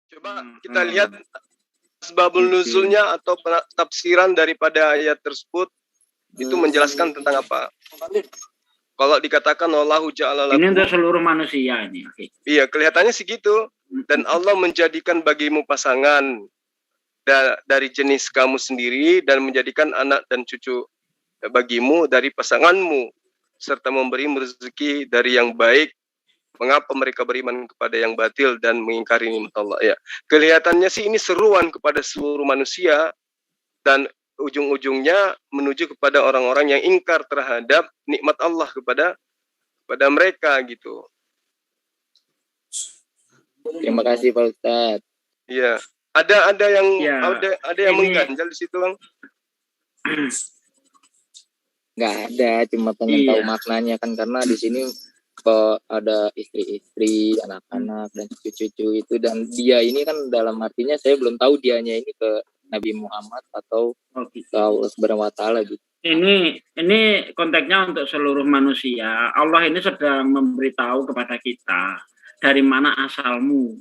Coba kita lihat asbabul nuzulnya atau tafsiran daripada ayat tersebut itu menjelaskan tentang apa. Kalau dikatakan Allahu ja'ala lakum, ini untuk seluruh manusia ini. Okay. Iya, kelihatannya segitu. Dan Allah menjadikan bagimu pasangan dari jenis kamu sendiri dan menjadikan anak dan cucu bagimu dari pasanganmu serta memberimu rezeki dari yang baik. Mengapa mereka beriman kepada yang batil dan mengingkari nikmat Allah? Ya, kelihatannya sih ini seruan kepada seluruh manusia dan ujung-ujungnya menuju kepada orang-orang yang ingkar terhadap nikmat Allah kepada mereka gitu. Terima kasih Pak Ustadz. Iya, ada yang ya, ada yang mengganjal di situ, Bang. Nggak ada, cuma pengen tahu maknanya kan, karena di sini kok ada istri-istri, anak-anak dan cucu-cucu itu, dan dia ini kan dalam artinya saya belum tahu dianya ini ke Nabi Muhammad atau ke Allah Subhanahu wa taala gitu. Ini konteksnya untuk seluruh manusia. Allah ini sedang memberitahu kepada kita dari mana asalmu.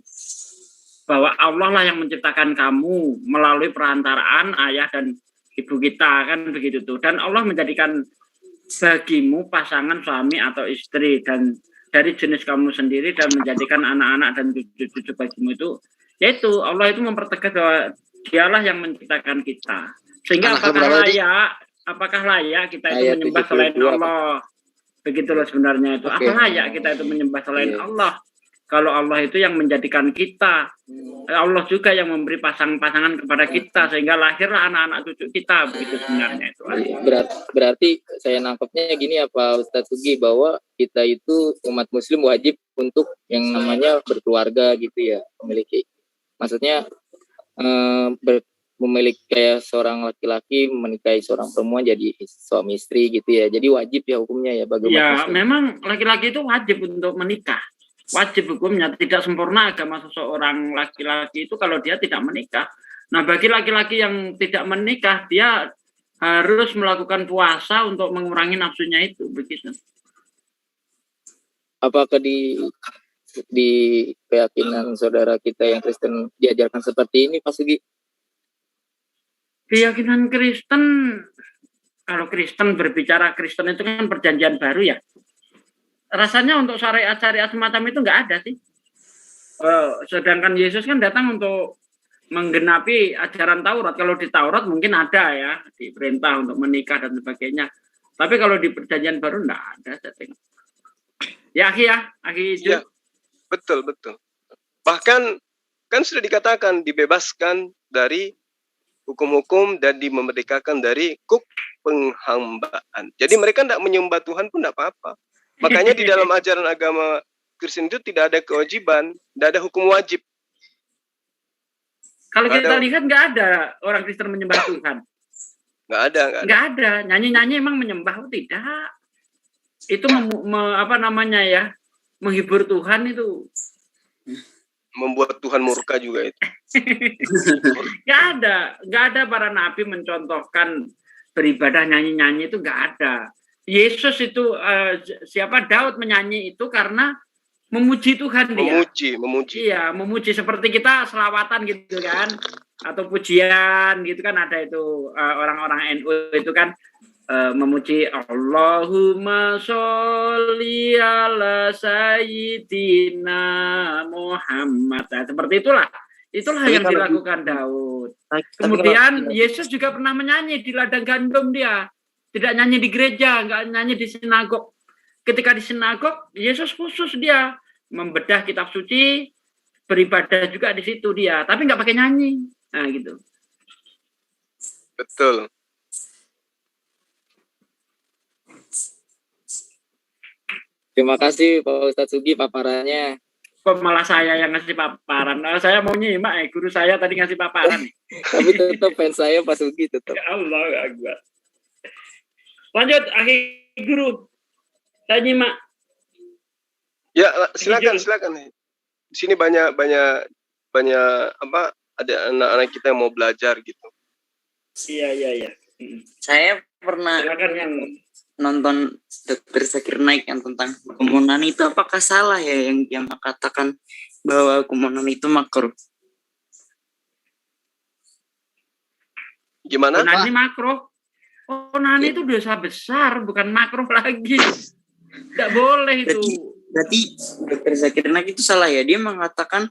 Bahwa Allah lah yang menciptakan kamu melalui perantaraan ayah dan ibu kita, kan begitu tuh. Dan Allah menjadikan bagimu pasangan suami atau istri dan dari jenis kamu sendiri dan menjadikan anak-anak dan cucu-cucu bagimu itu, yaitu Allah itu mempertegas bahwa dialah yang menciptakan kita. Sehingga apakah layak kita itu menyembah selain Allah? Begitulah sebenarnya itu. Apa layak kita itu menyembah selain Allah? Kalau Allah itu yang menjadikan kita, Allah juga yang memberi pasangan-pasangan kepada kita sehingga lahirlah anak-anak cucu kita, begitu sebenarnya itu. Berarti saya nangkepnya gini ya Pak Ustadz Sugi, bahwa kita itu umat Muslim wajib untuk yang namanya berkeluarga gitu ya, memiliki, maksudnya memiliki kayak seorang laki-laki menikahi seorang perempuan jadi suami istri gitu ya. Jadi wajib ya hukumnya ya bagi umat Muslim. Memang laki-laki itu wajib untuk menikah. Wajib hukumnya, tidak sempurna agama seseorang laki-laki itu kalau dia tidak menikah. Nah, bagi laki-laki yang tidak menikah, dia harus melakukan puasa untuk mengurangi nafsunya itu, begitu. Apakah di keyakinan saudara kita yang Kristen diajarkan seperti ini, Pak Sugi? Keyakinan Kristen, kalau Kristen berbicara Kristen itu kan perjanjian baru ya. Rasanya untuk syariat-syariat semacam itu nggak ada sih. Sedangkan Yesus kan datang untuk menggenapi ajaran Taurat. Kalau di Taurat mungkin ada ya, diperintah untuk menikah dan sebagainya. Tapi kalau di perjanjian baru nggak ada. Ya, betul. Bahkan kan sudah dikatakan dibebaskan dari hukum-hukum dan dimerdekakan dari kuk penghambaan. Jadi mereka tidak menyembah Tuhan pun tidak apa-apa. Makanya di dalam ajaran agama Kristen itu tidak ada kewajiban, tidak ada hukum wajib. Kalau kita lihat nggak ada orang Kristen menyembah Tuhan. Nggak ada. Nyanyi-nyanyi emang menyembah? Tidak. Itu menghibur Tuhan itu. Membuat Tuhan murka juga itu. Nggak ada para nabi mencontohkan beribadah nyanyi-nyanyi itu, nggak ada. Yesus itu Daud menyanyi itu karena memuji Tuhan dia. Memuji. Iya, memuji seperti kita selawatan gitu kan, atau pujian gitu kan, ada itu orang-orang NU itu kan memuji Allahumma sholli ala sayyidina Muhammad. Nah, seperti itulah. Itulah yang dilakukan Daud. Kemudian Yesus juga pernah menyanyi di ladang gandum dia. Tidak nyanyi di gereja, nggak nyanyi di sinagog. Ketika di sinagog, Yesus khusus dia membedah kitab suci, beribadah juga di situ dia, tapi nggak pakai nyanyi. Nah, gitu. Betul. Terima kasih Pak Ustadz Sugi paparannya. Kok malah saya yang ngasih paparan? Saya mau nyimak guru saya tadi ngasih paparan. Tapi tetap fans saya Pak Sugi tetap. Ya Allah Akbar. Lanjut, akhir guru. Saya nyimak. Ya, silakan. Di sini banyak ada anak-anak kita yang mau belajar gitu. Iya. Saya pernah nonton Dr. Zakir Naik yang tentang kerumunan itu, apakah salah ya yang mengatakan bahwa kerumunan itu makruh? Gimana? Onani makruh. Onani itu dosa besar, bukan makruh lagi. Tidak boleh itu. Berarti Dr. Zakir Naik itu salah ya. Dia mengatakan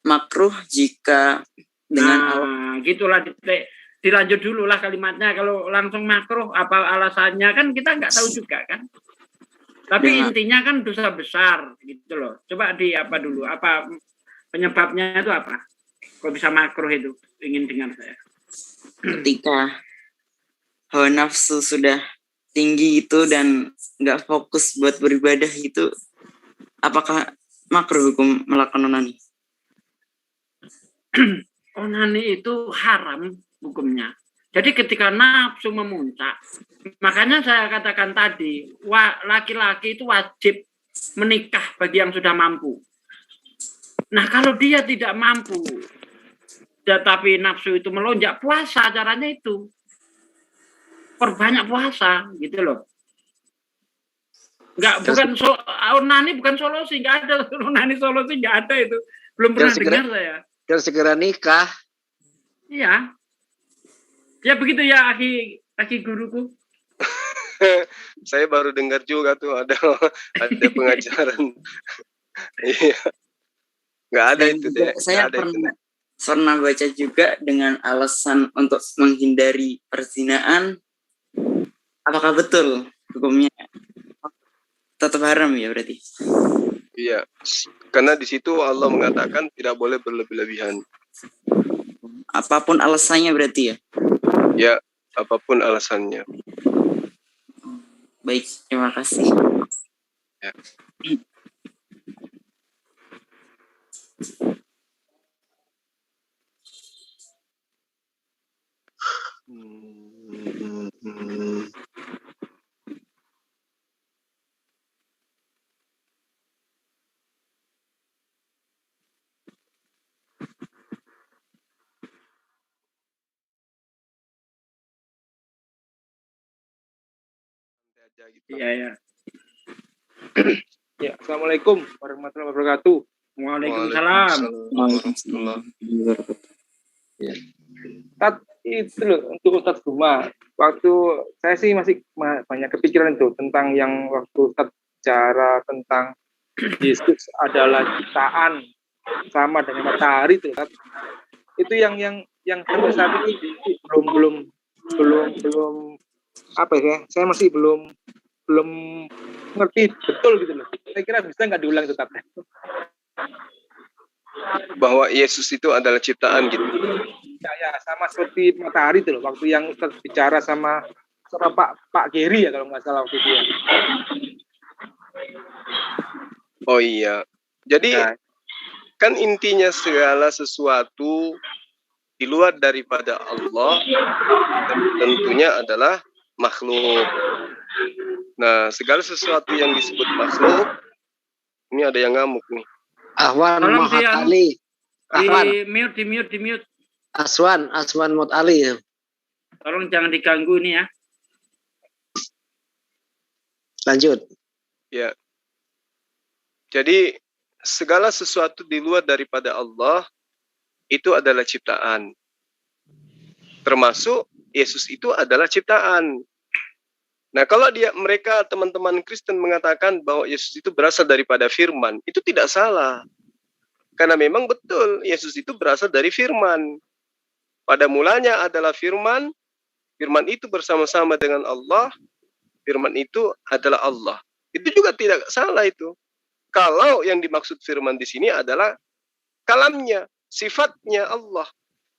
makruh jika dengan gitulah, dilanjut dulu lah kalimatnya. Kalau langsung makruh apa alasannya kan kita nggak tahu juga kan. Tapi intinya kan dosa besar gitu loh. Coba apa dulu, apa penyebabnya itu apa? Kok bisa makruh itu? Ingin dengar saya. Ketika hawa nafsu sudah tinggi itu dan nggak fokus buat beribadah itu, apakah makruh hukum melakukan onani? Onani itu haram hukumnya. Jadi ketika nafsu memuncak, makanya saya katakan tadi, laki-laki itu wajib menikah bagi yang sudah mampu. Nah kalau dia tidak mampu, tetapi nafsu itu melonjak, puasa caranya itu. Perbanyak puasa gitu loh. Bukan onani bukan solusi, nggak ada onani solusi, nggak ada itu. Belum pernah dengar saya. Dan segera nikah. Iya. Ya begitu ya, aki guruku. Saya baru dengar juga tuh ada pengajaran. Iya. Nggak ada itu deh. Saya pernah baca juga dengan alasan untuk menghindari perzinaan. Apakah betul hukumnya tetap haram ya berarti? Iya, karena di situ Allah mengatakan tidak boleh berlebih-lebihan. Apapun alasannya berarti ya? Ya, apapun alasannya. Baik, terima kasih. Ya. Iya ya. Ya, assalamualaikum warahmatullahi wabarakatuh. Waalaikumsalam. Ya. Itu loh untuk Ustadz Guma. Waktu saya sih masih banyak kepikiran tuh tentang yang waktu Ustadz bicara tentang Yesus adalah ciptaan sama dengan matahari tuh, Ustadz. Itu yang sampai saat ini belum apa ya? Saya masih belum ngerti betul gitu loh. Saya kira bisa nggak diulang tetap. Bahwa Yesus itu adalah ciptaan gitu. Ya, sama seperti matahari itu loh. Waktu yang Ustaz bicara sama Pak Geri ya kalau nggak salah waktu itu ya. Oh iya. Jadi kan intinya segala sesuatu di luar daripada Allah tentunya adalah makhluk. Nah, segala sesuatu yang disebut makhluk, ini ada yang ngamuk nih. Ahwan Muhammad Ali. Di mute. Aswan Muhammad Ali. Tolong jangan diganggu ini ya. Lanjut. Ya. Jadi segala sesuatu di luar daripada Allah itu adalah ciptaan. Termasuk Yesus itu adalah ciptaan. Nah, kalau mereka teman-teman Kristen mengatakan bahwa Yesus itu berasal daripada firman, itu tidak salah. Karena memang betul Yesus itu berasal dari firman. Pada mulanya adalah firman, firman itu bersama-sama dengan Allah, firman itu adalah Allah. Itu juga tidak salah itu. Kalau yang dimaksud firman di sini adalah kalamnya, sifatnya Allah.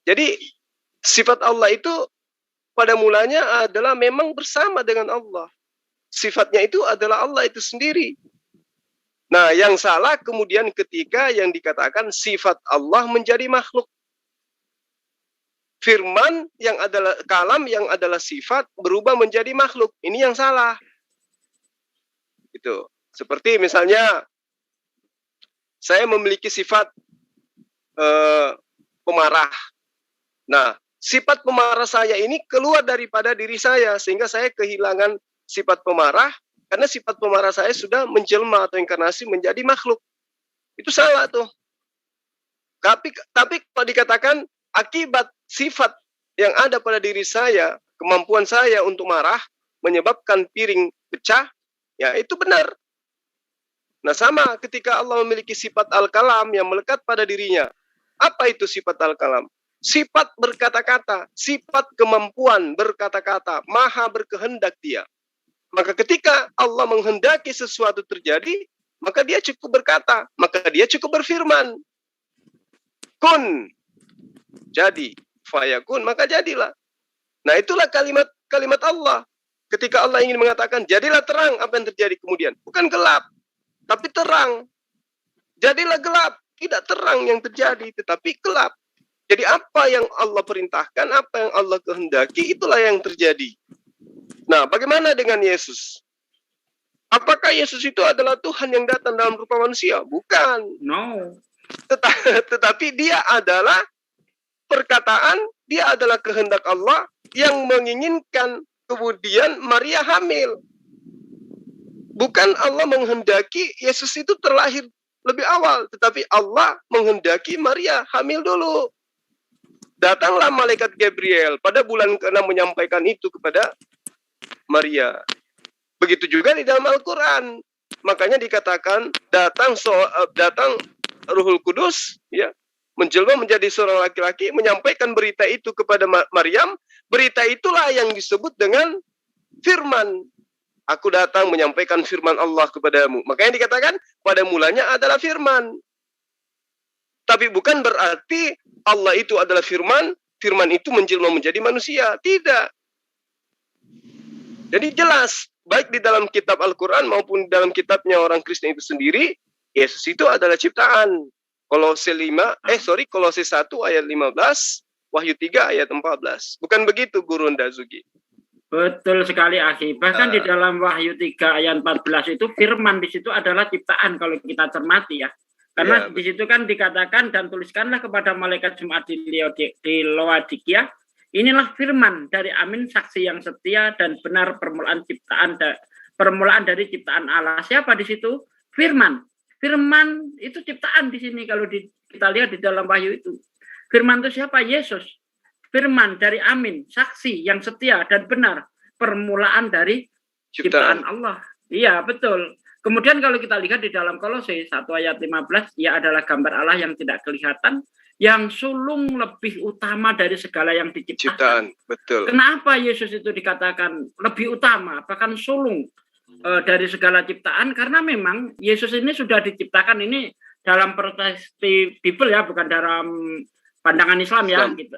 Jadi sifat Allah itu pada mulanya adalah memang bersama dengan Allah. Sifatnya itu adalah Allah itu sendiri. Nah, yang salah kemudian ketika yang dikatakan sifat Allah menjadi makhluk. Firman yang adalah kalam yang adalah sifat berubah menjadi makhluk. Ini yang salah. Itu. Seperti misalnya saya memiliki sifat pemarah. Nah, sifat pemarah saya ini keluar daripada diri saya sehingga saya kehilangan sifat pemarah karena sifat pemarah saya sudah menjelma atau inkarnasi menjadi makhluk. Itu salah tuh. Tapi kalau dikatakan akibat sifat yang ada pada diri saya, kemampuan saya untuk marah menyebabkan piring pecah, ya itu benar. Nah, sama ketika Allah memiliki sifat al-kalam yang melekat pada dirinya. Apa itu sifat al-kalam? Sifat berkata-kata, sifat kemampuan berkata-kata, maha berkehendak dia. Maka ketika Allah menghendaki sesuatu terjadi, maka dia cukup berkata, maka dia cukup berfirman. Kun, jadi, fayakun, maka jadilah. Nah, itulah kalimat Allah. Ketika Allah ingin mengatakan, jadilah terang, apa yang terjadi kemudian? Bukan gelap, tapi terang. Jadilah gelap, tidak terang yang terjadi, tetapi gelap. Jadi apa yang Allah perintahkan, apa yang Allah kehendaki, itulah yang terjadi. Nah, bagaimana dengan Yesus? Apakah Yesus itu adalah Tuhan yang datang dalam rupa manusia? Bukan. No. Tetapi dia adalah perkataan, dia adalah kehendak Allah yang menginginkan kemudian Maria hamil. Bukan Allah menghendaki Yesus itu terlahir lebih awal, tetapi Allah menghendaki Maria hamil dulu. Datanglah malaikat Gabriel pada bulan ke-6 menyampaikan itu kepada Maria. Begitu juga di dalam Al-Quran. Makanya dikatakan datang Ruhul Kudus, ya, menjelma menjadi seorang laki-laki, menyampaikan berita itu kepada Maryam. Berita itulah yang disebut dengan firman. Aku datang menyampaikan firman Allah kepadamu. Makanya dikatakan pada mulanya adalah firman. Tapi bukan berarti Allah itu adalah firman, firman itu menjelma menjadi manusia. Tidak. Jadi jelas, baik di dalam kitab Al-Quran maupun dalam kitabnya orang Kristen itu sendiri, Yesus itu adalah ciptaan. Kolose 1 ayat 15, Wahyu 3 ayat 14. Bukan begitu, Guru Ndazuki? Betul sekali, Akhi. Bahkan di dalam Wahyu 3 ayat 14 itu firman di situ adalah ciptaan kalau kita cermati ya. Karena di situ kan dikatakan dan tuliskanlah kepada malaikat jemaat di Laodikia, inilah firman dari Amin, saksi yang setia dan benar, permulaan dari ciptaan Allah. Siapa di situ? Firman. Firman itu ciptaan di sini kalau kita lihat di dalam Wahyu itu. Firman itu siapa? Yesus. Firman dari Amin, saksi yang setia dan benar, permulaan dari ciptaan Allah. Iya, betul. Kemudian kalau kita lihat di dalam Kolose 1 ayat 15, ia adalah gambar Allah yang tidak kelihatan, yang sulung lebih utama dari segala yang diciptakan. Betul. Kenapa Yesus itu dikatakan lebih utama, bahkan sulung dari segala ciptaan? Karena memang Yesus ini sudah diciptakan, ini dalam perspektif Bible ya, bukan dalam pandangan Islam ya. Gitu.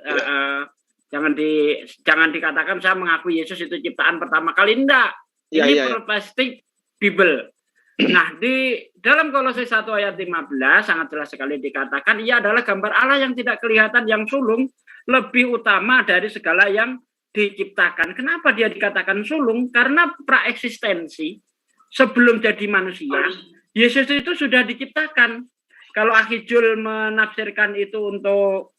Jangan dikatakan saya mengakui Yesus itu ciptaan pertama kali, enggak. Ini perspektif Bible. Nah, di dalam Kolose 1 ayat 15 sangat jelas sekali dikatakan ia adalah gambar Allah yang tidak kelihatan, yang sulung lebih utama dari segala yang diciptakan. Kenapa dia dikatakan sulung? Karena praeksistensi sebelum jadi manusia, Yesus itu sudah diciptakan. Kalau Akhijul menafsirkan itu untuk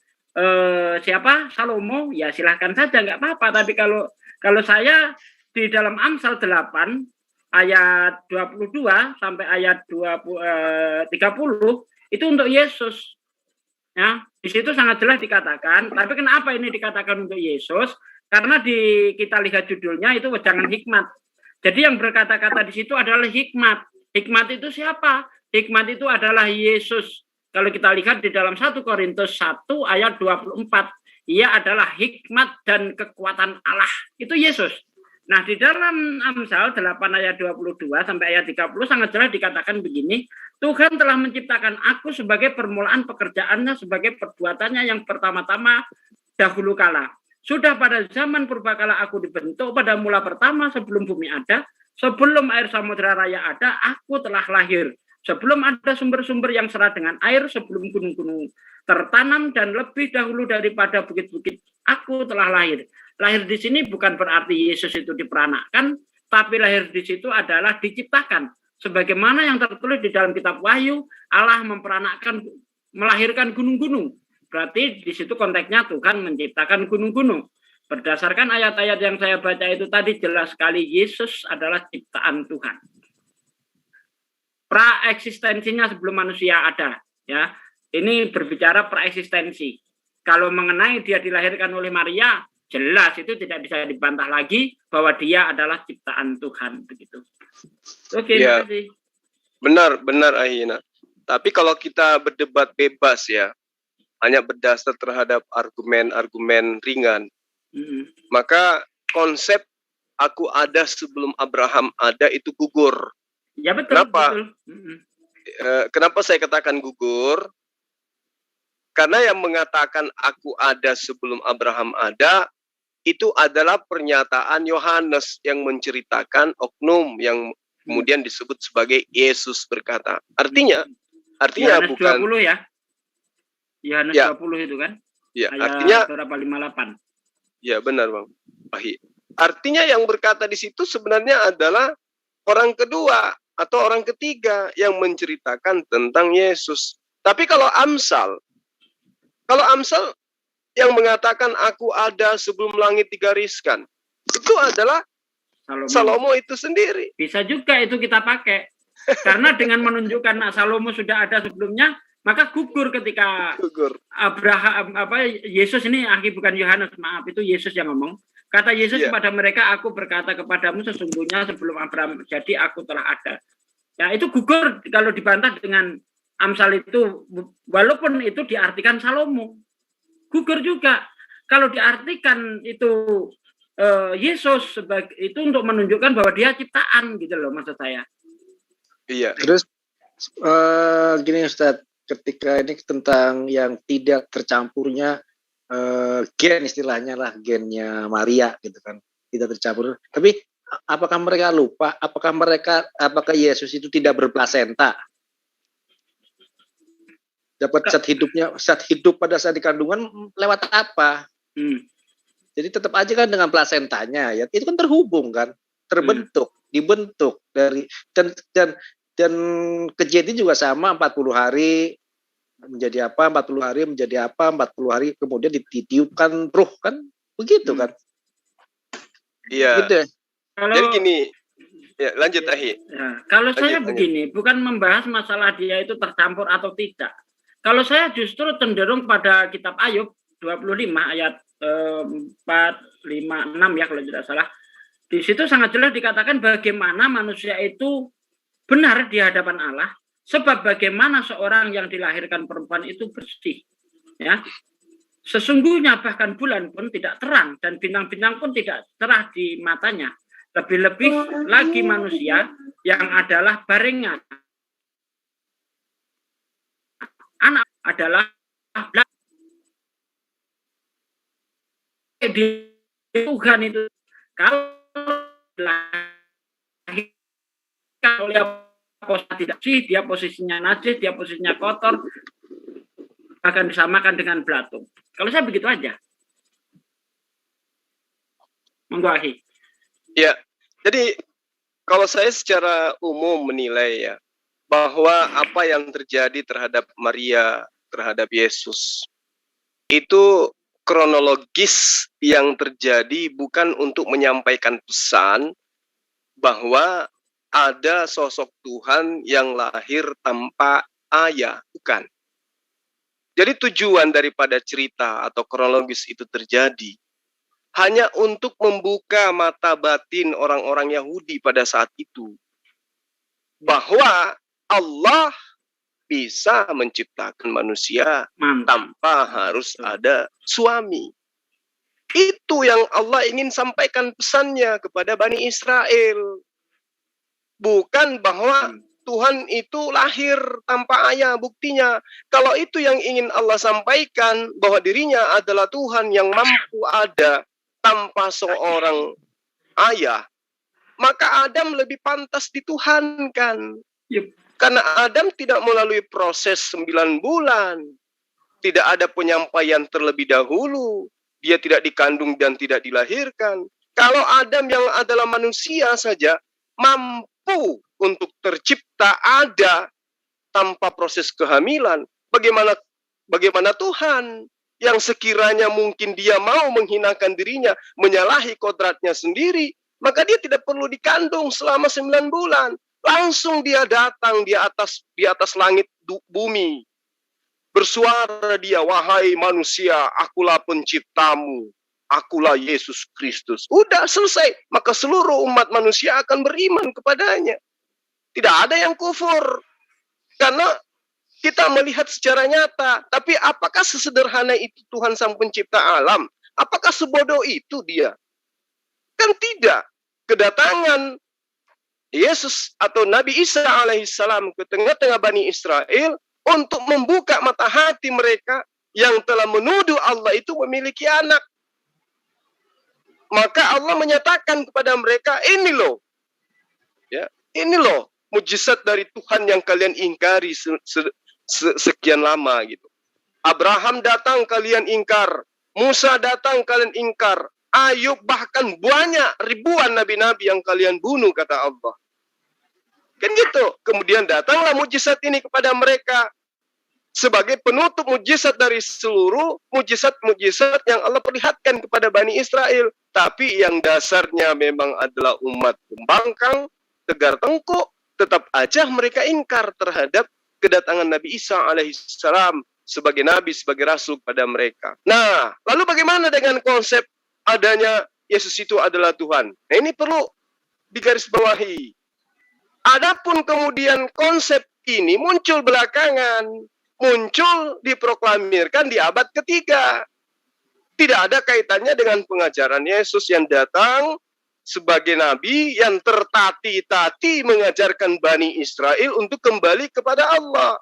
siapa? Salomo, ya silahkan saja, nggak apa-apa. Tapi kalau saya di dalam Amsal 8 ayat 22 sampai ayat 30 itu untuk Yesus. Ya, di situ sangat jelas dikatakan. Tapi kenapa ini dikatakan untuk Yesus? Karena kita lihat judulnya itu wejangan hikmat. Jadi yang berkata-kata di situ adalah hikmat. Hikmat itu siapa? Hikmat itu adalah Yesus. Kalau kita lihat di dalam 1 Korintus 1 ayat 24, ia adalah hikmat dan kekuatan Allah. Itu Yesus. Nah, di dalam Amsal 8 ayat 22 sampai ayat 30 sangat jelas dikatakan begini, Tuhan telah menciptakan aku sebagai permulaan pekerjaannya, sebagai perbuatannya yang pertama-tama dahulu kala. Sudah pada zaman purbakala aku dibentuk, pada mula pertama sebelum bumi ada, sebelum air samudera raya ada, aku telah lahir. Sebelum ada sumber-sumber yang syarat dengan air, sebelum gunung-gunung tertanam dan lebih dahulu daripada bukit-bukit, aku telah lahir. Lahir di sini bukan berarti Yesus itu diperanakkan, tapi lahir di situ adalah diciptakan. Sebagaimana yang tertulis di dalam kitab Wahyu, Allah melahirkan gunung-gunung. Berarti di situ konteksnya Tuhan menciptakan gunung-gunung. Berdasarkan ayat-ayat yang saya baca itu tadi jelas sekali Yesus adalah ciptaan Tuhan. Praeksistensinya sebelum manusia ada, ya. Ini berbicara praeksistensi. Kalau mengenai dia dilahirkan oleh Maria, jelas itu tidak bisa dibantah lagi bahwa dia adalah ciptaan Tuhan begitu. Oke, Ya. terima kasih. Benar Ahina. Tapi kalau kita berdebat bebas ya, hanya berdasar terhadap argumen-argumen ringan, maka konsep aku ada sebelum Abraham ada itu gugur. Ya betul. Kenapa? Betul. Kenapa saya katakan gugur? Karena yang mengatakan aku ada sebelum Abraham ada, itu adalah pernyataan Yohanes yang menceritakan oknum yang kemudian disebut sebagai Yesus berkata. Artinya Yohanes bukan 20 ya. Yohanes Ya. 20 itu kan. Ya, Ayat artinya berapa 58. ya benar Bang Ahi. Artinya yang berkata di situ sebenarnya adalah orang kedua atau orang ketiga yang menceritakan tentang Yesus. Tapi kalau Amsal yang mengatakan aku ada sebelum langit digariskan, itu adalah Salomo itu sendiri. Bisa juga itu kita pakai. Karena dengan menunjukkan Salomo sudah ada sebelumnya, maka gugur ketika Yesus ini bukan Yohanes, maaf, itu Yesus yang ngomong. Kata Yesus kepada mereka, aku berkata kepadamu sesungguhnya sebelum Abraham jadi aku telah ada. Ya, itu gugur kalau dibantah dengan Amsal itu, walaupun itu diartikan Salomo. Gugur juga kalau diartikan itu Yesus sebagai itu untuk menunjukkan bahwa dia ciptaan gitu loh maksud saya. Iya. Terus gini Ustadz, ketika ini tentang yang tidak tercampurnya gen istilahnya lah, gennya Maria gitu kan, tidak tercampur. Tapi apakah mereka lupa? Apakah Yesus itu tidak berplasenta? Dapat saat hidup pada saat di kandungan lewat apa? Jadi tetap aja kan dengan plasentanya ya, itu kan terhubung kan, dibentuk dari dan kejadian juga sama 40 hari menjadi apa, 40 hari menjadi apa, 40 hari kemudian ditiupkan ruh kan, begitu kan? Iya. Gitu ya. Jadi gini, ya lanjut Ahi. Ya, kalau saya begini, bukan membahas masalah dia itu tercampur atau tidak. Kalau saya justru cenderung pada kitab Ayub 25 ayat 4, 5, 6 ya kalau tidak salah. Di situ sangat jelas dikatakan bagaimana manusia itu benar di hadapan Allah, sebab bagaimana seorang yang dilahirkan perempuan itu bersih. Ya. Sesungguhnya bahkan bulan pun tidak terang dan bintang-bintang pun tidak cerah di matanya. Lebih-lebih lagi manusia yang adalah baringan. Anak adalah di Tuhan itu kalau tidak sih, dia posisinya najis, dia posisinya kotor, akan disamakan dengan belatung. Kalau saya begitu aja. Monggo Ahi. Ya, jadi kalau saya secara umum menilai ya, bahwa apa yang terjadi terhadap Maria, terhadap Yesus, itu kronologis yang terjadi bukan untuk menyampaikan pesan bahwa ada sosok Tuhan yang lahir tanpa ayah, bukan. Jadi tujuan daripada cerita atau kronologis itu terjadi hanya untuk membuka mata batin orang-orang Yahudi pada saat itu. Bahwa Allah bisa menciptakan manusia tanpa harus ada suami. Itu yang Allah ingin sampaikan pesannya kepada Bani Israel. Bukan bahwa Tuhan itu lahir tanpa ayah. Buktinya, kalau itu yang ingin Allah sampaikan, bahwa dirinya adalah Tuhan yang mampu ada tanpa seorang ayah, maka Adam lebih pantas dituhankan. Karena Adam tidak melalui proses 9 bulan. Tidak ada penyampaian terlebih dahulu. Dia tidak dikandung dan tidak dilahirkan. Kalau Adam yang adalah manusia saja mampu untuk tercipta ada tanpa proses kehamilan, bagaimana Tuhan yang sekiranya mungkin dia mau menghinakan dirinya, menyalahi kodratnya sendiri, maka dia tidak perlu dikandung selama 9 bulan. Langsung dia datang di atas langit bumi. Bersuara dia, wahai manusia, akulah penciptamu, akulah Yesus Kristus. Udah selesai, maka seluruh umat manusia akan beriman kepadanya. Tidak ada yang kufur. Karena kita melihat secara nyata. Tapi apakah sesederhana itu Tuhan Sang Pencipta alam? Apakah sebodoh itu dia? Kan tidak. Kedatangan Yesus atau Nabi Isa alaihissalam ke tengah-tengah Bani Israel untuk membuka mata hati mereka yang telah menuduh Allah itu memiliki anak. Maka Allah menyatakan kepada mereka, ini loh, ya, ini loh mujizat dari Tuhan yang kalian ingkari sekian lama gitu. Abraham datang kalian ingkar, Musa datang kalian ingkar, Ayub bahkan banyak ribuan nabi-nabi yang kalian bunuh kata Allah. Kan gitu. Kemudian datanglah mujizat ini kepada mereka sebagai penutup mujizat dari seluruh mujizat-mujizat yang Allah perlihatkan kepada Bani Israel. Tapi yang dasarnya memang adalah umat pembangkang, tegar tengkuk, tetap aja mereka ingkar terhadap kedatangan Nabi Isa alaihissalam sebagai nabi, sebagai rasul pada mereka. Nah, lalu bagaimana dengan konsep adanya Yesus itu adalah Tuhan? Nah, ini perlu digarisbawahi. Adapun kemudian konsep ini muncul belakangan, muncul diproklamirkan di abad ketiga. Tidak ada kaitannya dengan pengajaran Yesus yang datang sebagai nabi yang tertati-tati mengajarkan Bani Israel untuk kembali kepada Allah.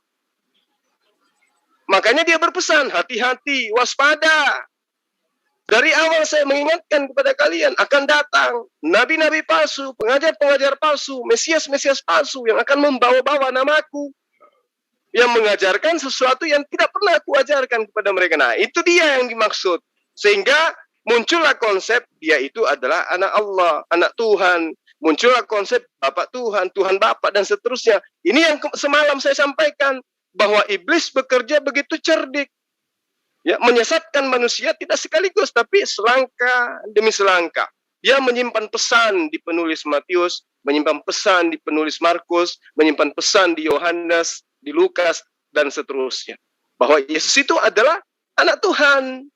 Makanya dia berpesan, hati-hati, waspada. Dari awal saya mengingatkan kepada kalian, akan datang nabi-nabi palsu, pengajar-pengajar palsu, mesias-mesias palsu yang akan membawa-bawa namaku, yang mengajarkan sesuatu yang tidak pernah aku ajarkan kepada mereka. Nah, itu dia yang dimaksud. Sehingga muncullah konsep dia itu adalah anak Allah, anak Tuhan. Muncullah konsep Bapak Tuhan, Tuhan Bapak, dan seterusnya. Ini yang semalam saya sampaikan, bahwa iblis bekerja begitu cerdik. Ya, menyesatkan manusia tidak sekaligus, tapi selangkah demi selangkah. Dia menyimpan pesan di penulis Matius, menyimpan pesan di penulis Markus, menyimpan pesan di Yohanes, di Lukas, dan seterusnya. Bahwa Yesus itu adalah anak Tuhan.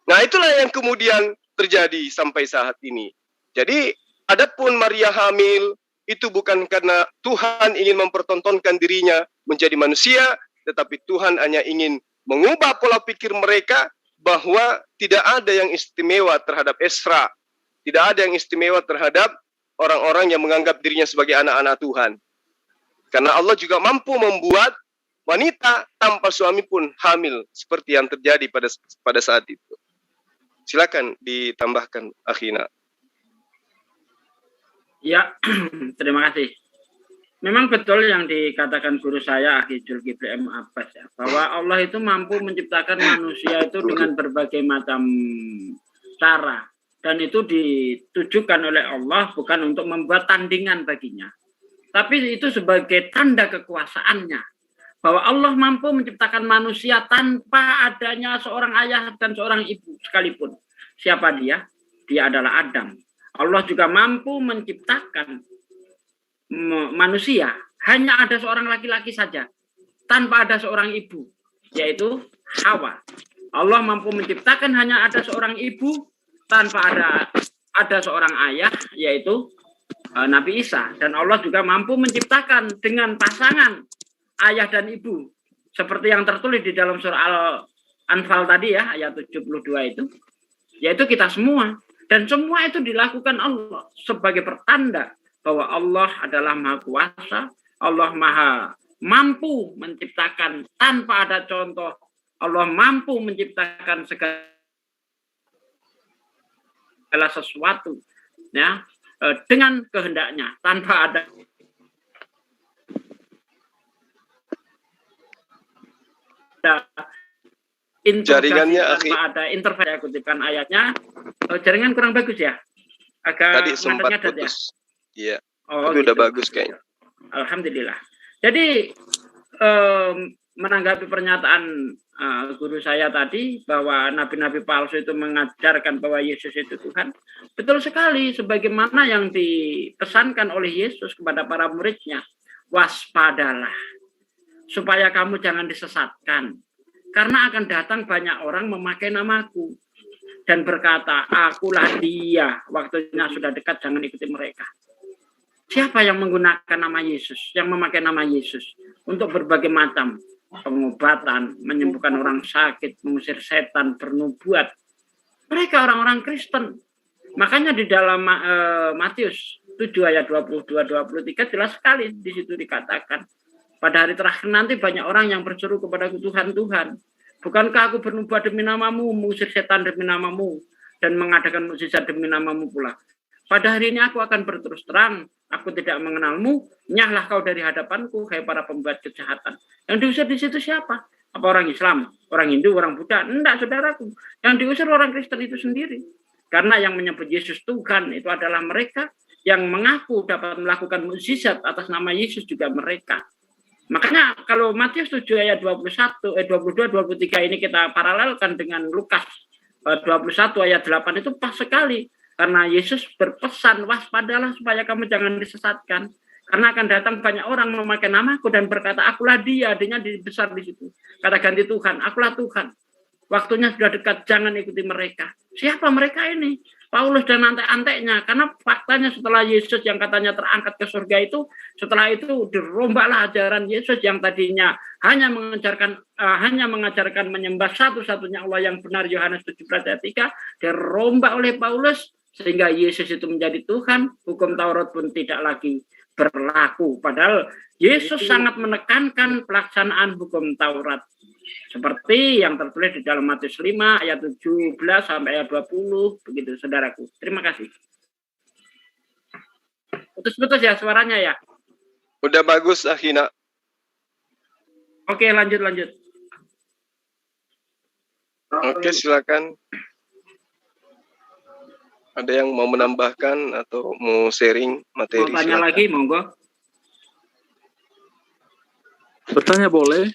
Nah, itulah yang kemudian terjadi sampai saat ini. Jadi, adapun Maria hamil, itu bukan karena Tuhan ingin mempertontonkan dirinya menjadi manusia, tetapi Tuhan hanya ingin mengubah pola pikir mereka bahwa tidak ada yang istimewa terhadap Esra. Tidak ada yang istimewa terhadap orang-orang yang menganggap dirinya sebagai anak-anak Tuhan. Karena Allah juga mampu membuat wanita tanpa suami pun hamil, seperti yang terjadi pada saat itu. Silakan ditambahkan, Akhina. Ya, terima kasih. Memang betul yang dikatakan guru saya, Akhi Zulkifli M. Abbas, ya, bahwa Allah itu mampu menciptakan manusia itu dengan berbagai macam cara. Dan itu ditujukan oleh Allah bukan untuk membuat tandingan baginya. Tapi itu sebagai tanda kekuasaannya. Bahwa Allah mampu menciptakan manusia tanpa adanya seorang ayah dan seorang ibu sekalipun. Siapa dia? Dia adalah Adam. Allah juga mampu menciptakan manusia. Hanya ada seorang laki-laki saja. Tanpa ada seorang ibu. Yaitu Hawa. Allah mampu menciptakan hanya ada seorang ibu. Tanpa ada seorang ayah. Yaitu Nabi Isa. Dan Allah juga mampu menciptakan dengan pasangan ayah dan ibu. Seperti yang tertulis di dalam surah Al-Anfal tadi ya, ayat 72 itu. Yaitu kita semua. Dan semua itu dilakukan Allah sebagai pertanda bahwa Allah adalah Maha Kuasa, Allah Maha mampu menciptakan tanpa ada contoh, Allah mampu menciptakan segala sesuatu ya dengan kehendaknya tanpa ada jaringannya tanpa ada intervensi. Saya kutipkan ayatnya. Jaringan kurang bagus ya, agak tadi sempat putus. Iya. Oh, tapi gitu. Udah bagus kayaknya. Alhamdulillah. Jadi menanggapi pernyataan guru saya tadi bahwa nabi-nabi palsu itu mengajarkan bahwa Yesus itu Tuhan, betul sekali sebagaimana yang dipesankan oleh Yesus kepada para muridnya. Waspadalah. supaya kamu jangan disesatkan. Karena akan datang banyak orang memakai namaku dan berkata, akulah dia, waktunya sudah dekat, jangan ikuti mereka. Siapa yang menggunakan nama Yesus, yang memakai nama Yesus untuk berbagai macam pengobatan, menyembuhkan orang sakit, mengusir setan, bernubuat? Mereka orang-orang Kristen. Makanya di dalam Matius 7 ayat 22-23 jelas sekali di situ dikatakan, pada hari terakhir nanti banyak orang yang berseru kepadaku, Tuhan, Tuhan, bukankah aku bernubuat demi namamu, mengusir setan demi namamu, dan mengadakan mukjizat demi namamu pula. Pada hari ini aku akan berterus terang, aku tidak mengenalmu, nyahlah kau dari hadapanku, hai para pembuat kejahatan. Yang diusir di situ siapa? Apa orang Islam, orang Hindu, orang Buddha? Enggak, saudaraku. Yang diusir orang Kristen itu sendiri. Karena yang menyebut Yesus Tuhan itu adalah mereka yang mengaku dapat melakukan mukjizat atas nama Yesus juga mereka. Makanya kalau Matius 7 ayat 22, 23 ini kita paralelkan dengan Lukas 21 ayat 8 itu pas sekali. Karena Yesus berpesan, waspadalah supaya kamu jangan disesatkan. Karena akan datang banyak orang memakai namaku dan berkata, akulah dia, adanya besar di situ. Kata ganti Tuhan, akulah Tuhan. Waktunya sudah dekat, jangan ikuti mereka. Siapa mereka ini? Paulus dan antek-anteknya. Karena faktanya setelah Yesus yang katanya terangkat ke surga itu, setelah itu dirombaklah ajaran Yesus yang tadinya hanya mengajarkan menyembah satu-satunya Allah yang benar, Yohanes 17 ayat 3, dirombak oleh Paulus sehingga Yesus itu menjadi Tuhan, hukum Taurat pun tidak lagi berlaku. Padahal Yesus sangat menekankan pelaksanaan hukum Taurat. Seperti yang tertulis di dalam Matius 5 ayat 17 sampai ayat 20, begitu saudaraku. Terima kasih. Putus-putus ya suaranya ya. Udah bagus, Akhina. Oke, lanjut. Oke, silakan. Ada yang mau menambahkan atau mau sharing materi? Mau tanya lagi, monggo. Bertanya boleh?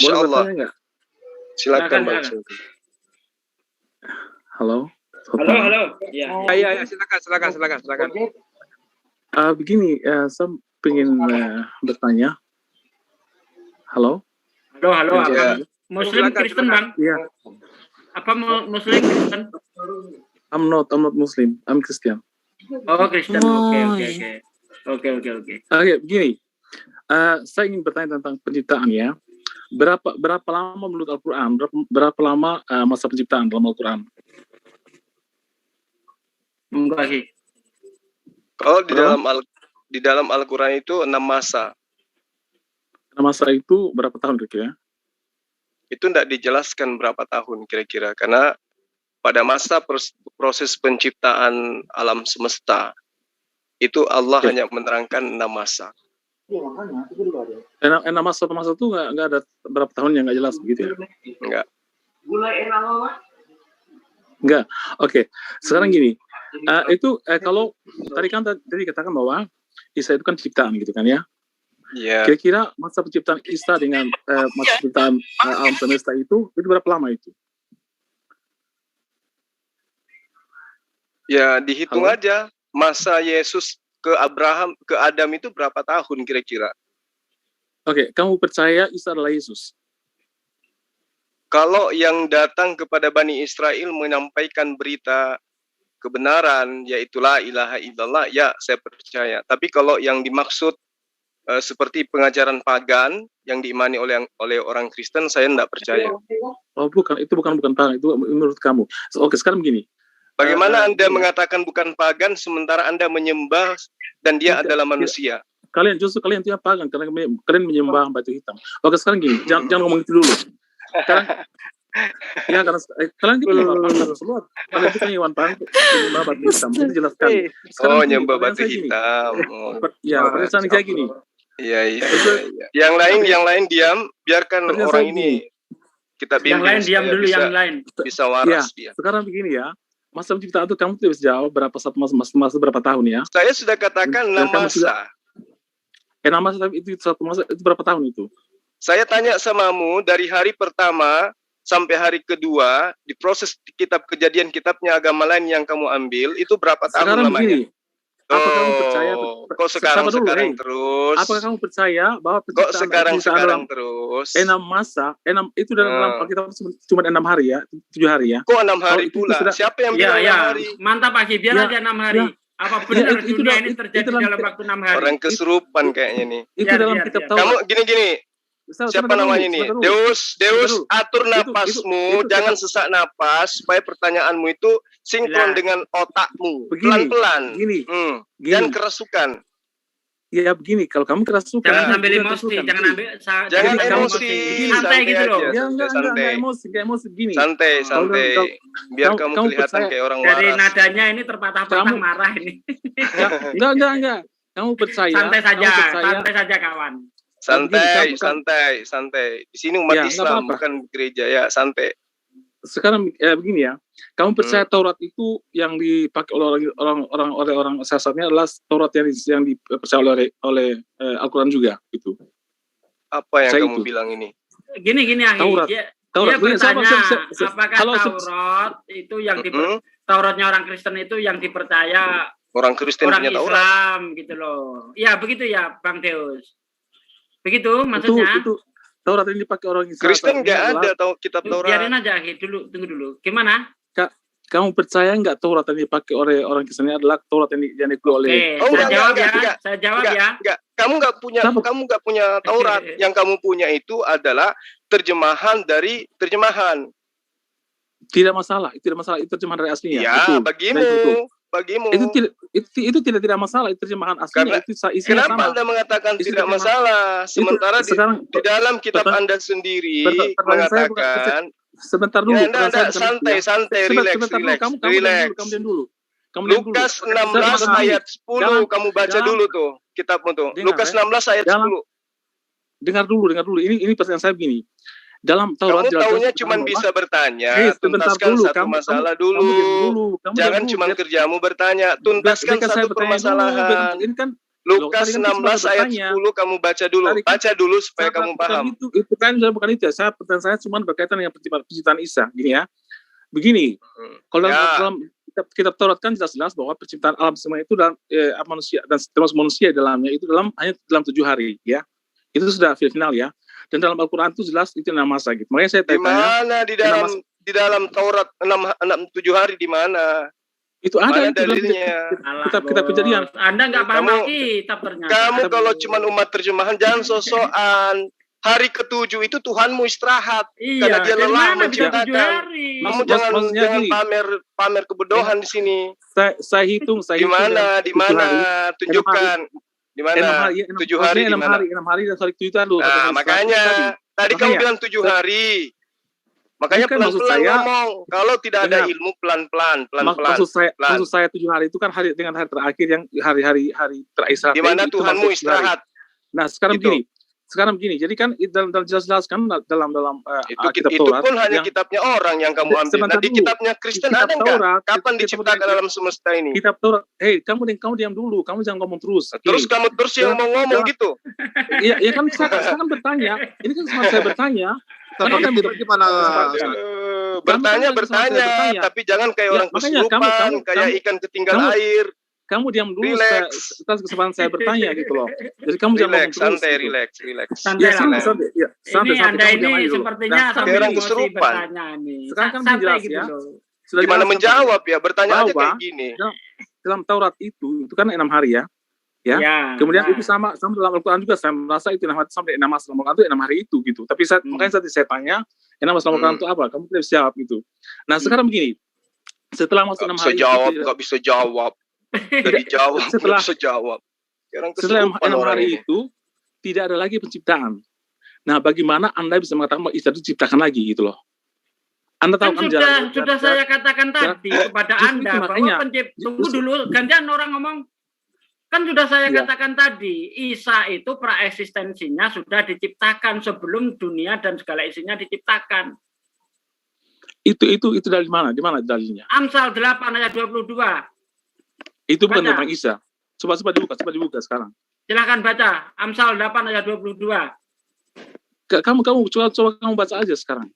Insya Allah. Bertanya nggak? Silakan, Bang. Halo. Halo. Ya, silakan. Begini, saya ingin bertanya. Halo. Halo. Ya. Muslim Kristen, Bang? Iya. Apa Muslim Kristen? I'm not Muslim. I'm Christian. Oh, Kristen. Oke. Oke, begini. Saya ingin bertanya tentang penciptaan ya. Berapa lama menurut Al-Quran? Berapa lama masa penciptaan dalam Al-Quran? Enggak sih. Kalau di dalam Al-Quran itu 6 masa. 6 masa itu berapa tahun kira-kira? Itu tidak dijelaskan berapa tahun kira-kira. Karena pada masa proses penciptaan alam semesta, itu Allah hanya menerangkan 6 masa. 6 masa itu nggak ada berapa tahun yang nggak jelas begitu ya? Enggak. Oke. Sekarang gini, kalau tadi katakan bahwa Isa itu kan ciptaan gitu kan ya? Iya. Kira-kira masa penciptaan Isa dengan masa penciptaan alam semesta itu berapa lama itu? Ya dihitung aja masa Yesus ke Adam itu berapa tahun kira-kira? Oke, kamu percaya Isa adalah Yesus? Kalau yang datang kepada Bani Israel menyampaikan berita kebenaran, yaitu la ilaha illallah, ya saya percaya. Tapi kalau yang dimaksud seperti pengajaran pagan yang diimani oleh orang Kristen, saya tidak percaya. Oh bukan, itu bukan pagan, itu menurut kamu. Oke, sekarang begini. Bagaimana Anda mengatakan bukan pagan sementara Anda menyembah dan dia adalah manusia? Kalian tidak pagan karena kalian menyembah batu hitam. Oke, sekarang gini, jangan ngomong itu dulu. Sekarang, ya karena kalian itu menyembah pagan semua. Kalian itu kan hewan pagan menyembah batu hitam. Itu jelas sekali. Nyembah batu hitam. Ya, pertanyaan saya gini. Iya. Yang lain diam, biarkan orang ini kita bimbing. Yang lain diam dulu, yang lain. Bisa waras dia. Sekarang begini ya. Masa penciptaan itu kamu tidak bisa jawab masa berapa tahun ya? Saya sudah katakan 6 masa. 6 masa itu satu masa itu berapa tahun itu? Saya tanya samamu dari hari pertama sampai hari kedua di proses kitab Kejadian, kitabnya agama lain yang kamu ambil itu berapa tahun sekarang lamanya? Begini, Apa kamu percaya? Kok sekarang terus? Apakah kamu percaya bahwa kok sekarang terus? 6 masa, itu dalam Alkitab cuma 6 hari ya, 7 hari ya. Kok 6 hari pula? Siapa yang bilang 6 hari? Mantap Pak, biar aja 6 hari. Apa benar dunia ini terjadi dalam waktu 6 hari? Orang kesurupan kayaknya nih. Itu dalam kitab Taurat. Kamu gini. Siapa namanya ini? Deus, atur napasmu, jangan sesak napas supaya pertanyaanmu itu sinkron dengan otakmu. Pelan-pelan. Jangan kerasukan. Ya begini, kalau kamu kerasukan. Jangan ambil emosi, jangan emosi. Santai gitu loh. Enggak emosi gini. Santai. Biar kamu kelihatan kayak orang waras. Dari nadanya ini terpatah-patah marah ini. Enggak. Kamu percaya. Santai saja kawan. Santai. Di sini umat Islam bukan gereja ya, santai. Sekarang begini ya, kamu percaya Taurat itu yang dipakai oleh orang sasarnya adalah Taurat yang dipercaya oleh Al-Quran juga itu. Apa yang kamu bilang ini? Gini Taurat. Dia bertanya apakah Taurat itu yang Tauratnya orang Kristen itu yang dipercaya orang Kristen punya Taurat. Islam gitu loh. Ya begitu ya Bang Deus. Begitu maksudnya. Itu Taurat yang dipakai orang Islam. Kristen nggak ada kitab Taurat. Biarin aja, tunggu dulu. Gimana? Kamu percaya nggak Taurat yang dipakai oleh orang Kristen adalah Taurat yang dikeluarkan oleh? Saya jawab ya. Enggak. Kamu nggak punya Taurat. Yang kamu punya itu adalah terjemahan dari terjemahan. Tidak masalah. Itu terjemahan dari aslinya. Ya, bagimu. Itu tidak masalah, itu terjemahan aslinya. Kenapa sama. Anda mengatakan itu tidak masalah? Sementara di dalam kitab Anda sendiri mengatakan. Sebentar dulu. Santai, relax. Lukas 16 ayat 10 kamu baca dulu tuh kitabmu tuh. Lukas 16 ayat 10. Dengar dulu. Ini pertanyaan saya begini. Dalam Taurat kamu tahunya cuma bisa bertanya, tuntaskan satu masalah dulu. Jangan cuma kerjamu bertanya, tuntaskan satu permasalahan. Ini kan Lukas 16 ayat 10 kamu baca dulu supaya kamu paham. Itu kan bukan itu ya. Pertanyaan saya cuma berkaitan dengan penciptaan Isa, gini ya. Begini, kalau dalam kitab Taurat kan jelas-jelas bahwa penciptaan alam semua itu dalam manusia dan termasuk manusia dalamnya itu hanya dalam 7 hari ya. Itu sudah final ya. Dan dalam Al-Quran itu jelas itu 6 masa gitu. Makanya saya tanya. Di dalam Taurat 7 hari di mana? Itu ada dalilnya. Kitab Kejadian. Anda nggak paham kitab ternyata. Kamu kalau cuma umat terjemahan jangan sosokan. Hari ke-7 itu Tuhanmu istirahat. Karena dia lelah menciptakan. Kamu jangan pamer kebodohan di sini. Saya hitung. Di mana? Tunjukkan. Di mana? 7 hari di mana? 6 hari dan sorry 7 hari. Makanya tadi kamu bilang 7 hari. Makanya pelan-pelan ngomong. Kalau tidak ada ilmu pelan-pelan. Maksud saya 7 hari itu kan dengan hari terakhir yang hari terakhir. Di mana Tuhanmu istirahat. Nah, sekarang begini. Jadi kan dalam jelas-jelas kan dalam kitab Taurat. Itu pun hanya kitabnya orang yang kamu ambil. Nah, di kitabnya Kristen ada enggak? Kapan diciptakan alam semesta ini? Kitab Taurat. Kamu diam dulu. Kamu jangan ngomong terus. Terus kamu yang mau ngomong gitu. Iya kan saya kan bertanya. Ini kan sama saya bertanya. Bertanya, tapi jangan kayak orang kesurupan, kayak ikan ketinggal air. Kamu diam dulu, atas kesempatan saya bertanya gitu loh. Jadi kamu jangan ngomong terus. Relax. Santai. Anda ini sepertinya sambil emosi bertanya nih. Sekarang kan jelas ya. Gimana menjawab ya? Bertanya aja kayak gini. Dalam Taurat itu kan 6 hari ya. Kemudian itu sama dalam Al-Quran juga. Saya merasa itu 6 hari sampai 6 mas dalam Al-Quran itu 6 hari itu gitu. Tapi makanya saya tanya, 6 mas dalam Al-Quran itu apa? Kamu tidak bisa jawab gitu. Nah sekarang begini. Setelah masuk 6 hari nggak bisa jawab. Setelah 6 hari itu tidak ada lagi penciptaan. Nah, bagaimana Anda bisa mengatakan bahwa Isa itu diciptakan lagi gitu loh? Anda tahu kan sudah saya katakan tadi kepada Anda bahwa tunggu dulu, gantian orang ngomong. Kan sudah saya katakan tadi, Isa itu praeksistensinya sudah diciptakan sebelum dunia dan segala isinya diciptakan. Itu dari mana? Di mana dalilnya? Amsal 8 ayat 22. Itu bukan tentang Isa. Coba dibuka sekarang. Silakan baca Amsal 8 ayat 22. Kamu coba kamu baca aja sekarang.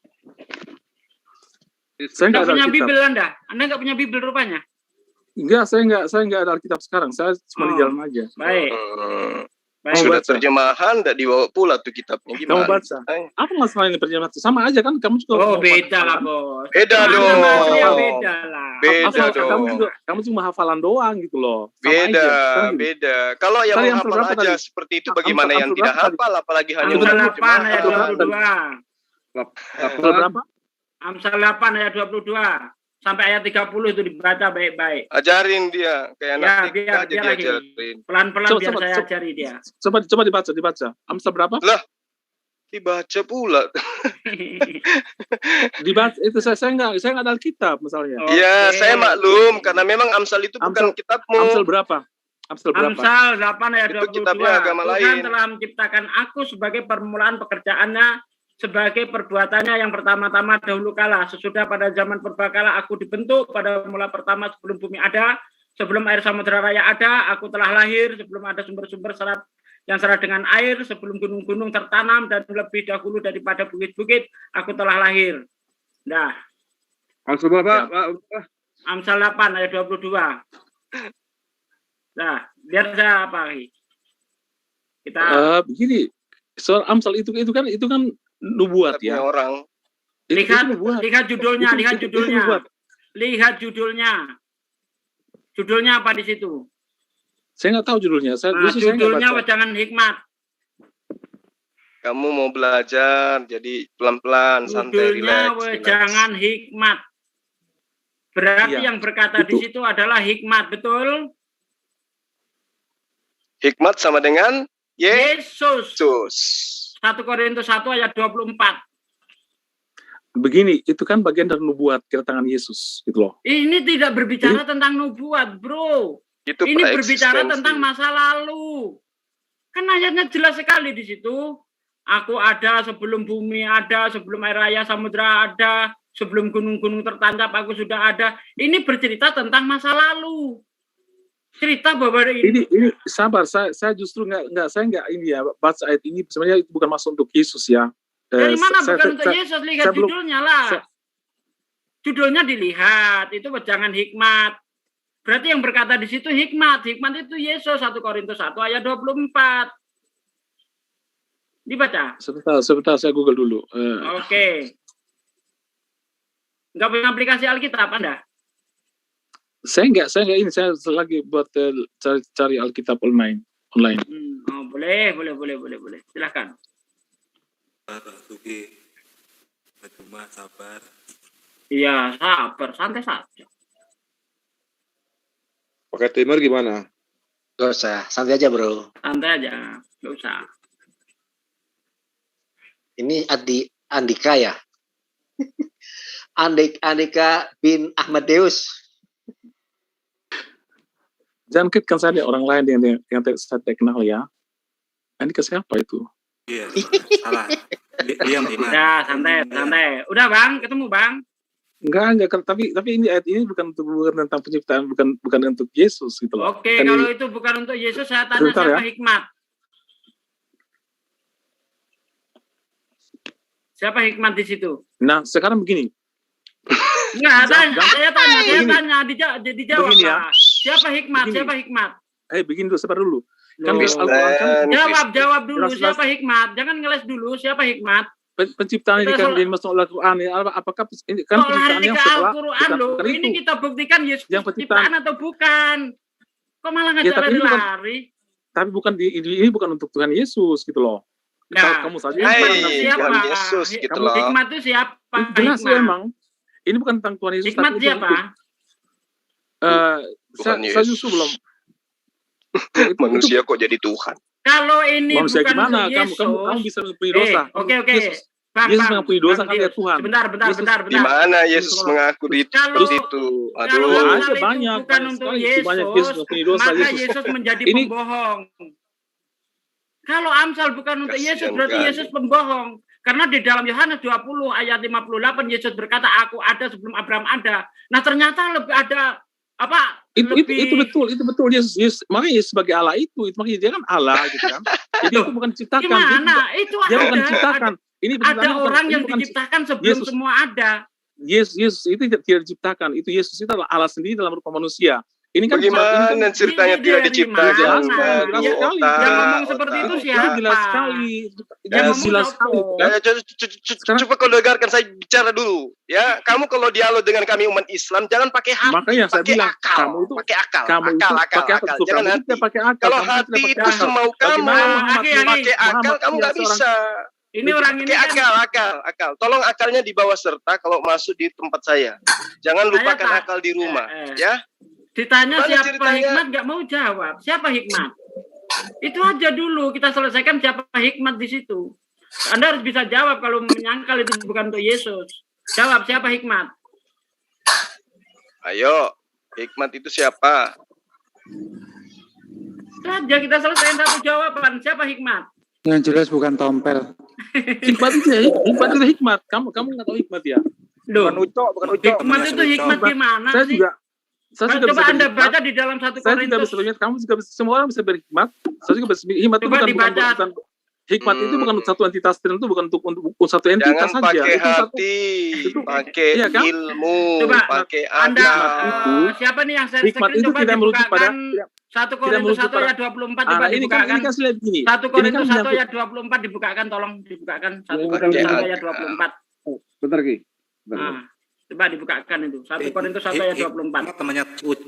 Saya Nggak punya Bible Anda nggak punya Bible rupanya. Enggak, saya enggak ada Alkitab sekarang. Saya cuma di jalan aja. Baik. Baik. Sudah baca. terjemahan, tidak dibawa pula tuh kitabnya. Kamu Gimana? baca. Apa masalah ini terjemahan? Sama aja kan? Kamu juga Oh, mau beda baca, lah, kan? Bos. Beda Sama dong. dia beda lah. Beda dong. Kamu cuma hafalan doang gitu loh. Sama Beda, aja. Sekarang gini, beda. Kalau yang Tadi menghafal Amsal berapa aja tadi? seperti itu, bagaimana Amsal yang tidak berapa tadi? hafal, apalagi hanya Amsal 8 menerjemahkan. ayat 22. Amsal berapa? Amsal 8 ayat 22. Sampai ayat 30 itu dibaca baik-baik. Ajarin dia, kayak anak Ya, TK biar aja lagi. diajarin. Pelan-pelan Coba, biar coba, saya coba. ajari dia. Coba dibaca. Amsal berapa? Dibaca pula. Dibaca itu saya enggak ada Alkitab misalnya. Oh. Ya, Oke. saya maklum karena memang Amsal itu bukan kitabmu. Amsal berapa? Amsal berapa? Amsal 8 ayat Itu 22. kitabnya agama Tuhan lain. telah menciptakan aku sebagai permulaan pekerjaannya, sebagai perbuatannya yang pertama-tama dahulu kala. Sesudah pada zaman purbakala aku dibentuk, pada mula pertama sebelum bumi ada, sebelum air samudera raya ada, aku telah lahir, sebelum ada sumber-sumber serat yang syarat dengan air, sebelum gunung-gunung tertanam, dan lebih dahulu daripada bukit-bukit, aku telah lahir. Nah, Amsal berapa? Amsal 8 ayat 22. Nah, biar saya apa lagi? Kita Begini, soal Amsal itu kan nubuat Kitabnya ya. orang. lihat nubuat. lihat judulnya, Itu- lihat itu judulnya. nubuat. Lihat judulnya. Judulnya apa di situ? Saya nggak tahu judulnya. Saya Nah, justru saya nggak judulnya baca. Wejangan Hikmat. Kamu mau belajar, jadi pelan-pelan, santai, Judulnya relax. Wejangan Hikmat. Berarti Iya, yang berkata di itu. situ adalah hikmat, betul? Hikmat sama dengan Yesus. Yesus. 1 Korintus 1 ayat 24. Begini, itu kan bagian dari nubuat kedatangan Yesus, gitu loh. Ini tidak berbicara tentang nubuat, bro. Itu Ini berbicara praeksistensi. tentang masa lalu. Kan ayatnya jelas sekali di situ. Aku ada sebelum bumi ada, sebelum air raya samudra ada, sebelum gunung-gunung tertancap aku sudah ada. Ini bercerita tentang masa lalu. Cerita bahwa Ini sabar, saya justru saya nggak ini ya baca ayat ini sebenarnya itu bukan masuk untuk Yesus ya. dari mana Saya- bukan saya- untuk saya- Yesus, lihat saya belum- judulnya lah. saya- Judulnya dilihat, itu Wejangan Hikmat. Berarti yang berkata di situ hikmat. Hikmat itu Yesus, 1 Korintus 1 ayat 24. Dibaca. Sebentar saya Google dulu. Oke. Enggak punya aplikasi Alkitab Anda? Saya nggak ini, saya lagi buat cari Alkitab online. Oh, boleh. Silakan. Sugi, cuma sabar. Iya, sabar, santai saja. Pakai timer gimana? Gak usah, santai aja bro. Santai aja, enggak usah. Ini Andika ya? Andika bin Ahmadeus. Jangan kaitkan saya dengan orang lain yang saya tidak kenal ya. Ini ke siapa itu? Iya, salah. Diam, Iman. Ya, santai. Udah, Bang, ketemu, Bang. Enggak, tapi ini ayat ini bukan tentang penciptaan, bukan untuk Yesus gitu loh. Oke, Kan kalau ini- itu bukan untuk Yesus, saya tanya Sebentar siapa ya. hikmat? Siapa hikmat di situ? Nah, sekarang begini. Enggak, Jangan- saya tanya, Begini. dijawab Begini ya. lah. Siapa hikmat? Begini. Siapa hikmat? Begini dulu, sabar dulu. Kan Loh. di Al-Quran kan Jawab dulu, Jelas-jelas. siapa hikmat? Jangan ngeles dulu, siapa hikmat? penciptaan ini Kita kan soal- jadi masuk Al-Quran ya. Apakah ini kan Kok lari penciptaannya ke setelah Al-Quran loh? bukan Ini itu. kita buktikan Yesus Yang penciptaan. ciptaan atau bukan? Kok malah Ya, ngajak tapi ini bukan- lari-lari? Tapi bukan ini bukan untuk Tuhan Yesus gitu loh. Nah, Kamu saja hikmat Hai, itu siapa? Tuhan Yesus gitu loh. Hikmat itu siapa? jelas Hikmat. emang. Ini bukan tentang Tuhan Yesus. Hikmat tapi itu siapa? Tuhan saya Yesus. justru belum. Ya, itu- Manusia kok jadi Tuhan? Kalau ini Manusia bukan gimana? untuk Yesus. Kamu bisa mengampuni dosa. Oke. Yesus, Bang, Yesus Bang, mengampuni dosa Bang kan ya Dius. Tuhan. Bentar. Yesus Di mana Yesus mengaku Kalau- itu? Kalau Aduh, hal ada itu banyak bukan untuk sekali. Yesus, Banyak Yesus mengampuni dosa. maka Yesus. Yesus menjadi Ini- pembohong. Kalau Amsal bukan untuk Kasihan Yesus, berarti kali. Yesus pembohong. Karena di dalam Yohanes 20 ayat 58 Yesus berkata, aku ada sebelum Abraham ada. Nah ternyata lebih ada apa? Itu lebih betul Yesus. Makanya Yesus sebagai Allah itu makanya dia kan Allah gitu kan. Jadi itu bukan ciptakan. gimana? Itu Dia bukan ada. ciptakan. Ini Ada penciptaannya bukan- orang ini yang bukan diciptakan sebelum Yesus. semua ada. Yesus itu tidak diciptakan. Itu Yesus itu adalah Allah sendiri dalam rupa manusia. Ini kan Bagaimana ceritanya Ini tidak dari diciptakan? jelas mana? sekali, jelas Aduh, sekali. Yang ngomong seperti itu otak. Ini siapa? jelas sekali. Yang Ini ngomong jelas siapa? sekali kan? Coba kau dengarkan saya bicara dulu. Ya, kamu kalau dialog dengan kami umat Islam jangan pakai hati, Makanya saya pakai bilang akal, kamu itu pakai akal, kamu itu akal. pakai akal. Jangan Kamu itu hati. tidak pakai akal. Kalau Kamu tidak hati pakai itu akal. semau kamu, Bagaimana Muhammad Aki, pakai akal Muhammad kamu nggak seorang- bisa. Ini orang ini Pakai kan akal. Tolong akalnya dibawa serta kalau masuk di tempat saya. Jangan Saya lupakan tak- akal di rumah, eh. ya. ditanya Gimana siapa ceritanya? Hikmat nggak mau jawab. Siapa Hikmat? Itu aja dulu kita selesaikan siapa Hikmat di situ. Anda harus bisa jawab kalau menyangkal itu bukan untuk Yesus. Jawab siapa Hikmat? Ayo, hikmat itu siapa? Saja kita selesaikan satu jawaban. Siapa Hikmat? Yang jelas bukan tompel. Hikmat itu hikmat. Kamu nggak tahu hikmat ya? Loh, Bukan ucok. Hikmat itu hikmat gimana Saya sih? juga Coba bisa Anda berhikmat. baca di dalam 1 Saya juga Korintus. bisa berhikmat. Kamu juga bisa. Semua orang bisa berhikmat. Saya juga bisa. Hikmat itu Coba bukan dibaca. hikmat itu bukan satu entitas tertentu, bukan untuk satu entitas Jangan saja. pakai Itu satu. hati, itu- pakai iya kan? ilmu, Coba, pakai Anda akal. itu, siapa nih yang saya hikmat screen? itu Coba tidak merujuk pada dibukakan 1 tidak Korintus merujuk 1 pada- ayat 24 coba ini kan dibukakan. saya lihat begini. 1 Korintus Ini kan 1 ayat 24 dibukakan, tolong dibukakan 1 Ini Korintus pakai 1 ayat akal. 24. Bentar Ki. Nah, coba dibukakan itu 1 Korintus 1 ayat 24. Hikmat temannya Ud.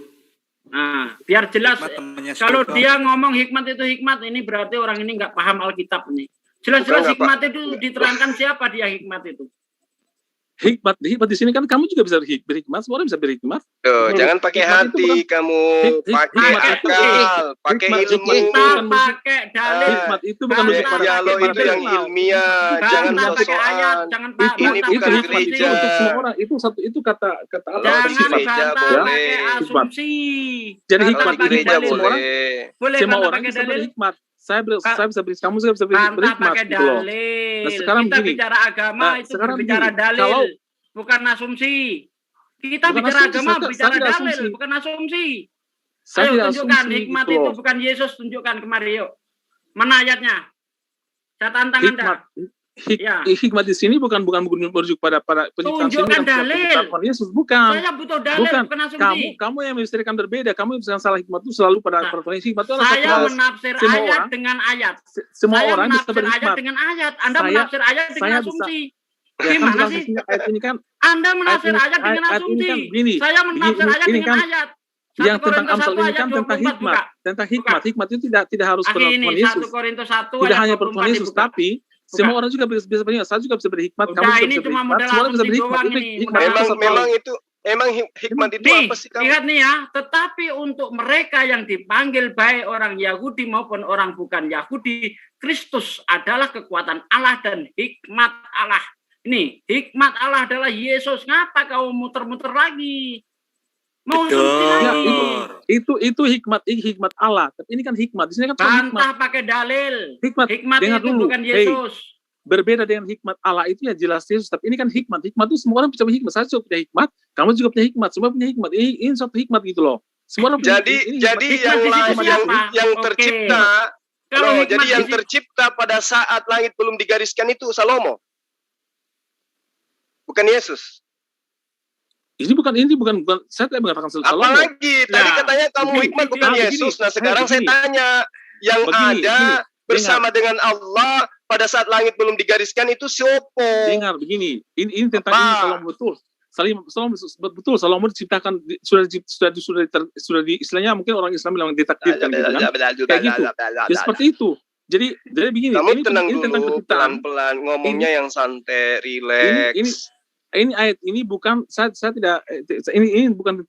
Nah, biar jelas Hikmat temannya kalau Sultan. dia ngomong hikmat itu hikmat, ini berarti orang ini nggak paham Alkitab nih. Jelas-jelas Bukan, hikmat itu diterangkan siapa dia hikmat itu. Hikmat di sini kan kamu juga bisa berhikmat. Semua orang bisa berhikmat. Tuh, jangan pakai Hikmat itu hati bukan- kamu, pakai hikmat itu- akal, pakai hikmat ilmu. itu Kita bukan merujuk- pakai dalil. Hikmat itu bukan Bantah merujuk Ya, pada dialog pakai itu yang dalil. ilmiah, jangan Bantah pakai ayat, sok-sokan. jangan itu Ini bantah bukan itu pakai hikmat itu gereja. untuk semua orang. Itu satu itu kata Kalau Jangan di gereja bantah boleh. pakai asumsi. Jadi Bantah hikmat Kalau di pakai gereja hikmat dalil. semua orang. boleh. Boleh Semua bantah orang pakai bisa dalil. berhikmat. Saya bisa beri kamu juga bisa Bantah berhikmat pakai gitu loh. dalil. Nah, sekarang Kita begini. bicara agama Nah, itu sekarang berbicara begini. dalil, Kalau- bukan asumsi. Kita Bukan bicara asumsi, agama, saya bicara tidak dalil, asumsi. bukan asumsi. Saya Ayo tidak tunjukkan asumsi hikmat gitu itu loh. bukan Yesus, tunjukkan kemari yuk. Mana ayatnya? Saya tantang Anda. Ya. Hikmat di sini bukan merujuk pada penciptaan sini, Tunjukkan bukan dalil. penciptaan Yesus, bukan. Saya butuh dalil, Bukan. bukan asumsi. Kamu yang menafsirkan berbeda. Kamu yang salah hikmat itu selalu pada Nah, Tuhan. Hikmat itu adalah Saya satu hal. menafsir Semua ayat orang- dengan ayat. Semua Saya orang bisa menafsir ayat berhikmat. dengan ayat. Anda Saya- menafsir ayat dengan saya bisa- asumsi. Ya kan Gimana dalam sih? ayat ini kan Anda menafsir Ayat ini- ayat dengan ayat ini asumsi. kan begini. Saya menafsir Ini- ayat ini dengan kan ayat. yang 1 tentang Korintus Amsal 1 ini ayat kan tentang 24 hikmat. buka. Tentang hikmat. Hikmat itu tidak harus pada Akhi ini Tuhan 1 Yesus. Korintus 1 Tidak ayat hanya pada Tuhan 24 Yesus, dibuka. tapi semua orang juga bisa berhikmat. Saya juga bisa berhikmat. Kamu Udah, juga ini bisa cuma berhikmat. modal Semua orang bisa asumsi berhikmat. doang Itu ini, hikmat modal itu satu hal. Memang hikmat itu Nih, apa sih kamu? lihat nih ya, tetapi untuk mereka yang dipanggil baik orang Yahudi maupun orang bukan Yahudi, Kristus adalah kekuatan Allah dan hikmat Allah. Ini, hikmat Allah adalah Yesus. Ngapa kau muter-muter lagi? Mau asumsi Ya, lagi? itu hikmat Allah. Tapi ini kan hikmat. Di sini kan soal hikmat. Bantah pakai dalil. Hikmat. Hikmat Dengar itu dulu. bukan Hey, Yesus. berbeda dengan hikmat Allah itu ya jelas Yesus. Tapi ini kan hikmat. Hikmat itu semua orang bisa punya hikmat. Saya juga punya hikmat. Kamu juga punya hikmat. Semua punya hikmat. Ini suatu hikmat gitu loh. Semua orang punya Jadi ini jadi hikmat. yang di situ lain siapa? yang Oke. tercipta Kalau loh, hikmat jadi di yang situ- tercipta pada saat langit belum digariskan itu Salomo. Bukan Yesus. Ini bukan saya tidak mengatakan Salomo. Apalagi tadi Nah, katanya kamu begini, hikmat bukan begini, Yesus. Nah, begini, sekarang saya begini. tanya, yang Begini, ada begini. bersama dengan Allah pada saat langit belum digariskan itu siapa? Dengar begini. Ini tentang Apa? ini Salomo betul. Salomo betul. Salomo diciptakan sudah di istilahnya mungkin orang Islam bilang ditakdirkan gitu kan. Kayak gitu. Ya seperti itu. Jadi begini. Kamu ini tenang tentang dulu, penciptaan. pelan-pelan ngomongnya yang santai, rileks. Ini ayat ini bukan saya tidak ini bukan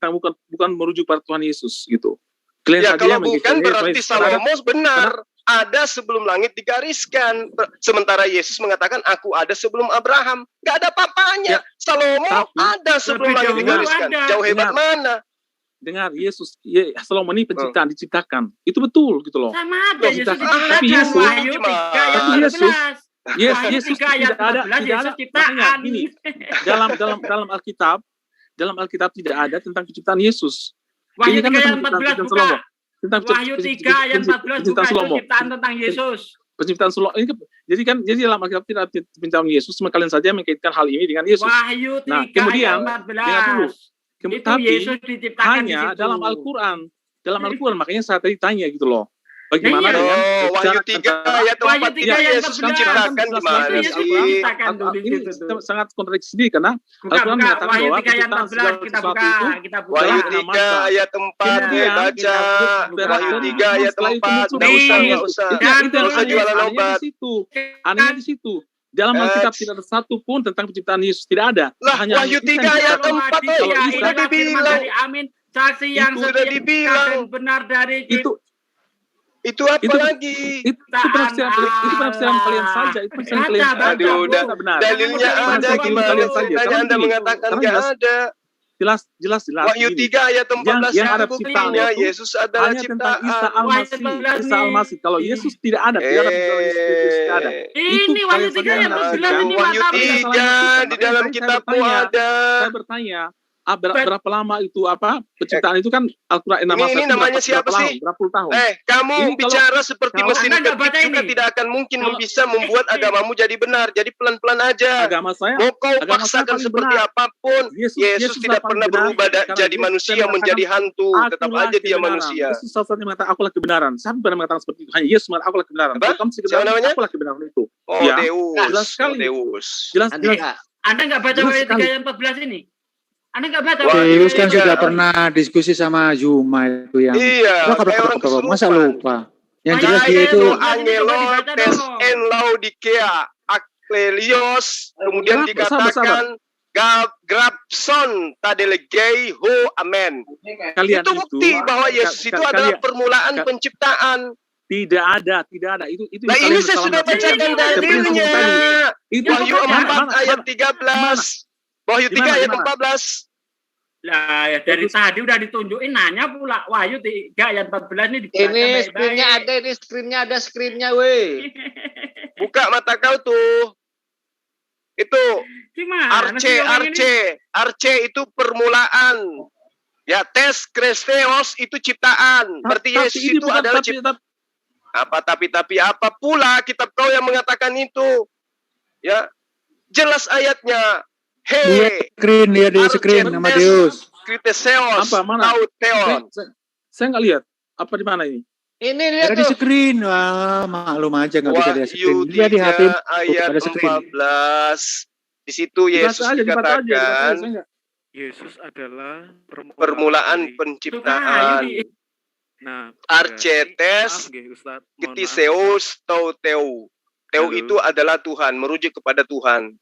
merujuk pada Tuhan Yesus gitu. Kalian Ya tadi kalau yang bukan mengikuti berarti Yesus. Salomo benar. Ada sebelum langit digariskan. Sementara Yesus mengatakan aku ada sebelum Abraham. Gak ada papanya. Ya, Salomo tapi ada sebelum lebih langit jauh digariskan. ada. Jauh hebat Dengar. mana? Dengar Yesus, Salomo ini diciptakan. Itu betul gitu loh. Sama aja Loh, Yesus tapi diciptakan. Yesus- Wahyu 3 ayat Tapi Yesus- 14. Wahyu Yesus 3 ayat tidak ada 14 Yesus makanya ciptaan. gini, dalam Alkitab tidak ada tentang penciptaan Yesus. Wahyu Ini kan 3 ayat tentang 14 penciptaan buka. Salomo. Tentang Wahyu 3 ayat 14 buka penciptaan itu Salomo. ciptaan tentang Yesus. Penciptaan Salomo ini jadi dalam Alkitab tidak ada penciptaan Yesus, cuma kalian saja mengkaitkan hal ini dengan Yesus. Wahyu 3 Nah, kemudian, ayat dengar dulu. 14. Itu Tapi Yesus diciptakan di hanya situ. dalam Al-Quran. Dalam Al-Quran, makanya saya tadi tanya gitu loh. Bagaimana Nah, iya. dengan Wahyu 3 ayat 4 Wahyu 3 itu ayat Yesus 14. diciptakan Itu gimana Yesus sih? diciptakan tuh di ini situ tuh. sangat kontradiksi karena Buka, Al-Quran buka. menyatakan Wahyu bahwa 3 ayat penciptaan 14 segala kita sesuatu buka, itu kita buka. Wahyu dalam 3 masa. ayat 4 Kemudian baca. kita buka. Wahyu 3 ayat Setelah itu 4 muncul enggak usah, Di- enggak usah. Itu Dan Nggak usah jualan anehnya obat. di situ. Anehnya di situ. Dalam Alkitab tidak ada satu pun tentang penciptaan Yesus, tidak ada. Lah, Hanya Wahyu Isa yang 3 ayat diciptakan. 4 Kalau itu Isa udah dibilang. Amin. Saksi yang Itu udah setia dibilang. dan benar dari Itu Itu apa Itu- lagi? itu penafsiran kalian saja. Itu penafsiran kalian saja. Baca, Aduh, Itu tidak benar. Dalilnya Jangan ada mencoba gimana? kalian saja. Ceritanya Karena Anda gini, mengatakan karena nggak ada. Jelas. Wahyu Gini. 3 ayat 14 yang itu ada buktinya ciptaan itu Yesus adalah hanya tentang Isa ciptaan. Al-Masih. Isa Al-Masih. Kalau Yesus tidak ada bicara tentang Yesus tidak ada. Itu ini Wahyu kalian 3 saja ayat yang 14 menafsirkan. ini Wahyu mata 3 di dalam Saya kitabmu bertanya. ada. Saya bertanya, berapa lama itu penciptaan itu kan Al-Quran Ini namanya siapa sih? Berapa puluh tahun? Kamu Ini kalau- bicara seperti kalau mesin Anda nggak ketik baca juga ini. tidak akan mungkin Kalau- bisa membuat agamamu jadi benar. Jadi pelan-pelan aja. Agama saya, Mau kau agama saya paksakan paling seperti benar. apapun, Yesus tidak paling pernah benar, berubah karena jadi Yesus manusia mengatakan, menjadi hantu. Tetap "Akulah aja dia kebenaran." manusia. Yesus salah mengatakan akulah kebenaran. Siapa pernah mengatakan seperti itu? Hanya Yesus mengatakan akulah kebenaran. Apa? Kalau kamu sih Siapa kebenaran, namanya? akulah kebenaran itu. Oh, Ya, Deus. jelas sekali. Oh, Deus. Jelas. Anda nggak baca Jelas Wahyu 3 sekali. ayat 14 ini? Anda nggak baca Wah, Wahyu 3 Deus kan ayat sudah 14? pernah diskusi sama Zuma itu yang Iya, kayak orang masa kesurupan. lupa. Yang Ayo, jelas ayo, dia ayo, itu ayo. Angelo Dibaca tes dong. en laudikea Aklelios, kemudian Sabar, dikatakan Grabson tadelegei ho amen. Kalian Itu bukti bahwa Yesus itu adalah permulaan penciptaan. Tidak ada. Itu Nah, yang ini kalian saya salah sudah menafsirkan. bacakan Seperti yang dalilnya. saya tadi. Itu Wahyu 4 ayat 13. Wahyu 3 ayat Gimana? 14. Lah ya dari tadi udah ditunjukin nanya pula Wahyu 3 ayat 14 ini dibaca Ini screennya baik-baik. ada, ini screennya weh. Buka mata kau tuh. Itu Gimana sih orang ini? Arche itu permulaan. Ya, tes Kristeos itu ciptaan. Berarti Tapi Yesus ini itu bukan adalah tapi- ciptaan. Apa apa pula kitab kau yang mengatakan itu? Ya, jelas ayatnya. dia Hei, screen, dia di screen sama Deus. Kriteseos, Apa, mana? tahu teon. Saya nggak lihat. Apa di mana ini? Ini dia Dia di tuh. screen. Wah, maklum aja nggak bisa dia screen. Wahyu Dia di 3 HP ayat ada screen. 14. Di situ Yesus Dibaca aja. dikatakan Saya nggak- Yesus adalah permulaan dari- penciptaan. Nah, Archetes, maaf, nggih, Ustaz. Mohon maaf. Kitiseus, tau teu. Teu Halo. itu adalah Tuhan, merujuk kepada Tuhan.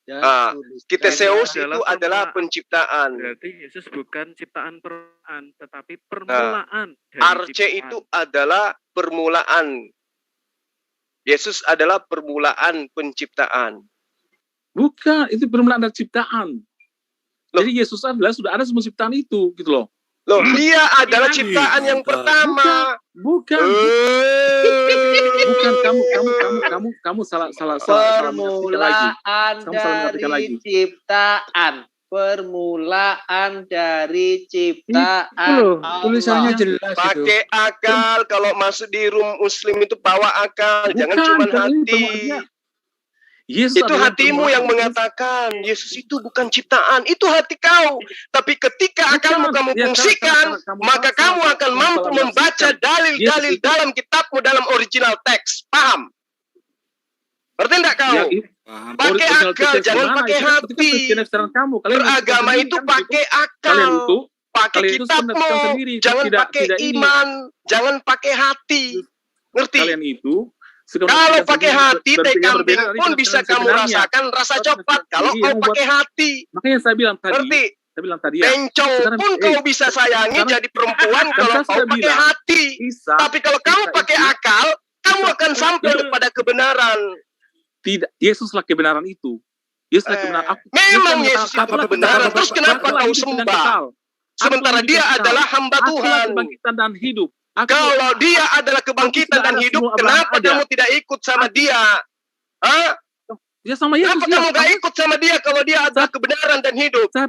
Ya, Kitiseus Adalah itu adalah permulaan. penciptaan. Berarti Yesus bukan ciptaan permulaan, tetapi permulaan dari Arche ciptaan. itu adalah permulaan. Yesus adalah permulaan penciptaan. Bukan, itu permulaan dari ciptaan. Loh. Jadi Yesus adalah sudah ada semua ciptaan itu, gitu loh. Loh, dia adalah Iya. ciptaan yang pertama. Bukan kamu salah mengartikan lagi. Permulaan Kamu salah mengartikan dari lagi. ciptaan. Permulaan dari ciptaan. Itu loh, Allah. tulisannya jelas itu. Pakai akal, kalau masuk di room muslim itu bawa akal, jangan cuma Bukan, ini hati. permulaan. Yesus Itu adalah hatimu permulaan. yang mengatakan Yesus itu bukan ciptaan, itu hati kau. Tapi ketika akalmu kamu Ya, fungsikan, karena kamu maka salah- kamu akan salah mampu menafsirkan. membaca dalil-dalil Yesus itu- dalam kitabmu dalam original teks. Paham? Ngerti enggak kau? Ya, itu- Paham. Pakai original akal, text jangan gimana? pakai Itu kan hati. penafsiran kamu. Kalian Beragama sendiri itu kan pakai Kalian akal, itu pakai kalian itu kitabmu, penafsiran sendiri, jangan tidak- pakai tidak ini. iman, jangan pakai hati. Ngerti? kalian itu suka Kalau menafsirkan pakai sendiri, hati, teh berbeda kambing dari pun penafsiran bisa kamu sebenarnya. rasakan rasa Kalau coklat. penafsiran Kalau sendiri kau yang membuat- pakai hati, Makanya saya bilang tadi, ngerti? ya. Bencong Sekarang- pun kau bisa sayangi sekarang- jadi perempuan kan kalau saya kau sudah pakai bilang, hati. Isa, Tapi kalau kamu Isa pakai itu- akal, kamu Isa- akan sampai Isa- kepada kebenaran. tidak, Yesuslah kebenaran itu. Yesuslah kebenaran. Memang Yesus Yesus itu akulah kebenaran. Terus kenapa akulah kau hidup dan sembah? kekal. Sementara Akulah dia hidup dan kekal. adalah hamba Akulah Tuhan. kebangkitan dan hidup. Kalau dia adalah kebangkitan sudah dan ada hidup, semua kenapa Abraham ada. kamu tidak ikut sama dia? Hah? Ya sama Yesus. Kenapa ya. kamu gak ikut sama dia kalau dia adalah kebenaran dan hidup? Saya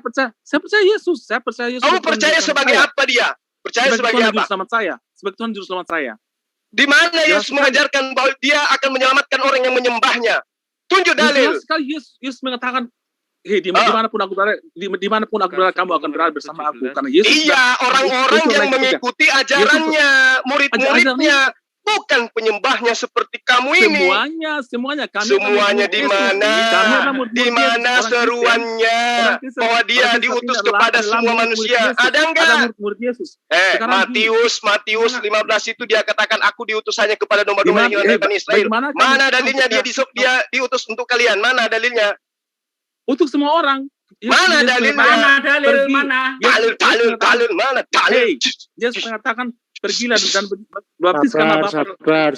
percaya Yesus. Saya percaya Yesus. Kamu Tuhan percaya Juru sebagai Selamat apa dia? Percaya saya. sebagai Tuhan apa? Juru Selamat saya. Sebagai Tuhan Juru Selamat saya. Di mana Jelas Yesus sekali. mengajarkan bahwa dia akan menyelamatkan orang yang menyembahnya? Tunjuk dalil. Jelas sekali Yesus mengatakan dimanapun aku berada, dimanapun aku berada, kamu akan berada bersama aku. Karena Yesus iya, orang-orang yang mengikuti ajarannya, murid-muridnya, bukan penyembahnya seperti kamu ini. Semuanya. Semuanya di mana? Di mana seruannya bahwa dia diutus kepada semua manusia? Ada enggak? Matius 15 itu dia katakan, aku diutus hanya kepada domba-domba yang hilang dari Bani Israel. Mana dalilnya dia diutus untuk kalian? Mana dalilnya? Untuk semua orang. Mana dalilnya? Dalil mana? Dalil. Yesus mengatakan, pergilah dan baptiskanlah Sabar.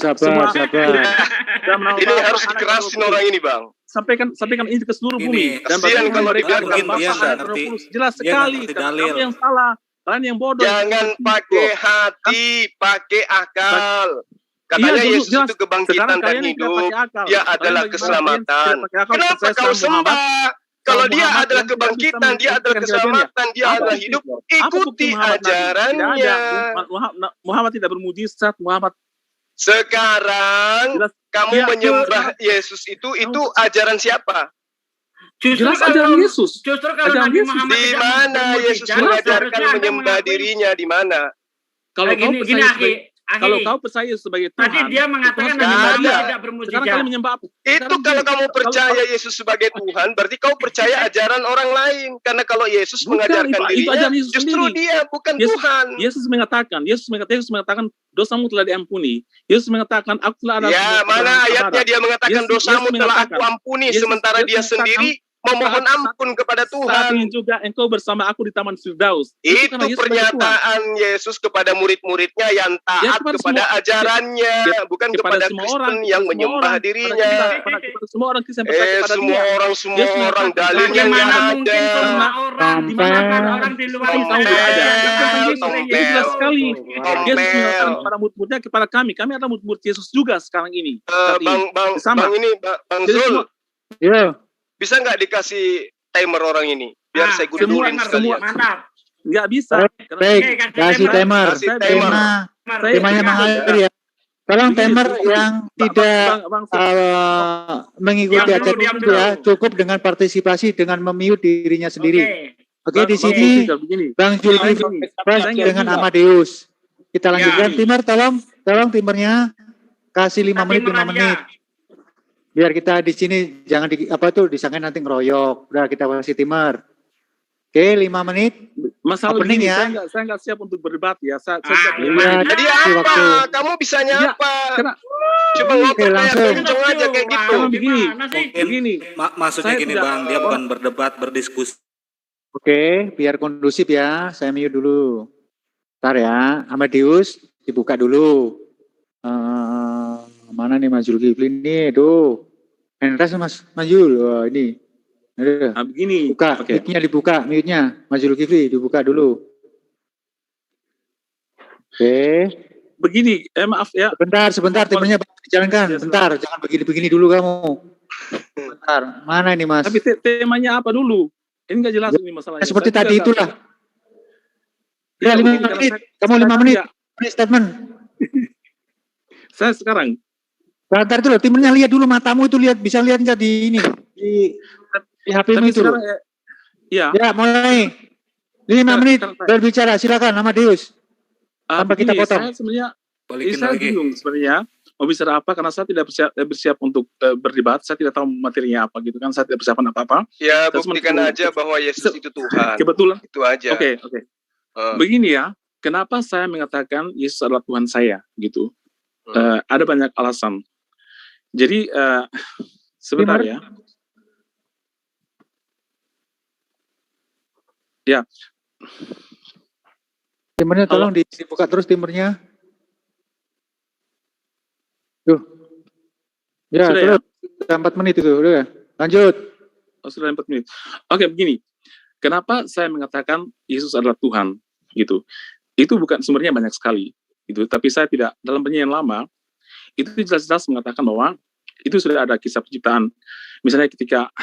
Ini harus dikerasin orang ini, Bang. Sampaikan ini ke seluruh bumi. Dan kasihan kalau mereka dibiarkan. jelas sekali. Kamu yang salah, kalian yang bodoh. Jangan pakai hati, pakai akal. Katanya Yesus itu kebangkitan dan hidup. Dia adalah keselamatan. Kenapa kau sembah? Kalau dia adalah kebangkitan, dia adalah keselamatan, dia adalah hidup, ikuti ajarannya. Muhammad tidak bermujizat, Muhammad. Sekarang kamu menyembah Yesus itu ajaran siapa? Justru jelas ajaran Yesus. Justru kalau Nabi Muhammad di mana Yesus mengajarkan menyembah dirinya, di mana? Kalau kau percaya sebagai Tuhan, tadi dia mengatakan Nabi Muhammad tidak bermujizat. Sekarang kalian menyembah apa? Itu kalau kamu percaya Yesus sebagai Tuhan, berarti kau percaya ajaran orang lain. Karena kalau Yesus mengajarkan dirinya, justru dia bukan Tuhan. Yesus mengatakan dosamu telah diampuni. Yesus mengatakan aku telah ada. Ya, mana ayatnya dia mengatakan dosamu telah aku ampuni, sementara dia sendiri memohon ampun kepada Tuhan. Saat ini juga engkau bersama aku di Taman Firdaus. Itu pernyataan Yesus kepada murid-muridnya yang taat kepada ajarannya, bukan kepada Kristen yang menyembah dirinya. Semua orang Kristen percaya kepada dia. Semua orang dalilnya nggak ada. Di mana orang di luar itu ada. Jelas sekali. Yesus mengatakan kepada murid-muridnya, kepada kami adalah murid Yesus juga sekarang ini. Bang Zul. Ya. Bisa nggak dikasih timer orang ini? Biar saya gudurin sekalian. Mantap. Nggak bisa. Baik, kasih timer. Temanya mengalir ya. Tolong timer yang tidak mengikuti ajaran itu ya, cukup dengan partisipasi dengan memute dirinya sendiri. Oke, di sini Bang Zulkifli dengan Amadeus. Kita lanjutkan. Timer, tolong timernya kasih 5 menit. Biar kita di sini jangan disangka nanti ngeroyok. Udah kita kasih timer. Oke, 5 menit. Masalah begini ya. Saya nggak siap untuk berdebat ya. Jadi apa? Kamu bisanya apa? Coba ngobrol langsung aja kayak gitu. Begini. Maksudnya gini Bang, dia bukan berdebat, berdiskusi. Oke, biar kondusif ya. Saya mute dulu. Bentar ya. Amadeus dibuka dulu. Mana nih Mas Zulkifli nih? Tuh. Enres Mas Majul. Wah, ini. Begini. Buka, mic-nya dibuka, mute-nya. Mas Zulkifli dibuka dulu. Oke. Begini, maaf ya. Sebentar, timernya dijalankan. Bentar, jangan begini-begini dulu kamu. Bentar, mana ini Mas? Tapi temanya apa dulu? Ini nggak jelas ini masalahnya. Seperti tadi itulah. Ya, 5 menit. Kamu 5 menit. Statement. Saya sekarang. Bentar dulu, timernya lihat dulu, matamu itu bisa lihat nggak di ini di HP-mu itu? Iya. Ya, mulai 5 menit berbicara, silakan Amadeus. Tanpa kita potong. Saya bingung sebenarnya mau bicara apa karena saya tidak bersiap untuk berdebat. Saya tidak tahu materinya apa gitu kan. Saya tidak persiapan apa-apa. Ya, buktikan aja bahwa Yesus itu Tuhan. Kebetulan. Itu aja. Oke. Begini ya, kenapa saya mengatakan Yesus adalah Tuhan saya gitu? Ada banyak alasan. Jadi sebentar ya. Ya. Timernya tolong dibuka terus timernya. Tuh. Ya, sudah terus. Ya? 4 menit itu, udah. Lanjut. Sudah 4 menit. Oke, begini. Kenapa saya mengatakan Yesus adalah Tuhan gitu? Itu bukan sumbernya banyak sekali gitu, tapi saya tidak dalam penyanyian lama itu jelas-jelas mengatakan bahwa itu sudah ada kisah penciptaan. Misalnya ketika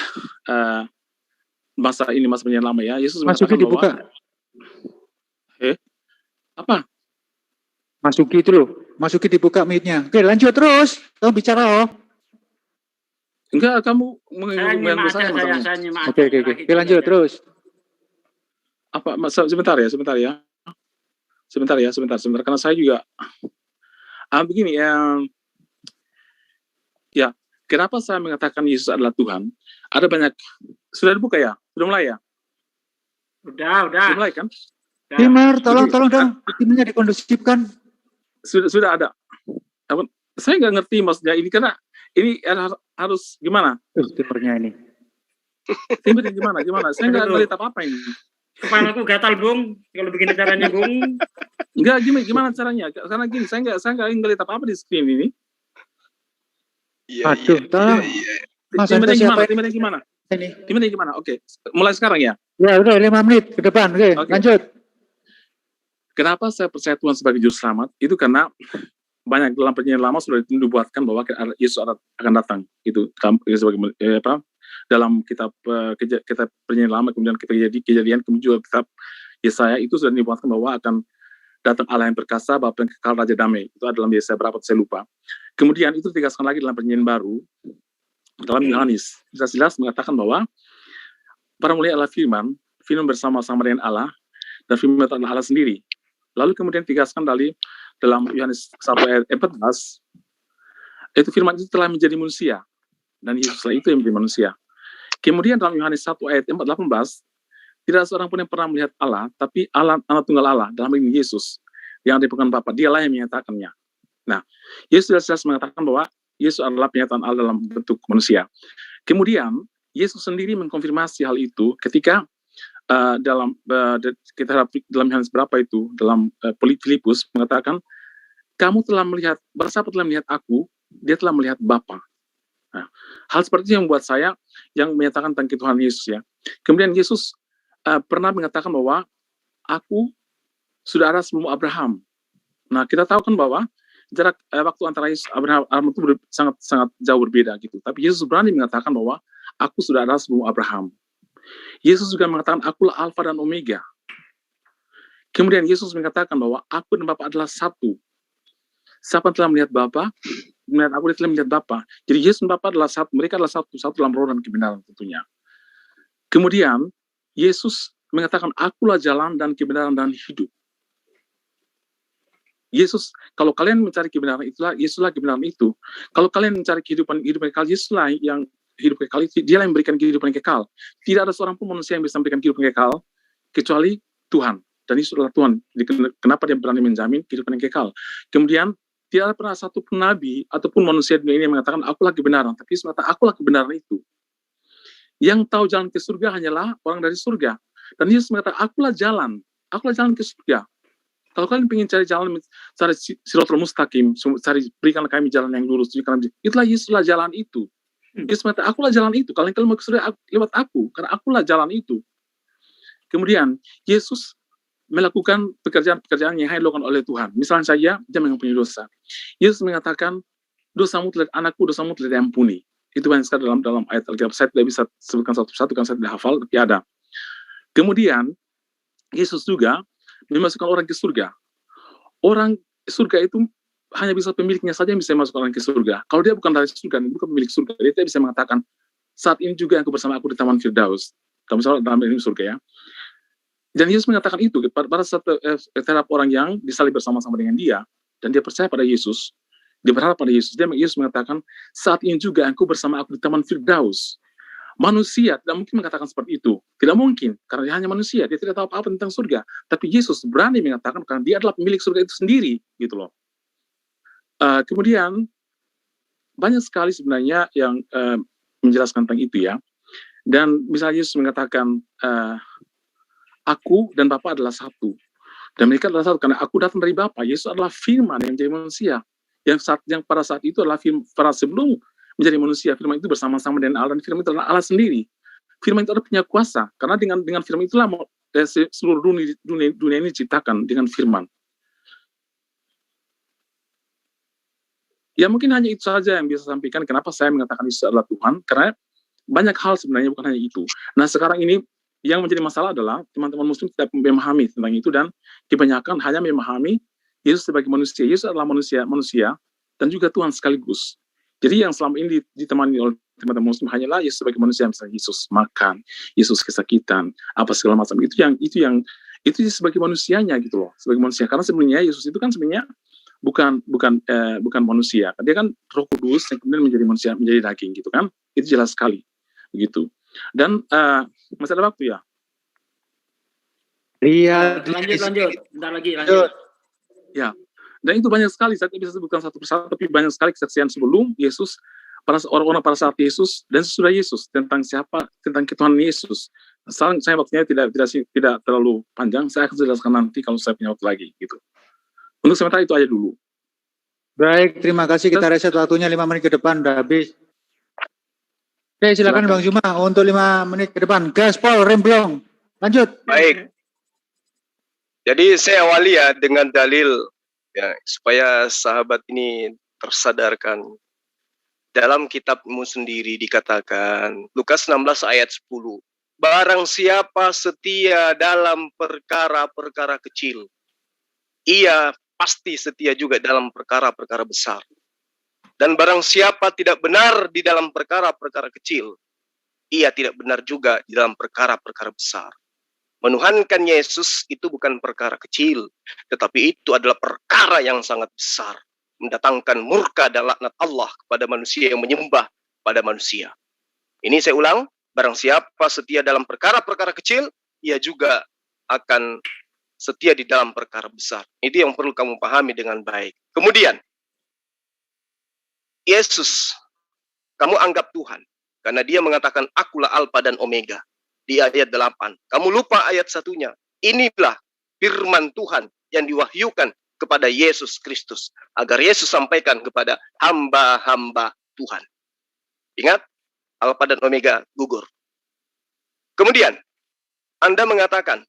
masa penyanyian lama ya, Yesus mengatakan dibuka. Bahwa apa? Masuki itu loh. Masuki dibuka mic-nya. Oke, lanjut terus. Kamu bicara Enggak, kamu Saya mengganggu saya masalahnya. saya nyimak Oke, lanjut terus. Apa, sebentar ya. Sebentar, karena saya juga begini ya, kenapa saya mengatakan Yesus adalah Tuhan? Ada banyak, sudah dibuka ya? Sudah mulai ya? Udah. Sudah mulai kan? Timur, tolong dong, timnya dikondusifkan. Sudah ada. Saya nggak ngerti maksudnya ini, karena ini harus gimana? Timurnya ini. Timurnya gimana? Saya nggak ngeliat apa ini. Kepalaku gatal, Bung. Kalau begini caranya, Bung. Enggak, gimana caranya? Karena gini, saya nggak ngeliat apa di screen ini. Aduh, tolong. Timnya gimana? Timnya gimana? Oke, mulai sekarang ya. Ya udah 5 menit ke depan. Oke. Lanjut. Kenapa saya percaya Tuhan sebagai juru selamat? Itu karena banyak dalam perjanjian lama sudah dinubuatkan bahwa Yesus akan datang. Itu sebagai dalam kitab perjanjian lama, kemudian kejadian, kemudian juga kitab Yesaya, itu sudah dinubuatkan bahwa akan datang Allah yang perkasa, Bapa yang kekal, Raja damai. Itu adalah dalam Yesaya berapa, saya lupa. Kemudian itu ditegaskan lagi dalam perjanjian baru, dalam Yohanes jelas mengatakan bahwa para mulia adalah firman bersama-sama dengan Allah, dan firman itu adalah Allah sendiri. Lalu kemudian ditegaskan dalam Yohanes 1 ayat 14, itu firman itu telah menjadi manusia, dan Yesuslah itu yang menjadi manusia. Kemudian dalam Yohanes 1 ayat 18, tidak seorang pun yang pernah melihat Allah, tapi Allah, anak tunggal Allah, dalam ini Yesus, yang dipegang Bapa, dialah yang menyatakannya. Nah, Yesus jelas mengatakan bahwa Yesus adalah penyataan Allah dalam bentuk manusia. Kemudian, Yesus sendiri mengkonfirmasi hal itu ketika dalam Yohanes berapa itu, dalam Filipus mengatakan, kamu telah melihat, barang siapa telah melihat aku, dia telah melihat Bapa. Nah, hal seperti itu yang membuat saya yang menyatakan tentang Tuhan Yesus ya. Kemudian Yesus pernah mengatakan bahwa aku sudah ada sebelum Abraham. Nah, kita tahu kan bahwa jarak waktu antara Yesus Abraham itu sangat jauh berbeda gitu. Tapi Yesus berani mengatakan bahwa aku sudah ada sebelum Abraham. Yesus juga mengatakan akulah Alfa dan Omega. Kemudian Yesus mengatakan bahwa aku dan Bapa adalah satu. Siapa telah melihat Bapa, melihat aku, dia telah melihat Bapa. Jadi Yesus dan Bapa adalah satu, mereka adalah satu dalam roh dan kebenaran tentunya. Kemudian Yesus mengatakan akulah jalan dan kebenaran dan hidup. Yesus, kalau kalian mencari kebenaran itulah, Yesuslah kebenaran itu. Kalau kalian mencari kehidupan kekal, Yesuslah yang hidup kekal itu, dia yang memberikan kehidupan kekal. Tidak ada seorang pun manusia yang bisa memberikan kehidupan kekal kecuali Tuhan. Dan Yesus adalah Tuhan. Jadi, kenapa dia berani menjamin kehidupan yang kekal? Kemudian tidak ada pernah satu pun nabi ataupun manusia dunia ini yang mengatakan akulah kebenaran, tapi Yesus mengatakan akulah kebenaran itu. Yang tahu jalan ke surga hanyalah orang dari surga. Dan Yesus mengatakan akulah jalan ke surga. Kalau kalian ingin cari jalan, cari Siratul Mustaqim, berikan kami jalan yang lurus, itulah Yesuslah jalan itu. Yesus mengatakan, akulah jalan itu. Kalian mau ke surga lewat aku, karena akulah jalan itu. Kemudian, Yesus melakukan pekerjaan-pekerjaan yang hanya dilakukan oleh Tuhan. Misalnya saja, dia mengampuni dosa. Yesus mengatakan, dosamu telah diampuni. Itu banyak sekali dalam ayat Alkitab. Saya tidak bisa sebutkan satu-satu, karena saya tidak hafal, tapi ada. Kemudian, Yesus juga memasukkan orang ke surga. Orang surga itu hanya bisa pemiliknya saja yang bisa masuk orang ke surga. Kalau dia bukan dari surga, bukan pemilik surga, dia tidak bisa mengatakan, saat ini juga aku bersama aku di Taman Firdaus. Kamu salah dalam ini surga ya. Dan Yesus mengatakan itu pada setiap orang yang disalib bersama-sama dengan dia, dan dia percaya pada Yesus, dia berharap pada Yesus. Yesus mengatakan, saat ini juga aku bersama aku di Taman Firdaus. Manusia tidak mungkin mengatakan seperti itu. Tidak mungkin, karena dia hanya manusia. Dia tidak tahu apa-apa tentang surga. Tapi Yesus berani mengatakan, karena dia adalah pemilik surga itu sendiri. Gitu loh. Kemudian banyak sekali sebenarnya yang menjelaskan tentang itu ya. Dan misalnya Yesus mengatakan aku dan Bapa adalah satu. Dan mereka adalah satu karena aku datang dari Bapa. Yesus adalah firman yang menjadi manusia. Yang pada saat itu adalah pada sebelum menjadi manusia, firman itu bersama-sama dengan Allah, dan firman itu adalah Allah sendiri. Firman itu adalah punya kuasa karena dengan firman itulah seluruh dunia ini diciptakan dengan firman. Ya mungkin hanya itu saja yang bisa saya sampaikan kenapa saya mengatakan Yesus adalah Tuhan, karena banyak hal sebenarnya bukan hanya itu. Nah sekarang ini yang menjadi masalah adalah teman-teman muslim tidak memahami tentang itu, dan kebanyakan hanya memahami Yesus sebagai manusia. Yesus adalah manusia dan juga Tuhan sekaligus. Jadi yang selama ini ditemani oleh mata Muslim hanyalah Yesus sebagai manusia, misalnya Yesus makan, Yesus kesakitan, apa segala macam, itu sebagai manusianya gitu loh, sebagai manusia. Karena sebenarnya Yesus itu kan sebenarnya bukan manusia, dia kan Roh Kudus yang kemudian menjadi manusia, menjadi daging gitu kan, itu jelas sekali begitu. Dan masih ada waktu ya? Lihat, lanjut, bentar lagi, lanjut. Ya, dan itu banyak sekali, saya bisa sebutkan satu persatu, tapi banyak sekali kesaksian sebelum Yesus, orang-orang pada saat Yesus dan sesudah Yesus tentang Tuhan Yesus. Saya waktunya tidak terlalu panjang, saya akan jelaskan nanti kalau saya punya waktu lagi gitu. Untuk sementara itu aja dulu. Baik, terima kasih. Kita reset waktunya 5 menit ke depan, udah habis. Oke, silakan Bang Zuma untuk 5 menit ke depan. Gaspol, remblong. Lanjut. Baik. Jadi saya awali ya dengan dalil ya supaya sahabat ini tersadarkan. Dalam kitabmu sendiri dikatakan, Lukas 16 ayat 10. Barang siapa setia dalam perkara-perkara kecil, ia pasti setia juga dalam perkara-perkara besar. Dan barang siapa tidak benar di dalam perkara-perkara kecil, ia tidak benar juga di dalam perkara-perkara besar. Menuhankan Yesus itu bukan perkara kecil, tetapi itu adalah perkara yang sangat besar. Mendatangkan murka dan laknat Allah kepada manusia yang menyembah pada manusia. Ini saya ulang, barang siapa setia dalam perkara-perkara kecil, ia juga akan setia di dalam perkara besar. Itu yang perlu kamu pahami dengan baik. Kemudian, Yesus, kamu anggap Tuhan, karena dia mengatakan, akulah Alfa dan Omega. Di ayat 8. Kamu lupa ayat 1-nya. Inilah firman Tuhan yang diwahyukan kepada Yesus Kristus. Agar Yesus sampaikan kepada hamba-hamba Tuhan. Ingat, Alfa dan Omega gugur. Kemudian, Anda mengatakan,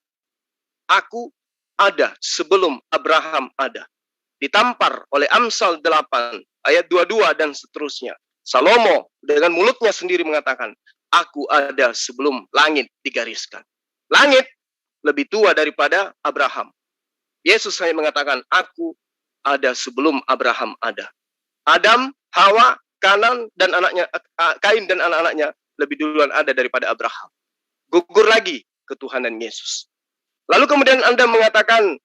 aku ada sebelum Abraham ada. Ditampar oleh Amsal 8, ayat 22 dan seterusnya. Salomo dengan mulutnya sendiri mengatakan, aku ada sebelum langit digariskan. Langit lebih tua daripada Abraham. Yesus hanya mengatakan, aku ada sebelum Abraham ada. Adam, Hawa, Kain dan anak-anaknya lebih duluan ada daripada Abraham. Gugur lagi ketuhanan Yesus. Lalu kemudian Anda mengatakan,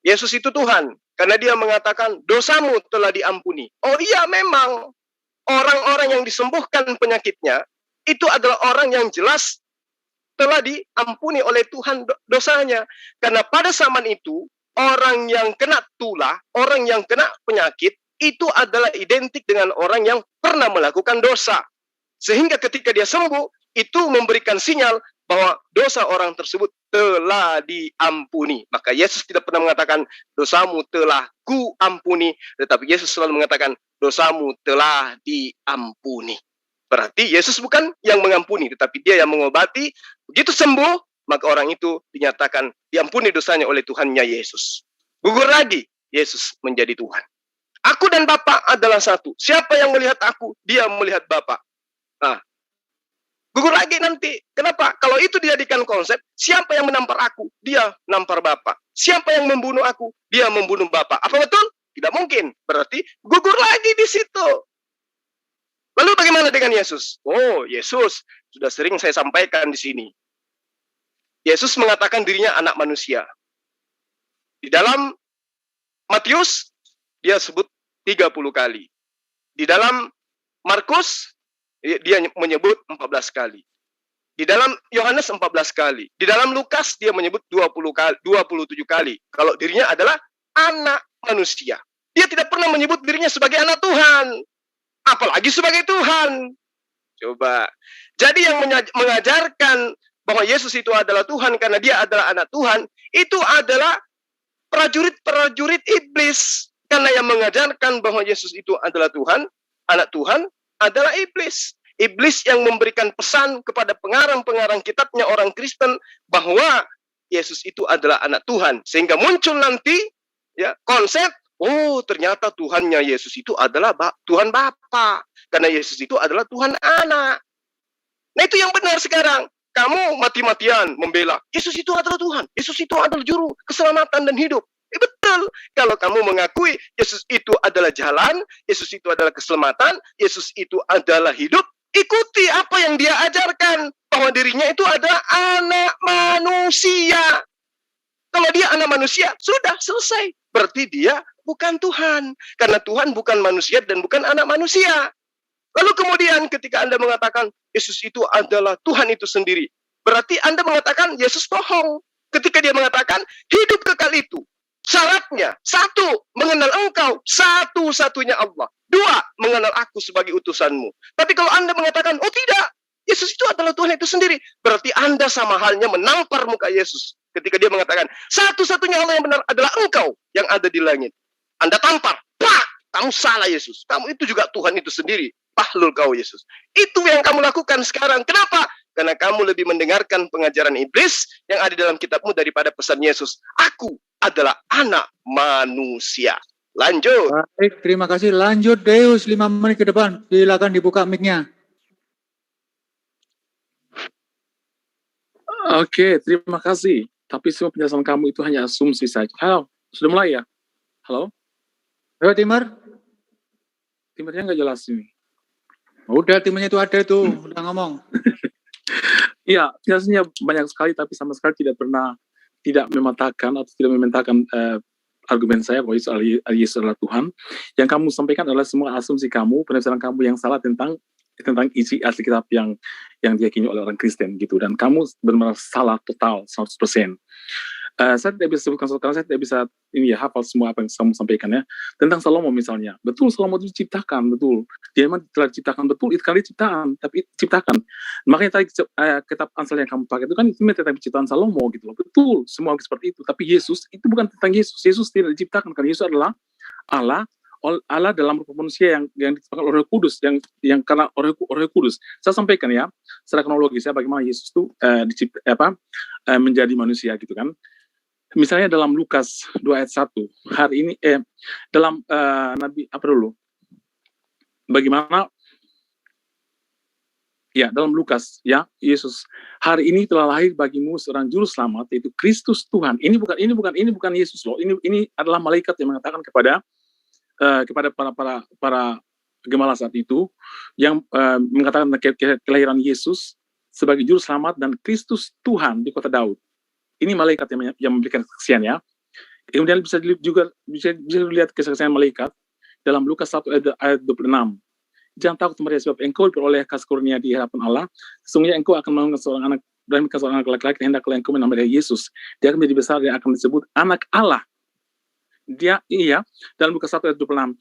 Yesus itu Tuhan. Karena dia mengatakan, dosamu telah diampuni. Oh iya, memang. Orang-orang yang disembuhkan penyakitnya, itu adalah orang yang jelas telah diampuni oleh Tuhan dosanya. Karena pada zaman itu, orang yang kena tulah, orang yang kena penyakit, itu adalah identik dengan orang yang pernah melakukan dosa. Sehingga ketika dia sembuh, itu memberikan sinyal bahwa dosa orang tersebut telah diampuni. Maka Yesus tidak pernah mengatakan, dosamu telah kuampuni. Tetapi Yesus selalu mengatakan, dosamu telah diampuni. Berarti Yesus bukan yang mengampuni, tetapi dia yang mengobati. Begitu sembuh, maka orang itu dinyatakan diampuni dosanya oleh Tuhannya Yesus. Gugur lagi, Yesus menjadi Tuhan. Aku dan Bapa adalah satu. Siapa yang melihat aku, dia melihat Bapa. Nah, gugur lagi nanti. Kenapa? Kalau itu dijadikan konsep, siapa yang menampar aku, dia nampar Bapa. Siapa yang membunuh aku, dia membunuh Bapa. Apa betul? Tidak mungkin. Berarti gugur lagi di situ. Lalu bagaimana dengan Yesus? Oh, Yesus sudah sering saya sampaikan di sini. Yesus mengatakan dirinya anak manusia. Di dalam Matius, dia sebut 30 kali. Di dalam Markus, dia menyebut 14 kali. Di dalam Yohanes 14 kali. Di dalam Lukas, dia menyebut 27 kali. Kalau dirinya adalah anak manusia. Dia tidak pernah menyebut dirinya sebagai anak Tuhan. Apalagi sebagai Tuhan. Coba. Jadi yang mengajarkan bahwa Yesus itu adalah Tuhan karena dia adalah anak Tuhan, itu adalah prajurit-prajurit iblis. Karena yang mengajarkan bahwa Yesus itu adalah Tuhan, anak Tuhan, adalah iblis. Iblis yang memberikan pesan kepada pengarang-pengarang kitabnya orang Kristen bahwa Yesus itu adalah anak Tuhan. Sehingga muncul nanti ya konsep, oh ternyata Tuhannya Yesus itu adalah Tuhan Bapa. Karena Yesus itu adalah Tuhan Anak. Nah itu yang benar sekarang. Kamu mati-matian membela, Yesus itu adalah Tuhan. Yesus itu adalah juru keselamatan dan hidup. Betul. Kalau kamu mengakui Yesus itu adalah jalan, Yesus itu adalah keselamatan, Yesus itu adalah hidup, ikuti apa yang dia ajarkan, bahwa dirinya itu adalah anak manusia. Kalau dia anak manusia, sudah selesai. Berarti dia bukan Tuhan. Karena Tuhan bukan manusia dan bukan anak manusia. Lalu kemudian ketika Anda mengatakan Yesus itu adalah Tuhan itu sendiri, berarti Anda mengatakan Yesus bohong. Ketika dia mengatakan hidup kekal itu, syaratnya, satu, mengenal engkau, satu-satunya Allah. Dua, mengenal aku sebagai utusanmu. Tapi kalau Anda mengatakan, oh tidak, Yesus itu adalah Tuhan itu sendiri, berarti Anda sama halnya menampar muka Yesus. Ketika dia mengatakan, satu-satunya Allah yang benar adalah engkau yang ada di langit. Anda tampar, pak, kamu salah Yesus. Kamu itu juga Tuhan itu sendiri. Pahlul kau Yesus. Itu yang kamu lakukan sekarang. Kenapa? Karena kamu lebih mendengarkan pengajaran iblis yang ada dalam kitabmu daripada pesan Yesus. Aku adalah anak manusia. Lanjut. Baik, terima kasih. Lanjut Deus, 5 menit ke depan. Silakan dibuka mic-nya. Oke, terima kasih. Tapi semua penjelasan kamu itu hanya asumsi saja. Halo, sudah mulai ya? Halo? Ayo Timur. Timurnya nggak jelas ini. Udah, timnya itu ada itu, udah ngomong. Iya, penjelasannya banyak sekali, tapi sama sekali tidak mematahkan atau tidak mementahkan argumen saya bahwa Yesus adalah Tuhan. Yang kamu sampaikan adalah semua asumsi kamu, penafsiran kamu yang salah tentang isi Alkitab yang diyakini oleh orang Kristen gitu. Dan kamu benar-benar salah total 100%. Saya tidak bisa sebutkan karena saya tidak bisa hafal semua apa yang kamu sampaikan ya. Tentang Salomo misalnya, betul Salomo itu diciptakan, betul. Dia memang telah diciptakan, betul itu kali ciptaan, tapi ciptakan. Makanya tadi kitab Amsal yang kamu pakai itu kan tentang ciptaan Salomo gitu loh. Betul, semua seperti itu. Tapi Yesus itu bukan tentang Yesus. Yesus tidak diciptakan karena Yesus adalah Allah dalam rupa manusia yang diciptakan oleh Roh Kudus, yang karena Roh Kudus. Saya sampaikan ya, secara kronologis ya bagaimana Yesus itu menjadi manusia gitu kan. Misalnya dalam Lukas 2 ayat 1, hari ini dalam Nabi apa dulu? Bagaimana ya dalam Lukas ya, Yesus, hari ini telah lahir bagimu seorang juru selamat yaitu Kristus Tuhan. Ini bukan Yesus loh. Ini adalah malaikat yang mengatakan kepada para gembala saat itu yang mengatakan kelahiran Yesus sebagai juru selamat dan Kristus Tuhan di kota Daud. Ini malaikat yang memberikan kesaksian ya. Kemudian bisa dilihat kesaksian malaikat dalam Lukas 1 ayat 26. Jangan takut Maria sebab engkau beroleh kasih karunia di hadapan Allah. Sesungguhnya engkau akan mengandung seorang anak dan seorang anak laki-laki, hendaklah engkau menamai Yesus. Dia akan menjadi besar dan akan disebut anak Allah. Dalam Lukas 1 ayat 26.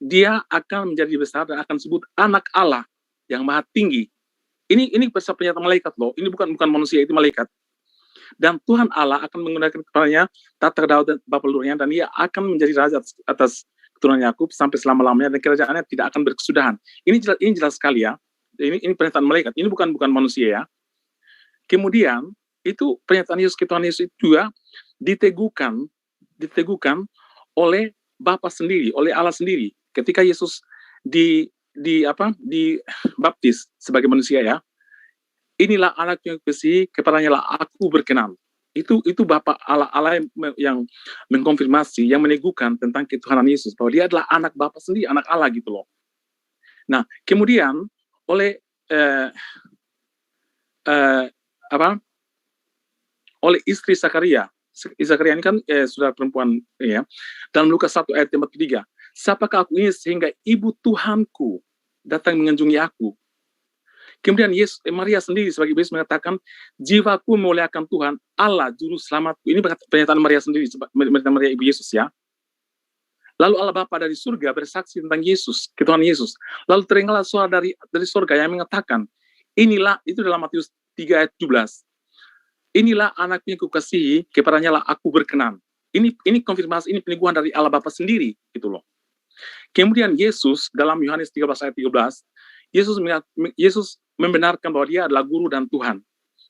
Dia akan menjadi besar dan akan disebut anak Allah yang maha tinggi. Ini pernyataan malaikat loh. Ini bukan manusia, itu malaikat. Dan Tuhan Allah akan menggunakan kepadanya tata Daud dan bapa leluhurnya, dan ia akan menjadi raja atas keturunan Yakub sampai selama-lamanya, dan kerajaannya tidak akan berkesudahan. Ini jelas sekali ya. Ini pernyataan malaikat. Ini bukan manusia ya. Kemudian itu pernyataan Yesus, Tuhan Yesus itu juga diteguhkan oleh Bapa sendiri, oleh Allah sendiri. Ketika Yesus dibaptis sebagai manusia ya. Inilah anak yang kekasih, kepadanya lah aku berkenan. Itu Bapa Allah yang mengkonfirmasi, yang meneguhkan tentang ketuhanan Yesus, bahwa dia adalah anak Bapa sendiri, anak Allah gitu loh. Nah, kemudian oleh istri Zakaria. Zakaria ini kan saudara perempuan ya. Dalam Lukas 1 ayat 43. Siapakah aku ini sehingga ibu Tuhanku datang mengunjungi aku? Kemudian Maria sendiri sebagai Yesus mengatakan, jiwaku memuliakan Tuhan, Allah juru selamatku. Ini pernyataan Maria sendiri, pernyataan Maria ibu Yesus ya. Lalu Allah Bapa dari surga bersaksi tentang Yesus, ketuhanan Yesus. Lalu teringatlah suara dari surga yang mengatakan, inilah, itu dalam Matius 3 ayat 17. Inilah anakku yang kukasihi, kepadanya lah aku berkenan. Ini konfirmasi, ini peneguhan dari Allah Bapa sendiri, gitu loh. Kemudian Yesus dalam Yohanes 13 ayat 13, Yesus membenarkan bahwa dia adalah guru dan Tuhan.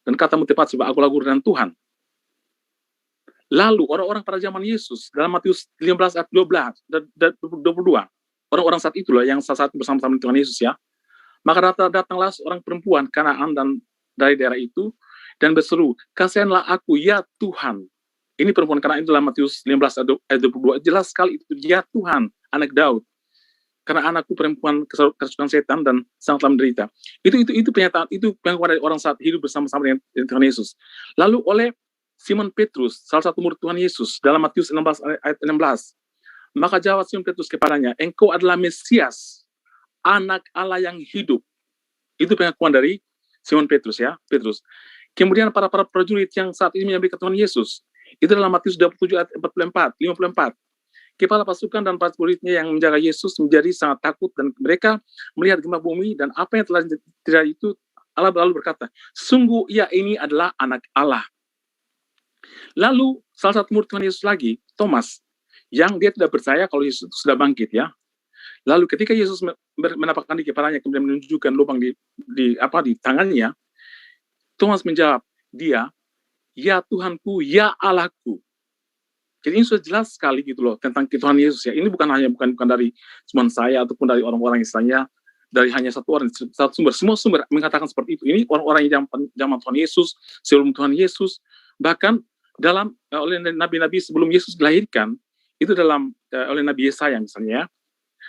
Dan katamu tepat sebab akulah guru dan Tuhan. Lalu orang-orang pada zaman Yesus dalam Matius 15 ayat 12 dan 22, orang-orang saat itulah yang saat bersama-sama dengan Yesus ya. Maka datanglah seorang perempuan Kanaan dan dari daerah itu dan berseru, kasihanlah aku ya Tuhan. Ini perempuan Kanaan itu dalam Matius 15 ayat 22, jelas sekali itu ya Tuhan, anak Daud. karena anakku perempuan kerasukan setan dan sangatlah menderita. Itu pernyataan, itu pengakuan dari orang saat hidup bersama-sama dengan Tuhan Yesus. Lalu oleh Simon Petrus, salah satu murid Tuhan Yesus, dalam Matius 16 ayat 16, maka jawab Simon Petrus kepadanya, engkau adalah Mesias, anak Allah yang hidup. Itu pengakuan dari Simon Petrus, ya, Petrus. Kemudian para prajurit yang saat ini menyambut Tuhan Yesus, itu dalam Matius 27 ayat 54. Kepala pasukan dan prajuritnya yang menjaga Yesus menjadi sangat takut, dan mereka melihat gempa bumi dan apa yang telah terjadi itu. Allah lalu berkata, sungguh ia ini adalah anak Allah. Lalu salah satu murid Tuhan Yesus lagi, Thomas, yang dia tidak percaya kalau Yesus itu sudah bangkit, ya. Lalu ketika Yesus menapakkan di kepalanya kemudian menunjukkan lubang di tangannya, Thomas menjawab dia, ya Tuhanku, ya Allahku. Jadi ini sudah jelas sekali gitu loh tentang Tuhan Yesus, ya. Ini bukan dari cuma saya ataupun dari orang-orang istilahnya dari hanya satu orang, satu sumber. Semua sumber mengatakan seperti itu. Ini orang-orang yang zaman Tuhan Yesus, sebelum Tuhan Yesus, bahkan oleh nabi-nabi sebelum Yesus dilahirkan, itu oleh Nabi Yesaya misalnya.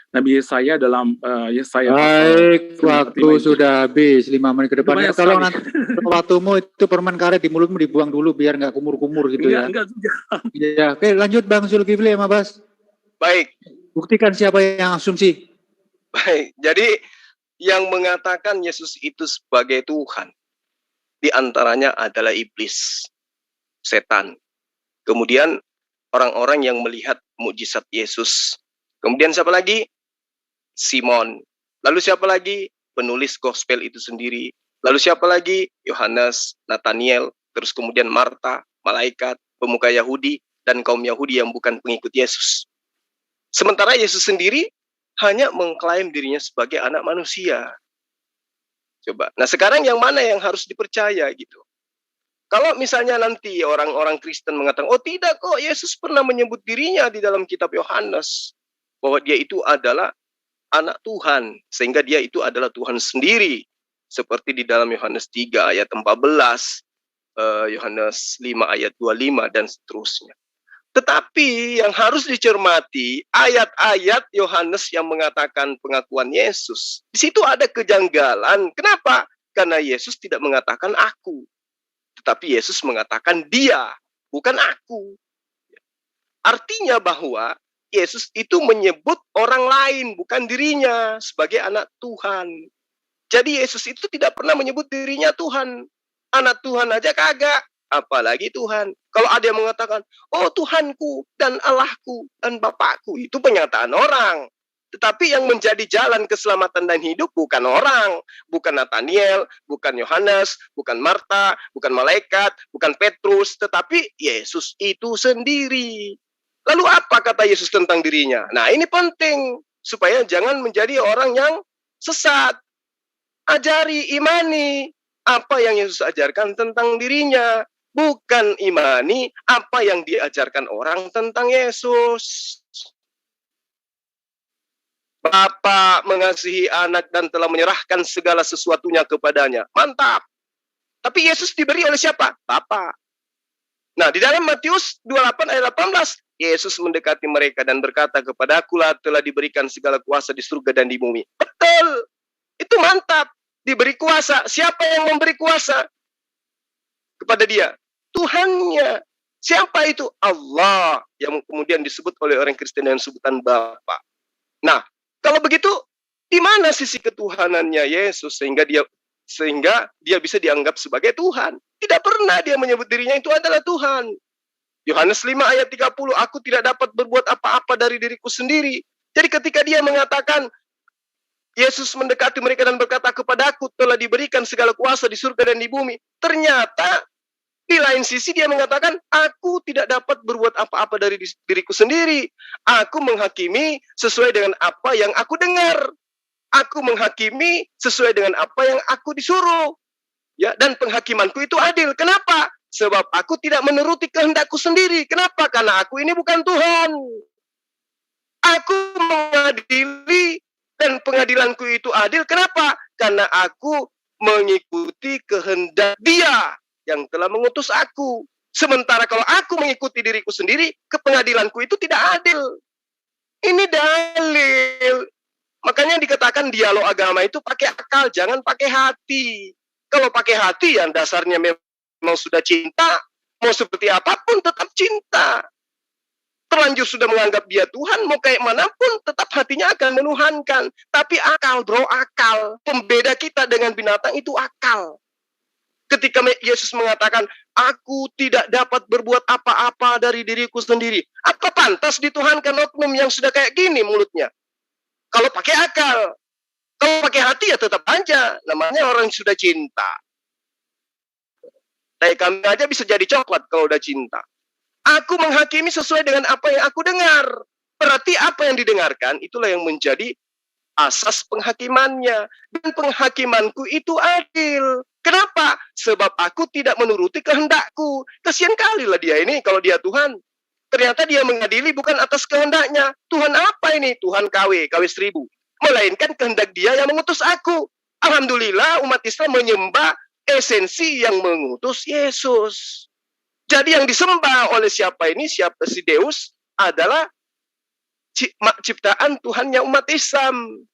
Nabi Yesaya dalam Yesaya. Baik, waktu sudah habis 5 menit ke depan. Tolong nanti waktumu itu permen karet di mulutmu dibuang dulu biar nggak kumur-kumur gitu ya. Ya, oke, lanjut Bang Zulkifli sama Bas. Baik. Buktikan siapa yang asumsi. Baik. Jadi yang mengatakan Yesus itu sebagai Tuhan di antaranya adalah iblis, setan. Kemudian orang-orang yang melihat mukjizat Yesus. Kemudian siapa lagi? Simon. Lalu siapa lagi? Penulis gospel itu sendiri. Lalu siapa lagi? Yohanes, Nathaniel, terus kemudian Marta, malaikat, pemuka Yahudi, dan kaum Yahudi yang bukan pengikut Yesus. Sementara Yesus sendiri hanya mengklaim dirinya sebagai anak manusia. Coba. Nah sekarang yang mana yang harus dipercaya gitu? Kalau misalnya nanti orang-orang Kristen mengatakan, oh tidak kok, Yesus pernah menyebut dirinya di dalam kitab Yohanes, bahwa dia itu adalah anak Tuhan, sehingga dia itu adalah Tuhan sendiri, seperti di dalam Yohanes 3 ayat 14, Yohanes 5 ayat 25, dan seterusnya. Tetapi yang harus dicermati, ayat-ayat Yohanes yang mengatakan pengakuan Yesus, di situ ada kejanggalan. Kenapa? Karena Yesus tidak mengatakan aku, tetapi Yesus mengatakan dia, bukan aku. Artinya bahwa Yesus itu menyebut orang lain, bukan dirinya sebagai anak Tuhan. Jadi Yesus itu tidak pernah menyebut dirinya Tuhan. Anak Tuhan aja kagak, apalagi Tuhan. Kalau ada yang mengatakan, oh Tuhanku dan Allahku dan Bapakku, itu pernyataan orang. Tetapi yang menjadi jalan keselamatan dan hidup bukan orang, bukan Nathaniel, bukan Yohanes, bukan Marta, bukan malaikat, bukan Petrus, tetapi Yesus itu sendiri. Lalu apa kata Yesus tentang dirinya? Nah ini penting, supaya jangan menjadi orang yang sesat. Ajari, imani apa yang Yesus ajarkan tentang dirinya. Bukan imani apa yang diajarkan orang tentang Yesus. Bapa mengasihi anak dan telah menyerahkan segala sesuatunya kepadanya. Mantap. Tapi Yesus diberi oleh siapa? Bapa. Nah, di dalam Matius 28 ayat 18, Yesus mendekati mereka dan berkata, kepadakulah telah diberikan segala kuasa di surga dan di bumi. Betul. Itu mantap. Diberi kuasa. Siapa yang memberi kuasa kepada dia? Tuhannya. Siapa itu? Allah. Yang kemudian disebut oleh orang Kristen dengan sebutan Bapa. Nah, kalau begitu, di mana sisi ketuhanannya Yesus sehingga dia bisa dianggap sebagai Tuhan? Tidak pernah dia menyebut dirinya itu adalah Tuhan. Yohanes 5 ayat 30, aku tidak dapat berbuat apa-apa dari diriku sendiri. Jadi ketika dia mengatakan, Yesus mendekati mereka dan berkata, kepadaku telah diberikan segala kuasa di surga dan di bumi. Ternyata, di lain sisi dia mengatakan, aku tidak dapat berbuat apa-apa dari diriku sendiri. Aku menghakimi sesuai dengan apa yang aku dengar. Aku menghakimi sesuai dengan apa yang aku disuruh. Ya, dan penghakimanku itu adil. Kenapa? Sebab aku tidak menuruti kehendakku sendiri. Kenapa? Karena aku ini bukan Tuhan. Aku mengadili dan pengadilanku itu adil. Kenapa? Karena aku mengikuti kehendak Dia yang telah mengutus aku. Sementara kalau aku mengikuti diriku sendiri, kepengadilanku itu tidak adil. Ini dalil. Makanya dikatakan dialog agama itu pakai akal, jangan pakai hati. Kalau pakai hati yang dasarnya memang sudah cinta, mau seperti apapun tetap cinta. Terlanjur sudah menganggap dia Tuhan, mau kayak manapun tetap hatinya akan menuhankan. Tapi akal bro, akal. Pembeda kita dengan binatang itu akal. Ketika Yesus mengatakan, aku tidak dapat berbuat apa-apa dari diriku sendiri. Apa pantas dituhankan oknum yang sudah kayak gini mulutnya? Kalau pakai akal. Kalau pakai hati ya tetap aja. Namanya orang yang sudah cinta. Kayak kami aja bisa jadi coklat kalau udah cinta. Aku menghakimi sesuai dengan apa yang aku dengar. Berarti apa yang didengarkan itulah yang menjadi asas penghakimannya. Dan penghakimanku itu adil. Kenapa? Sebab aku tidak menuruti kehendakku. Kasihan kali lah dia ini kalau dia Tuhan. Ternyata dia mengadili bukan atas kehendaknya. Tuhan apa ini? Tuhan KW 1000. Melainkan kehendak dia yang mengutus aku. Alhamdulillah umat Islam menyembah esensi yang mengutus Yesus. Jadi yang disembah oleh siapa ini? Siapa si Deus adalah ciptaan Tuhannya umat Islam.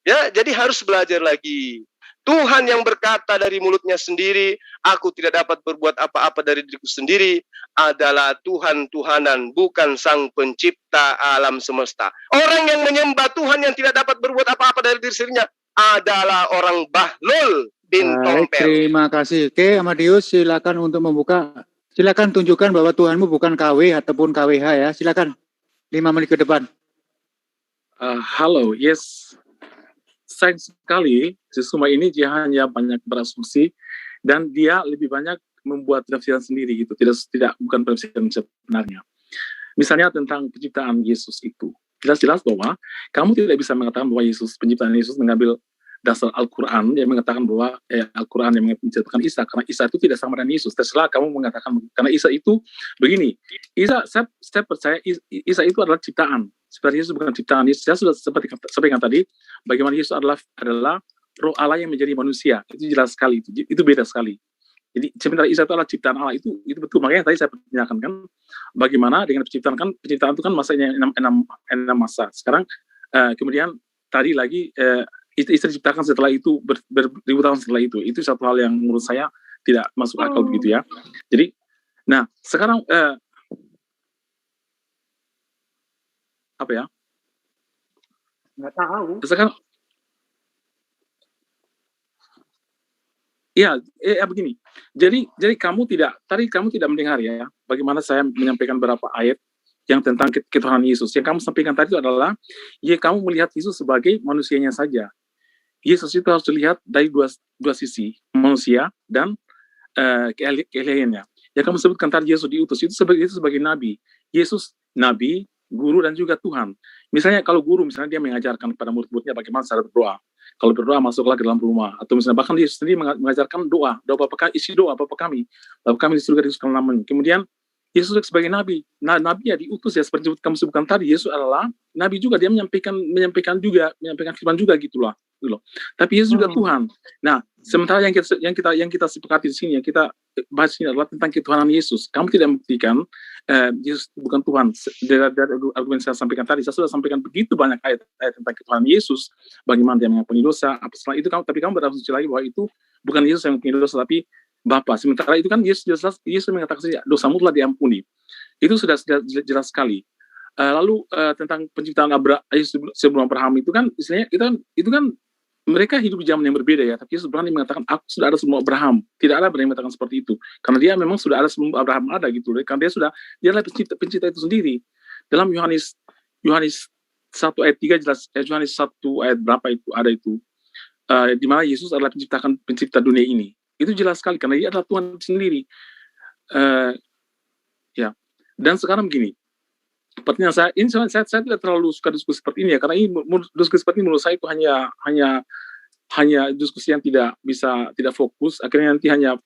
Ya, jadi harus belajar lagi. Tuhan yang berkata dari mulutnya sendiri, aku tidak dapat berbuat apa-apa dari diriku sendiri, adalah Tuhan-Tuhanan, bukan sang pencipta alam semesta. Orang yang menyembah Tuhan yang tidak dapat berbuat apa-apa dari diri sendirinya adalah orang bahlul bin tompel. Terima kasih. Oke, Amadeus, silakan untuk membuka. Silakan tunjukkan bahwa Tuhanmu bukan KW ataupun KWH ya. Silakan. 5 menit ke depan. Halo, yes. Sayang sekali, si Suma ini dia hanya banyak berasumsi dan dia lebih banyak membuat penafsiran sendiri gitu, bukan penafsiran sebenarnya. Misalnya tentang penciptaan Yesus itu, jelas-jelas bahwa kamu tidak bisa mengatakan bahwa penciptaan Yesus mengambil dasar Al-Quran yang mengatakan bahwa Al-Quran yang menciptakan Isa, karena Isa itu tidak sama dengan Yesus. Terserah kamu mengatakan, karena Isa itu begini, saya percaya Isa itu adalah ciptaan. Seperti Yesus bukan ciptaan. Saya sudah seperti sampaikan tadi, bagaimana Yesus adalah roh Allah yang menjadi manusia. Itu jelas sekali, itu beda sekali. Jadi sementara Isa itu adalah ciptaan Allah, itu betul. Makanya tadi saya pertanyakan kan, bagaimana dengan penciptaan itu kan masanya 6 masa. Sekarang kemudian tadi lagi Isa diciptakan setelah itu, beribu tahun setelah itu. Itu satu hal yang menurut saya tidak masuk akal begitu ya. Jadi, nah sekarang apa ya? Nggak tahu. Sekarang, ya begini. Jadi kamu tidak mendengar ya, bagaimana saya menyampaikan beberapa ayat yang tentang ketuhanan Yesus. Yang kamu sampaikan tadi itu adalah, ya kamu melihat Yesus sebagai manusianya saja. Yesus itu harus dilihat dari dua sisi, manusia dan keahliannya. Yang kamu sebutkan tadi Yesus diutus itu sebagai nabi. Yesus nabi, guru dan juga Tuhan. Misalnya kalau guru, misalnya dia mengajarkan kepada murid-muridnya bagaimana cara berdoa. Kalau berdoa masuklah ke dalam rumah. Atau misalnya bahkan Yesus sendiri mengajarkan doa isi doa Bapa kami di surga dikuduskan namamu. Kemudian Yesus sebagai nabi. Nah, nabi ya diutus ya, seperti kamu sebutkan tadi, Yesus adalah nabi juga, dia menyampaikan firman juga gitulah. Tapi Yesus juga Tuhan. Nah, sementara yang kita sepakati di sini, yang kita bahas ini adalah tentang ketuhanan Yesus. Kamu tidak membuktikan Yesus bukan Tuhan. Dari argumen saya sampaikan tadi, saya sudah sampaikan begitu banyak ayat tentang ketuhanan Yesus, bagaimana dia mengampuni dosa, apa setelah itu tapi kamu berasumsi lagi bahwa itu bukan Yesus yang mengampuni dosa, tapi Bapa. Sementara itu kan Yesus mengatakan saja dosamu telah diampuni. Itu sudah jelas sekali. Lalu tentang penciptaan sebelum Abraham itu kan istilahnya itu kan mereka hidup di zaman yang berbeda ya, tapi Yesus berani mengatakan aku sudah ada sebelum Abraham. Tidak ada berani mengatakan seperti itu, karena dia memang sudah ada sebelum Abraham ada gitu. Karena dia adalah pencipta itu sendiri. Dalam Yohanes 1 ayat 3 jelas, Yohanes 1 ayat berapa itu ada itu, di mana Yesus adalah pencipta dunia ini. Itu jelas sekali karena dia adalah Tuhan sendiri. Ya. Dan sekarang begini, pertanyaan saya tidak terlalu suka diskusi seperti ini ya, karena diskusi seperti ini menurut saya itu hanya diskusi yang tidak fokus, akhirnya nanti hanya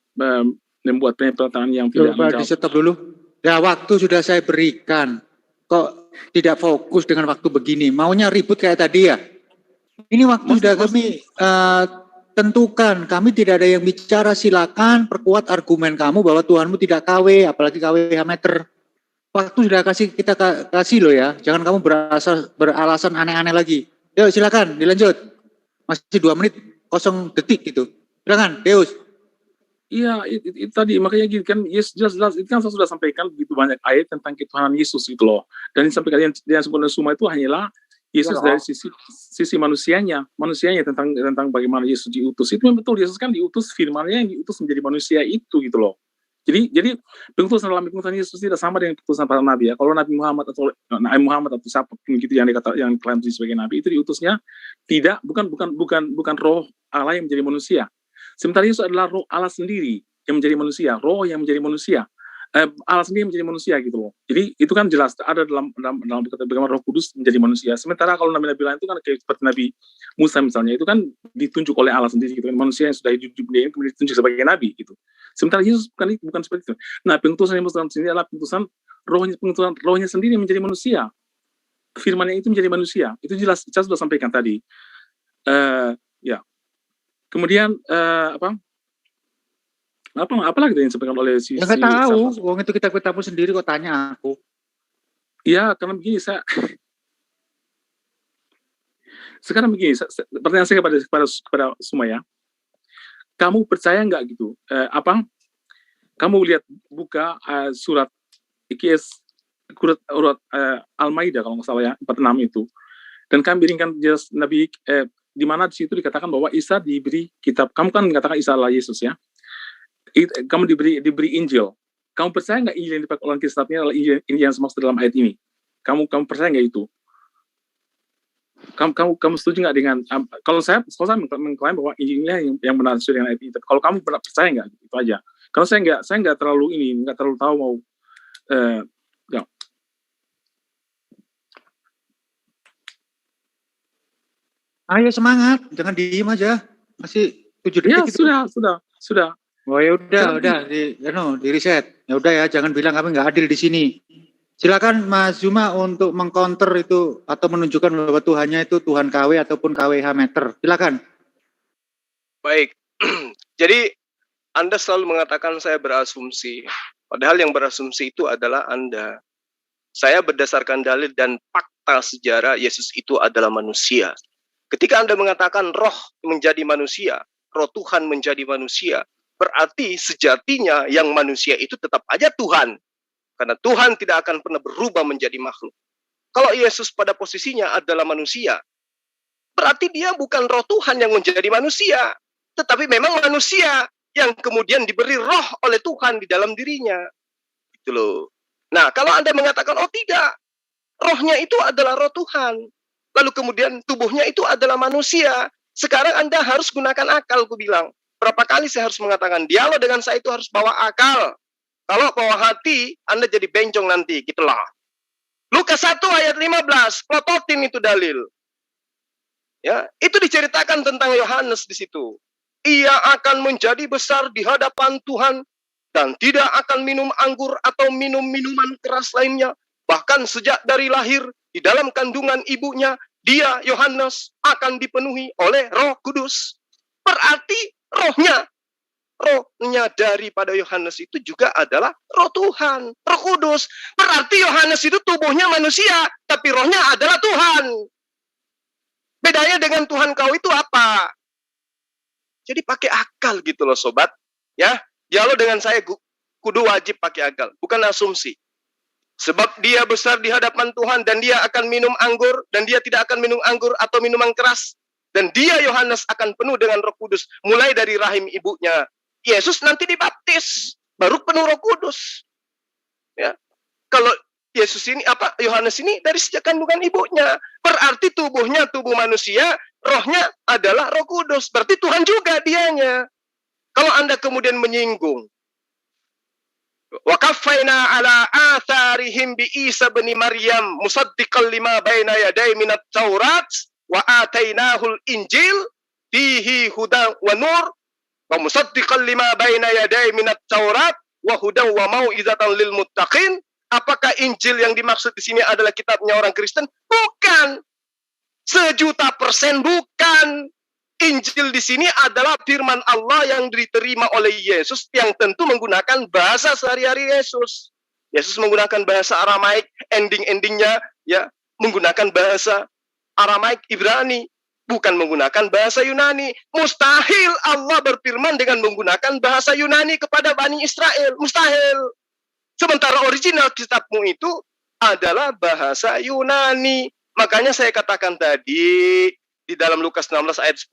membuat pernyataan yang tidak menjawab. Di stop dulu. Ya, waktu sudah saya berikan, kok tidak fokus dengan waktu begini, maunya ribut kayak tadi ya. Ini waktu sudah kami tentukan, kami tidak ada yang bicara, silakan perkuat argumen kamu bahwa Tuhanmu tidak KW, apalagi KWH meter. Waktu sudah kita kasih loh ya, jangan kamu beralasan aneh-aneh lagi. Yuk silakan dilanjut. Masih 2 menit 0 detik gitu. Silakan, Deus. Iya, itu tadi makanya gini kan, jelas itu kan saya sudah sampaikan begitu banyak ayat tentang ketuhanan Yesus gitu loh. Dan sampai kalian yang sempurna semua itu hanyalah Yesus dari sisi manusianya tentang bagaimana Yesus diutus. Itu memang betul, Yesus kan diutus, firman-Nya yang diutus menjadi manusia itu gitu loh. Jadi pengutusan dalam pengutusan Yesus tidak sama dengan pengutusan para nabi ya. Kalau Nabi Muhammad atau siapa pun gitu yang klaim sebagai nabi, itu diutusnya bukan roh Allah yang menjadi manusia. Sementara Yesus adalah roh Allah sendiri yang menjadi manusia, roh yang menjadi manusia, Allah sendiri menjadi manusia gitu loh. Jadi itu kan jelas ada dalam bagaimana Roh Kudus menjadi manusia. Sementara kalau nabi-nabi lain itu kan kayak seperti Nabi Musa misalnya, itu kan ditunjuk oleh Allah sendiri gitu kan, manusia yang sudah hidup di dunia ini kemudian ditunjuk sebagai nabi gitu. Sementara Yesus bukan seperti itu. Nah, pengutusan yang dalam sini adalah pengutusan rohnya sendiri menjadi manusia. Firman-Nya itu menjadi manusia. Itu jelas saya sudah sampaikan tadi. Ya. Kemudian apa lagi yang disampaikan oleh si nggak tahu, wong itu kita sendiri kok tanya aku. Iya, karena begini sekarang begini, pertanyaan saya kepada semua ya. Kamu percaya nggak gitu? Kamu lihat buka surat Al-Maidah kalau nggak salah ya, 46 itu. Dan kami berikan jelas Nabi di mana di situ dikatakan bahwa Isa diberi kitab. Kamu kan mengatakan Isa adalah Yesus ya. Kamu diberi Injil. Kamu percaya nggak Injil yang dipakai oleh Alkitabnya adalah Injil yang dimaksud dalam ayat ini? Kamu percaya nggak itu? Kamu setuju nggak dengan? Kalau saya mengklaim bahwa Injilnya yang benar sesuai dengan ayat ini. Kalau kamu percaya nggak? Itu aja. Kalau saya nggak terlalu tahu mau. Ya. Ayo semangat, jangan diem aja. Masih 7 detik. Ya, gitu. sudah. Oh ya udah di reset. Ya udah ya, jangan bilang kami nggak adil di sini. Silakan Mas Zuma untuk mengcounter itu atau menunjukkan bahwa Tuhannya itu Tuhan KW ataupun KWH meter. Silakan. Baik. Jadi Anda selalu mengatakan saya berasumsi. Padahal yang berasumsi itu adalah Anda. Saya berdasarkan dalil dan fakta sejarah Yesus itu adalah manusia. Ketika Anda mengatakan roh menjadi manusia, roh Tuhan menjadi manusia, berarti sejatinya yang manusia itu tetap aja Tuhan. Karena Tuhan tidak akan pernah berubah menjadi makhluk. Kalau Yesus pada posisinya adalah manusia, berarti dia bukan roh Tuhan yang menjadi manusia, tetapi memang manusia yang kemudian diberi roh oleh Tuhan di dalam dirinya. Gitu loh. Nah, kalau Anda mengatakan, oh tidak, rohnya itu adalah roh Tuhan. Lalu kemudian tubuhnya itu adalah manusia. Sekarang Anda harus gunakan akal, aku bilang. Berapa kali saya harus mengatakan, dialog dengan saya itu harus bawa akal. Kalau bawa hati, Anda jadi bencong nanti, gitulah. Lukas 1 ayat 15, plototin itu dalil. Ya, itu diceritakan tentang Yohanes di situ. Ia akan menjadi besar di hadapan Tuhan dan tidak akan minum anggur atau minum minuman keras lainnya. Bahkan sejak dari lahir, di dalam kandungan ibunya, dia, Yohanes, akan dipenuhi oleh Roh Kudus. Berarti rohnya daripada Yohanes itu juga adalah roh Tuhan, Roh Kudus. Berarti Yohanes itu tubuhnya manusia, tapi rohnya adalah Tuhan. Bedanya dengan Tuhan kau itu apa? Jadi pakai akal gitu loh sobat. Ya, dialog dengan saya kudu wajib pakai akal, bukan asumsi. Sebab dia besar di hadapan Tuhan dan dia akan minum anggur dan dia tidak akan minum anggur atau minuman keras. Dan dia Yohanes akan penuh dengan Roh Kudus mulai dari rahim ibunya. Yesus nanti dibaptis, baru penuh Roh Kudus. Ya. Kalau Yohanes ini dari sejak kandungan ibunya, berarti tubuhnya tubuh manusia, rohnya adalah Roh Kudus. Berarti Tuhan juga dianya. Kalau Anda kemudian menyinggung wa kafaina ala atharihim bi Isa bin Maryam musaddiqan lima baina yaday minat Taurat wa atainahul Injil fihi hudan wa nur wa musaddiqan lima baina yaday minat Taurat wa hudan wa mau'izatan lil muttaqin. Apakah Injil yang dimaksud di sini adalah kitabnya orang Kristen? Bukan. 100% bukan. Injil di sini adalah firman Allah yang diterima oleh Yesus yang tentu menggunakan bahasa sehari-hari Yesus. Yesus menggunakan bahasa Aramaik, ending-endingnya ya menggunakan bahasa Aramaik Ibrani, bukan menggunakan bahasa Yunani. Mustahil Allah berfirman dengan menggunakan bahasa Yunani kepada Bani Israel. Mustahil. Sementara original kitabmu itu adalah bahasa Yunani. Makanya saya katakan tadi di dalam Lukas 16 ayat 10,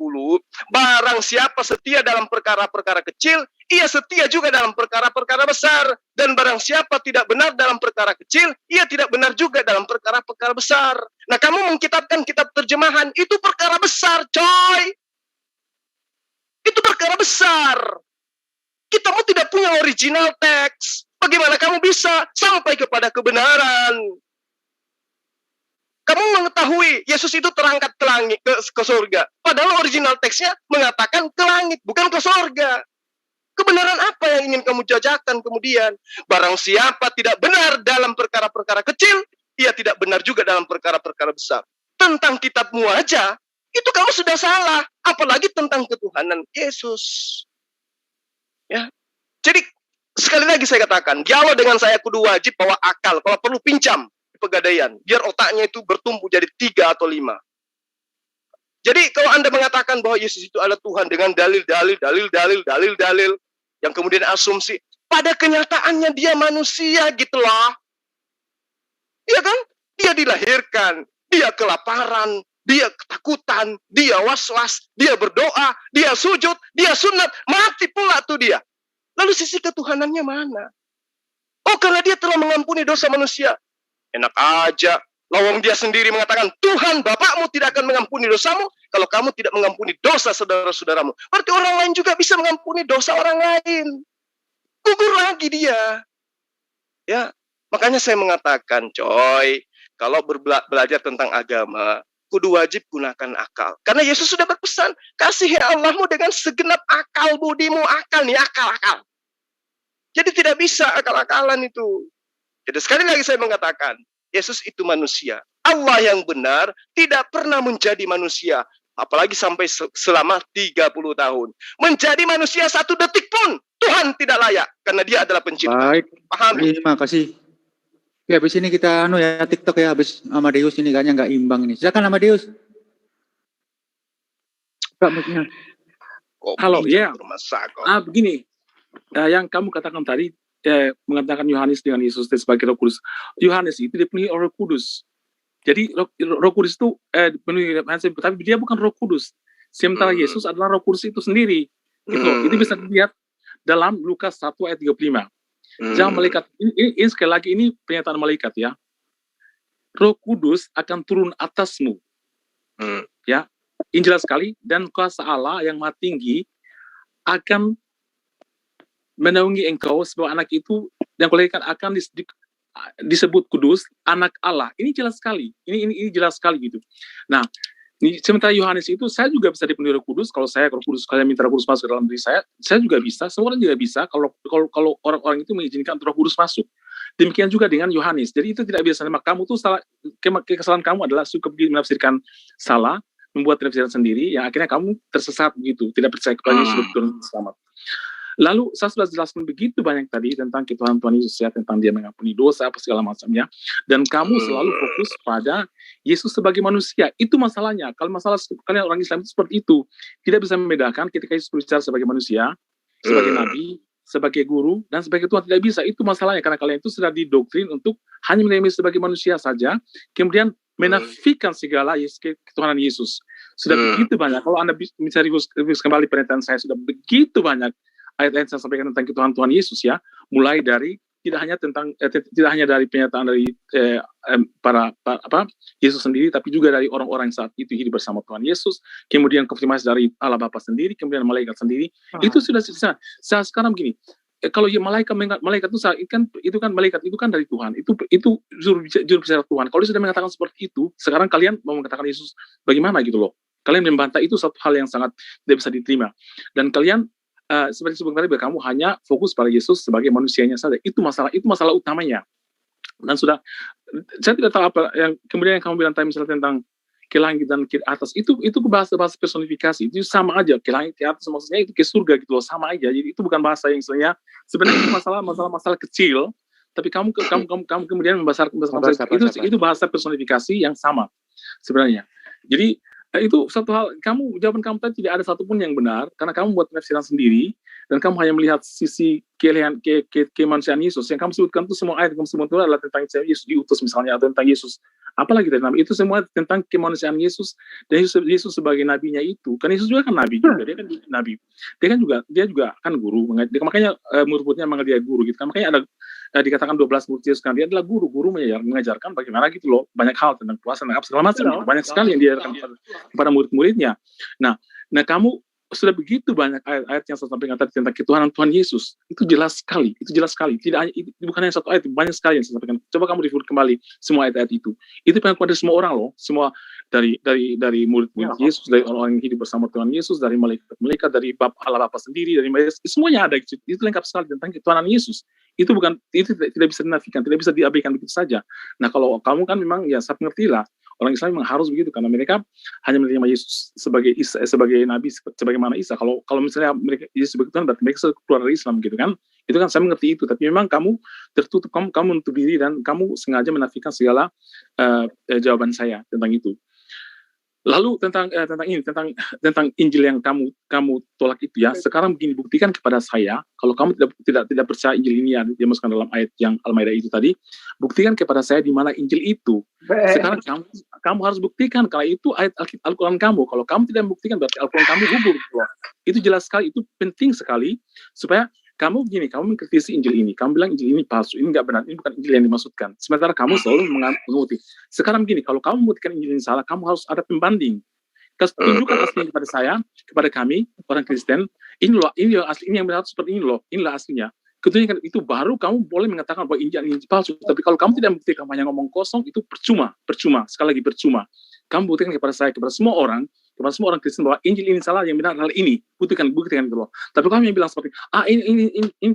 barang siapa setia dalam perkara-perkara kecil, ia setia juga dalam perkara-perkara besar. Dan barang siapa tidak benar dalam perkara kecil, ia tidak benar juga dalam perkara-perkara besar. Nah, kamu mengkitabkan kitab terjemahan, itu perkara besar, coy. Itu perkara besar. Kamu tidak punya original teks. Bagaimana kamu bisa sampai kepada kebenaran? Kamu mengetahui Yesus itu terangkat ke langit, ke surga. Padahal original teksnya mengatakan ke langit, bukan ke surga. Kebenaran apa yang ingin kamu jajakan kemudian? Barang siapa tidak benar dalam perkara-perkara kecil, ia tidak benar juga dalam perkara-perkara besar. Tentang kitabmu aja, itu kamu sudah salah. Apalagi tentang ketuhanan Yesus. Ya. Jadi, sekali lagi saya katakan, kalau dengan saya kudu wajib bawa akal, kalau perlu pinjam Pegadaian, biar otaknya itu bertumbuh jadi 3 atau 5. Jadi kalau Anda mengatakan bahwa Yesus itu adalah Tuhan dengan dalil yang kemudian asumsi, pada kenyataannya dia manusia gitu loh. Iya kan? Dia dilahirkan, dia kelaparan, dia ketakutan, dia was-was, dia berdoa, dia sujud, dia sunat, mati pula tuh dia. Lalu sisi ketuhanannya mana? Oh, karena dia telah mengampuni dosa manusia. Enak aja. Lawang dia sendiri mengatakan, Tuhan Bapakmu tidak akan mengampuni dosamu kalau kamu tidak mengampuni dosa saudara-saudaramu. Berarti orang lain juga bisa mengampuni dosa orang lain. Gugur lagi dia. Ya, makanya saya mengatakan, coy, kalau belajar tentang agama, kudu wajib gunakan akal. Karena Yesus sudah berpesan, kasihi Allahmu dengan segenap akal budimu. Akal nih, akal. Jadi tidak bisa akal-akalan itu. Jadi sekali lagi saya mengatakan, Yesus itu manusia. Allah yang benar tidak pernah menjadi manusia. Apalagi sampai selama 30 tahun. Menjadi manusia 1 detik pun Tuhan tidak layak. Karena dia adalah pencipta. Baik, pahami. Terima kasih. Ya, habis ini kita TikTok ya. Habis Amadeus ini kayaknya nggak imbang ini. Silakan Amadeus. Halo, ya. Begini. Yang kamu katakan tadi, mengatakan Yohanes dengan Yesus sebagai Roh Kudus. Yohanes itu dipenuhi Roh Kudus. Jadi Roh Kudus itu dipenuhi, tapi dia bukan Roh Kudus. Sementara Yesus adalah Roh Kudus itu sendiri. Gitu. Itu bisa dilihat dalam Lukas 1 ayat 35. Jangan malaikat ini sekali lagi ini pernyataan malaikat ya. Roh Kudus akan turun atasmu. Ya, ini jelas sekali, dan kuasa Allah yang Maha Tinggi akan menaungi engkau sebab anak itu yang kulahirkan akan disebut kudus, anak Allah. Ini jelas sekali. Ini jelas sekali gitu. Nah, sementara Yohanes itu saya juga bisa dipenuhi Roh Kudus. Kalau kalian minta Roh Kudus masuk ke dalam diri saya juga bisa. Semua orang juga bisa. Kalau orang-orang itu mengizinkan Roh Kudus masuk. Demikian juga dengan Yohanes. Jadi itu tidak biasa. Kamu tuh salah. Kesalahan kamu adalah suka menafsirkan salah, membuat penafsiran sendiri, yang akhirnya kamu tersesat begitu, tidak percaya kepada Yesus Tuhan selamat. Lalu saya sudah jelaskan begitu banyak tadi tentang Tuhan Yesus ya, tentang dia mengampuni dosa apa segala macamnya, dan kamu selalu fokus pada Yesus sebagai manusia. Itu masalahnya. Kalau masalah kalian orang Islam itu seperti itu, tidak bisa membedakan ketika Yesus berbicara sebagai manusia, sebagai nabi, sebagai guru, dan sebagai Tuhan, tidak bisa. Itu masalahnya karena kalian itu sudah didoktrin untuk hanya menerima sebagai manusia saja, kemudian menafikan segala ketuhanan Yesus. Sudah begitu banyak. Kalau Anda bisa review kembali pernyataan saya, sudah begitu banyak ayat-ayat saya sampaikan tentang ketuhanan Tuhan Yesus ya, mulai dari tidak hanya dari pernyataan dari Yesus sendiri, tapi juga dari orang-orang yang saat itu hidup bersama Tuhan Yesus, kemudian konfirmasi dari Allah Bapa sendiri, kemudian malaikat sendiri. Itu sudah selesai. Sekarang begini, kalau malaikat itu kan malaikat itu kan dari Tuhan, itu juru bicara Tuhan. Kalau dia sudah mengatakan seperti itu, sekarang kalian mau mengatakan Yesus bagaimana gitu loh? Kalian membantah, itu satu hal yang sangat tidak bisa diterima. Dan kalian seperti sebelum tadi, kamu hanya fokus pada Yesus sebagai manusianya saja. Itu masalah utamanya. Dan sudah, saya tidak tahu apa yang kemudian yang kamu bilang tadi misalnya tentang ke langit dan ke atas, itu bahasa personifikasi, itu sama aja. Ke langit, ke atas maksudnya itu ke surga gitu loh, sama aja. Jadi itu bukan bahasa yang sebenarnya itu masalah kecil, tapi kamu kemudian membesarkan itu bahasa personifikasi yang sama sebenarnya. Jadi itu satu hal, jawaban kamu tadi tidak ada satupun yang benar, karena kamu buat penafsiran sendiri, dan kamu hanya melihat sisi kemanusiaan Yesus. Yang kamu sebutkan itu semua ayat yang kamu sebutkan itu adalah tentang Yesus diutus misalnya, atau tentang Yesus. Apalagi tentang itu semua tentang kemanusiaan Yesus, dan Yesus sebagai nabinya itu. Kan Yesus juga kan nabi juga, dia kan nabi. Dia juga kan guru, makanya murid-muridnya manggil dia guru gitu kan. Makanya ada dikatakan 12 murid Yesus kan, dia adalah guru mengajarkan bagaimana gitu loh, banyak hal tentang puasa dan segala macam, banyak sekali yang diajarkan kepada murid-muridnya. Nah kamu sudah begitu banyak ayat-ayat yang saya sampaikan tadi tentang ketuhanan Tuhan Yesus, itu jelas sekali. Tidak hanya, bukan hanya satu ayat, banyak sekali yang saya sampaikan. Coba kamu review kembali semua ayat-ayat itu pengakuan dari semua orang loh, semua dari murid-murid Yesus, dari orang-orang yang hidup bersama Tuhan Yesus, dari malaikat, dari Allah Bapa sendiri, dari Yesus, semuanya ada. Itu lengkap sekali tentang ketuhanan Yesus. Itu tidak bisa dinafikan, tidak bisa diabaikan begitu saja. Nah kalau kamu kan memang ya saya mengertilah, orang Islam memang harus begitu karena mereka hanya menerima Yesus sebagai nabi sebagaimana Isa. Kalau misalnya mereka Yesus sebagai Tuhan, berarti mereka keluar dari Islam gitu kan. Itu kan saya mengerti itu, tapi memang kamu tertutup, kamu menutup diri dan kamu sengaja menafikan segala jawaban saya tentang itu. Lalu tentang Injil yang kamu tolak itu ya. Sekarang begini, buktikan kepada saya kalau kamu tidak percaya Injil ini yang dimasukkan dalam ayat yang Al-Maidah itu tadi, buktikan kepada saya di mana Injil itu. Sekarang kamu harus buktikan kalau itu ayat Al-Quran kamu. Kalau kamu tidak membuktikan berarti Al-Quran kamu gugur. Itu jelas sekali, itu penting sekali supaya kamu mengkritisi Injil ini, kamu bilang Injil ini palsu, ini nggak benar, ini bukan Injil yang dimaksudkan. Sementara kamu selalu mengutip. Sekarang begini, kalau kamu membuktikan Injil ini salah, kamu harus ada pembanding. Tunjukkan aslinya kepada saya, kepada kami, orang Kristen, ini asli, ini yang benar seperti ini loh, inilah aslinya. Ketunjukkan itu baru kamu boleh mengatakan bahwa Injil ini palsu. Tapi kalau kamu tidak membuktikan, kamu hanya ngomong kosong, itu percuma, sekali lagi percuma. Kamu buktikan kepada saya, kepada semua orang Kristen bahwa Injil ini salah, yang benar adalah ini. Buktikan itu loh. Tapi kamu yang bilang seperti, ini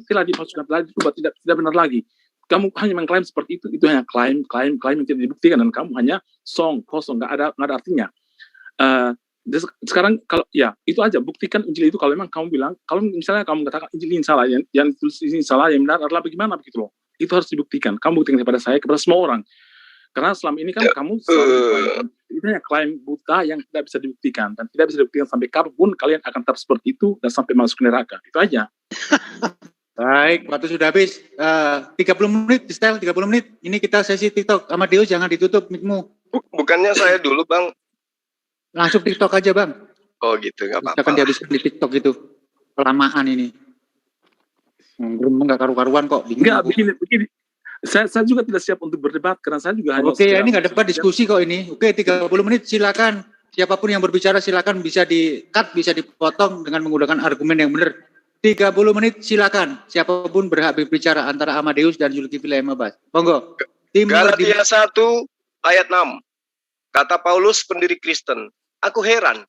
telah dipalsukan, telah diubah, tidak benar lagi. Kamu hanya mengklaim seperti itu hanya klaim yang tidak dibuktikan, dan kamu hanya kosong, nggak ada artinya. Sekarang kalau ya itu aja, buktikan Injil itu kalau memang kamu bilang, kalau misalnya kamu mengatakan Injil ini salah, yang tulis ini salah, yang benar adalah bagaimana begitu loh. Itu harus dibuktikan. Kamu buktikan kepada saya, kepada semua orang. Karena selama ini kan kamu itu hanya klaim buta yang tidak bisa dibuktikan, dan tidak bisa dibuktikan sampai kapanpun kalian akan tetap seperti itu dan sampai masuk neraka. Itu aja. Baik, waktu sudah habis. 30 menit, di style 30 menit. Ini kita sesi TikTok. Amadeus jangan ditutup mic-mu. Bukannya saya dulu, Bang. Langsung TikTok aja, Bang. Oh gitu, nggak apa-apa. Akan dihabiskan di TikTok itu. Kelamaan ini. Nggak karu-karuan kok. Enggak, begini. Saya juga tidak siap untuk berdebat karena saya juga hanya. Oke, ini nggak debat, diskusi kok ini. Oke, 30 menit silakan. Siapapun yang berbicara silakan, bisa di-cut, bisa dipotong dengan menggunakan argumen yang benar. 30 menit silakan. Siapapun berhak berbicara antara Amadeus dan Zulkifli Abbas. Monggo. Galatia 1 ayat 6. Kata Paulus pendiri Kristen, aku heran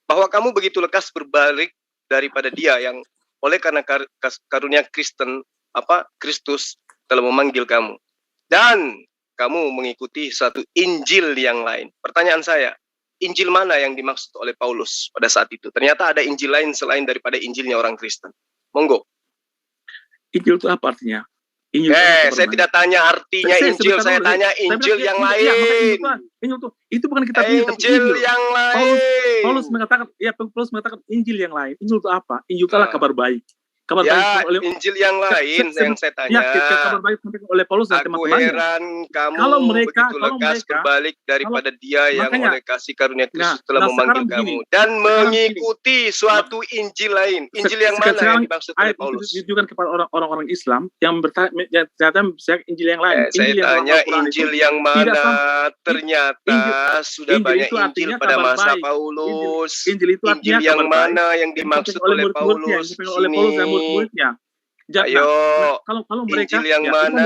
bahwa kamu begitu lekas berbalik daripada Dia yang oleh karena karunia Kristus telah memanggil kamu, dan kamu mengikuti satu Injil yang lain. Pertanyaan saya, Injil mana yang dimaksud oleh Paulus pada saat itu? Ternyata ada Injil lain selain daripada Injilnya orang Kristen. Monggo. Injil itu apa artinya? Saya tidak tanya artinya Injil, saya tanya Injil yang lain. Itu bukan kitab Injil yang lain. Paulus mengatakan Injil yang lain. Injil itu apa? Injil itu adalah kabar baik. Injil yang lain yang saya tanya. Kabar baik oleh Paulus dan teman-temannya. Heran kamu begitu lekas berbalik daripada Dia yang oleh kasih karunia Kristus telah memanggil kamu dan mengikuti suatu Injil lain. Injil yang mana yang dimaksud oleh Paulus? Ditujukan kepada orang-orang Islam yang bertanya Injil yang lain. Saya tanya Injil yang mana? Ternyata sudah banyak Injil pada masa Paulus. Injil yang mana yang dimaksud oleh Paulus? Murid-muridnya. Ayo, kalau mereka Injil yang mana?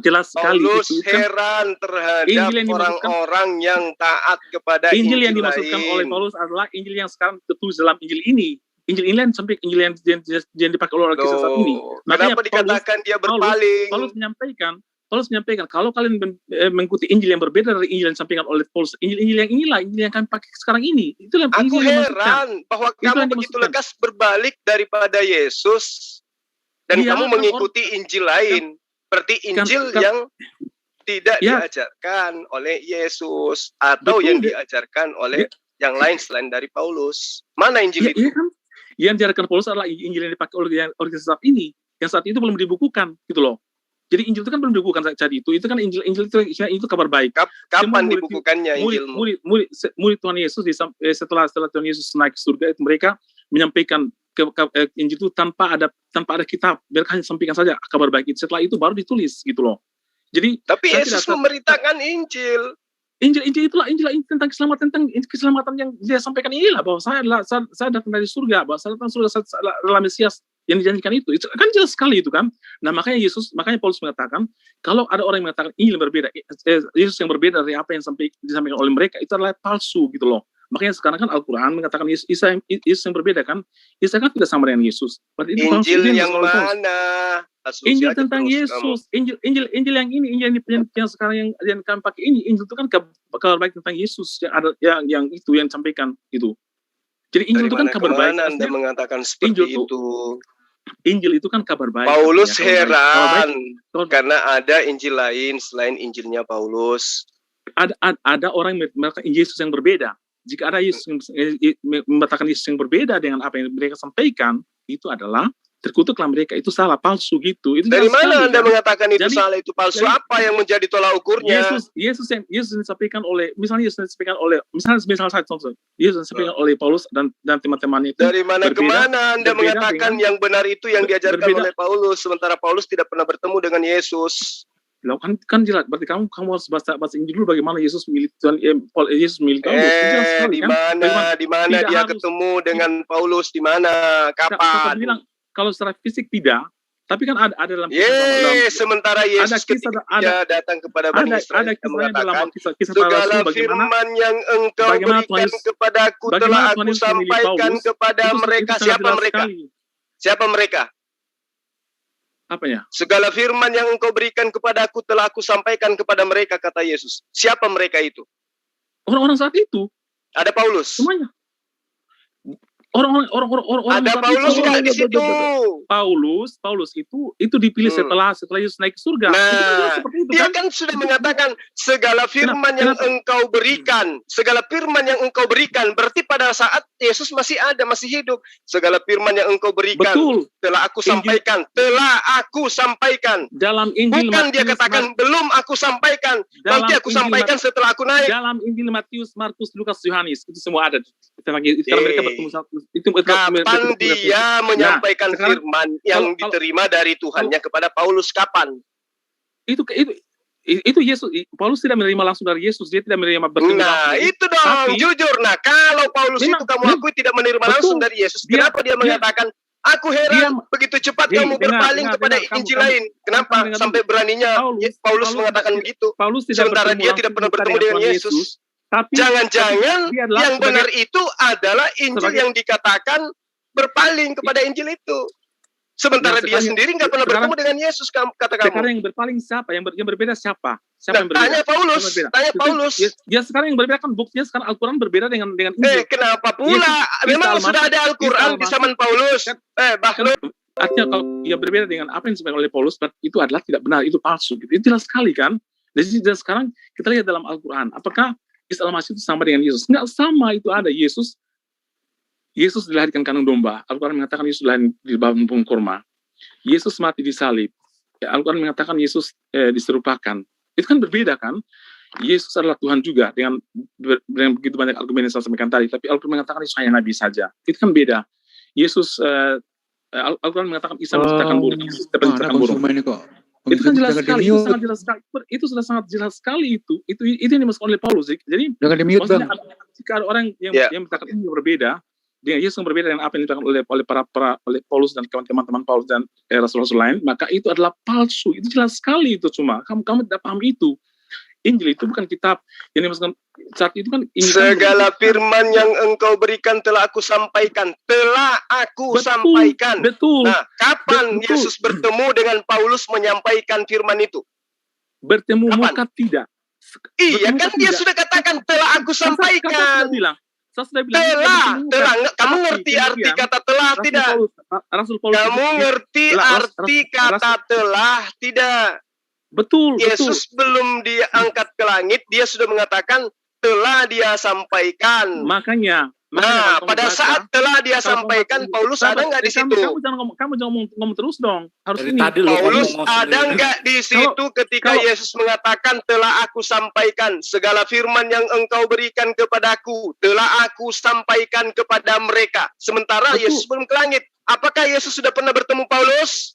Jelas sekali. Paulus heran terhadap orang-orang yang taat kepada Injil yang dimaksudkan oleh Paulus adalah Injil yang sekarang tertulis dalam Injil ini. Injil ini sampai Injil yang dipakai oleh orang Kristen saat ini. Kenapa dikatakan dia berpaling? Paulus menyampaikan kalau kalian mengikuti Injil yang berbeda dari Injil yang disampaikan oleh Paulus, Injil yang inilah Injil yang kami pakai sekarang ini. Itulah aku heran bahwa kamu begitu lekas berbalik daripada Yesus dan kamu mengikuti Injil lain. Berarti Injil yang tidak Ya. diajarkan oleh Yesus atau Betul, yang dia- diajarkan oleh yang lain selain dari Paulus. Mana Injil Iya, itu? iya kan? Yang diajarkan Paulus adalah Injil yang dipakai oleh organisasi saat ini, yang saat itu belum dibukukan, gitu loh. Jadi Injil itu kan belum dibukukan saat itu kan Injil itu kabar baik. Kapan Semua dibukukannya Injilmu? Murid Tuhan Yesus setelah Tuhan Yesus naik ke surga itu mereka menyampaikan Injil itu tanpa ada kitab, mereka hanya sampaikan saja kabar baik itu. Setelah itu baru ditulis gitu loh. Jadi Tapi Yesus memberitakan Injil. Injil itulah Injil tentang keselamatan yang dia sampaikan inilah bahwa saya datang dari surga, bahwa saya datang surga, saya adalah Mesias yang dijanjikan itu kan jelas sekali itu kan. Nah makanya Paulus mengatakan kalau ada orang yang mengatakan Injil berbeda, Yesus yang berbeda dari apa yang disampaikan oleh mereka itu adalah palsu gitu loh. Makanya sekarang kan Al-Quran mengatakan Yesus yang berbeda kan. Isa kan tidak sama dengan Yesus. Berarti itu Injil palsu, yang mana? Injil tentang Yesus, Injil yang ini, Injil yang sekarang yang kami pakai ini, Injil itu kan kabar baik tentang Yesus yang ada yang itu yang disampaikan itu. Jadi Injil itu kan kabar baik. Anda mengatakan seperti itu? Injil itu kan kabar baik. Paulus heran karena ada Injil lain selain Injilnya Paulus. Ada orang yang mengatakan Yesus yang berbeda. Jika ada Yesus yang mengatakan Yesus yang berbeda dengan apa yang mereka sampaikan, itu adalah terkutuklah mereka, itu salah, palsu gitu. Itu dari mana Anda kan? mengatakan itu salah, itu palsu? Apa yang menjadi tolak ukurnya? Yesus yang disampaikan oleh, misalnya Yesus disampaikan oleh, misal saya contoh, Yesus disampaikan oleh Paulus dan teman-temannya itu. Dari mana ke mana Anda mengatakan yang benar itu yang diajarkan oleh Paulus, sementara Paulus tidak pernah bertemu dengan Yesus? Loh, kan jelas, berarti kamu harus bahasa Injil dulu bagaimana Yesus memilih Tuhan, Yesus memilih kamu. Di mana dia ketemu dengan Paulus, di mana, kapan? Bilang kalau secara fisik tidak, tapi kan ada dalam sementara Yesus ketika dia datang kepada Bani Israel, dia mengatakan segala firman yang engkau berikan kepadaku telah aku sampaikan kepada mereka. Siapa mereka? Siapa mereka? Apanya? Segala firman yang engkau berikan kepadaku telah aku sampaikan kepada mereka, kata Yesus. Siapa mereka itu? Orang-orang saat itu. Ada Paulus. Semuanya. Orang ada Paulus nggak di situ? Paulus itu dipilih setelah Yesus naik ke surga. Nah, dia kan sudah mengatakan segala firman yang engkau berikan, segala firman yang engkau berikan. Berarti pada saat Yesus masih ada, masih hidup. Segala firman yang engkau berikan telah aku sampaikan, Dalam Injil bukan dia katakan belum aku sampaikan, nanti aku sampaikan setelah aku naik. Dalam Injil Matius, Markus, Lukas, Yohanes itu semua ada. Mereka bertemu kapan dia menyampaikan firman yang diterima dari Tuhannya kepada Paulus? Kapan? Itu Yesus. Paulus tidak menerima langsung dari Yesus, dia tidak menerima bertemu. Nah, itu dong, jujur. Nah, kalau Paulus itu kamu akui tidak menerima langsung dari Yesus, kenapa dia mengatakan, aku heran begitu cepat kamu berpaling kepada Injil lain? Kenapa sampai beraninya Paulus mengatakan begitu? Sementara dia tidak pernah bertemu dengan Yesus. Jangan-jangan yang benar itu adalah Injil yang dikatakan berpaling kepada Injil itu. Sementara dia sendiri nggak pernah bertemu dengan Yesus, kata kamu. Sekarang yang berpaling siapa? Yang berbeda siapa? Siapa yang berbeda? Tanya Paulus. Ya sekarang yang berbeda kan buktinya sekarang Al-Quran berbeda dengan Injil. Kenapa pula? Memang sudah ada Al-Quran di zaman Paulus. Artinya kalau yang berbeda dengan apa yang disampaikan oleh Paulus, itu adalah tidak benar, itu palsu. Itu jelas sekali kan? Dan sekarang kita lihat dalam Al-Quran, apakah Isa Al-Masih itu sama dengan Yesus? Enggak sama, itu ada Yesus dilahirkan kandung domba. Al-Quran mengatakan Yesus dilahirkan di bawah pohon kurma. Yesus mati di salib. Al-Quran mengatakan Yesus diserupakan. Itu kan berbeda kan? Yesus adalah Tuhan juga dengan begitu banyak argumen yang saya sampaikan tadi. Tapi Al-Quran mengatakan Yesus hanya Nabi saja. Itu kan beda. Yesus Al-Quran mengatakan Isa menciptakan burung. Itu kan jelas sekali, itu sangat jelas sekali. Itu sudah sangat jelas sekali itu yang dimaksudkan oleh Paulus. Jadi maksudnya jika ada orang yang mengatakan ini berbeda, dengan Yesus yang berbeda dengan apa yang dikatakan oleh Paulus dan teman-teman Paulus dan rasul-rasul lain, maka itu adalah palsu. Itu jelas sekali itu. Cuma kamu tidak paham itu. Injil itu bukan kitab yang dimaksudkan saat itu kan. Segala firman yang engkau berikan telah aku sampaikan. Betul. Nah, kapan Yesus bertemu dengan Paulus menyampaikan firman itu? Bertemu muka tidak. Iya kan dia sudah katakan telah aku sampaikan. Telah. Kamu ngerti arti kata telah tidak? Kamu ngerti arti kata telah tidak? Betul. Yesus belum diangkat ke langit, dia sudah mengatakan telah dia sampaikan. Makanya Nah, pada saat telah dia sampaikan, Paulus ada nggak di situ? Kamu jangan ngomong terus dong. Harus Dari ini. tadi lu Paulus ngomong ada sendiri. nggak di situ ketika Yesus mengatakan telah aku sampaikan segala firman yang engkau berikan kepadaku telah aku sampaikan kepada mereka. Sementara Betul. Yesus belum ke langit. Apakah Yesus sudah pernah bertemu Paulus?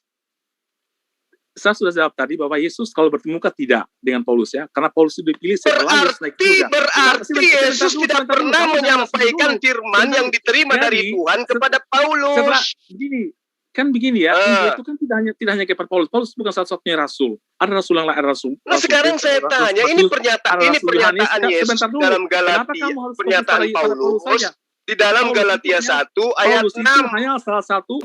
Saya sudah jawab tadi bahwa Yesus kalau bertemu kan tidak dengan Paulus ya, karena Paulus itu dipilih setelah Yesus naik surga. Berarti Yesus tidak pernah menyampaikan firman yang diterima dari Tuhan kepada Paulus. Begini ya, Injil itu kan tidak hanya kepada Paulus. Paulus bukan satu-satunya rasul. Ada rasul yang lain, ada rasul. Nah, sekarang saya tanya, ini pernyataan Yesus dalam Galatia, pernyataan Paulus di dalam Galatia 1 ayat 6. Hanya salah satu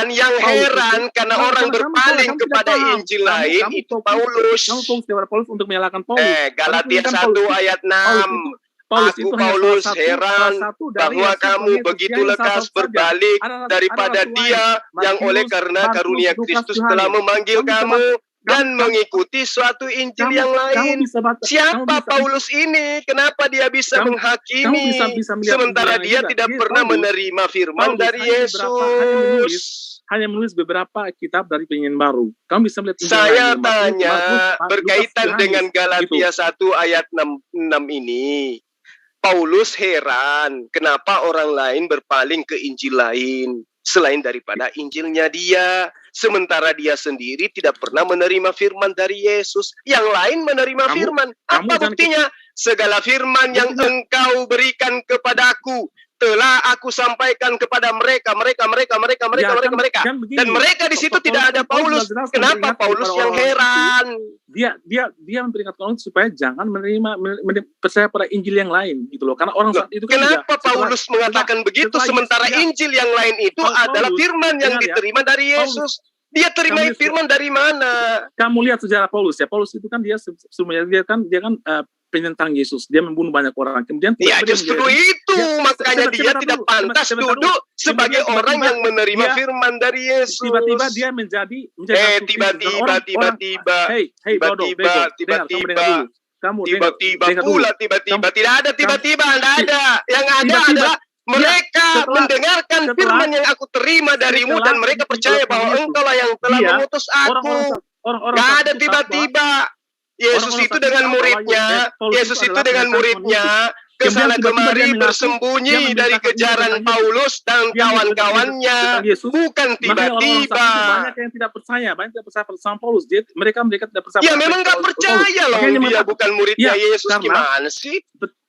yang heran karena orang berpaling kepada Injil lain itu Paulus. Kamu fokus kepada Paulus untuk menyalahkan Paulus. Galatia 1 ayat 6. Aku Paulus heran bahwa kamu begitu lekas berbalik daripada Dia yang oleh karena karunia Kristus telah memanggil kamu dan mengikuti suatu Injil yang lain. Siapa Paulus ini? Kenapa dia bisa menghakimi sementara dia tidak pernah menerima firman dari Yesus? Hanya menulis beberapa kitab dari Penyanyian Baru. Kamu bisa melihat. Saya tanya berkaitan dengan Galatia 1 ayat 6 ini. Paulus heran kenapa orang lain berpaling ke Injil lain selain daripada Injilnya dia. Sementara dia sendiri tidak pernah menerima firman dari Yesus. Yang lain menerima firman. Apa buktinya? Segala firman yang engkau berikan kepadaku telah aku sampaikan kepada mereka. Dan mereka di situ tidak ada Paulus. Kenapa Paulus yang heran? Dia memperingatkan orang supaya jangan percaya pada Injil yang lain gitu loh. Karena orang saat itu kan kenapa Paulus mengatakan begitu sementara Injil yang lain itu adalah firman yang diterima dari Yesus? Dia terima firman dari mana? Kamu lihat sejarah Paulus ya. Paulus itu kan dia sebenarnya dia kan penentang Yesus. Dia membunuh banyak orang. Kemudian justru itu makanya dia tidak pantas duduk sebagai orang yang menerima firman dari Yesus. Tiba-tiba dia menjadi tiba-tiba tidak ada tiba-tiba, Anda ada. Yang ada adalah mereka mendengarkan firman yang aku terima darimu dan mereka percaya bahwa engkau lah yang telah mengutus aku. Gak ada tiba-tiba. Yesus itu dengan muridnya kesana kemari bersembunyi dari kejaran Paulus dan kawan-kawannya. Bukan tiba-tiba. Banyak yang tidak percaya sama Paulus. Mereka tidak percaya. Ya memang gak percaya loh. Dia bukan muridnya Yesus. Gimana sih?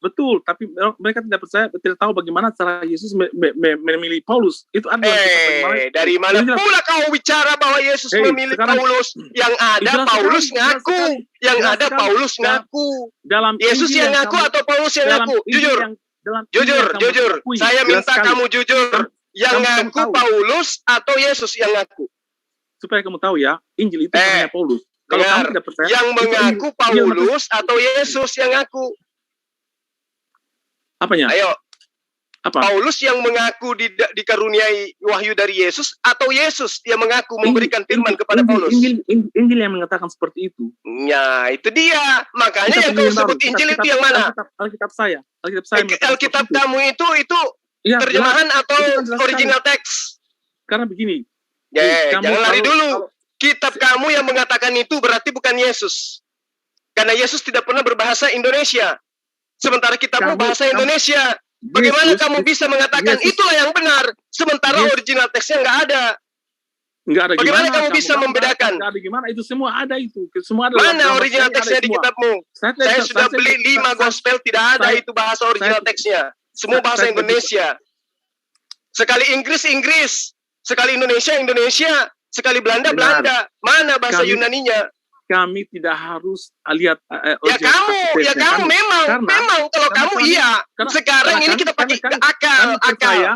Betul, tapi mereka tidak percaya, tidak tahu bagaimana cara Yesus memilih Paulus. Itu ada dari mana pula kau bicara bahwa Yesus memilih Paulus? Yang ada Paulus ngaku. Yesus yang ngaku atau Paulus yang ngaku? Jujur. Saya minta kamu jujur. Yang ngaku Paulus atau Yesus yang ngaku? Supaya kamu tahu ya, Injil itu hanya Paulus. Kalau kamu tidak percaya, yang mengaku Paulus atau Yesus yang ngaku? Apanya? Ayo. Paulus yang mengaku dikaruniai wahyu dari Yesus atau Yesus yang mengaku memberikan firman kepada Paulus? Injil yang mengatakan seperti itu. Ya, itu dia. Makanya yang kau sebut Injil itu yang mana? Alkitab saya. Alkitab kamu itu terjemahan atau original teks? Karena begini. Jangan lari dulu. Kitab kamu yang mengatakan itu berarti bukan Yesus. Karena Yesus tidak pernah berbahasa Indonesia. Sementara kitabmu bahasa Indonesia. Bagaimana kamu bisa mengatakan itulah yang benar, sementara original teksnya nggak ada? Bagaimana kamu bisa membedakan? Gimana? Itu semua ada itu. Mana original teksnya di kitabmu? Saya sudah beli 5 gospel, tidak ada itu bahasa original teksnya. Semua bahasa Indonesia. Sekali Inggris, sekali Indonesia, sekali Belanda. Mana bahasa Yunaninya? Kami tidak harus lihat kamu memang kalau kamu iya. Sekarang ini kita pakai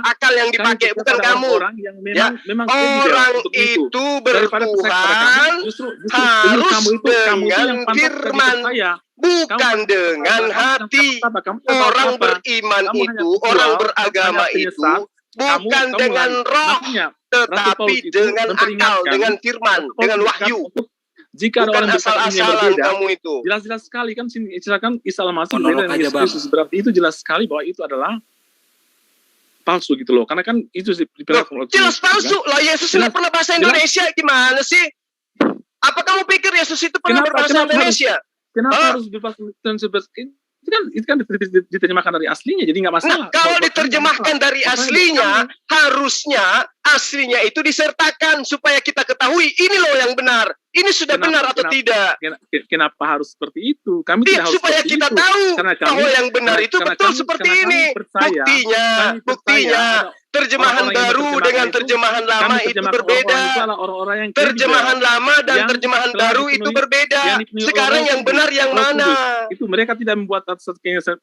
akal yang dipakai, bukan kamu. Orang itu bertuhan harus dengan firman, bukan dengan hati. Orang beriman itu, orang beragama itu bukan dengan roh, tetapi dengan akal, dengan firman, dengan wahyu. Jika ada Bukan orang berkata ini yang asal-asalan berbeda, kamu itu. jelas-jelas sekali kan sini silakan Isa al-Masih Monolog dan aja, Yesus Bang. Kristus berarti itu jelas sekali bahwa itu adalah palsu gitu loh. Karena kan itu Jelas palsu lah, Yesus nggak pernah bahasa Indonesia, gimana sih? Apa kamu pikir Yesus itu pernah berbahasa Indonesia? Kenapa harus berbahasa Indonesia? Itu kan diterjemahkan dari aslinya, jadi nggak masalah. Nah, kalau diterjemahkan dari aslinya, harusnya aslinya itu disertakan supaya kita ketahui ini loh yang benar. Ini sudah benar atau tidak? Kenapa harus seperti itu? Kami tidak harus supaya kita tahu bahwa yang benar itu betul seperti ini. Buktinya terjemahan baru dengan terjemahan lama itu berbeda. Terjemahan lama dan terjemahan baru itu berbeda. Sekarang yang benar yang mana? Itu mereka tidak membuat atas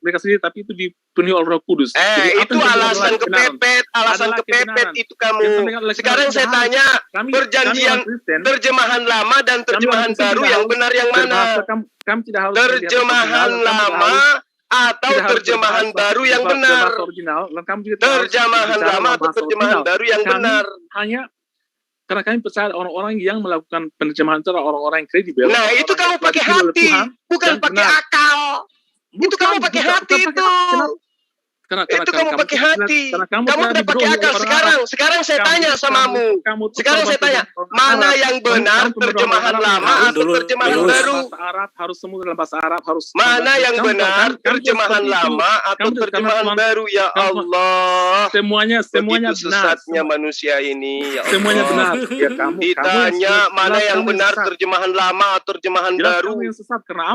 mereka sendiri, tapi itu dipenuhi oleh Roh Kudus. Itu alasan kepepet, itu kamu. Sekarang saya tanya, perjanjian terjemahan lama dan terjemahan baru yang benar yang mana? Terjemahan lama atau terjemahan baru yang benar? Terjemahan lama atau terjemahan baru yang benar? Hanya karena kami percaya orang-orang yang melakukan penerjemahan itu adalah orang-orang yang kredibel. Nah, itu kamu pakai hati, bukan pakai akal. Itu kamu pakai hati itu. Itu kamu pakai hati. Kamu udah pakai akal sekarang saya tanya samamu. Sekarang saya tanya, mana yang benar, terjemahan lama atau terjemahan baru? Harus semua dalam bahasa Arab, harus. Mana yang benar, terjemahan lama atau terjemahan baru? Ya Allah. Semuanya benar. Sesatnya manusia ini. Ya Allah. Semuanya benar. Ya kamu. Ditanya mana yang benar, terjemahan lama atau terjemahan baru?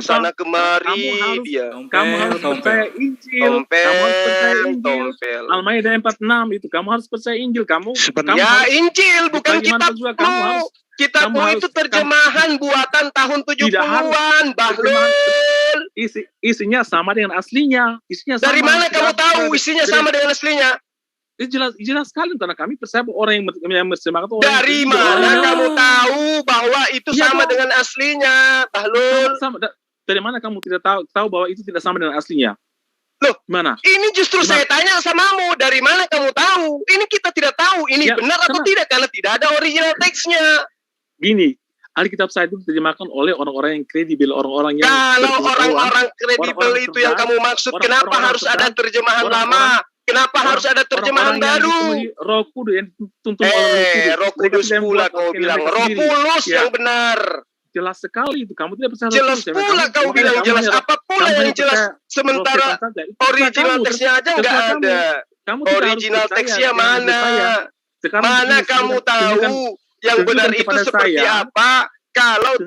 Sana kemari dia. Kamu harus percaya Injil. Kamu harus percaya Injil. Al-Maidah 46 itu kamu harus percaya Injil. Kamu Injil bukan kitabmu. Kitabmu itu terjemahan buatan tahun 70-an, Bahlul. Isinya sama dengan aslinya. Dari mana kamu tahu isinya sama dengan aslinya? Jelas sekali karena kami percaya orang yang bersemangat. Dari mana kamu tahu bahwa itu sama dengan aslinya, Bahlul? Dari mana kamu tidak tahu bahwa itu tidak sama dengan aslinya? Loh, mana? Ini justru saya tanya samamu, dari mana kamu tahu? Ini kita tidak tahu, ini benar atau tidak, karena tidak ada original teksnya. Gini, Alkitab saya itu diterjemahkan oleh orang-orang yang kredibel, orang-orang yang kalau orang-orang kredibel itu yang kamu maksud, kenapa harus ada terjemahan lama? Kenapa harus ada terjemahan baru? Roh Kudus yang dituntun oleh Roh Kudus pula kau bilang, Roh Kudus yang benar. Jelas sekali itu, kamu tidak percaya. Jelas pula kau bilang jelas, apa pula yang jelas, sementara original teksnya aja nggak ada. Original teksnya mana? Mana kamu tahu yang benar itu seperti apa? Kalau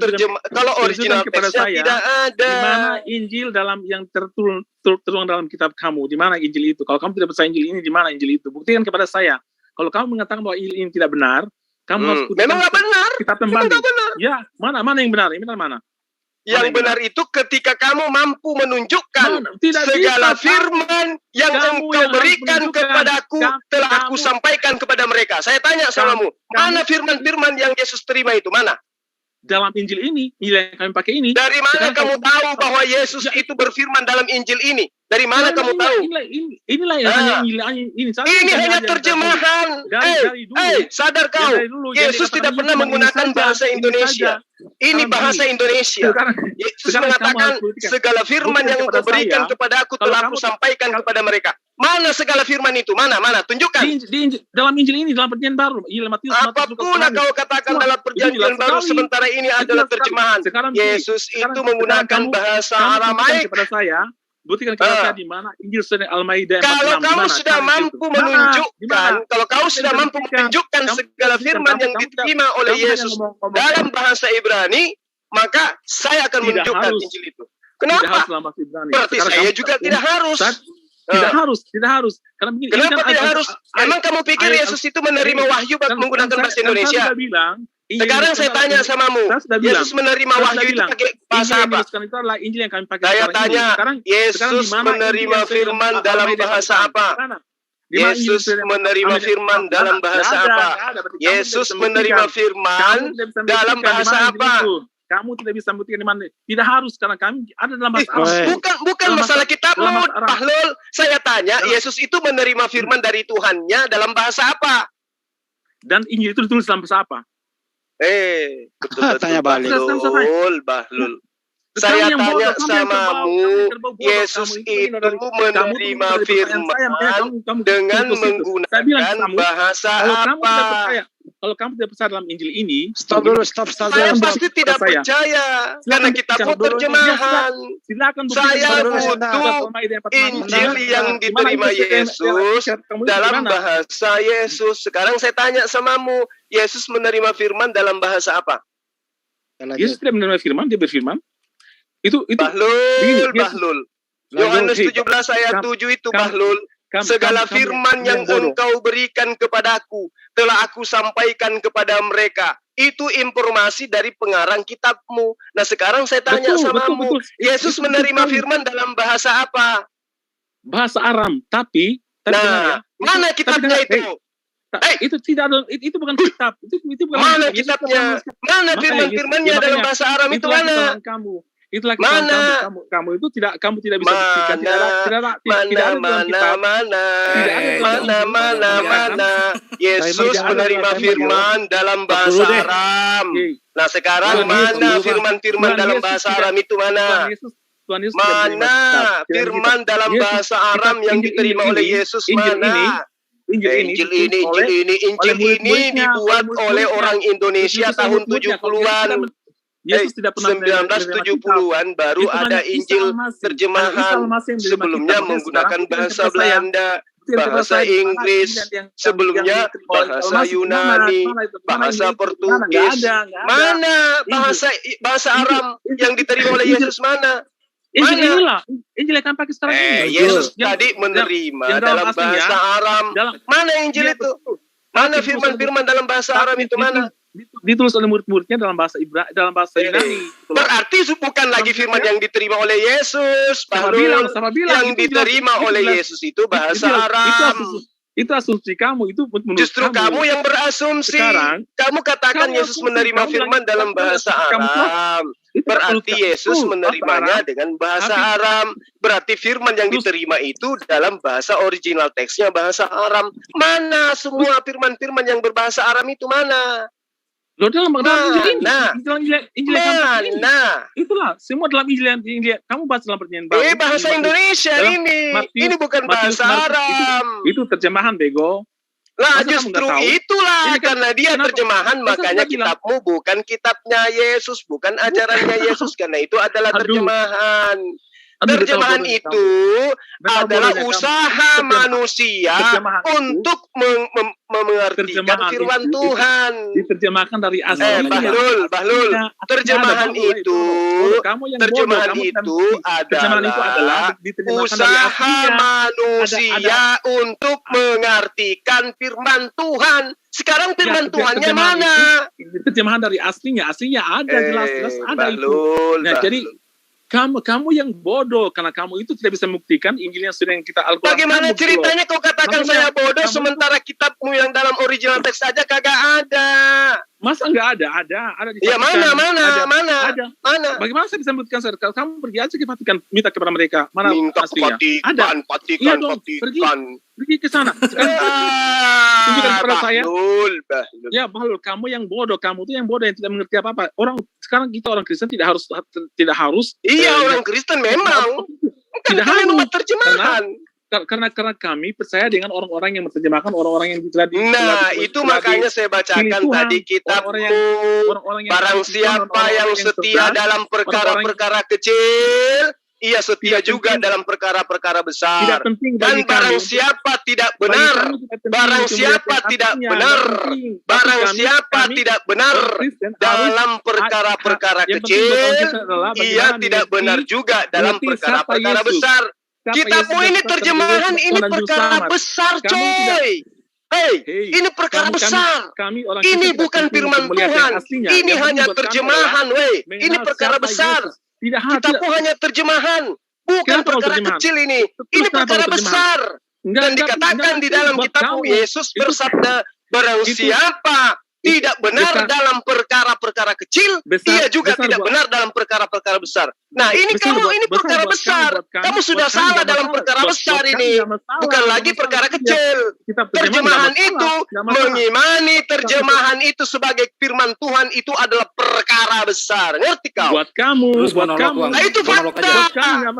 original teksnya tidak ada. Di mana Injil dalam yang tertuang dalam kitab kamu? Di mana Injil itu? Kalau kamu tidak percaya Injil ini, di mana Injil itu? Buktikan kepada saya. Kalau kamu mengatakan bahwa Injil ini tidak benar, kamu harus memang nggak benar. Kita pembanding. Ya, mana yang benar? Ini mana? Yang benar itu ketika kamu mampu menunjukkan segala firman yang engkau berikan kepadaku telah aku sampaikan kepada mereka. Saya tanya samamu, mana firman-firman yang Yesus terima itu? Mana? Dalam Injil ini, Injil yang kami pakai ini. Dari mana kamu tahu bahwa Yesus itu berfirman dalam Injil ini? Dari mana kamu tahu? Inilah yang hanya Injil ini. Ini hanya terjemahan. Sadar kau, Yesus tidak pernah menggunakan bahasa Indonesia. Ini bahasa Indonesia. Yesus mengatakan segala firman yang engkau berikan kepada aku telah aku sampaikan kepada mereka. Mana segala firman itu? Mana? Tunjukkan. Dalam Injil ini, dalam perjanjian baru. Apapun kau katakan dalam perjanjian baru, sementara ini adalah terjemahan. Yesus itu menggunakan bahasa Aramaik. Kepada saya, buktikan kepada saya di mana Injil Al-Maidah 46. Kalau kamu sudah mampu menunjukkan, kalau kau sudah mampu menunjukkan segala firman yang diterima oleh Yesus dalam bahasa Ibrani, maka saya akan menunjukkan Injil itu. Kenapa? Berarti saya juga tidak harus. Tidak harus. Karena begini, kenapa tidak harus? Emang kamu pikir Yesus itu menerima wahyu menggunakan bahasa Indonesia? Sekarang saya tanya samamu, Yesus menerima wahyu itu pakai bahasa apa? Saya tanya, Yesus menerima firman dalam bahasa apa? Yesus menerima firman dalam bahasa apa? Yesus menerima firman dalam bahasa apa? Kamu tidak bisa membuktikan di mana. Tidak harus, karena kami ada dalam bahasa Arab. Bukan masalah kitabmu, Bahlul. Saya tanya, Yesus itu menerima firman dari Tuhannya dalam bahasa apa? Dan Injil itu ditulis dalam bahasa apa? Betul-betul Tanya balik. Bahlul. Saya tanya samamu, Yesus itu menerima firman dengan menggunakan bahasa apa? Kalau kamu tidak percaya dalam Injil ini, Stop dulu. Saya pasti tidak percaya karena kitabmu terjemahan. Saya butuh Injil yang diterima Yesus dalam bahasa Yesus. Sekarang saya tanya samamu, Yesus menerima firman dalam bahasa apa? Yesus tidak menerima firman, dia berfirman. Itu Bahlul. Yohanes 17 ayat 7 itu Bahlul. Segala firman yang engkau berikan kepadaku telah aku sampaikan kepada mereka. Itu informasi dari pengarang kitabmu. Nah sekarang saya tanya samamu, Yesus menerima firman dalam bahasa apa? Bahasa Aram. Tapi nah, mana kitabnya itu? Itu tidak ada, itu bukan kitab. Itu bukan mana kitabnya? Mana firman-firmannya dalam bahasa Aram itu mana? Itulah kamu itu kamu tidak bisa buktikan. Mana Yesus menerima firman dalam bahasa Aram. Nah sekarang mana firman-firman dalam bahasa Aram itu mana? Mana firman dalam bahasa Aram yang diterima oleh Yesus mana? Injil ini dibuat oleh orang Indonesia tahun 70-an. Yesus tidak pernah 1970-an baru ada Injil terjemahan. Sebelumnya menggunakan bahasa Belanda, bahasa Inggris, sebelumnya bahasa Yunani, bahasa Portugis. Mana bahasa Aram yang diterima oleh Yesus mana? Inilah Injil yang pakai sekarang ini. Yesus tadi menerima dalam bahasa Aram. Mana Injil itu? Mana firman-firman dalam bahasa Aram itu mana? Ditulis oleh murid-muridnya dalam bahasa Yunani. Berarti bukan lagi firman yang diterima oleh Yesus. Yang diterima oleh Yesus itu bahasa Aram. Itu asumsi kamu. Itu justru kamu yang berasumsi. Kamu katakan Yesus menerima firman dalam bahasa Aram. Berarti Yesus menerimanya dengan bahasa Aram. Berarti firman yang diterima itu dalam bahasa original teksnya bahasa Aram. Mana semua firman-firman yang berbahasa Aram itu mana? Loh, dalam Injil itulah semua dalam Injil. Kamu baca dalam perjanjian baru. Bahasa Indonesia ini bukan bahasa Aram. Itu terjemahan bego. Lah justru itulah karena dia terjemahan makanya kitabmu bukan kitabnya Yesus, bukan ajarannya Yesus karena itu adalah terjemahan. Terjemahan itu adalah usaha manusia untuk mengertikan firman Tuhan. Diterjemahkan dari asal. Bahlul. Terjemahan itu adalah usaha manusia untuk mengartikan firman Tuhan. Sekarang firman Tuhannya mana? Terjemahan dari aslinya ada jelas-jelas ada itu. Nah, jadi kamu yang bodoh karena kamu itu tidak bisa membuktikan Injil yang sudah kita Al-Quran. Bagaimana ceritanya kau katakan saya bodoh sementara kitabmu yang dalam original teks saja kagak ada? Masa enggak ada? Ada di ya mana? Bagaimana saya bisa membuktikan? Kamu pergi aja ke Vatikan, minta kepada mereka. Mana minta aslinya? Vatikan. Pergi ke sana. Tunjukkan kepada saya. Ya, Bahlul, kamu yang bodoh, kamu tuh yang bodoh yang tidak mengerti apa-apa. Sekarang kita orang Kristen tidak harus. Iya, orang Kristen memang. Tidak harus membuat terjemahan. Karena kami percaya dengan orang-orang yang menerjemahkan orang-orang yang itu makanya saya bacakan tadi kitabmu. Barang siapa yang setia dalam perkara-perkara kecil, ia setia juga dalam perkara-perkara besar. Dan barang siapa tidak benar dalam perkara-perkara kecil, ia tidak benar juga dalam perkara-perkara besar. Kitabmu ini terjemahan, ini perkara besar, coy. Ini perkara besar. Ini bukan firman Tuhan. Ini hanya terjemahan, Ini perkara besar. Kitabmu hanya terjemahan, bukan perkara kecil ini. Ini perkara besar. Dan dikatakan di dalam kitabmu, Yesus bersabda, barang siapa tidak benar dalam perkara-perkara kecil, ia juga tidak benar dalam perkara-perkara besar. Nah, ini perkara besar. Kamu sudah salah dalam perkara besar ini. Bukan lagi perkara kecil. Terjemahan itu, mengimani terjemahan itu sebagai firman Tuhan itu adalah perkara besar. Ngerti kau? Buat kamu, buat kamu. Nah, itu fakta.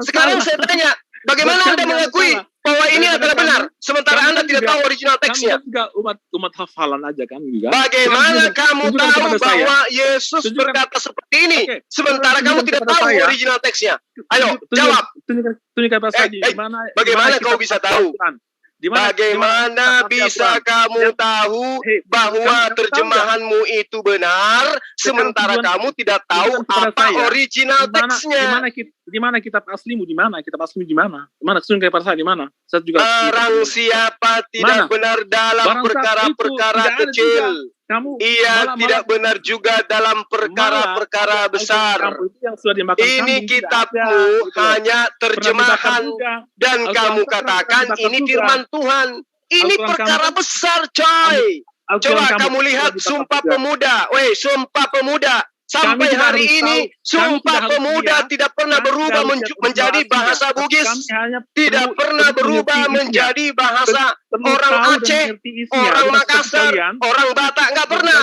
Sekarang saya tanya, bagaimana Anda mengakui bahwa ini adalah benar, sementara Anda tidak tahu original teksnya? Kamu juga umat hafalan aja kan juga. Bagaimana kamu tahu bahwa Yesus berkata seperti ini, sementara kamu tidak tahu original teksnya? Ayo, jawab. Tunjukkan pada saya bagaimana kau bisa tahu? Bagaimana bisa kamu tahu bahwa terjemahanmu itu benar, sementara kamu tidak tahu apa original teksnya? Di mana kitab aslimu? Di mana kitab aslimu? Di mana? Mana? Tunjukkan pada saya di mana? Saya juga. Barang siapa tidak benar dalam perkara-perkara kecil, ia tidak benar juga dalam perkara-perkara besar. Ini kitabmu hanya terjemahan dan kamu katakan ini firman Tuhan. Ini perkara besar, coy. Coba kamu lihat Sumpah Pemuda. Sumpah Pemuda. Sampai hari ini Sumpah Pemuda tidak pernah berubah menjadi bahasa Bugis, tidak pernah berubah menjadi bahasa orang Aceh, orang Makassar, orang Batak, nggak pernah.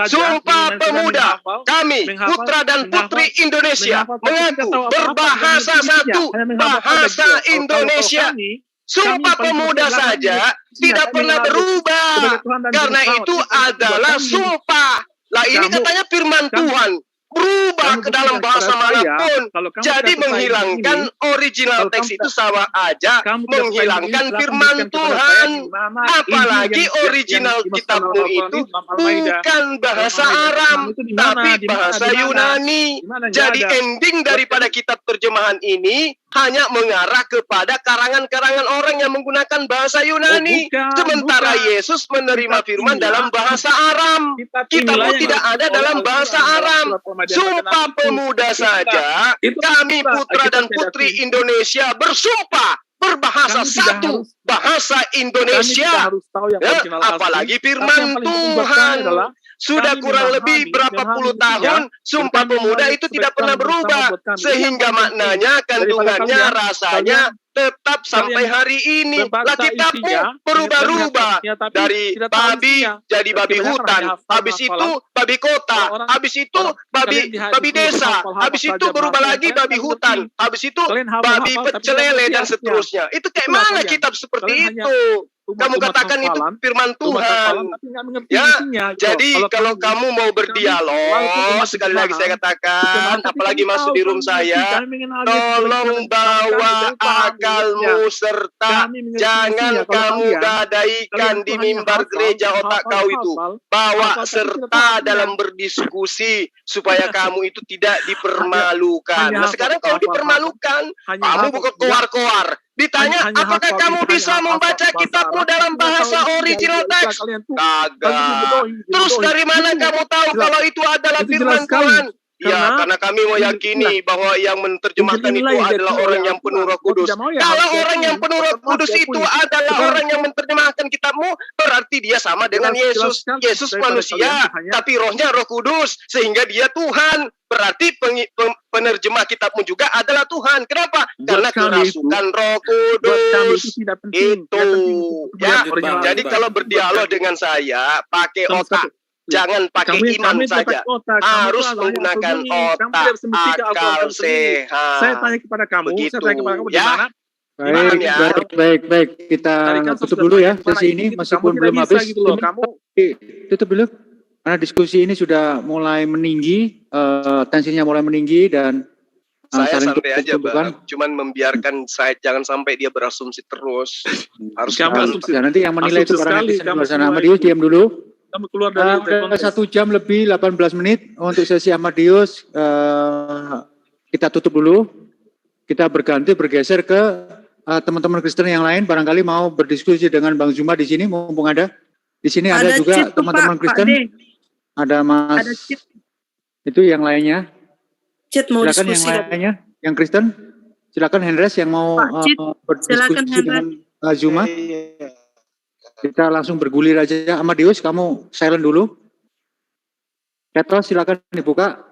Sumpah Pemuda, kami putra dan putri Indonesia mengaku berbahasa satu, bahasa Indonesia. Sumpah Pemuda saja tidak pernah berubah, karena itu adalah sumpah. Lah ini katanya firman Tuhan berubah ke dalam bahasa manapun. Jadi menghilangkan original teks itu sama aja menghilangkan firman Tuhan. Apalagi original kitabmu itu bukan bahasa Aram, tapi bahasa Yunani. Jadi ending daripada kitab terjemahan ini hanya mengarah kepada karangan-karangan orang yang menggunakan bahasa Yunani. Sementara Yesus menerima firman dalam bahasa Aram. Kitabmu tidak ada dalam bahasa Aram. Sumpah Pemuda saja, kami putra dan putri Indonesia bersumpah berbahasa satu, bahasa Indonesia. Apalagi firman Tuhan. Sudah kurang lebih berapa puluh tahun Sumpah Pemuda itu tidak pernah berubah, sehingga maknanya, kandungannya, rasanya tetap sampai hari ini. Lah kitabmu berubah-ubah dari babi jadi babi hutan, habis itu babi kota, habis itu babi desa, habis itu berubah lagi babi hutan, habis itu babi pecel lele dan seterusnya. Itu kayak mana kitab seperti itu? Kamu katakan itu firman Tuhan. Ya, jadi kalau kamu mau berdialog, sekali lagi saya katakan, apalagi masuk di room saya, tolong bawa akalmu serta jangan kamu gadaikan di mimbar gereja otak kau itu. Bawa serta dalam berdiskusi supaya kamu itu tidak dipermalukan. Nah sekarang kau dipermalukan, kamu bukan koar-koar. Ditanya, apakah kamu bisa membaca kitabmu dalam bahasa original teks? Kagak. Terus dari mana kamu tahu kalau itu adalah firman Tuhan? Ya, karena kami meyakini bahwa yang menerjemahkan itu adalah orang yang penuh Roh Kudus. Kalau orang yang penuh Roh Kudus itu adalah orang yang menerjemahkan kitabmu, berarti dia sama dengan Yesus. Yesus manusia, tapi rohnya Roh Kudus, sehingga dia Tuhan. Berarti penerjemah kitabmu juga adalah Tuhan. Kenapa? Karena kerasukan Roh Kudus. Itu. Ya, jadi kalau berdialog dengan saya, pakai otak. Jangan pakai iman saja. Harus menggunakan otak, akal sehat. Saya tanya kepada kamu. Begitu. Saya tanya kepada kamu Ya. Baik. Kita tutup dulu ya sesi ini, meskipun belum habis. Tutup dulu. Karena diskusi ini sudah mulai meninggi, tensinya mulai meninggi dan saya santai aja, Bang. Cuman membiarkan saya jangan sampai dia berasumsi terus. Harus nanti yang menilai itu karena nanti Ahmadius diam dulu. Kamu keluar dari 1 jam lebih 18 menit untuk sesi Ahmadius. Kita tutup dulu. Kita bergeser ke teman-teman Kristen yang lain. Barangkali mau berdiskusi dengan Bang Zuma di sini, mumpung ada. Di sini ada juga teman-teman Kristen. Ada Mas. Ada itu yang lainnya. Silakan yang lainnya, yang Kristen. Silakan Hendres yang mau berdiskusi dengan Zuma. Kita langsung bergulir aja. Ahmadius, kamu silent dulu. Ketos silakan dibuka.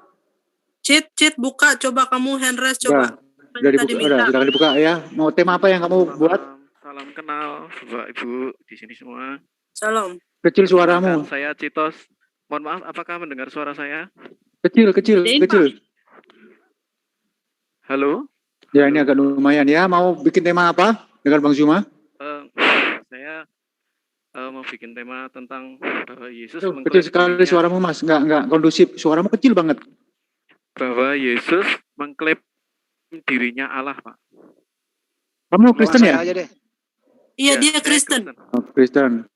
Cit buka, coba kamu hand raise coba. Udah dibuka, silakan dibuka ya. Mau tema apa yang kamu buat? Salam kenal Bapak Ibu di sini semua. Salam. Kecil suaramu. Saya Citos. Mohon maaf, apakah mendengar suara saya? Kecil. Halo? Ya, ini agak lumayan ya. Mau bikin tema apa dengan Bang Zuma? Saya mau bikin tema tentang Yesus kecil sekali suaramu, Mas. Enggak kondusif. Suaramu kecil banget. Bahwa Yesus mengklaim dirinya Allah, Pak. Kamu Kristen ya? Aja deh. Iya, dia Kristen. Oh, Kristen.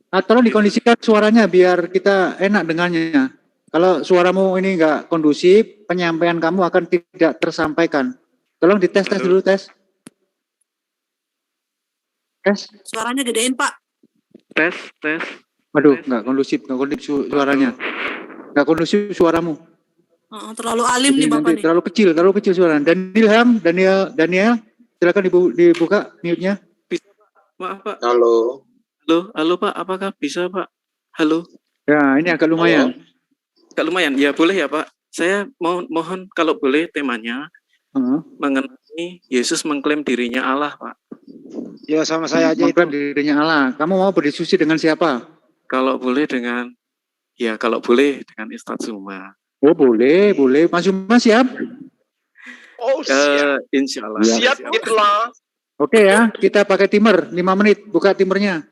Tolong dikondisikan suaranya biar kita enak dengannya. Kalau suaramu ini enggak kondusif, penyampaian kamu akan tidak tersampaikan. Tolong dites dulu, tes. Suaranya gedein, Pak. Tes. Waduh, enggak kondusif suaranya. Enggak kondusif suaramu. Terlalu alim nih Bapak nih. Terlalu kecil suaranya. Daniel, silakan dibuka mute-nya. Maaf, Pak. Halo Pak, apakah bisa, Pak? Halo. Ya, ini agak lumayan. Agak lumayan. Ya, boleh ya, Pak. Saya mohon kalau boleh temanya mengenai Yesus mengklaim dirinya Allah, Pak. Ya, sama saya aja mengklaim dirinya Allah. Kamu mau berdiskusi dengan siapa? Kalau boleh dengan Ustadz Zuma. Oh, boleh. Mas Zuma siap? Oh, siap. Insya Allah. Siap itulah. Oke ya, kita pakai timer 5 menit. Buka timernya.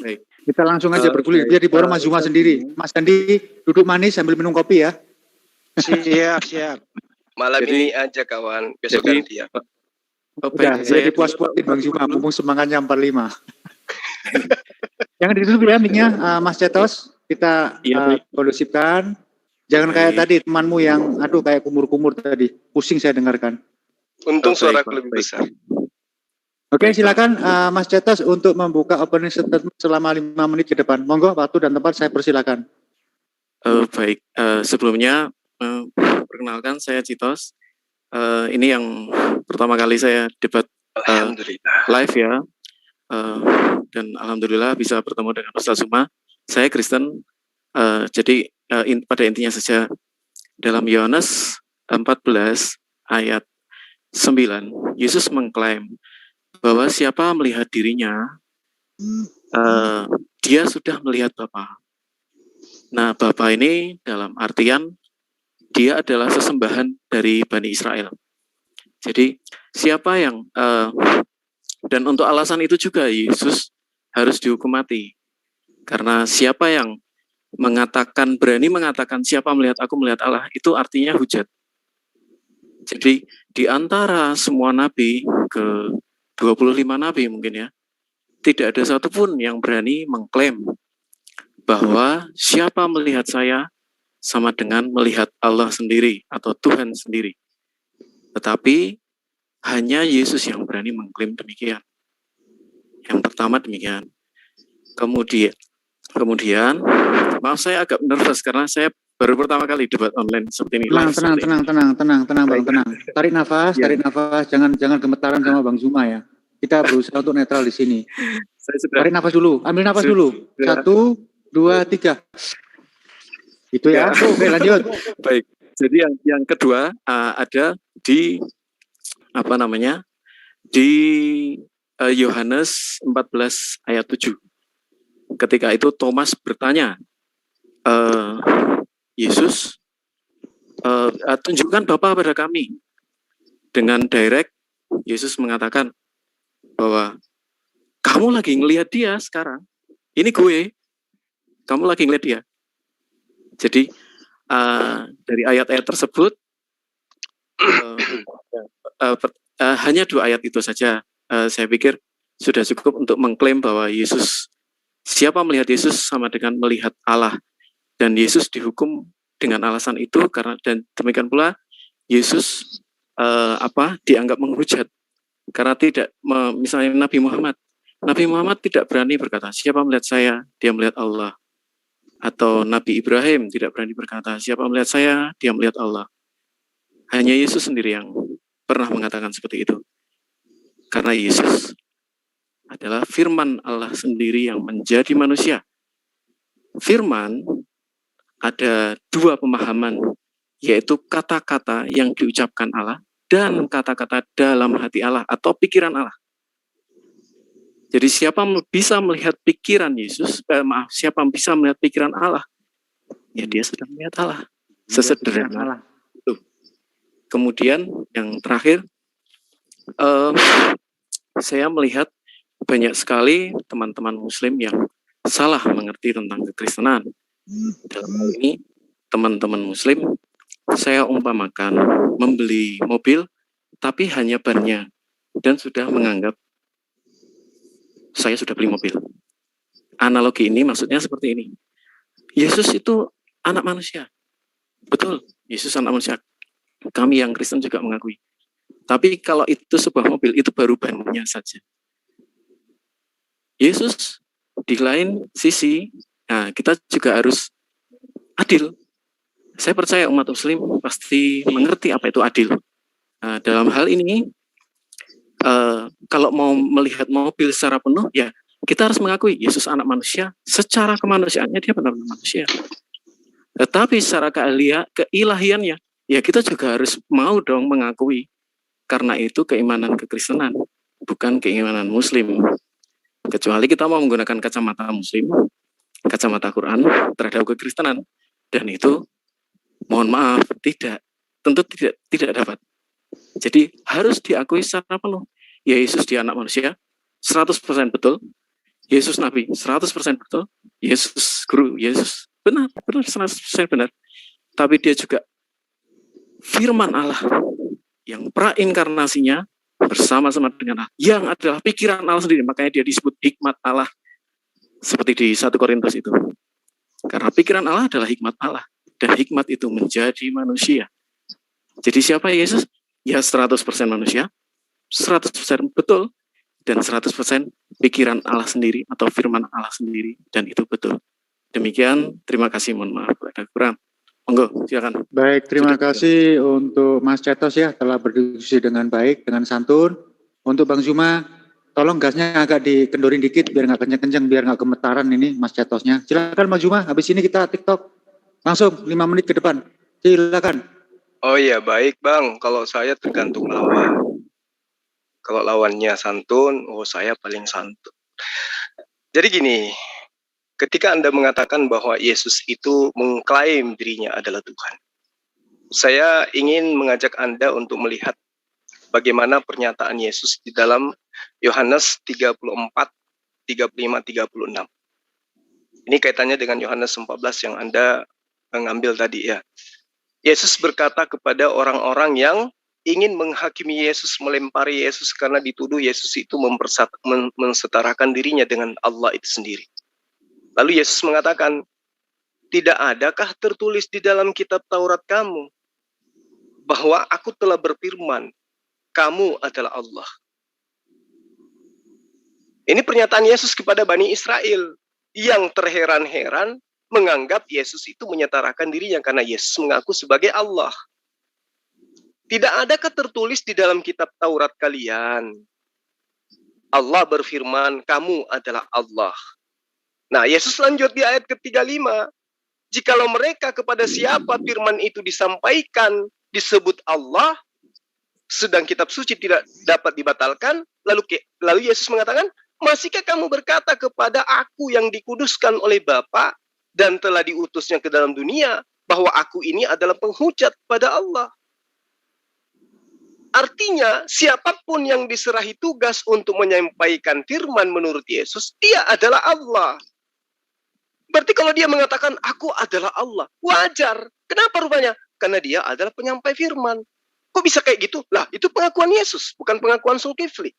Baik. Kita langsung aja bergulir. Biar diborong Mas Zuma sendiri. Mas Andi duduk manis sambil minum kopi ya. Siap. Malam ini aja kawan, besok ganti ya. Udah, saya dipuas-puasin Bang Zuma, mumpung semangatnya 45. Jangan ditutup ya mic-nya, Mas Cetos. Kita kondusifkan. Jangan kayak tadi temanmu yang kayak kumur-kumur tadi. Pusing saya dengarkan. Untung suaraku lebih besar. Oke, silakan Mas Cetos untuk membuka opening statement selama 5 menit ke depan. Monggo, waktu dan tempat saya persilakan. Baik, sebelumnya perkenalkan saya Citos. Ini yang pertama kali saya debat live ya. Dan alhamdulillah bisa bertemu dengan Ustaz Zuma. Saya Kristen. Jadi pada intinya saja dalam Yohanes 14 ayat 9, Yesus mengklaim bahwa siapa melihat dirinya, dia sudah melihat Bapa. Nah, Bapa ini dalam artian dia adalah sesembahan dari Bani Israel. Jadi siapa yang dan untuk alasan itu juga Yesus harus dihukum mati. Karena siapa yang berani mengatakan siapa melihat aku melihat Allah, itu artinya hujat. Jadi di antara semua nabi, ke 25 nabi mungkin ya, tidak ada satupun yang berani mengklaim bahwa siapa melihat saya sama dengan melihat Allah sendiri atau Tuhan sendiri. Tetapi hanya Yesus yang berani mengklaim demikian. Yang pertama demikian. Kemudian, maaf saya agak nervous karena saya baru pertama kali debat online seperti ini. Tenang, Bang, tenang. Tarik nafas, jangan gemetaran sama Bang Zuma ya. Kita berusaha untuk netral di sini. Tarik nafas dulu, ambil nafas dulu. 1, 2, 3. Itu ya. Oke, lanjut. Baik. Jadi yang kedua ada di di Yohanes 14 ayat 7. Ketika itu Thomas bertanya, Yesus, tunjukkan Bapa pada kami. Dengan direct, Yesus mengatakan bahwa kamu lagi ngelihat dia sekarang. Ini gue. Kamu lagi ngelihat dia. Jadi dari ayat-ayat tersebut hanya 2 ayat itu saja. Saya pikir sudah cukup untuk mengklaim bahwa siapa melihat Yesus sama dengan melihat Allah, dan Yesus dihukum dengan alasan itu karena, dan demikian pula Yesus dianggap menghujat karena tidak misalnya Nabi Muhammad tidak berani berkata siapa melihat saya, dia melihat Allah. Atau Nabi Ibrahim tidak berani berkata siapa melihat saya, dia melihat Allah. Hanya Yesus sendiri yang pernah mengatakan seperti itu. Karena Yesus adalah firman Allah sendiri yang menjadi manusia. Firman ada dua pemahaman, yaitu kata-kata yang diucapkan Allah dan kata-kata dalam hati Allah atau pikiran Allah. Jadi siapa bisa melihat pikiran Yesus, siapa bisa melihat pikiran Allah, ya dia sudah melihat Allah. Sesederhana itu. Kemudian yang terakhir, saya melihat banyak sekali teman-teman Muslim yang salah mengerti tentang kekristenan. Dalam hal ini, teman-teman Muslim, saya umpamakan membeli mobil, tapi hanya bannya, dan sudah menganggap saya sudah beli mobil. Analogi ini maksudnya seperti ini. Yesus itu anak manusia. Betul, Yesus anak manusia. Kami yang Kristen juga mengakui. Tapi kalau itu sebuah mobil, itu baru bannya saja. Yesus di lain sisi, nah kita juga harus adil. Saya percaya umat Muslim pasti mengerti apa itu adil. Nah, dalam hal ini, kalau mau melihat mobil secara penuh, ya kita harus mengakui Yesus anak manusia. Secara kemanusiaannya dia benar-benar manusia. Tetapi secara keilahiannya, ya kita juga harus mau dong mengakui. Karena itu keimanan kekristenan, bukan keimanan Muslim. Kecuali kita mau menggunakan kacamata Muslim, kacamata Quran terhadap kekristenan, dan itu mohon maaf tentu tidak dapat. Jadi harus diakui secara penuh. Ya Yesus dia anak manusia, 100% betul. Yesus Nabi, 100% betul. Yesus guru, Yesus benar 100% benar. Tapi dia juga firman Allah yang prainkarnasinya bersama-sama dengan Allah, yang adalah pikiran Allah sendiri. Makanya dia disebut hikmat Allah, seperti di 1 Korintus itu. Karena pikiran Allah adalah hikmat Allah, dan hikmat itu menjadi manusia. Jadi siapa Yesus? Ya 100% manusia, 100% betul, dan 100% pikiran Allah sendiri atau firman Allah sendiri, dan itu betul. Demikian, terima kasih, mohon maaf ada kurang. Monggo, silakan. Baik, terima kasih untuk Mas Cetos ya, telah berdiskusi dengan baik, dengan santun. Untuk Bang Zuma, tolong gasnya agak dikendorin dikit, biar nggak kenceng-kenceng, biar nggak gemetaran ini Mas Cetosnya. Silakan Bang Zuma, habis ini kita TikTok. Langsung 5 menit ke depan. Silakan. Oh iya, baik Bang. Kalau saya tergantung lawan. Kalau lawannya santun, oh saya paling santun. Jadi gini, ketika Anda mengatakan bahwa Yesus itu mengklaim dirinya adalah Tuhan, saya ingin mengajak Anda untuk melihat bagaimana pernyataan Yesus di dalam Yohanes 34, 35, 36. Ini kaitannya dengan Yohanes 14 yang Anda mengambil tadi ya. Yesus berkata kepada orang-orang yang ingin menghakimi Yesus, melempari Yesus karena dituduh Yesus itu mensetarakan dirinya dengan Allah itu sendiri. Lalu Yesus mengatakan, tidak adakah tertulis di dalam kitab Taurat kamu bahwa aku telah berfirman, kamu adalah Allah. Ini pernyataan Yesus kepada Bani Israel yang terheran-heran menganggap Yesus itu menyetarakan dirinya karena Yesus mengaku sebagai Allah. Tidak adakah tertulis di dalam kitab Taurat kalian, Allah berfirman, kamu adalah Allah. Nah, Yesus lanjut di ayat ke-35, jikalau mereka kepada siapa firman itu disampaikan, disebut Allah, sedang kitab suci tidak dapat dibatalkan, lalu Yesus mengatakan, masihkah kamu berkata kepada aku yang dikuduskan oleh Bapa dan telah diutusnya ke dalam dunia, bahwa aku ini adalah penghujat pada Allah. Artinya, siapapun yang diserahi tugas untuk menyampaikan firman menurut Yesus, dia adalah Allah. Berarti kalau dia mengatakan, aku adalah Allah, wajar. Kenapa rupanya? Karena dia adalah penyampai firman. Kok bisa kayak gitu? Lah, itu pengakuan Yesus, bukan pengakuan Zulkifli.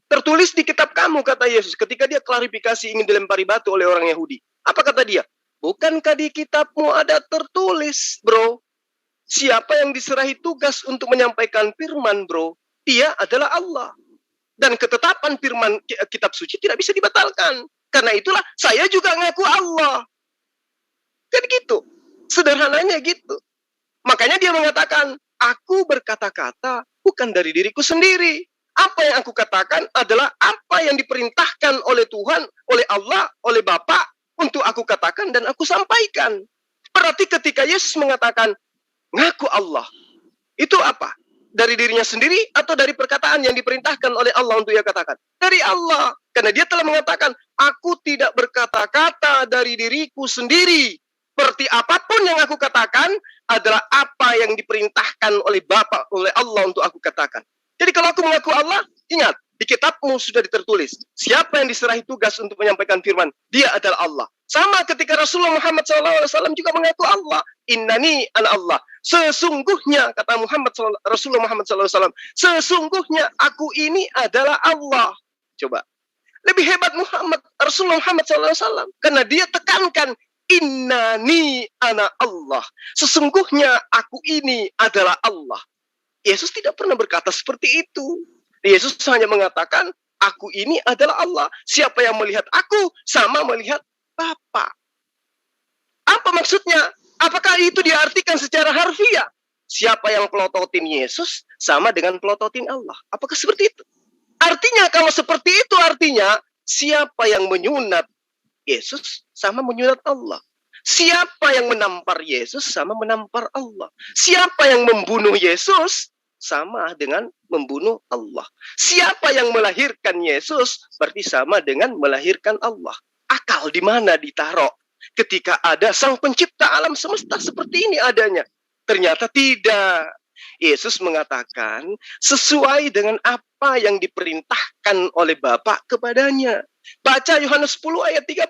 Tertulis di kitab kamu, kata Yesus, ketika dia klarifikasi ingin dilempari batu oleh orang Yahudi. Apa kata dia? Bukankah di kitabmu ada tertulis, bro? Siapa yang diserahi tugas untuk menyampaikan firman, bro? Dia adalah Allah. Dan ketetapan firman kitab suci tidak bisa dibatalkan. Karena itulah saya juga ngaku Allah. Kan gitu. Sederhananya gitu. Makanya dia mengatakan, aku berkata-kata bukan dari diriku sendiri. Apa yang aku katakan adalah apa yang diperintahkan oleh Tuhan, oleh Allah, oleh Bapa untuk aku katakan dan aku sampaikan. Berarti ketika Yesus mengatakan, ngaku Allah, itu apa? Dari dirinya sendiri atau dari perkataan yang diperintahkan oleh Allah untuk ia katakan? Dari Allah. Karena dia telah mengatakan, aku tidak berkata-kata dari diriku sendiri. Seperti apapun yang aku katakan adalah apa yang diperintahkan oleh Bapa, oleh Allah untuk aku katakan. Jadi kalau aku mengaku Allah, ingat, di kitabmu sudah tertulis, siapa yang diserahi tugas untuk menyampaikan firman, dia adalah Allah. Sama ketika Rasulullah Muhammad SAW juga mengaku Allah, innani ana Allah. Sesungguhnya, kata Rasulullah Muhammad SAW, sesungguhnya aku ini adalah Allah. Coba. Lebih hebat Rasulullah Muhammad SAW. Karena dia tekankan, innani ana Allah. Sesungguhnya aku ini adalah Allah. Yesus tidak pernah berkata seperti itu. Yesus hanya mengatakan, aku ini adalah Allah. Siapa yang melihat aku, sama melihat Bapa. Apa maksudnya? Apakah itu diartikan secara harfiah? Siapa yang pelototin Yesus, sama dengan pelototin Allah. Apakah seperti itu? Artinya, kalau seperti itu artinya, siapa yang menyunat Yesus, sama menyunat Allah. Siapa yang menampar Yesus, sama menampar Allah. Siapa yang membunuh Yesus, sama dengan membunuh Allah. Siapa yang melahirkan Yesus berarti sama dengan melahirkan Allah. Akal di mana ditaruh ketika ada Sang Pencipta alam semesta seperti ini adanya? Ternyata tidak. Yesus mengatakan sesuai dengan apa yang diperintahkan oleh Bapa kepadanya. Baca Yohanes 10 ayat 32.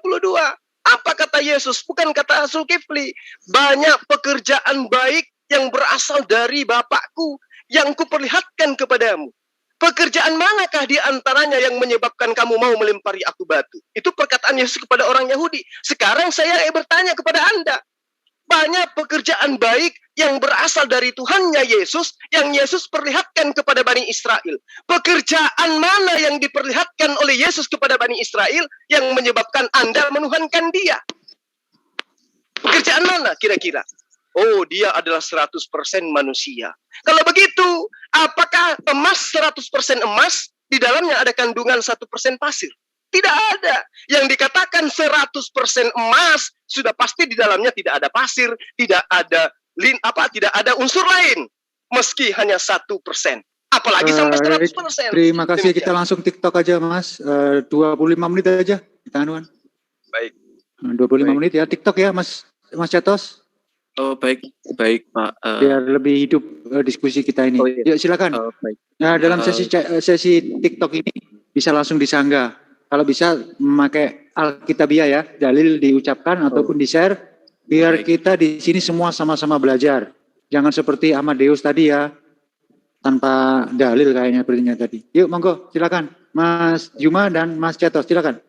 Apa kata Yesus? Bukan kata Zulkifli. Banyak pekerjaan baik yang berasal dari Bapakku yang kuperlihatkan kepadamu. Pekerjaan manakah di antaranya yang menyebabkan kamu mau melempari aku batu? Itu perkataan Yesus kepada orang Yahudi. Sekarang saya bertanya kepada Anda. Banyak pekerjaan baik yang berasal dari Tuhannya Yesus, yang Yesus perlihatkan kepada Bani Israel. Pekerjaan mana yang diperlihatkan oleh Yesus kepada Bani Israel yang menyebabkan Anda menuhankan dia? Pekerjaan mana kira-kira? Oh, dia adalah 100% manusia. Kalau begitu, apakah emas 100% emas, di dalamnya ada kandungan 1% pasir? Tidak ada. Yang dikatakan 100% emas, sudah pasti di dalamnya tidak ada pasir, tidak ada tidak ada unsur lain. Meski hanya 1%. Apalagi sampai 100%. Terima kasih. Kita langsung TikTok aja, Mas. 25 menit aja. Kita anuan. Baik. 25 menit ya. TikTok ya, Mas Cetos. Oh, baik Pak. Biar lebih hidup diskusi kita ini. Yuk silakan. Baik. Nah, dalam sesi TikTok ini bisa langsung disanggah. Kalau bisa memakai Alkitabiah ya, dalil diucapkan ataupun di-share, biar kita di sini semua sama-sama belajar. Jangan seperti Amadeus tadi ya, tanpa dalil kayaknya sepertinya tadi. Yuk, monggo, silakan. Mas Juma dan Mas Cetos, silakan.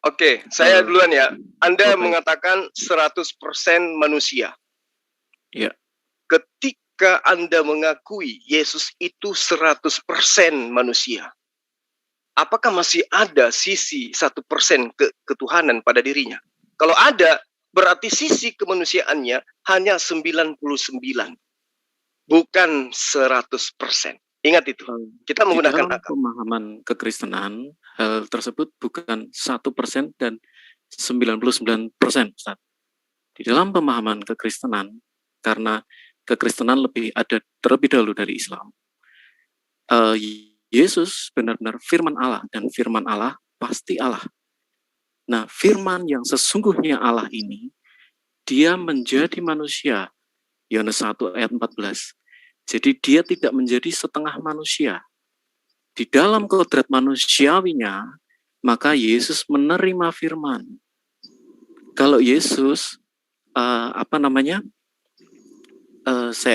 Oke, saya duluan ya. Anda mengatakan 100% manusia. Ya. Ketika Anda mengakui Yesus itu 100% manusia, apakah masih ada sisi 1% ketuhanan pada dirinya? Kalau ada, berarti sisi kemanusiaannya hanya 99, bukan 100%. Ingat itu. Kita menggunakan akal. Pemahaman kekristenan, hal tersebut bukan 1% dan 99%, Ustaz. Di dalam pemahaman kekristenan, karena kekristenan ada terlebih dahulu dari Islam, Yesus benar-benar firman Allah, dan firman Allah pasti Allah. Nah, firman yang sesungguhnya Allah ini, dia menjadi manusia. Yohanes 1 ayat 14. Jadi dia tidak menjadi setengah manusia. Di dalam kodrat manusiawinya, maka Yesus menerima firman. Kalau Yesus,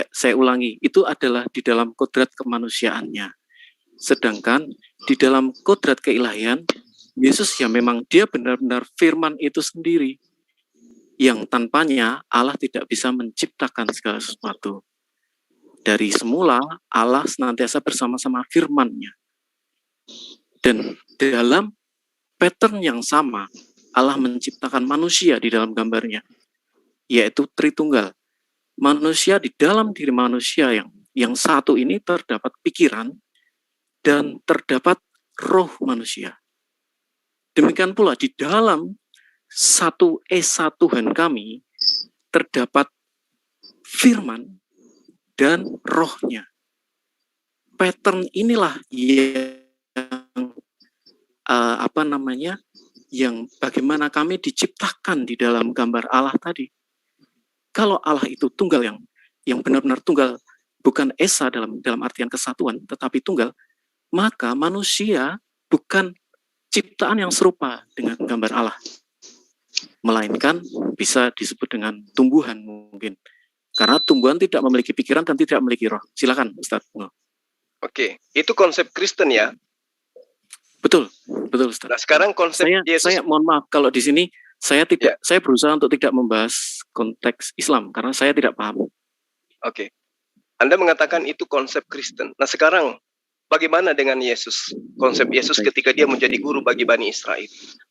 saya ulangi, itu adalah di dalam kodrat kemanusiaannya. Sedangkan di dalam kodrat keilahian, Yesus ya memang dia benar-benar firman itu sendiri. Yang tanpanya Allah tidak bisa menciptakan segala sesuatu. Dari semula Allah senantiasa bersama-sama firman-Nya. Dan dalam pattern yang sama, Allah menciptakan manusia di dalam gambarnya, yaitu Tritunggal. Manusia di dalam diri manusia yang satu ini terdapat pikiran, dan terdapat roh manusia. Demikian pula di dalam satu Esa Tuhan kami, terdapat firman dan rohnya. Pattern inilah yang yang bagaimana kami diciptakan di dalam gambar Allah tadi. Kalau Allah itu tunggal yang benar-benar tunggal, bukan esa dalam artian kesatuan, tetapi tunggal, maka manusia bukan ciptaan yang serupa dengan gambar Allah, melainkan bisa disebut dengan tumbuhan mungkin. Karena tumbuhan tidak memiliki pikiran dan tidak memiliki roh. Silakan, Ustaz. Oke, itu konsep Kristen ya. Betul, Ustaz. Nah, sekarang konsep Yesus. Saya mohon maaf kalau di sini saya berusaha untuk tidak membahas konteks Islam karena saya tidak paham. Oke. Anda mengatakan itu konsep Kristen. Nah, sekarang bagaimana dengan Yesus? Konsep Yesus ketika dia menjadi guru bagi Bani Israel.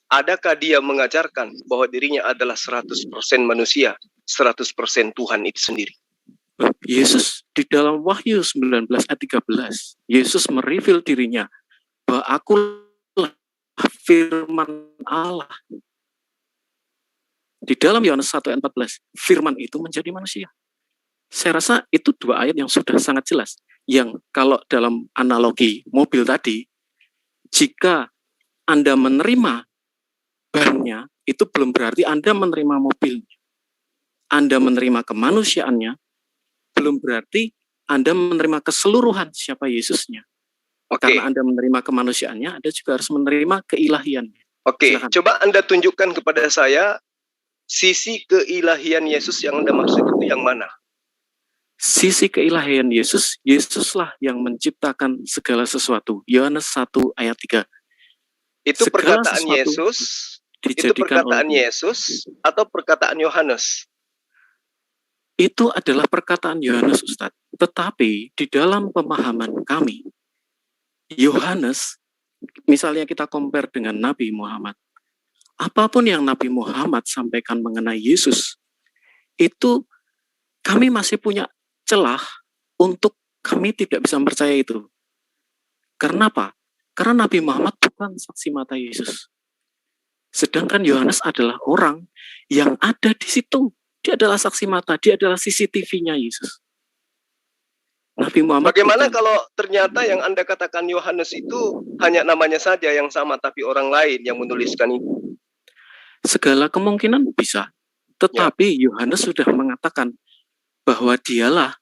Adakah dia mengajarkan bahwa dirinya adalah 100% manusia, 100% Tuhan itu sendiri? Yesus di dalam Wahyu 19 ayat 13, Yesus mereveal dirinya bahwa akulah firman Allah. Di dalam Yohanes 1 ayat 14, firman itu menjadi manusia. Saya rasa itu dua ayat yang sudah sangat jelas. Yang kalau dalam analogi mobil tadi, jika Anda menerima bannya, itu belum berarti Anda menerima mobilnya. Anda menerima kemanusiaannya, belum berarti Anda menerima keseluruhan siapa Yesusnya. Karena Anda menerima kemanusiaannya, Anda juga harus menerima keilahiannya. Silakan. Coba Anda tunjukkan kepada saya sisi keilahian Yesus yang Anda maksud itu yang mana? Sisi keilahian Yesus, Yesuslah yang menciptakan segala sesuatu. Yohanes 1 ayat 3. Itu segala perkataan Yesus, itu perkataan Yesus atau perkataan Yohanes? Itu adalah perkataan Yohanes, Ustadz. Tetapi di dalam pemahaman kami, Yohanes, misalnya kita compare dengan Nabi Muhammad, apapun yang Nabi Muhammad sampaikan mengenai Yesus, itu kami masih punya celah untuk kami tidak bisa percaya itu. Karena apa? Karena Nabi Muhammad bukan saksi mata Yesus. Sedangkan Yohanes adalah orang yang ada di situ. Dia adalah saksi mata, dia adalah CCTV-nya Yesus. Nabi Muhammad. Bagaimana kalau ternyata yang Anda katakan Yohanes itu hanya namanya saja yang sama, tapi orang lain yang menuliskan itu? Segala kemungkinan bisa. Tetapi Yohanes sudah mengatakan bahwa dialah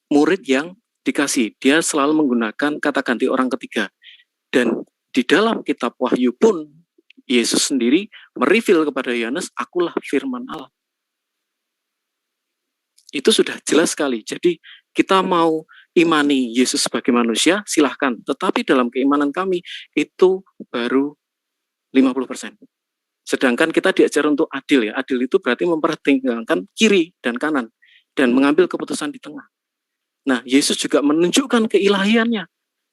murid yang dikasih. Dia selalu menggunakan kata ganti orang ketiga. Dan di dalam kitab Wahyu pun, Yesus sendiri mereveal kepada Yohanes, akulah firman Allah. Itu sudah jelas sekali. Jadi kita mau imani Yesus sebagai manusia, silahkan. Tetapi dalam keimanan kami, itu baru 50%. Sedangkan kita diajar untuk adil ya. Adil itu berarti mempertimbangkan kiri dan kanan. Dan mengambil keputusan di tengah. Nah, Yesus juga menunjukkan keilahiannya.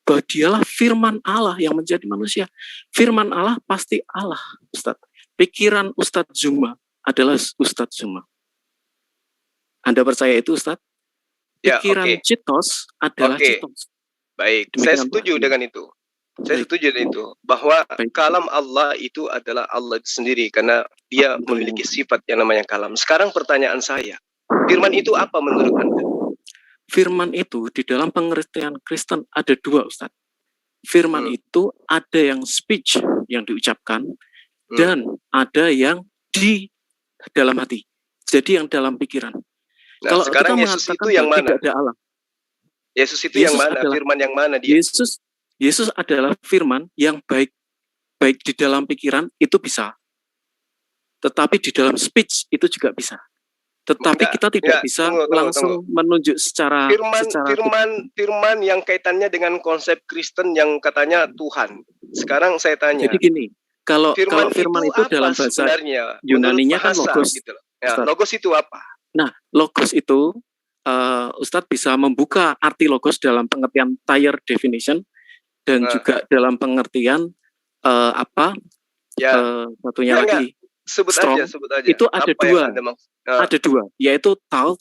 Bahwa dialah firman Allah yang menjadi manusia. Firman Allah pasti Allah, Ustadz. Pikiran Ustadz Zuma adalah Ustadz Zuma. Anda percaya itu, Ustadz? Pikiran Citos adalah Citos. Baik, saya setuju dengan itu. Saya setuju dengan itu. Bahwa kalam Allah itu adalah Allah itu sendiri. Karena dia memiliki sifat yang namanya kalam. Sekarang pertanyaan saya. Firman itu apa menurut Anda? Firman itu di dalam pengertian Kristen ada dua, Ustadz. Firman itu ada yang speech yang diucapkan dan ada yang di dalam hati. Jadi yang dalam pikiran. Nah, kalau sekarang kita Yesus itu yang mana? Tidak ada Allah. Yesus itu yang mana? Firman yang mana dia? Yesus adalah firman yang baik di dalam pikiran itu bisa. Tetapi di dalam speech itu juga bisa. Tetapi kita tidak bisa langsung menunjuk secara firman yang kaitannya dengan konsep Kristen yang katanya Tuhan. Sekarang saya tanya. Jadi gini, kalau firman itu dalam bahasa Yunaninya kan logos. Gitu. Ya, logos itu apa? Nah, logos itu Ustadz bisa membuka arti logos dalam pengertian Thayer definition dan juga dalam pengertian satunya lagi. Sebut strong, aja. Itu ada dua. Ada dua, yaitu thought,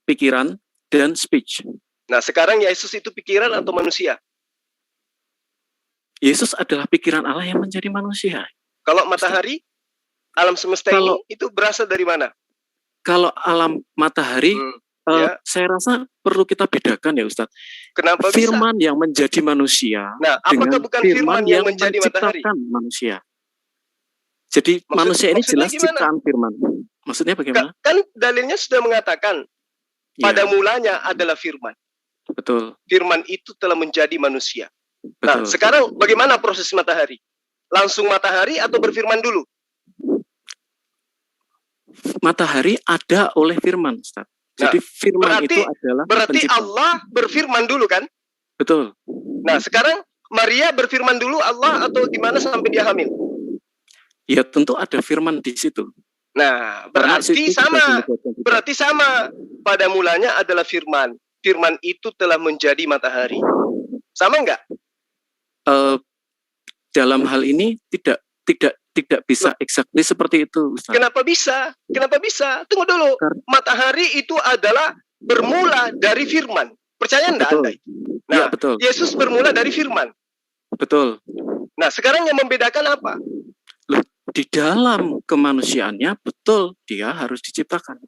pikiran, dan speech. Nah, sekarang Yesus itu pikiran atau manusia? Yesus adalah pikiran Allah yang menjadi manusia. Kalau matahari, alam semesta ini itu berasal dari mana? kalau alam matahari, saya rasa perlu kita bedakan ya Ustadz. Kenapa firman bisa? Yang menjadi manusia. Nah, apakah bukan firman yang menjadi matahari? Manusia. Jadi manusia ini jelas ciptaan firman. Maksudnya bagaimana? Kan dalilnya sudah mengatakan pada mulanya adalah firman. Betul. Firman itu telah menjadi manusia. Betul. Nah, sekarang bagaimana proses matahari? Langsung matahari atau berfirman dulu? Matahari ada oleh firman, Ustaz. Jadi firman itu adalah berarti pencipta. Allah berfirman dulu kan? Betul. Nah, sekarang Maria berfirman dulu Allah atau gimana sampai dia hamil? Ya, tentu ada firman di situ. Nah, berarti sama. Pada mulanya adalah firman. Firman itu telah menjadi matahari. Sama enggak? Dalam hal ini tidak bisa exactly seperti itu, Ustaz. Kenapa bisa? Kenapa bisa? Tunggu dulu. Matahari itu adalah bermula dari firman. Percaya enggak Anda? Nah, ya, betul. Yesus bermula dari firman. Betul. Nah, sekarang yang membedakan apa? Loh, di dalam kemanusiaannya betul dia harus diciptakan.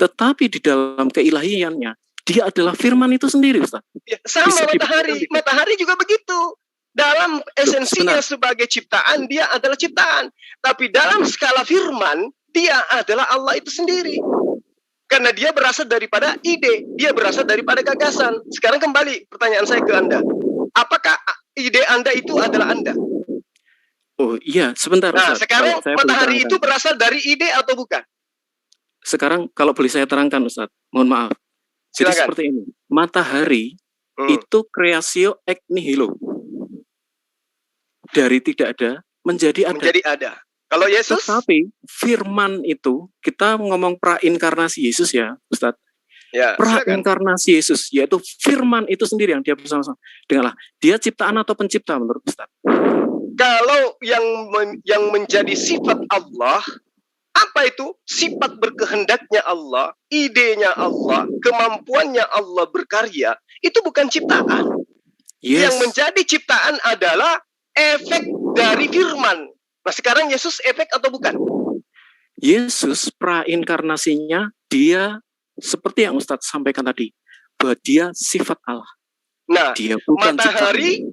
Tetapi di dalam keilahiannya dia adalah firman itu sendiri, Ustaz. Ya, sama matahari. Matahari juga begitu. Dalam esensinya sebagai ciptaan, dia adalah ciptaan. Tapi dalam skala firman, dia adalah Allah itu sendiri. Karena dia berasal daripada ide, dia berasal daripada gagasan. Sekarang kembali pertanyaan saya ke Anda. Apakah ide Anda itu adalah Anda? Oh iya, sebentar. Nah, Ustaz, sekarang matahari itu berasal dari ide atau bukan? Sekarang kalau boleh saya terangkan, Ustaz, mohon maaf. Jadi seperti ini, matahari itu creatio ex nihilo. Dari tidak ada menjadi ada. Menjadi ada. Kalau Yesus? Tetapi firman itu, kita ngomong prainkarnasi Yesus ya, Ustadz. Ya, prainkarnasi Yesus, yaitu firman itu sendiri yang dia bersama-sama. Dengarlah, dia ciptaan atau pencipta menurut Ustadz? Kalau yang menjadi sifat Allah, apa itu? Sifat berkehendaknya Allah, idenya Allah, kemampuannya Allah berkarya, itu bukan ciptaan. Yes. Yang menjadi ciptaan adalah efek dari firman. Nah, sekarang Yesus efek atau bukan? Yesus prainkarnasinya dia seperti yang Ustadz sampaikan tadi, bahwa dia sifat Allah. Nah, dia bukan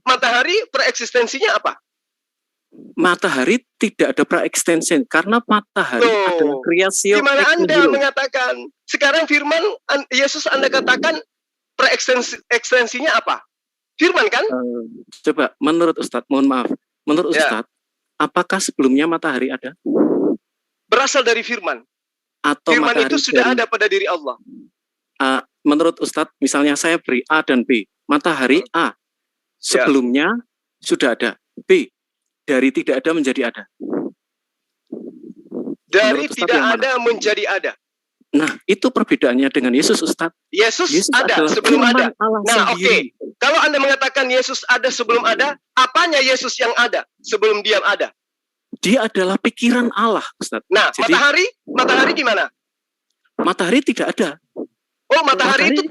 matahari preeksistensinya apa? Matahari tidak ada praeksistensi karena matahari adalah kreasio. Gimana Anda mengatakan? Sekarang firman Yesus Anda katakan preeksistensinya apa? Firman kan? Coba menurut Ustadz, mohon maaf. Menurut Ustadz, apakah sebelumnya matahari ada? Berasal dari firman. Atau firman itu sudah ada pada diri Allah. Menurut Ustadz, misalnya saya beri A dan B. Matahari A. Sebelumnya sudah ada. B. Dari tidak ada menjadi ada. Dari tidak ada menjadi ada. Nah, itu perbedaannya dengan Yesus, Ustadz. Yesus ada sebelum ada. Nah, oke. Kalau Anda mengatakan Yesus ada sebelum ada, apanya Yesus yang ada sebelum dia ada? Dia adalah pikiran Allah, Ustadz. Nah, jadi, matahari gimana? Matahari tidak ada. Oh, matahari itu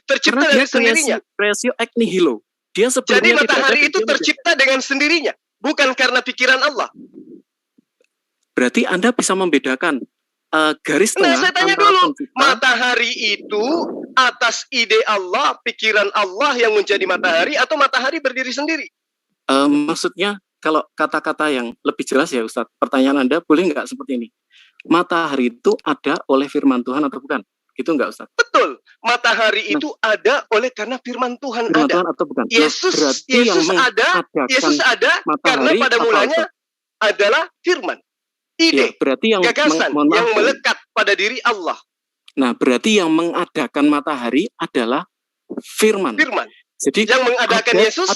tercipta dari sendirinya. Creatio ex nihilo. Dia jadi matahari itu tercipta dengan sendirinya, bukan karena pikiran Allah. Berarti Anda bisa membedakan garis tengah. Nah, saya tanya dulu, matahari itu atas ide Allah, pikiran Allah yang menjadi matahari, atau matahari berdiri sendiri? Maksudnya, kalau kata-kata yang lebih jelas ya Ustadz, pertanyaan Anda boleh nggak seperti ini? Matahari itu ada oleh firman Tuhan atau bukan? Gitu nggak Ustadz? Betul, matahari itu ada oleh karena firman Tuhan firman ada. Tuhan atau bukan? Yesus ada karena pada mulanya adalah firman. Ide, berarti yang gagasan yang melekat pada diri Allah. Nah, berarti yang mengadakan matahari adalah firman. Jadi yang mengadakan Yesus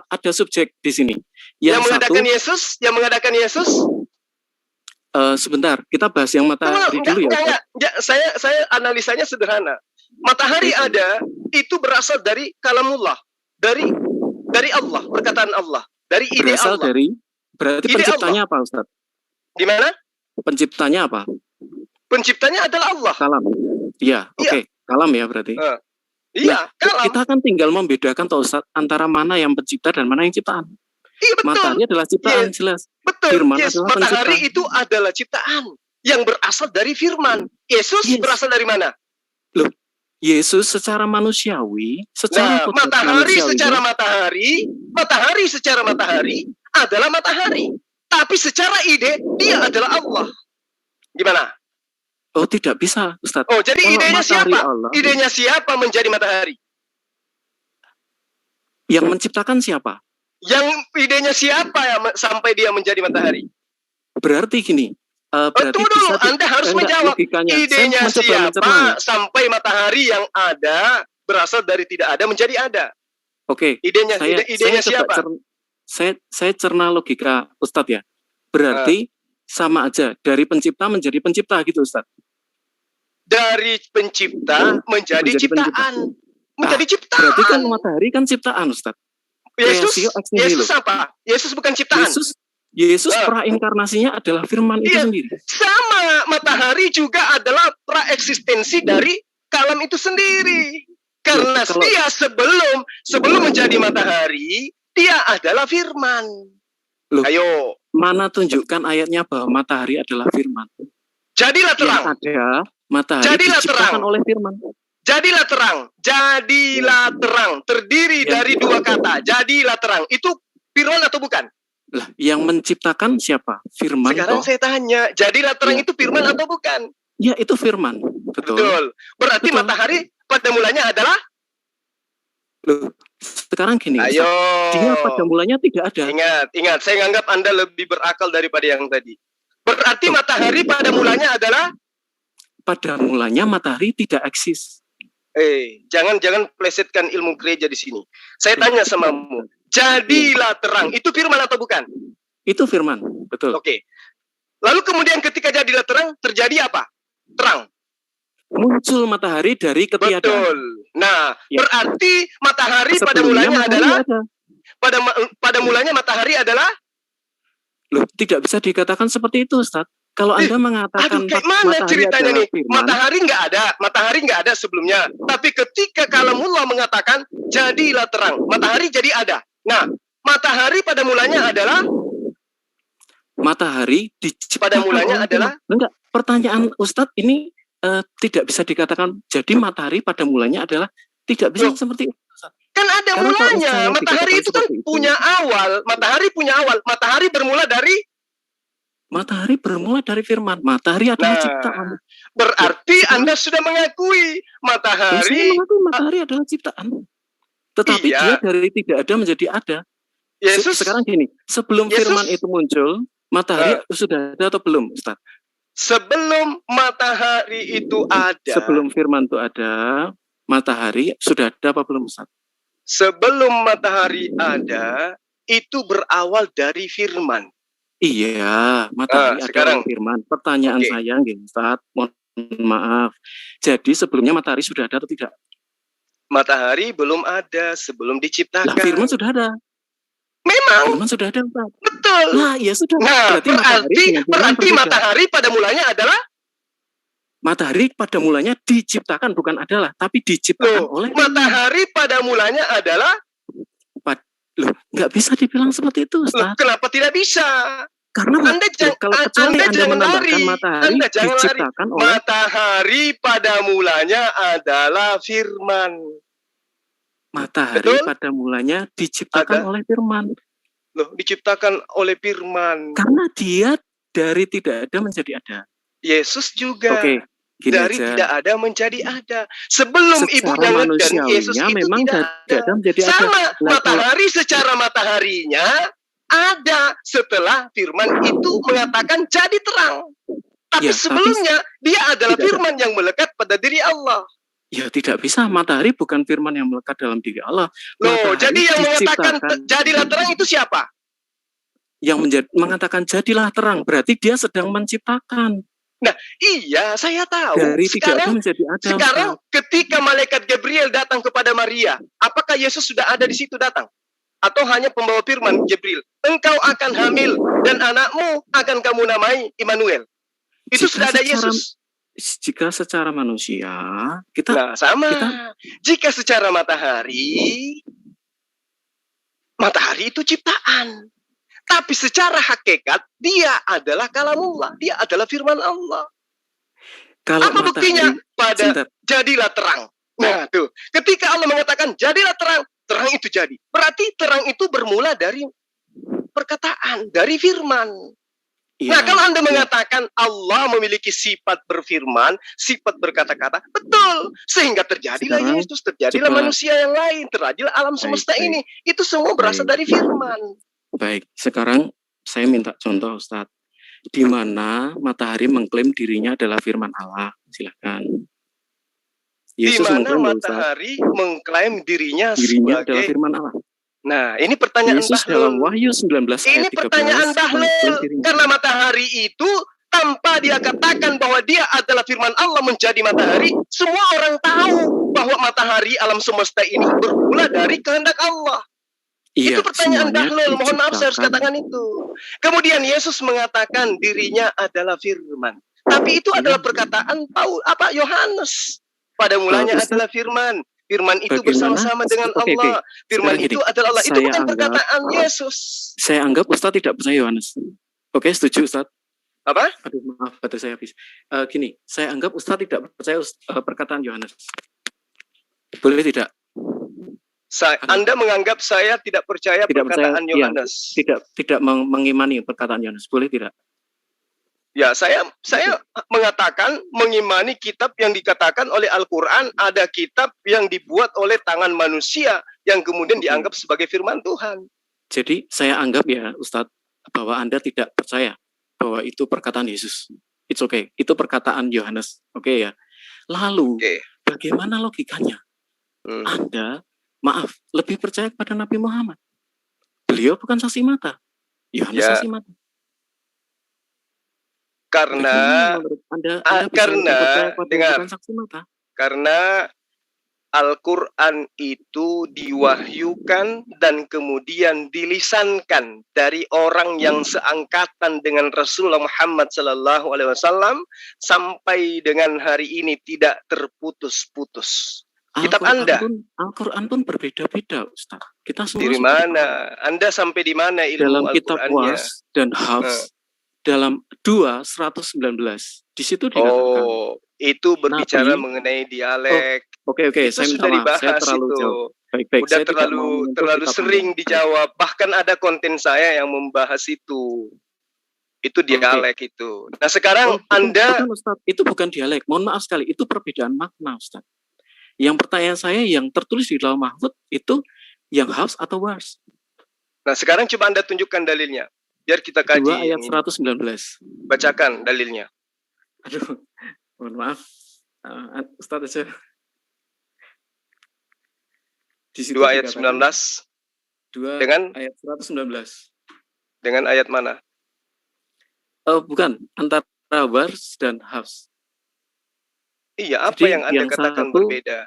ada subjek di sini. Yang mengadakan Yesus. Sebentar, kita bahas yang matahari dulu ya. Saya analisanya sederhana. Matahari ada itu berasal dari kalamullah, dari Allah, perkataan Allah, dari ide berasal Allah. Berarti ide penciptanya Allah. Apa, Ustaz? Gimana? Penciptanya apa? Penciptanya adalah Allah. Kalam. Iya, oke. Kalam ya berarti. Iya, kalam. Kita kan tinggal membedakan toh Ustaz antara mana yang pencipta dan mana yang ciptaan. Iya, betul. Matahari adalah ciptaan jelas. Betul. Firman adalah matahari pencipta. Itu adalah ciptaan. yang berasal dari firman. Yesus berasal dari mana? Loh, Yesus secara manusiawi, secara matahari secara matahari adalah matahari. Tapi secara ide dia adalah Allah. Gimana? Oh, tidak bisa, Ustaz. Oh, jadi kalau idenya siapa? Allah, idenya siapa menjadi matahari? Yang menciptakan siapa? Yang idenya siapa ya sampai dia menjadi matahari? Berarti gini. Berarti tunggu dulu, Anda harus menjawab. Idenya siapa sampai matahari yang ada berasal dari tidak ada menjadi ada? Oke. Idenya siapa? Saya cerna logika Ustadz ya. Berarti sama aja dari pencipta menjadi pencipta gitu Ustadz. Dari pencipta menjadi ciptaan. Menjadi ciptaan. Berarti kan matahari kan ciptaan Ustadz. Yesus apa? Yesus bukan ciptaan. Yesus prainkarnasinya adalah firman itu sendiri. Sama, matahari juga adalah praeksistensi dari kalam itu sendiri. Karena dia sebelum menjadi matahari, dia adalah firman. Loh, ayo. Mana tunjukkan ayatnya bahwa matahari adalah firman? Jadilah terang. Yang ada matahari diciptakan oleh firman. Jadilah terang. Terdiri dari dua kata. Jadilah terang. Itu firman atau bukan? Lah, yang menciptakan siapa? Firman. Sekarang saya tanya, jadilah terang itu firman atau bukan? Ya, itu firman. Betul. Berarti matahari pada mulanya adalah? Loh, sekarang gini. Ayo. Dia pada mulanya tidak ada. Ingat. Saya anggap Anda lebih berakal daripada yang tadi. Berarti matahari pada mulanya adalah? Pada mulanya matahari tidak eksis. Jangan plesetkan ilmu gereja di sini. Saya tanya samamu. Jadilah terang. Itu firman atau bukan? Itu firman, betul. Oke. Lalu kemudian ketika jadilah terang, terjadi apa? Terang. Muncul matahari dari ketiadaan. Betul. Nah, berarti matahari pada mulanya adalah? Pada mulanya matahari adalah? Loh, tidak bisa dikatakan seperti itu, Ustaz. Kalau Anda mengatakan kayak mana ceritanya nih? Firman, matahari nggak ada sebelumnya. Tapi ketika kalamullah mengatakan jadilah terang, matahari jadi ada. Nah, matahari pada mulanya adalah? Matahari pada mulanya adalah? Enggak, pertanyaan Ustadz ini tidak bisa dikatakan jadi matahari pada mulanya adalah tidak bisa seperti itu. Kan ada mulanya. Matahari itu kan punya awal. Matahari punya awal. Matahari bermula dari? Matahari bermula dari firman. Matahari adalah ciptaan. Berarti Anda sudah mengakui matahari. Saya mengakui matahari adalah ciptaan. Tetapi dia dari tidak ada menjadi ada. Yesus sekarang gini, sebelum firman itu muncul, matahari sudah ada atau belum, Ustaz? Sebelum matahari itu ada. Sebelum firman itu ada, matahari sudah ada apa belum, Ustaz? Sebelum matahari ada, itu berawal dari firman. Iya, matahari adalah firman. Pertanyaan saya, Ustaz, mohon maaf. Jadi sebelumnya matahari sudah ada atau tidak? Matahari belum ada sebelum diciptakan. Lah, firman sudah ada. Memang. Firman sudah ada, Ustaz. Betul. Nah, ya sudah. Nah, berarti matahari pada mulanya adalah? Matahari pada mulanya diciptakan, bukan adalah, tapi diciptakan oleh. Matahari pada mulanya adalah? Loh, nggak bisa dibilang seperti itu, Ustaz. Loh, kenapa tidak bisa? Karena Anda jangan lari. Matahari Anda jangan diciptakan lari. Matahari pada mulanya adalah firman. Matahari pada mulanya diciptakan oleh firman. Loh, diciptakan oleh firman. Karena dia dari tidak ada menjadi ada. Yesus juga. Oke. Dari tidak ada menjadi ada. Sebelum ibunya ngeden, Yesus itu memang tidak ada menjadi sama. Ada. Matahari secara mataharinya ada setelah firman itu mengatakan jadi terang. Tapi sebelumnya dia adalah firman yang melekat pada diri Allah. Ya tidak bisa, matahari bukan firman yang melekat dalam diri Allah. Loh, jadi yang mengatakan jadilah terang itu siapa? Yang mengatakan jadilah terang, berarti dia sedang menciptakan. Nah, iya, saya tahu. Dari tidak ada menjadi ada. Sekarang ketika malaikat Gabriel datang kepada Maria, apakah Yesus sudah ada di situ datang? Atau hanya pembawa firman Gabriel? Engkau akan hamil dan anakmu akan kamu namai Immanuel. Itu sudah ada Yesus. Jika secara manusia, kita sama. Jika secara matahari itu ciptaan. Tapi secara hakikat dia adalah kalamullah, dia adalah firman Allah. Kalau apa buktinya? Pada jadilah terang. Nah, tuh. Ketika Allah mengatakan jadilah terang, terang itu jadi. Berarti terang itu bermula dari perkataan, dari firman. Nah, kalau Anda mengatakan Allah memiliki sifat berfirman, sifat berkata-kata, betul. Sehingga terjadilah Yesus, terjadilah manusia yang lain, terjadilah alam semesta ini. Itu semua berasal dari firman. Baik, sekarang saya minta contoh, Ustadz. Di mana matahari mengklaim dirinya adalah firman Allah. Silakan. Di mana matahari mengklaim dirinya sebagai adalah firman Allah. Nah, ini pertanyaan Yesus dalam Wahyu 19 ayat 13. Ini pertanyaan bahlul. Karena matahari itu tanpa dia katakan bahwa dia adalah firman Allah menjadi matahari, semua orang tahu bahwa matahari alam semesta ini bermula dari kehendak Allah. Iya, itu pertanyaan bahlul. Mohon maaf saya harus katakan itu. Kemudian Yesus mengatakan dirinya adalah firman. Tapi itu adalah perkataan Yohanes. Pada mulanya adalah firman. Firman itu bersama-sama dengan Allah. Firman itu adalah Allah. Itu bukan perkataan Yesus. Saya anggap Ustadz tidak percaya Yohanes. Oke, setuju Ustadz. Apa? Aduh, maaf, baterai saya habis. Gini, saya anggap Ustadz tidak percaya perkataan Yohanes. Boleh tidak? Anda menganggap saya tidak percaya perkataan Yohanes. Tidak mengimani perkataan Yohanes. Boleh tidak? Ya, saya mengatakan mengimani kitab yang dikatakan oleh Al-Quran, ada kitab yang dibuat oleh tangan manusia yang kemudian dianggap sebagai firman Tuhan. Jadi saya anggap ya Ustadz bahwa Anda tidak percaya bahwa itu perkataan Yesus. It's okay. Itu perkataan Yohanes. Oke ya. Lalu bagaimana logikanya? Anda lebih percaya kepada Nabi Muhammad. Beliau bukan saksi mata. Yohanes saksi mata. Karena Al-Quran itu diwahyukan dan kemudian dilisankan dari orang yang seangkatan dengan Rasulullah Muhammad SAW sampai dengan hari ini tidak terputus-putus. Kitab Anda. Al-Quran pun berbeda-beda, Ustaz. Kita semua di mana? Anda sampai di mana ilmu dalam kitab Al-Qurannya? Was dan Hafs dalam 2:119 di situ dikatakan. Itu berbicara mengenai dialek. Oke, saya minta maaf. Saya terlalu jauh. Baik, udah saya terlalu sering dijawab. Bahkan ada konten saya yang membahas itu. Itu dialek itu. Nah sekarang Anda Ustaz, itu bukan dialek. Mohon maaf sekali, itu perbedaan makna, Ustaz. Yang pertanyaan saya yang tertulis di dalam Mahfud itu yang Hafs atau Wars? Nah sekarang coba Anda tunjukkan dalilnya. Biar kita kaji. 2 ayat 119. Bacakan dalilnya. Aduh, mohon maaf. Ustaz aja. Di situ 2 ayat 19. 2 dengan ayat 119. Dengan ayat mana? Bukan, antara Wars dan Hafs. Iya, apa yang Anda katakan berbeda?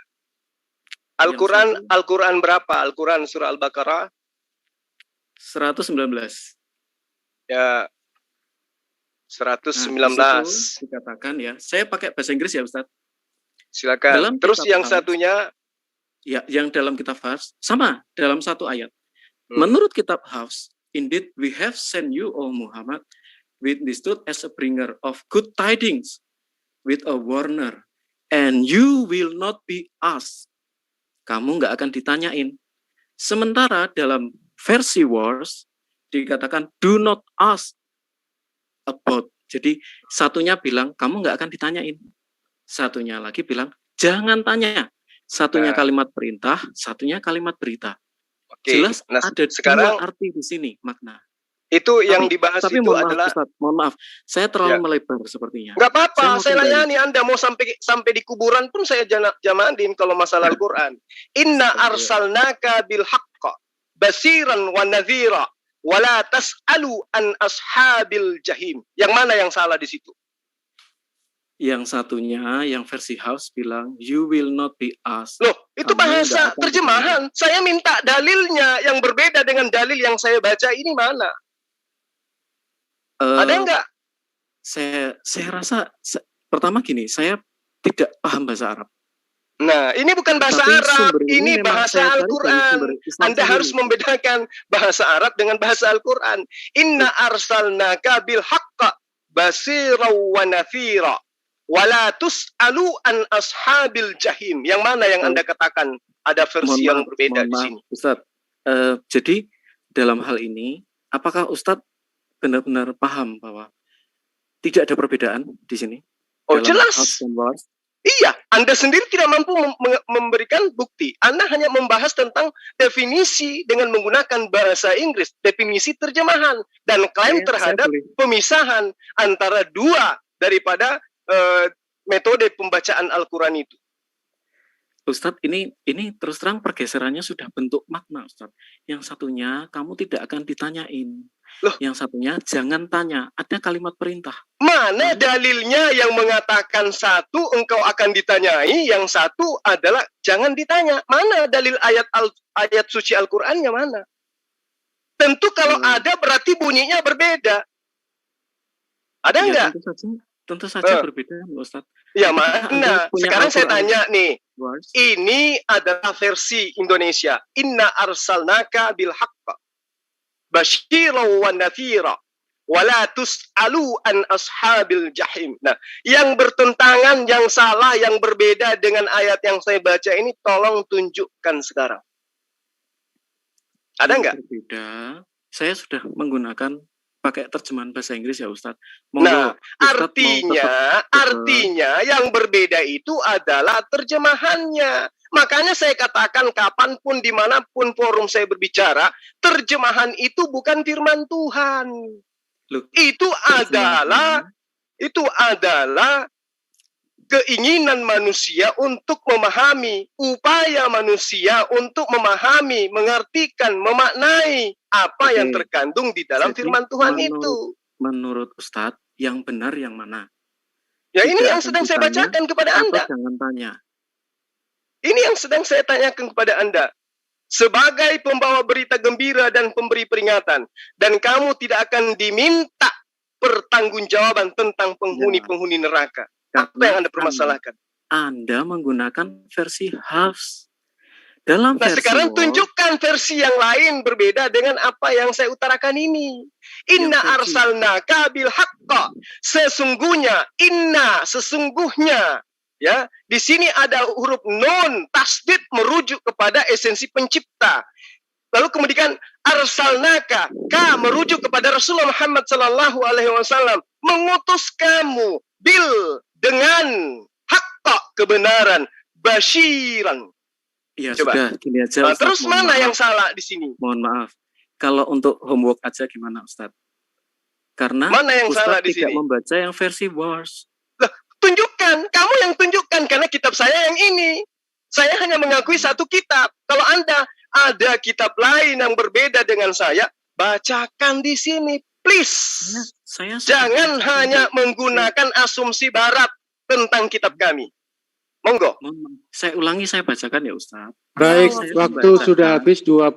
Al-Quran berapa? Al-Quran surah Al-Baqarah 119. Ya, 119. Dikatakan ya. Saya pakai bahasa Inggris ya, Ustaz. Silakan. Terus yang satunya? Ya, yang dalam kitab Hafs sama dalam satu ayat. Menurut kitab Hafs, indeed we have sent you, O Muhammad, with this truth as a bringer of good tidings, with a warner, and you will not be asked. Kamu nggak akan ditanyain. Sementara dalam versi Wars dikatakan do not ask about. Jadi satunya bilang kamu nggak akan ditanyain. Satunya lagi bilang jangan tanya. Satunya kalimat perintah, satunya kalimat berita. Jelas ada dua arti di sini makna. Itu yang dibahas itu adalah Ustaz, mohon maaf, saya terlalu melebar sepertinya. Enggak apa-apa, saya layani Anda mau sampai di kuburan pun saya jamanin kalau masalah Al-Qur'an. Inna arsalnaka bil haqq basiran wa nadhira wa la tas'alu an ashabil jahim. Yang mana yang salah di situ? Yang satunya, yang versi House bilang you will not be asked. Loh, itu bahasa terjemahan. Saya minta dalilnya yang berbeda dengan dalil yang saya baca ini mana? Ada enggak? Saya rasa pertama gini, saya tidak paham bahasa Arab. Nah, ini bukan bahasa Tapi Arab, sumber ini memang bahasa saya cari dari Al-Quran. sumber Islam Anda sendiri. harus membedakan bahasa Arab dengan bahasa Al-Quran. Inna arsalnaka bil haqqa basira wa nafira wala tus'alu an ashabil jahim. Yang mana yang Anda katakan ada versi yang berbeda di sini? Ustaz, jadi dalam hal ini, apakah Ustadz benar-benar paham bahwa tidak ada perbedaan di sini? Oh, dalam jelas. house dan wars? Iya, Anda sendiri tidak mampu memberikan bukti. Anda hanya membahas tentang definisi dengan menggunakan bahasa Inggris, definisi terjemahan, dan klaim terhadap pemisahan antara dua daripada metode pembacaan Al-Quran itu. Ustadz, ini terus terang pergeserannya sudah bentuk makna, Ustadz. Yang satunya kamu tidak akan ditanyain. Loh. Yang satunya jangan tanya. Ada kalimat perintah. Mana dalilnya yang mengatakan satu engkau akan ditanyai, yang satu adalah jangan ditanya? Mana dalil ayat suci Al-Qur'annya mana? Tentu kalau ada berarti bunyinya berbeda. Ada enggak? Tentu saja berbeda, Ustaz. Ya mana? Sekarang saya tanya nih. Ini adalah versi Indonesia. Inna arsalnaka bil haqqa basyira wa nadhira wala tus'alu an ashabil jahim. Nah, yang bertentangan, yang salah, yang berbeda dengan ayat yang saya baca ini tolong tunjukkan sekarang. Ada enggak? Berbeda. Saya sudah menggunakan pakai terjemahan bahasa Inggris ya Ustadz. Nah, artinya yang berbeda itu adalah terjemahannya. Makanya saya katakan kapanpun, dimanapun forum saya berbicara, terjemahan itu bukan firman Tuhan. Loh, itu adalah keinginan manusia untuk memahami, upaya manusia untuk memahami, mengartikan, memaknai apa yang terkandung di dalam firman Tuhan itu. Menurut Ustadz, yang benar yang mana? Ya, ini yang sedang saya bacakan kepada Anda. Jangan tanya. Ini yang sedang saya tanyakan kepada Anda. Sebagai pembawa berita gembira dan pemberi peringatan, dan kamu tidak akan diminta pertanggungjawaban tentang penghuni-penghuni neraka. Apa yang Anda permasalahkan? Anda menggunakan versi Hafs. Dalam versi sekarang tunjukkan versi yang lain berbeda dengan apa yang saya utarakan ini. Inna arsalnaka bil haqqa. Sesungguhnya, sesungguhnya. Ya, di sini ada huruf nun, tasdid merujuk kepada esensi pencipta. Lalu kemudian arsalnaka, merujuk kepada Rasulullah Muhammad sallallahu alaihi wasallam, mengutus kamu dengan haqqa, kebenaran, basyiran. Ya, coba. Sudah, gini aja Ustaz, terus mana yang salah di sini? Mohon maaf. Kalau untuk homework aja gimana Ustaz? Karena mana yang Ustaz salah di tidak sini? membaca yang versi Wars. Tunjukkan, kamu yang tunjukkan, karena kitab saya yang ini. Saya hanya mengakui satu kitab. Kalau Anda ada kitab lain yang berbeda dengan saya, bacakan di sini, please. Jangan hanya menggunakan asumsi barat tentang kitab kami. Monggo. Saya ulangi, saya bacakan ya Ustaz. Baik, waktu sudah habis 25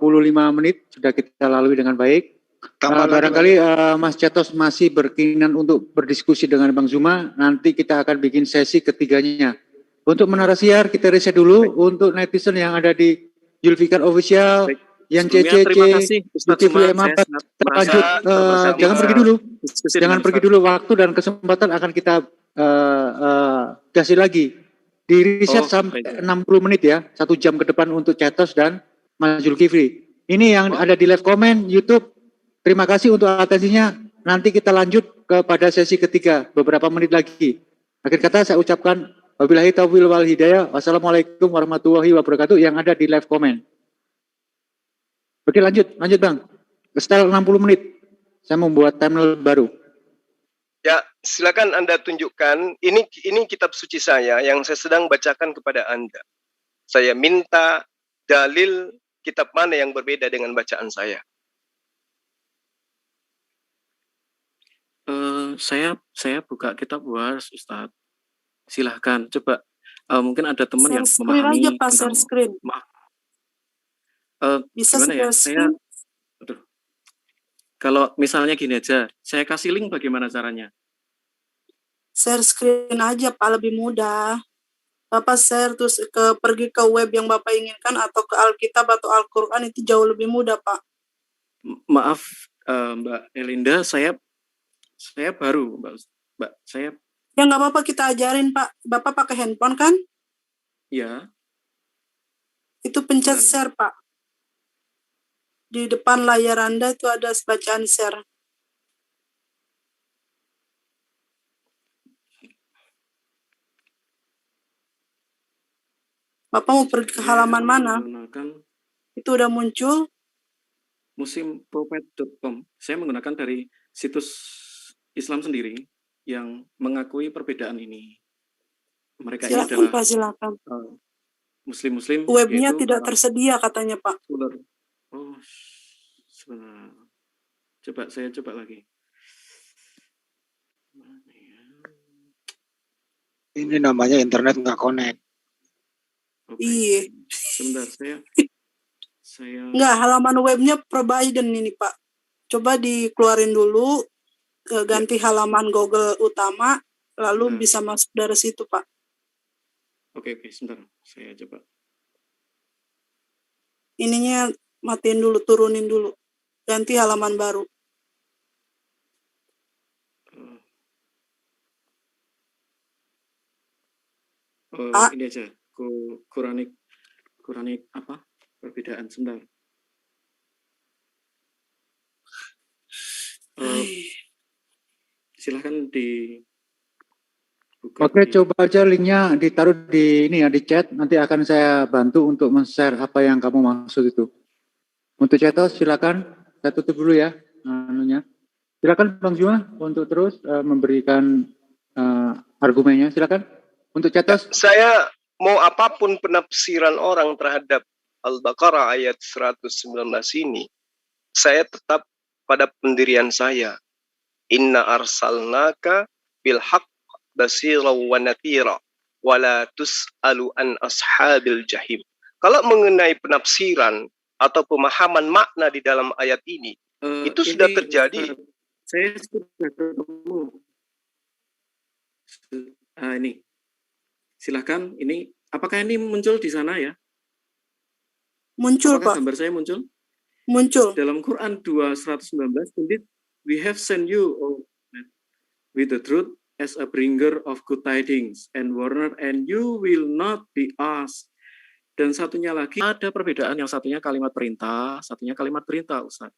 menit, sudah kita lalui dengan baik. Barangkali Mas Cetos masih berkeinginan untuk berdiskusi dengan Bang Zuma, nanti kita akan bikin sesi ketiganya. Untuk menara siar kita riset dulu. Untuk netizen yang ada di Julfikar Official, yang CCC, TV M4, lanjut. Jangan pergi dulu. Jangan pergi dulu, waktu dan kesempatan akan kita kasih lagi. Di riset sampai 60 menit ya, 1 jam ke depan untuk Cetos dan Mas Zulkifli. Ini yang ada di live comment YouTube. Terima kasih untuk atensinya. Nanti kita lanjut kepada sesi ketiga beberapa menit lagi. Akhir kata saya ucapkan wabillahi taufiq wal hidayah. Wassalamualaikum warahmatullahi wabarakatuh yang ada di live comment. Oke, lanjut Bang. Setelah 60 menit saya membuat timeline baru. Ya, silakan Anda tunjukkan. Ini kitab suci saya yang saya sedang bacakan kepada Anda. Saya minta dalil kitab mana yang berbeda dengan bacaan saya. Saya buka kitab Wars, Ustadz. Silahkan, coba. Mungkin ada teman yang Share memahami screen aja, Pak, tentang. share screen. Maaf. Bisa Gimana ya? share screen? Kalau misalnya gini aja, saya kasih link bagaimana caranya? Share screen aja, Pak, lebih mudah. Bapak share terus pergi ke web yang Bapak inginkan atau ke Alkitab atau Al-Quran itu jauh lebih mudah, Pak. Maaf, Mbak Elinda, saya baru, Mbak, saya. Ya nggak apa-apa, kita ajarin, Pak. Bapak pakai handphone kan? Ya. Itu pencet share, Pak. Di depan layar Anda itu ada bacaan share. Bapak mau pergi ke halaman mana? Itu udah muncul. Muslimprophet.com. Saya menggunakan dari situs Islam sendiri yang mengakui perbedaan ini. Mereka silakan, ini adalah Pak, silakan. Muslim-Muslim. Webnya tidak tersedia katanya, Pak. Oh, sebentar. Saya coba lagi. Ini namanya internet nggak connect. Iya. Sebentar, saya. Nggak, halaman webnya Pro-Biden ini, Pak. Coba dikeluarin dulu, ganti halaman Google utama, lalu bisa masuk dari situ, Pak. Oke, sebentar. Saya coba. Ininya matiin dulu, turunin dulu. Ganti halaman baru. Ini aja. Quranik apa? Perbedaan, sebentar. Silahkan dibuka. Oke, coba aja linknya ditaruh di ini ya, di chat. Nanti akan saya bantu untuk men-share apa yang kamu maksud itu. Untuk chatos silakan. Saya tutup dulu ya anunya. Silakan Bang Juma untuk terus memberikan argumennya. Silakan. Untuk chatos. Saya mau apapun penafsiran orang terhadap Al-Baqarah ayat 119 ini, saya tetap pada pendirian saya. Inna arsalnaka bil haqq basira wa natira wa la tus'alu an ashabil jahim. Kalau mengenai penafsiran atau pemahaman makna di dalam ayat ini, itu sudah terjadi. Saya sudah ketemu. Ini. Silahkan, ini apakah ini muncul di sana ya? Muncul, apakah Pak. Gambar saya muncul? Muncul. Dalam Quran 2:119, indeed, we have sent you with the truth as a bringer of good tidings and warner, and you will not be asked. Dan satunya lagi, ada perbedaan, yang satunya kalimat perintah, satunya kalimat perintah, Ustaz.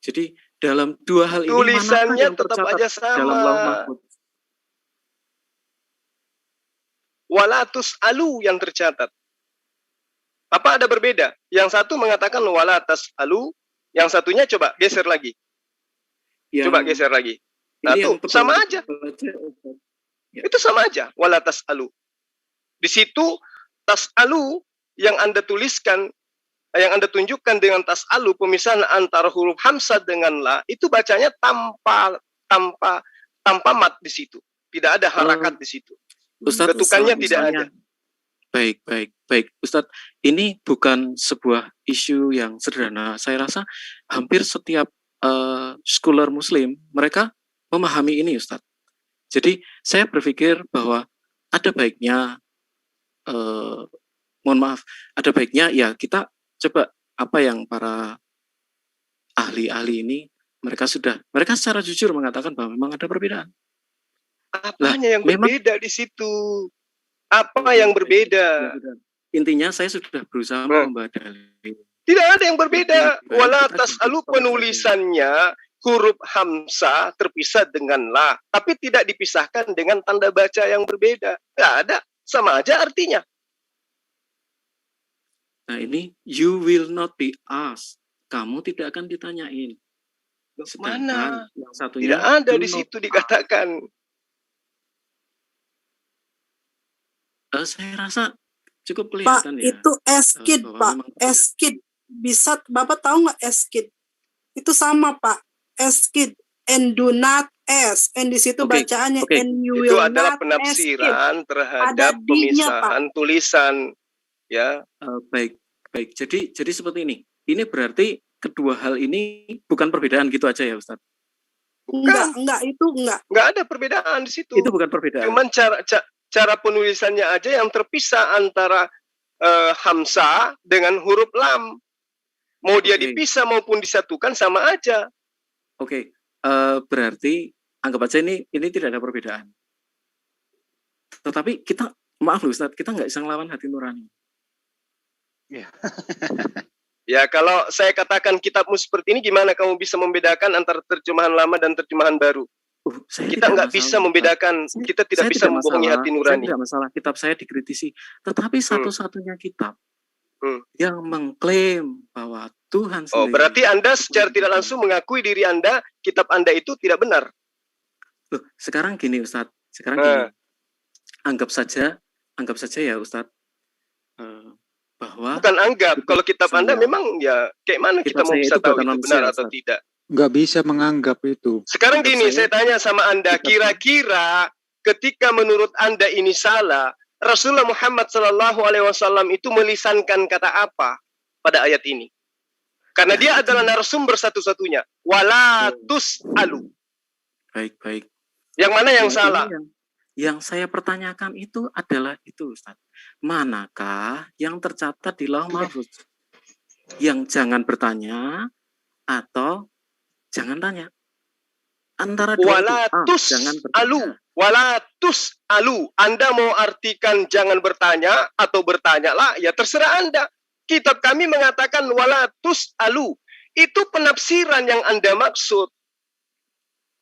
Jadi, dalam dua hal ini, tulisannya tetap aja sama. Dalam Lauh Mahfuz? Walatus alu yang tercatat. Apa ada berbeda? Yang satu mengatakan walatas alu, yang satunya coba geser lagi. Coba geser lagi. Nah, tuh sama aja. Itu sama aja, walatas alu. Di situ tas alu yang Anda tuliskan, yang Anda tunjukkan dengan tas alu, pemisahan antara huruf hamzah dengan la, itu bacanya tanpa mat di situ. Tidak ada harakat di situ. Ustadz, ketukannya tidak ada. Baik. Ustadz, ini bukan sebuah isu yang sederhana. Saya rasa hampir setiap scholar Muslim, mereka memahami ini, Ustadz. Jadi, saya berpikir bahwa ada baiknya, ada baiknya ya kita coba apa yang para ahli-ahli ini, mereka secara jujur mengatakan bahwa memang ada perbedaan. Apanya yang berbeda di situ? Apa yang berbeda? Intinya saya sudah berusaha membadali. Tidak ada yang berbeda. Wala tas'alu penulisannya huruf hamzah terpisah dengan la, tapi tidak dipisahkan dengan tanda baca yang berbeda. Tidak ada, sama aja artinya. Nah ini you will not be asked. Kamu tidak akan ditanyain. Mana? Yang satunya tidak ada di situ dikatakan. Saya rasa cukup kelihatan Pak, ya. Itu eskid, Pak. Eskid. Bisa, Bapak tahu nggak eskid? Itu sama, Pak. Eskid. And do not ask. And di situ bacaannya and you itu will adalah not penafsiran terhadap pemisahan tulisan. Ya. Baik. Jadi seperti ini. Ini berarti kedua hal ini bukan perbedaan gitu aja ya, Ustaz? Bukan. Enggak, itu enggak. Enggak ada perbedaan di situ. Itu bukan perbedaan. Cuman cara penulisannya aja yang terpisah antara hamzah dengan huruf lam. Mau dia dipisah maupun disatukan sama aja. Oke, berarti anggap aja ini tidak ada perbedaan. Tetapi kita, maaf loh Ustaz, kita nggak bisa ngelawan hati nurani. Ya, kalau saya katakan kitabmu seperti ini, gimana kamu bisa membedakan antara terjemahan lama dan terjemahan baru? Kita nggak bisa membedakan, kita tidak bisa membohongi hati nurani. Saya tidak masalah kitab saya dikritisi, tetapi satu-satunya kitab yang mengklaim bahwa Tuhan sendiri. Oh, berarti Anda secara tidak langsung mengakui diri Anda, kitab Anda itu tidak benar. Loh, sekarang gini Ustadz, gini. Anggap saja ya Ustadz, bahwa bukan anggap, kalau kitab Anda memang ya kayak mana kita mau bisa tahu itu benar atau tidak? Nggak bisa menganggap itu. Sekarang gini, saya tanya sama Anda, kira-kira ketika menurut Anda ini salah, Rasulullah Muhammad SAW itu melisankan kata apa pada ayat ini? Karena dia adalah narasumber satu-satunya. Walatus alu. Baik. Yang mana yang salah? Yang saya pertanyakan itu adalah itu, Ustaz. Manakah yang tercatat di Lauh Mahfuz? Yang jangan bertanya atau jangan tanya? Antara dua walatus alu. Walatus alu. Anda mau artikan jangan bertanya atau bertanyalah, ya terserah Anda. Kitab kami mengatakan walatus alu. Itu penafsiran yang Anda maksud.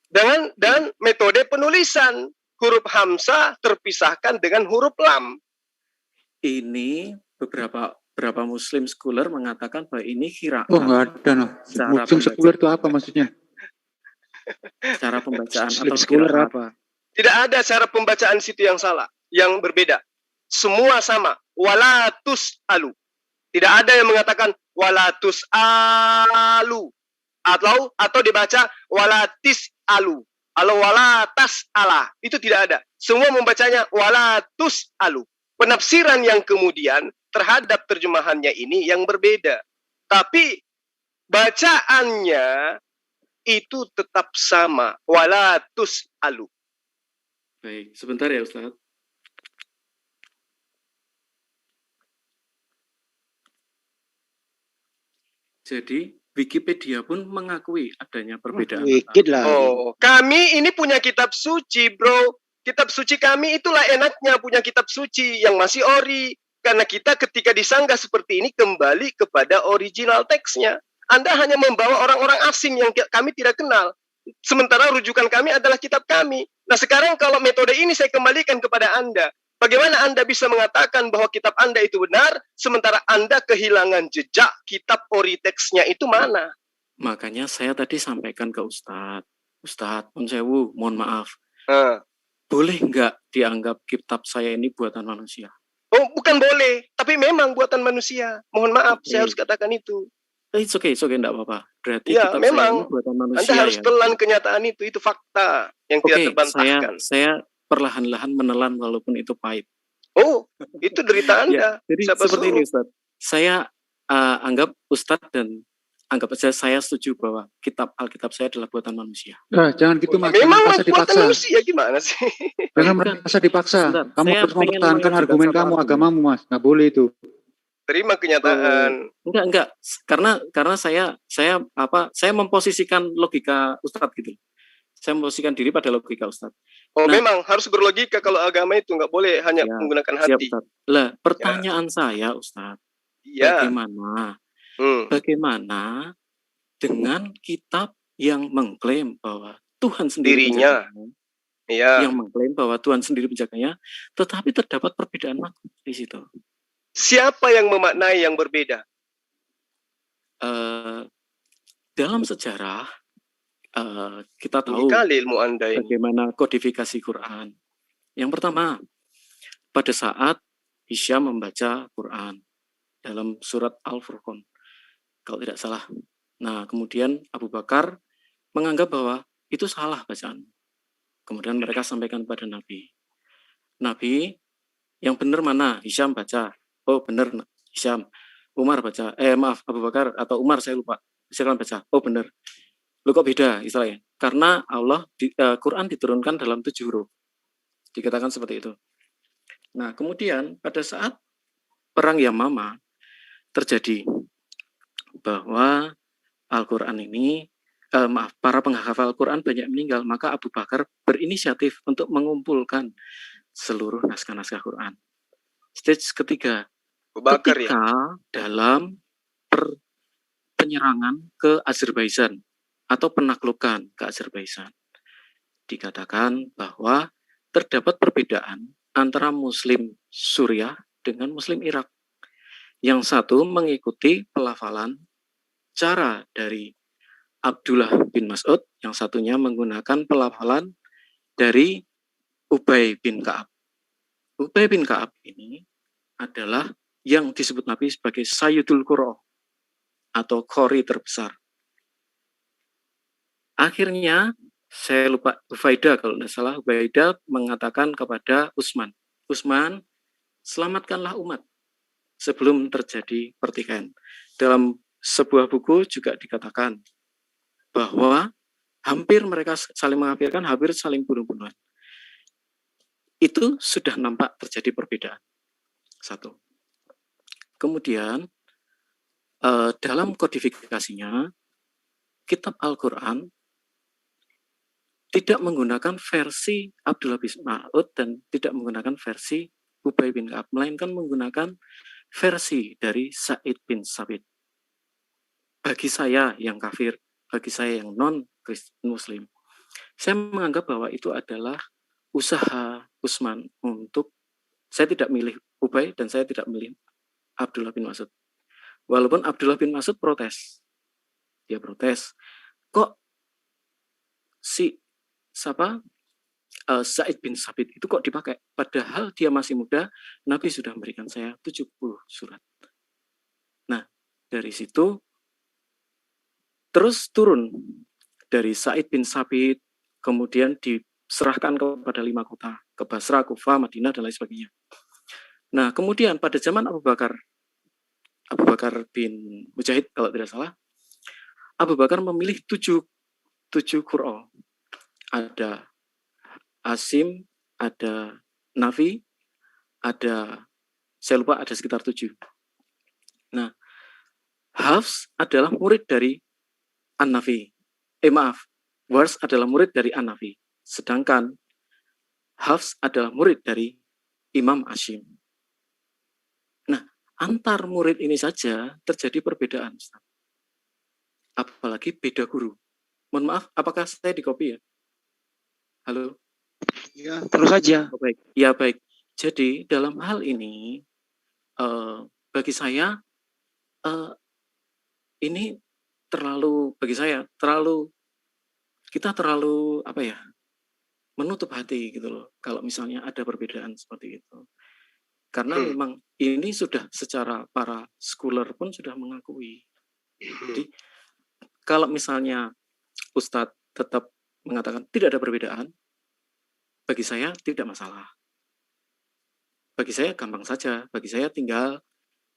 Dan metode penulisan. Huruf hamzah terpisahkan dengan huruf lam. Ini beberapa Muslim scholar mengatakan bahwa ini kira. Oh, nggak ada. Muslim scholar itu apa maksudnya? Cara pembacaan atau scholar apa? Tidak ada cara pembacaan situ yang salah, yang berbeda. Semua sama. Walatus alu. Tidak ada yang mengatakan walatus alu. Atau dibaca walatis alu. Walatas ala. Itu tidak ada. Semua membacanya walatus alu. Penafsiran yang kemudian terhadap terjemahannya ini yang berbeda. Tapi bacaannya itu tetap sama. Walatus alu. Baik, sebentar ya Ustaz. Jadi Wikipedia pun mengakui adanya perbedaan. Kami ini punya kitab suci, bro. Kitab suci kami itulah enaknya punya kitab suci yang masih ori. Karena kita ketika disanggah seperti ini kembali kepada original teksnya. Anda hanya membawa orang-orang asing yang kami tidak kenal. Sementara rujukan kami adalah kitab kami. Nah sekarang kalau metode ini saya kembalikan kepada Anda. Bagaimana Anda bisa mengatakan bahwa kitab Anda itu benar, sementara Anda kehilangan jejak kitab ori teksnya itu mana? Makanya saya tadi sampaikan ke Ustadz. Ustadz, mohon maaf. Boleh nggak dianggap kitab saya ini buatan manusia? Oh, bukan boleh. Tapi memang buatan manusia. Mohon maaf, saya harus katakan itu. It's okay, enggak apa-apa. Berarti ya, kitab memang saya ini buatan manusia. Anda harus telan kenyataan itu fakta yang tidak terbantahkan. Saya perlahan-lahan menelan walaupun itu pahit. Oh, itu derita Anda. Ya, jadi seperti ini Ustaz. Saya anggap Ustadz dan anggap saja saya setuju bahwa Alkitab saya adalah buatan manusia. Nah, jangan gitu Mas. Memang buatan manusia gimana sih? Jangan merasa dipaksa. Sebentar, kamu harus mempertahankan argumen kamu, agamamu Mas. Nggak boleh itu. Terima kenyataan. Enggak. Karena saya memposisikan logika Ustadz gitu. Saya memposisikan diri pada logika Ustadz. Oh, memang harus berlogika kalau agama itu nggak boleh hanya menggunakan hati. Lah, pertanyaan saya Ustadz. Bagaimana dengan kitab yang mengklaim bahwa Tuhan sendiri yang mengklaim bahwa Tuhan sendiri menjaganya, tetapi terdapat perbedaan makna di situ. Siapa yang memaknai yang berbeda? Dalam sejarah kita tahu ilmu Anda ini. Bagaimana kodifikasi Quran. Yang pertama, pada saat Hisyam membaca Quran dalam surat Al-Furqan, kalau tidak salah. Nah, kemudian Abu Bakar menganggap bahwa itu salah bacaan. Kemudian mereka sampaikan kepada Nabi. Nabi, yang benar mana? Hisyam baca. Oh, benar Hisyam. Umar baca. Abu Bakar atau Umar, saya lupa. Silakan baca. Oh, benar. Lu kok beda istilahnya? Karena Quran diturunkan dalam 7 huruf. Dikatakan seperti itu. Nah, kemudian pada saat perang Yamama terjadi bahwa Al-Quran ini, para penghafal Al-Quran banyak meninggal, maka Abu Bakar berinisiatif untuk mengumpulkan seluruh naskah-naskah Quran. Stage ketiga, ketika dalam penyerangan ke Azerbaijan atau penaklukan ke Azerbaijan, dikatakan bahwa terdapat perbedaan antara Muslim Suriah dengan Muslim Irak. Yang satu mengikuti pelafalan cara dari Abdullah bin Mas'ud, yang satunya menggunakan pelafalan dari Ubay bin Ka'ab. Ubay bin Ka'ab ini adalah yang disebut Nabi sebagai Sayyidul Qur'an atau Qori terbesar. Akhirnya, saya lupa, Ubaidah kalau tidak salah, Ubaidah mengatakan kepada Utsman, Utsman, selamatkanlah umat sebelum terjadi pertikaian. Dalam sebuah buku juga dikatakan bahwa hampir mereka saling mengkafirkan, hampir saling bunuh-bunuhan. Itu sudah nampak terjadi perbedaan. Satu. Kemudian, dalam kodifikasinya, kitab Al-Quran tidak menggunakan versi Abdullah bin Mas'ud dan tidak menggunakan versi Ubay bin Ka'ab, melainkan menggunakan versi dari Sa'id bin Sabit. Bagi saya yang kafir, bagi saya yang non-Muslim, saya menganggap bahwa itu adalah usaha Utsman untuk, saya tidak milih Ubay dan saya tidak milih Abdullah bin Mas'ud. Walaupun Abdullah bin Mas'ud protes. Dia protes. Kok Sa'id bin Sabit itu kok dipakai? Padahal dia masih muda, Nabi sudah memberikan saya 70 surat. Nah, dari situ terus turun dari Sa'id bin Sabit, kemudian diserahkan kepada 5 kota, ke Basra, Kufah, Madinah, dan lain sebagainya. Nah, kemudian pada zaman Abu Bakar bin Mujahid, kalau tidak salah, Abu Bakar memilih 7 Qur'an. Ada Asim, ada Nafi, ada, saya lupa, ada sekitar 7. Nah, Hafs adalah murid dari An-Nafi. Wars adalah murid dari An-Nafi. Sedangkan Hafs adalah murid dari Imam Asim. Nah, antar murid ini saja terjadi perbedaan. Apalagi beda guru. Mohon maaf, apakah saya di copy ya? Halo? Ya, terus saja. Oh, baik. Ya, baik. Jadi, dalam hal ini, bagi saya, ini kita terlalu, menutup hati gitu loh, kalau misalnya ada perbedaan seperti itu. Karena memang ini sudah secara para scholar pun sudah mengakui. Jadi, kalau misalnya Ustadz tetap mengatakan tidak ada perbedaan, bagi saya tidak masalah. Bagi saya gampang saja. Bagi saya tinggal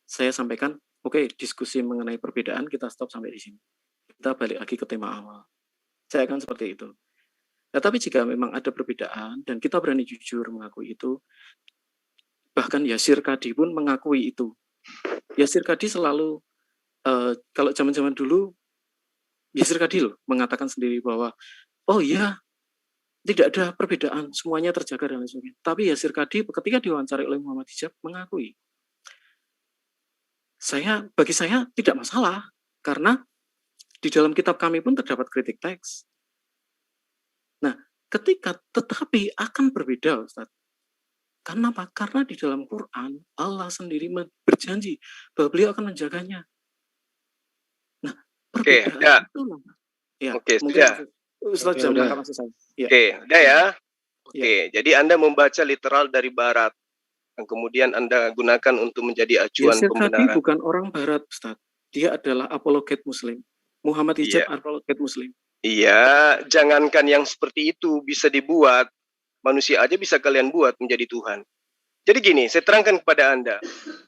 saya sampaikan, oke, diskusi mengenai perbedaan kita stop sampai di sini. Kita balik lagi ke tema awal. Saya akan seperti itu. Nah, tapi jika memang ada perbedaan dan kita berani jujur mengakui itu, bahkan Yasir Qadhi pun mengakui itu. Yasir Qadhi selalu, kalau zaman-zaman dulu, Yasir Qadhi loh mengatakan sendiri bahwa, oh iya, tidak ada perbedaan, semuanya terjaga dan lain sebagainya. Tapi Yasir Qadhi ketika diwawancari oleh Muhammad Hijab mengakui. Bagi saya tidak masalah, karena di dalam kitab kami pun terdapat kritik teks. Nah, tetapi akan berbeda, Ustaz. Karena apa? Karena di dalam Quran, Allah sendiri berjanji bahwa beliau akan menjaganya. Nah, perbedaan itulah. Ya, sudah. Ustaz jangan maksud saya. Ya. Udah ya. Jadi Anda membaca literal dari Barat, yang kemudian Anda gunakan untuk menjadi acuan pembenaran. Yasir bukan orang Barat, Ustaz. Dia adalah apologet Muslim. Muhammad Hijab apologet Muslim. Iya, jangankan yang seperti itu bisa dibuat, manusia aja bisa kalian buat menjadi Tuhan. Jadi gini, saya terangkan kepada Anda.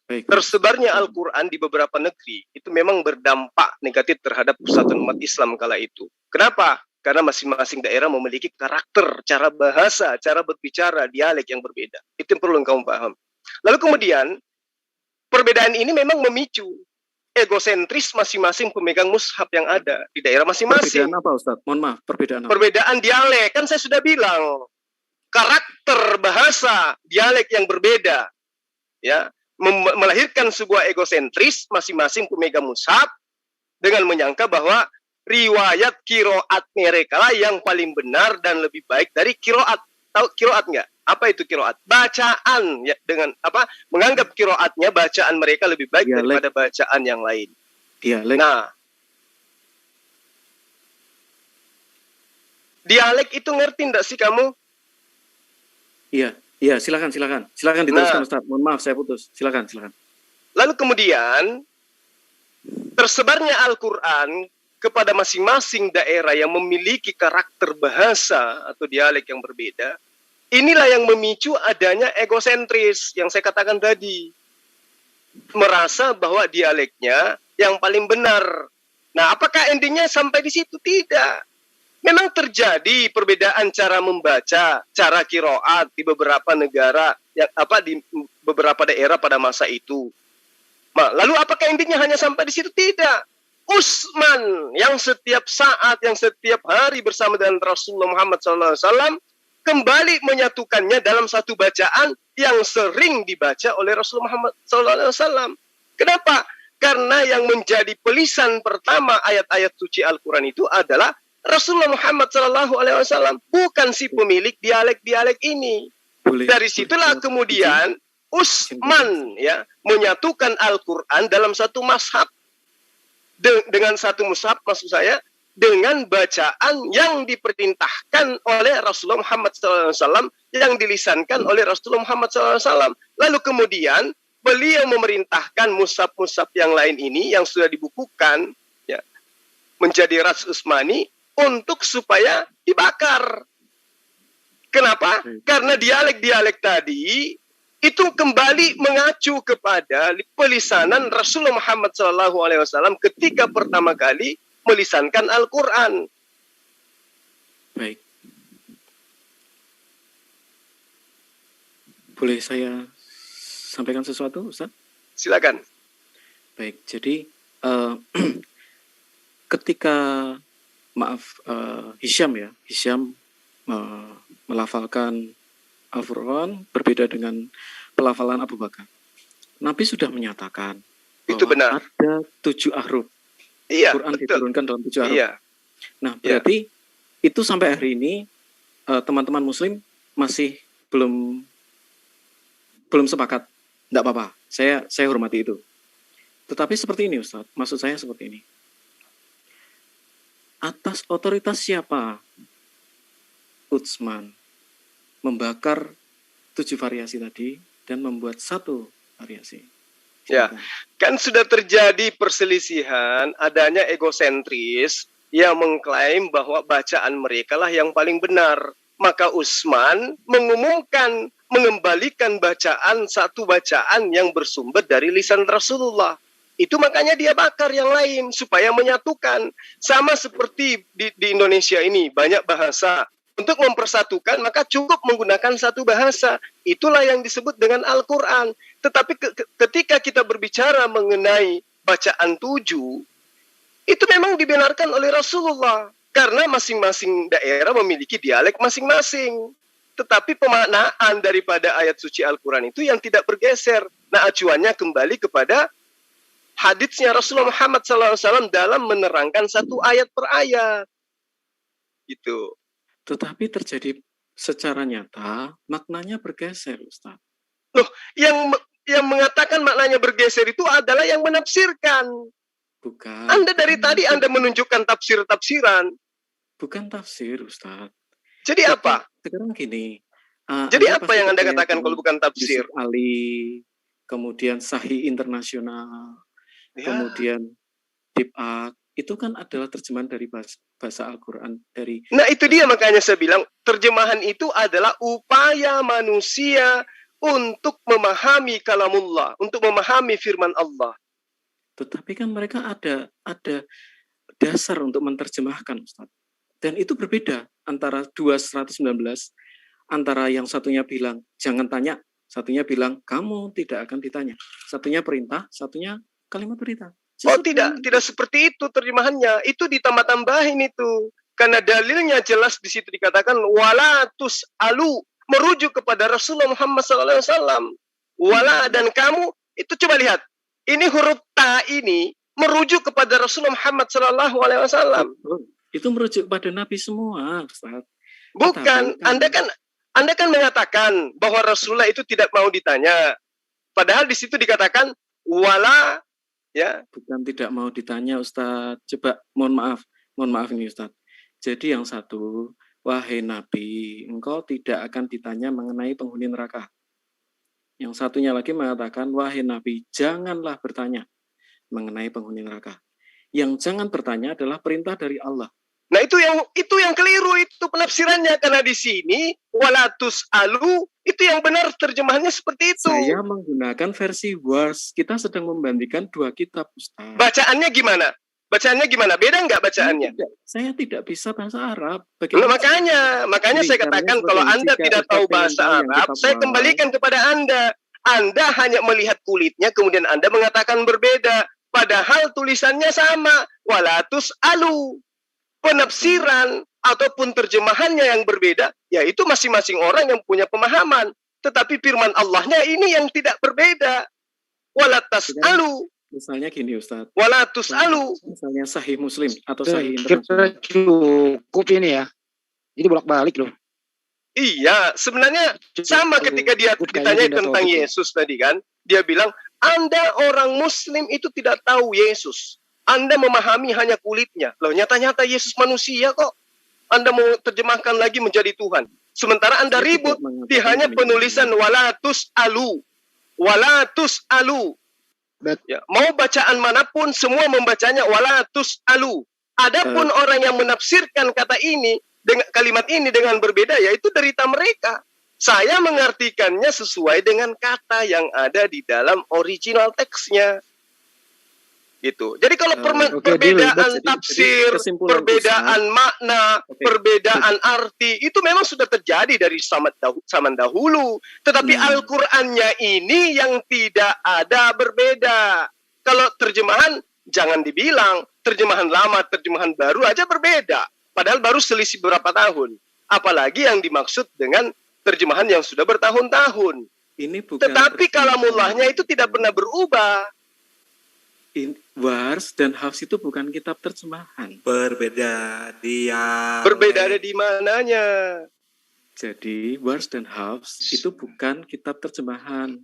Baik. Tersebarnya Al-Quran di beberapa negeri, itu memang berdampak negatif terhadap persatuan umat Islam kala itu. Kenapa? Karena masing-masing daerah memiliki karakter, cara bahasa, cara berbicara, dialek yang berbeda. Itu yang perlu kamu paham. Lalu kemudian, perbedaan ini memang memicu egosentris masing-masing pemegang mushaf yang ada di daerah masing-masing. Perbedaan apa, Ustaz? Mohon maaf, perbedaan apa? Perbedaan dialek, kan saya sudah bilang. Karakter bahasa, dialek yang berbeda. Ya, melahirkan sebuah egosentris masing-masing pemegang mushaf dengan menyangka bahwa riwayat kiroat mereka lah yang paling benar dan lebih baik dari kiroat. Tahu kiroat nggak? Apa itu kiroat? Bacaan, ya, dengan apa? Menganggap kiroatnya bacaan mereka lebih baik daripada bacaan yang lain. Dialek. Nah, dialek itu ngerti nggak sih kamu? Iya, silakan diteruskan, Ustaz. Mohon maaf, saya putus. Silakan. Lalu kemudian tersebarnya Al-Quran kepada masing-masing daerah yang memiliki karakter bahasa atau dialek yang berbeda, inilah yang memicu adanya egosentris yang saya katakan tadi. Merasa bahwa dialeknya yang paling benar. Nah, apakah endingnya sampai di situ? Tidak. Memang terjadi perbedaan cara membaca, cara kiroat di beberapa negara, di beberapa daerah pada masa itu. Nah, lalu apakah endingnya hanya sampai di situ? Tidak. Utsman yang setiap saat, yang setiap hari bersama dengan Rasulullah Muhammad SAW kembali menyatukannya dalam satu bacaan yang sering dibaca oleh Rasulullah Muhammad SAW. Kenapa? Karena yang menjadi pelisan pertama ayat-ayat suci Al-Quran itu adalah Rasulullah Muhammad SAW, bukan si pemilik dialek-dialek ini. Dari situlah kemudian Utsman ya menyatukan Al-Quran dalam satu mazhab. Dengan satu mushaf, maksud saya, dengan bacaan yang diperintahkan oleh Rasulullah Muhammad SAW, yang dilisankan oleh Rasulullah Muhammad SAW. Lalu kemudian beliau memerintahkan mushaf-mushaf yang lain ini yang sudah dibukukan ya, menjadi Ras Utsmani untuk supaya dibakar. Kenapa? Karena dialek-dialek tadi itu kembali mengacu kepada pelisanan Rasulullah Muhammad SAW ketika pertama kali melisankan Al-Quran. Baik. Boleh saya sampaikan sesuatu, Ustaz? Silakan. Baik, jadi ketika Hisham melafalkan Al-Furqan berbeda dengan pelafalan Abu Bakar. Nabi sudah menyatakan itu benar. Ada 7 ahruf. Iya, Quran betul. diturunkan dalam 7 ahruf. Iya. Nah, berarti itu sampai hari ini teman-teman Muslim masih belum sepakat. Tidak apa-apa. Saya hormati itu. Tetapi seperti ini, Ustaz. Maksud saya seperti ini. Atas otoritas siapa Utsman membakar 7 variasi tadi dan membuat 1 variasi? Ya, kan sudah terjadi perselisihan, adanya egosentris yang mengklaim bahwa bacaan mereka lah yang paling benar. Maka Utsman mengembalikan satu bacaan yang bersumber dari lisan Rasulullah. Itu makanya dia bakar yang lain supaya menyatukan. Sama seperti di Indonesia ini banyak bahasa. Untuk mempersatukan maka cukup menggunakan satu bahasa. Itulah yang disebut dengan Al-Quran. Tetapi ketika kita berbicara mengenai bacaan 7, itu memang dibenarkan oleh Rasulullah. Karena masing-masing daerah memiliki dialek masing-masing. Tetapi pemaknaan daripada ayat suci Al-Quran itu yang tidak bergeser. Nah, acuannya kembali kepada haditsnya Rasulullah Muhammad SAW dalam menerangkan satu ayat per ayat. Gitu. Tetapi terjadi secara nyata, maknanya bergeser, Ustaz. Loh, yang mengatakan maknanya bergeser itu adalah yang menafsirkan. Bukan. Anda dari tadi Anda menunjukkan tafsir-tafsiran. Bukan tafsir, Ustaz. Jadi apa? Sekarang gini. Jadi apa yang Anda katakan kalau bukan tafsir? Yusuf Ali, kemudian Sahih Internasional, kemudian Dib'ak, itu kan adalah terjemahan dari bahasa Al-Quran. Nah, itu dia makanya saya bilang, terjemahan itu adalah upaya manusia untuk memahami kalamullah, untuk memahami firman Allah. Tetapi kan mereka ada dasar untuk menerjemahkan, Ustaz. Dan itu berbeda antara 2:119, antara yang satunya bilang jangan tanya, satunya bilang kamu tidak akan ditanya. Satunya perintah, satunya kalimat perintah. Oh tidak seperti itu terjemahannya. Itu ditambah-tambahin itu. Karena dalilnya jelas di situ dikatakan wala tus'alu, merujuk kepada Rasulullah Muhammad SAW. Wala dan kamu, itu coba lihat. Ini huruf ta ini merujuk kepada Rasulullah Muhammad SAW. Itu merujuk pada Nabi semua, Ustaz. Bukan, Anda kan mengatakan bahwa Rasulullah itu tidak mau ditanya. Padahal di situ dikatakan wala, ya. Bukan tidak mau ditanya, Ustaz. Coba mohon maaf ini, Ustaz. Jadi yang satu, wahai Nabi, engkau tidak akan ditanya mengenai penghuni neraka. Yang satunya lagi mengatakan, wahai Nabi, janganlah bertanya mengenai penghuni neraka. Yang jangan bertanya adalah perintah dari Allah. Nah itu yang keliru, itu penafsirannya, karena di sini walatus alu itu yang benar terjemahannya seperti itu. Saya menggunakan versi Wars. Kita sedang membandingkan dua kitab, Ustaz. Bacaannya gimana? Beda nggak bacaannya? Saya tidak bisa bahasa Arab. Nah, makanya saya katakan kalau Anda tidak tahu bahasa Arab, saya kembalikan kepada Anda. Anda hanya melihat kulitnya, kemudian Anda mengatakan berbeda. Padahal tulisannya sama. Walatus alu. Penafsiran ataupun terjemahannya yang berbeda, yaitu masing-masing orang yang punya pemahaman. Tetapi firman Allahnya ini yang tidak berbeda. Walatas alu. Misalnya gini, Ustaz. Walatus alu. Misalnya Sahih Muslim atau Sahih Internasional. Cukup ini ya. Ini bolak-balik loh. Iya, sebenarnya sama ketika dia ditanya tentang Yesus tadi kan. Dia bilang, Anda orang Muslim itu tidak tahu Yesus. Anda memahami hanya kulitnya. Loh, nyata-nyata Yesus manusia kok. Anda mau terjemahkan lagi menjadi Tuhan. Sementara Anda ribut di hanya penulisan walatus alu. Walatus alu. Ya, mau bacaan manapun semua membacanya walatus alu. Adapun orang yang menafsirkan kata ini dengan kalimat ini dengan berbeda, yaitu derita mereka. Saya mengartikannya sesuai dengan kata yang ada di dalam original teksnya. Gitu. Jadi kalau perbedaan tafsir, perbedaan makna, perbedaan arti, itu memang sudah terjadi dari zaman dahulu. Tetapi Al-Qur'annya ini yang tidak ada berbeda. Kalau terjemahan, jangan dibilang terjemahan lama, terjemahan baru aja berbeda. Padahal baru selisih beberapa tahun. Apalagi yang dimaksud dengan terjemahan yang sudah bertahun-tahun. Tetapi kalamullahnya itu tidak pernah berubah. Wars dan Hafs itu bukan kitab terjemahan. Berbeda ada di mananya. Jadi Wars dan Hafs itu bukan kitab terjemahan.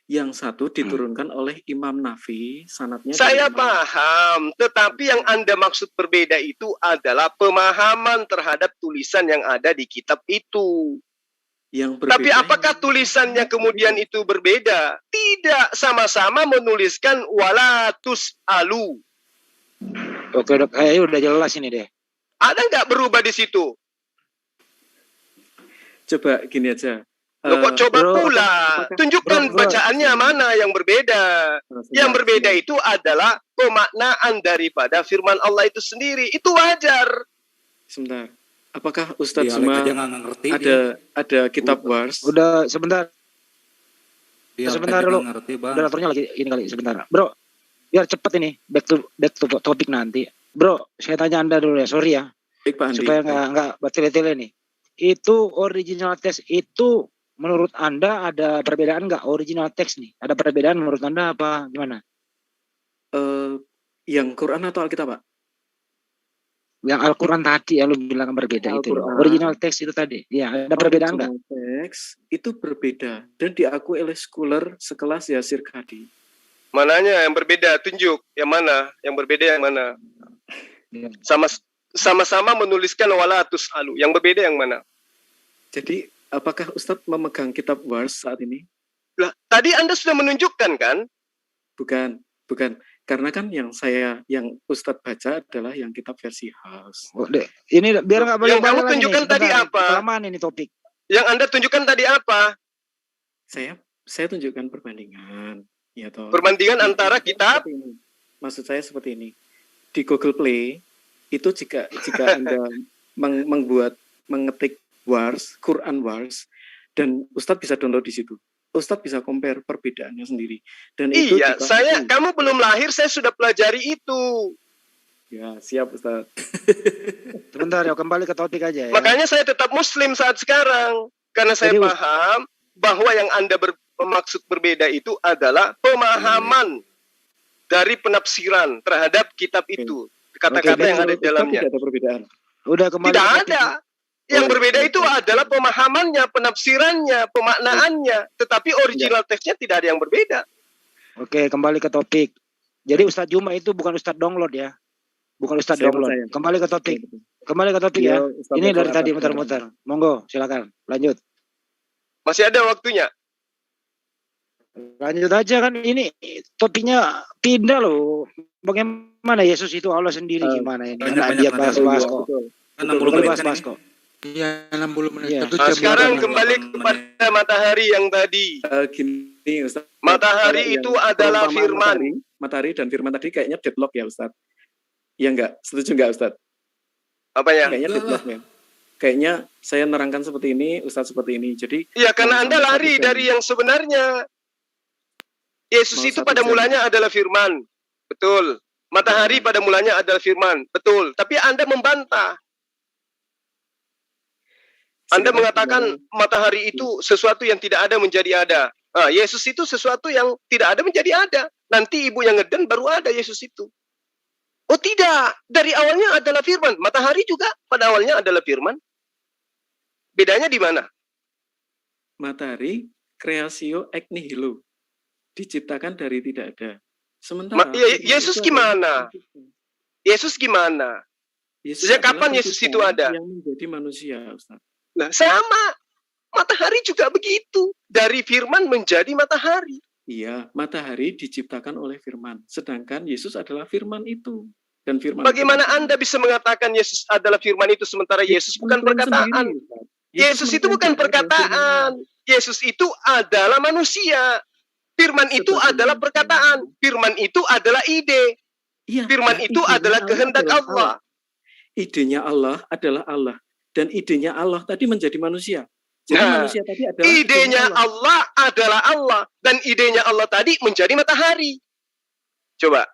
Yang satu diturunkan oleh Imam Nafi, sanadnya. Saya paham, tetapi yang Anda maksud berbeda itu adalah pemahaman terhadap tulisan yang ada di kitab itu. Tapi apakah tulisannya kemudian itu berbeda? Tidak, sama-sama menuliskan walatus alu. Oke, Dok, kayaknya udah jelas ini deh. Ada nggak berubah di situ? Coba gini aja. Kok coba pula? Tunjukkan bacaannya mana yang berbeda. Yang berbeda itu adalah pemaknaan daripada firman Allah itu sendiri. Itu wajar. Sebentar. Apakah Ustadz Zuma ada kitab Wars? Udah sebentar. Sebentar dulu. Moderatornya lagi ini kali sebentar. Bro, biar cepet ini back to topik nanti. Bro, saya tanya Anda dulu ya, sorry ya. Baik, Pak Andi. Supaya nggak bertele-tele nih. Itu original text itu menurut Anda ada perbedaan nggak original text nih? Ada perbedaan menurut Anda apa gimana? Yang Quran atau Alkitab, Pak? Yang Al-Quran tadi ya lu bilang berbeda itu. Original text itu tadi. Ya, ada perbedaan nggak? Teks itu berbeda dan diakui oleh scholar sekelas Yasir Khadi. Mananya yang berbeda? Tunjuk. Yang mana? Yang berbeda yang mana? Sama-sama menuliskan walatus alu. Yang berbeda yang mana? Jadi, apakah Ustadz memegang kitab Wars saat ini? Lah, tadi Anda sudah menunjukkan kan? Bukan. Karena kan yang Ustadz baca adalah yang kitab versi Hafs. Ini biar nggak boleh. Yang kamu tunjukkan tadi apa? Kelamaan ini topik. Yang Anda tunjukkan tadi apa? Saya tunjukkan perbandingan. Ya, toh. Perbandingan antara kitab. Maksud saya seperti ini. Di Google Play itu jika Anda mengetik Wars, Quran Wars, dan Ustadz bisa download di situ. Ustadz bisa compare perbedaannya sendiri. Dan itu iya, kamu belum lahir, saya sudah pelajari itu. Ya, siap Ustadz. Sebentar ya, kembali ke topik aja ya. Makanya saya tetap Muslim saat sekarang. Karena saya paham bahwa yang Anda bermaksud berbeda itu adalah pemahaman dari penafsiran terhadap kitab itu. Kata-kata yang ada di dalamnya. Tidak ada perbedaan. Udah kembali. Tidak ada. Yang berbeda itu adalah pemahamannya, penafsirannya, pemaknaannya. Tetapi original teksnya tidak ada yang berbeda. Oke, kembali ke topik. Jadi Ustadz Juma itu bukan Ustadz download ya. Bukan Ustadz download. Kembali ke topik. Kembali ke topik ya. Ini dari tadi muter-muter. Monggo, silakan. Lanjut. Masih ada waktunya. Lanjut aja kan, ini topiknya pindah loh. Bagaimana Yesus itu Allah sendiri gimana ini? Dia bahas-bahas kok. 60 menit kok. Iya, 60 menit. Iya. Nah, sekarang kembali kepada matahari yang tadi. Gini Ustaz. Matahari itu adalah firman. Matahari dan firman tadi kayaknya deadlock ya Ustaz. Iya enggak? Setuju enggak Ustaz? Apanya? Kayaknya deadlock ya. Kayaknya saya nerangkan seperti ini, Ustaz seperti ini. Jadi iya, karena Anda lari dari yang sebenarnya. Yesus itu pada mulanya adalah firman. Betul. Matahari pada mulanya adalah firman. Betul. Tapi Anda membantah. Anda mengatakan matahari itu sesuatu yang tidak ada menjadi ada. Nah, Yesus itu sesuatu yang tidak ada menjadi ada. Nanti ibu yang ngeden baru ada Yesus itu. Oh tidak, dari awalnya adalah firman. Matahari juga pada awalnya adalah firman. Bedanya di mana? Matahari creatio ex nihilo. Diciptakan dari tidak ada. Sementara Yesus gimana? Yesus gimana? Sejak kapan Yesus itu ada? Yang menjadi manusia, Ustaz. Nah, sama. Matahari juga begitu. Dari firman menjadi matahari. Iya, matahari diciptakan oleh firman. Sedangkan Yesus adalah firman itu. Dan firman bagaimana Anda bisa mengatakan Yesus adalah firman itu sementara Yesus bukan perkataan? Yesus itu bukan perkataan. Yesus itu adalah manusia. Firman itu adalah perkataan. Firman itu adalah ide. Firman itu adalah kehendak Allah. Idenya Allah adalah Allah. Dan idenya Allah tadi menjadi manusia. Jadi manusia tadi adalah idenya Allah adalah Allah. Dan idenya Allah tadi menjadi matahari. Coba.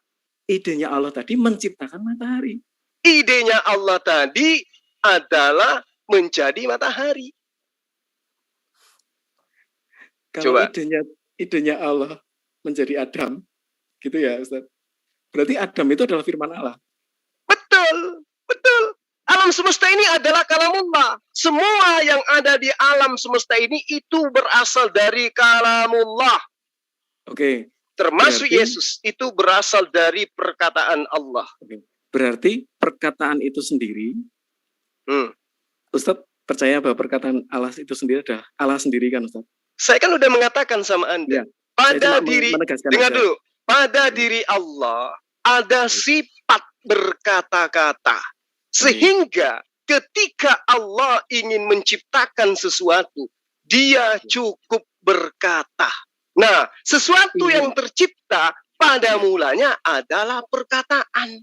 Idenya Allah tadi menciptakan matahari. Idenya Allah tadi adalah menjadi matahari. Kalau idenya Allah menjadi Adam, gitu ya Ustaz. Berarti Adam itu adalah firman Allah. Betul, betul. Alam semesta ini adalah kalamullah. Semua yang ada di alam semesta ini itu berasal dari kalamullah. Oke. Termasuk Yesus itu berasal dari perkataan Allah. Oke. Berarti perkataan itu sendiri, Ustaz percaya bahwa perkataan Allah itu sendiri adalah Allah sendiri kan Ustaz? Saya kan udah mengatakan sama Anda. Ya. Pada diri, dengar dulu. Pada diri Allah ada sifat berkata-kata. Sehingga ketika Allah ingin menciptakan sesuatu, dia cukup berkata. Nah, sesuatu yang tercipta pada mulanya adalah perkataan.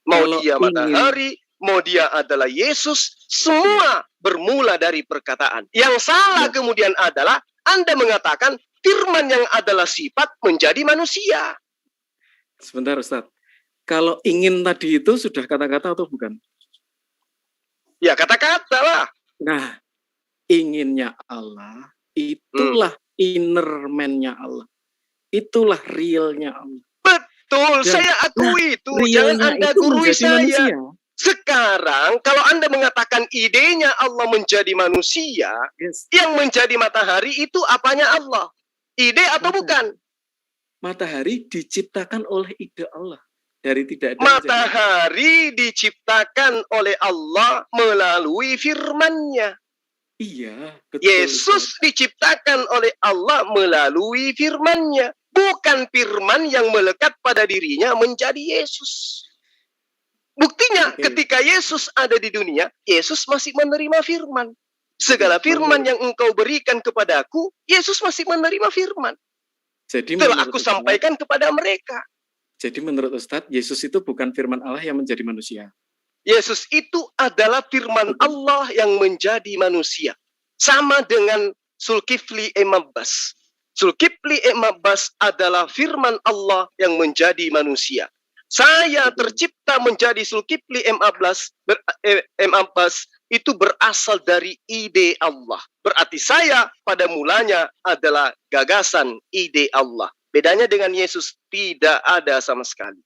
Mau dia matahari, mau dia adalah Yesus, semua bermula dari perkataan. Yang salah kemudian adalah Anda mengatakan firman yang adalah sifat menjadi manusia. Sebentar Ustaz, kalau ingin tadi itu sudah kata-kata atau bukan? Ya kata-kata lah. Nah, inginnya Allah, itulah inner man-nya Allah. Itulah realnya Allah. Betul, dan saya akui itu. Jangan Anda gurui saya. Manusia. Sekarang, kalau Anda mengatakan idenya Allah menjadi manusia, yang menjadi matahari itu apanya Allah? Ide atau bukan? Matahari diciptakan oleh ide Allah. Dari tidak ada matahari diciptakan oleh Allah melalui firman-Nya. Iya, betul. Yesus diciptakan oleh Allah melalui firman-Nya. Bukan firman yang melekat pada dirinya menjadi Yesus. Buktinya ketika Yesus ada di dunia, Yesus masih menerima firman. Segala firman yang engkau berikan kepadaku, Yesus masih menerima firman. Jadi telah aku sampaikan kepada mereka. Jadi menurut Ustadz, Yesus itu bukan firman Allah yang menjadi manusia. Yesus itu adalah firman Allah yang menjadi manusia. Sama dengan Zulkifli Abbas. Zulkifli Abbas adalah firman Allah yang menjadi manusia. Saya tercipta menjadi Zulkifli Abbas itu berasal dari ide Allah. Berarti saya pada mulanya adalah gagasan ide Allah. Bedanya dengan Yesus tidak ada sama sekali.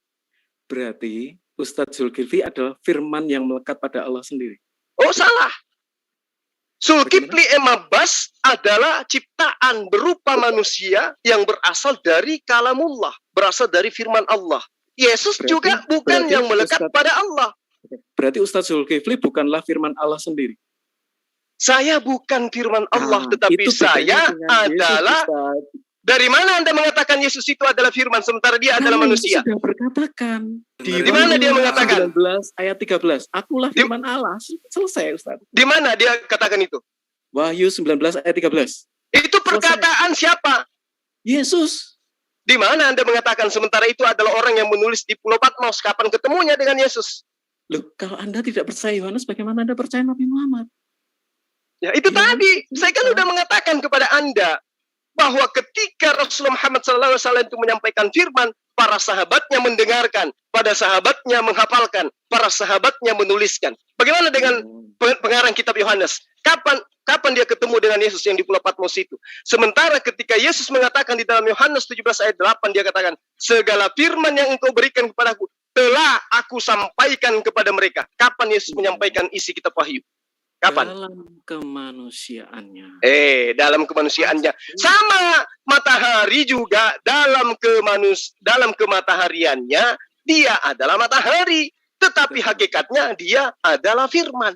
Berarti Ustadz Zulkifli adalah firman yang melekat pada Allah sendiri. Oh, salah. Zulkifli Abbas adalah ciptaan berupa manusia yang berasal dari kalamullah, berasal dari firman Allah. Yesus juga bukan yang melekat pada Allah. Berarti Ustadz Zulkifli bukanlah firman Allah sendiri. Saya bukan firman Allah, tetapi saya adalah Yesus, dari mana Anda mengatakan Yesus itu adalah firman sementara dia adalah manusia? Sudah berkatakan. Di mana dia mengatakan? 19 ayat 13. Akulah firman Allah. Selesai, Ustaz. Di mana dia katakan itu? Wahyu 19 ayat 13. Itu perkataan siapa? Yesus. Di mana Anda mengatakan sementara itu adalah orang yang menulis di Pulau Patmos? Kapan ketemunya dengan Yesus? Loh, kalau Anda tidak percaya Yohanes, bagaimana Anda percaya Nabi Muhammad? Ya, itu tadi. Saya kan sudah mengatakan kepada Anda bahwa ketika Rasulullah Muhammad SAW itu menyampaikan firman, para sahabatnya mendengarkan, pada sahabatnya menghafalkan, para sahabatnya menuliskan. Bagaimana dengan pengarang kitab Yohanes? Kapan dia ketemu dengan Yesus yang di Pulau Patmos itu? Sementara ketika Yesus mengatakan di dalam Yohanes 17 ayat 8, dia katakan, segala firman yang engkau berikan kepadaku, telah aku sampaikan kepada mereka. Kapan Yesus menyampaikan isi kitab Wahyu? Kapan? Dalam kemanusiaannya. Dalam kemanusiaannya. Sama matahari juga dalam kematahariannya dia adalah matahari, tetapi hakikatnya dia adalah firman.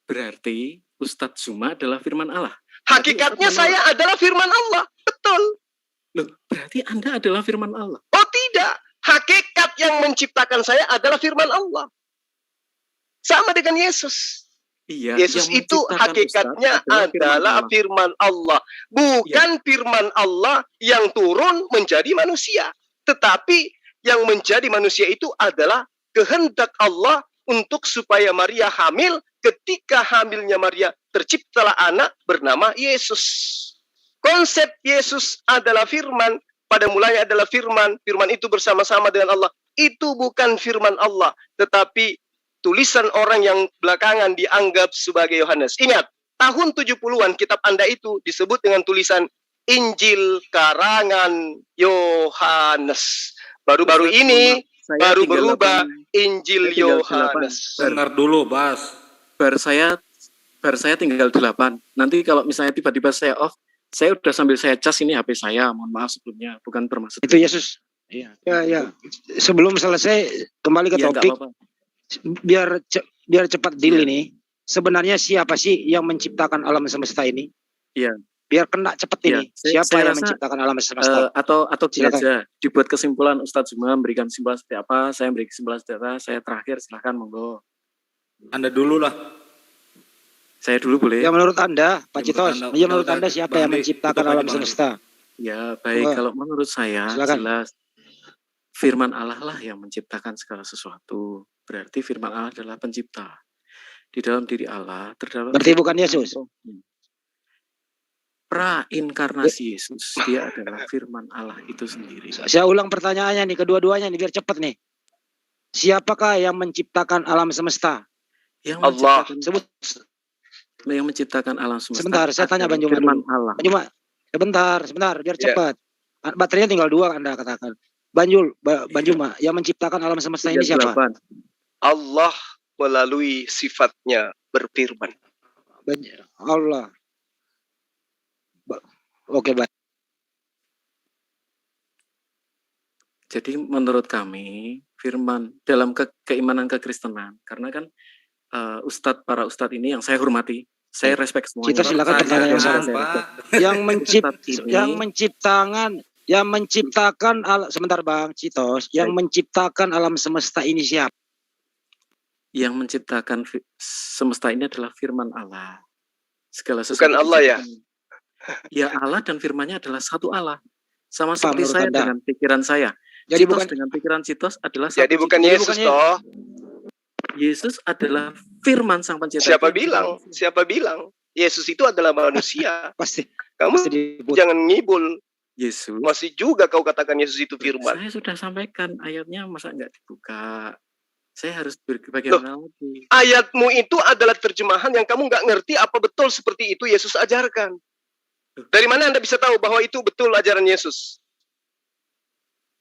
Berarti Ustadz Zuma adalah firman Allah. Hakikatnya saya adalah firman Allah. Betul. Loh, berarti Anda adalah firman Allah. Oh tidak. Hakikat yang menciptakan saya adalah firman Allah. Sama dengan Yesus. Iya, Yesus itu hakikatnya adalah firman Allah. Bukan firman Allah yang turun menjadi manusia. Tetapi yang menjadi manusia itu adalah kehendak Allah untuk supaya Maria hamil. Ketika hamilnya Maria terciptalah anak bernama Yesus. Konsep Yesus adalah firman. Pada mulanya adalah firman. Firman itu bersama-sama dengan Allah. Itu bukan firman Allah. Tetapi tulisan orang yang belakangan dianggap sebagai Yohanes. Ingat, tahun 70-an kitab Anda itu disebut dengan tulisan Injil karangan Yohanes. Baru-baru ini baru berubah Injil Yohanes. Dengar dulu, Bas. Bar saya tinggal 8. Nanti kalau misalnya tiba-tiba saya off, saya udah sambil saya cas ini HP saya. Mohon maaf sebelumnya, bukan bermaksud. Itu Yesus. Iya. Ya. Sebelum selesai kembali ke topik. Biar cepat deal ini. Sebenarnya siapa sih yang menciptakan alam semesta ini? Iya. Biar kena cepet ini. Siapa yang menciptakan alam semesta? Atau gini aja, dibuat kesimpulan Ustadz Zuma memberikan kesimpulan seperti apa, saya memberi kesimpulan seperti apa, saya terakhir silahkan monggo. Anda dulu lah. Saya dulu boleh. Ya menurut Anda, Pak Citos, menurut Anda siapa yang menciptakan alam semesta? Ya baik, kalau menurut saya jelas firman Allah lah yang menciptakan segala sesuatu. Berarti firman Allah adalah pencipta. Di dalam diri Allah terdapat. Berarti bukan Yesus. Prainkarnasi Yesus, dia adalah firman Allah itu sendiri. Saya ulang pertanyaannya nih, kedua-duanya nih biar cepat nih. Siapakah yang menciptakan alam semesta? Yang Allah. Sebut. Yang menciptakan alam semesta. Sebentar, saya tanya Banjuma dulu. Banjuma, sebentar, biar cepat. Baterainya tinggal 2 Anda katakan. Banjuma, yang menciptakan alam semesta ini siapa? Allah melalui sifatnya berfirman. Allah. Oke, baik. Jadi menurut kami firman dalam keimanan kekristenan, karena kan para ustadz ini yang saya hormati, saya respect semuanya. Kita silakan pertanyaan yang menciptakan sebentar Bang Citos, yang menciptakan alam semesta ini siapa? Yang menciptakan semesta ini adalah firman Allah. Segala sesuatu. Bukan Allah ya? Ya Allah dan firman-Nya adalah satu Allah. Sama seperti saya dengan pikiran saya. Jadi Citos bukan dengan pikiran Citos adalah satu. Jadi bukan Yesus toh. Yesus adalah firman sang pencipta. Siapa bilang? Siapa bilang? Yesus itu adalah manusia. Pasti. Kamu jangan ngibul. Yesus. Masih juga kau katakan Yesus itu firman. Saya sudah sampaikan ayatnya, masa nggak dibuka? Saya harus berbagian lagi. Ayatmu itu adalah terjemahan yang kamu nggak ngerti apa betul seperti itu Yesus ajarkan. Dari mana Anda bisa tahu bahwa itu betul ajaran Yesus?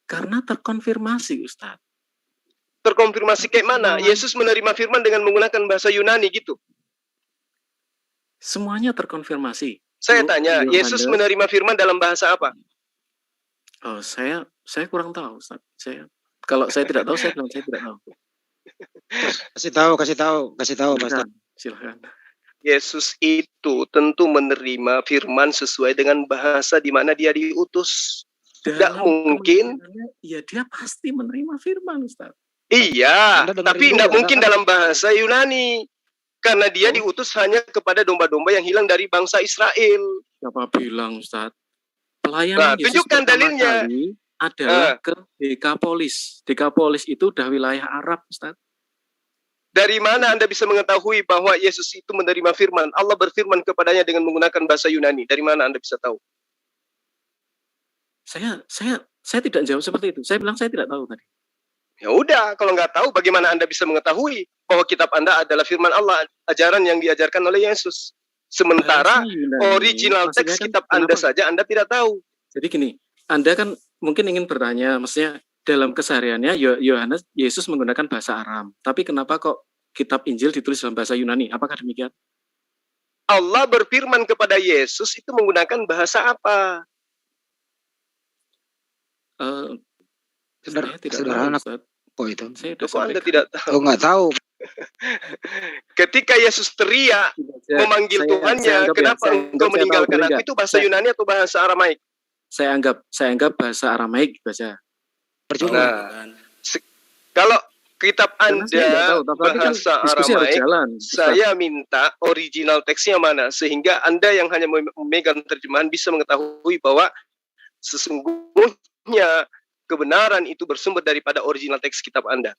Karena terkonfirmasi, Ustadz. Terkonfirmasi kayak mana? Yesus menerima firman dengan menggunakan bahasa Yunani gitu. Semuanya terkonfirmasi. Saya tanya, Yesus menerima firman dalam bahasa apa? Oh, saya kurang tahu, Ustaz. Kalau saya tidak tahu, saya bilang saya tidak tahu. Kasih tahu, Mas. Silakan. Yesus itu tentu menerima firman sesuai dengan bahasa di mana dia diutus. Tidak mungkin. Ya, dia pasti menerima firman, Ustaz. Iya, tapi tidak mungkin dalam bahasa Yunani. Karena dia diutus hanya kepada domba-domba yang hilang dari bangsa Israel. Siapa bilang, Ustaz? Pelayanan Yesus tunjukkan dalilnya. Adalah ke Dekapolis. Dekapolis itu udah wilayah Arab, Ustaz. Dari mana Anda bisa mengetahui bahwa Yesus itu menerima firman? Allah berfirman kepadanya dengan menggunakan bahasa Yunani. Dari mana Anda bisa tahu? Saya tidak jawab seperti itu. Saya bilang saya tidak tahu tadi. Ya udah, kalau nggak tahu bagaimana Anda bisa mengetahui bahwa kitab Anda adalah firman Allah, ajaran yang diajarkan oleh Yesus. Sementara original teks kitab Anda saja Anda tidak tahu. Jadi gini, Anda kan mungkin ingin bertanya, maksudnya dalam kesehariannya Yesus menggunakan bahasa Aram. Tapi kenapa kok kitab Injil ditulis dalam bahasa Yunani? Apakah demikian? Allah berfirman kepada Yesus itu menggunakan bahasa apa? Saya tidak sederhana tahu, kok itu. Kok Anda tidak tahu? Oh, nggak tahu. Ketika Yesus teriak memanggil Tuhannya, kenapa engkau meninggalkan aku? Itu bahasa Yunani atau bahasa Aramaik? Saya anggap bahasa Aramaik baca. Nah, kalau kitab Anda bahasa Aramaik, saya minta original teksnya mana, sehingga Anda yang hanya memegang terjemahan bisa mengetahui bahwa sesungguhnya kebenaran itu bersumber daripada original teks kitab Anda.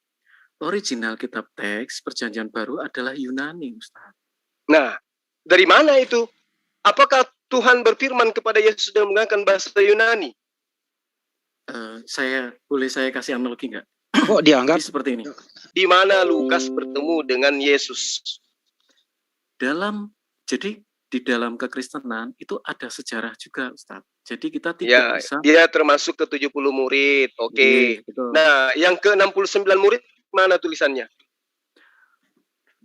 Original kitab teks Perjanjian Baru adalah Yunani, Ustaz. Nah, dari mana itu? Apakah Tuhan berfirman kepada Yesus dengan menggunakan bahasa Yunani? Boleh saya kasih analogi nggak? Kok dianggap seperti ini? Di mana Lukas bertemu dengan Yesus? Jadi di dalam kekristenan itu ada sejarah juga, Ustaz. Jadi kita tidak bisa. Dia termasuk ke 70 murid. Oke. Nah, yang ke 69 murid mana tulisannya?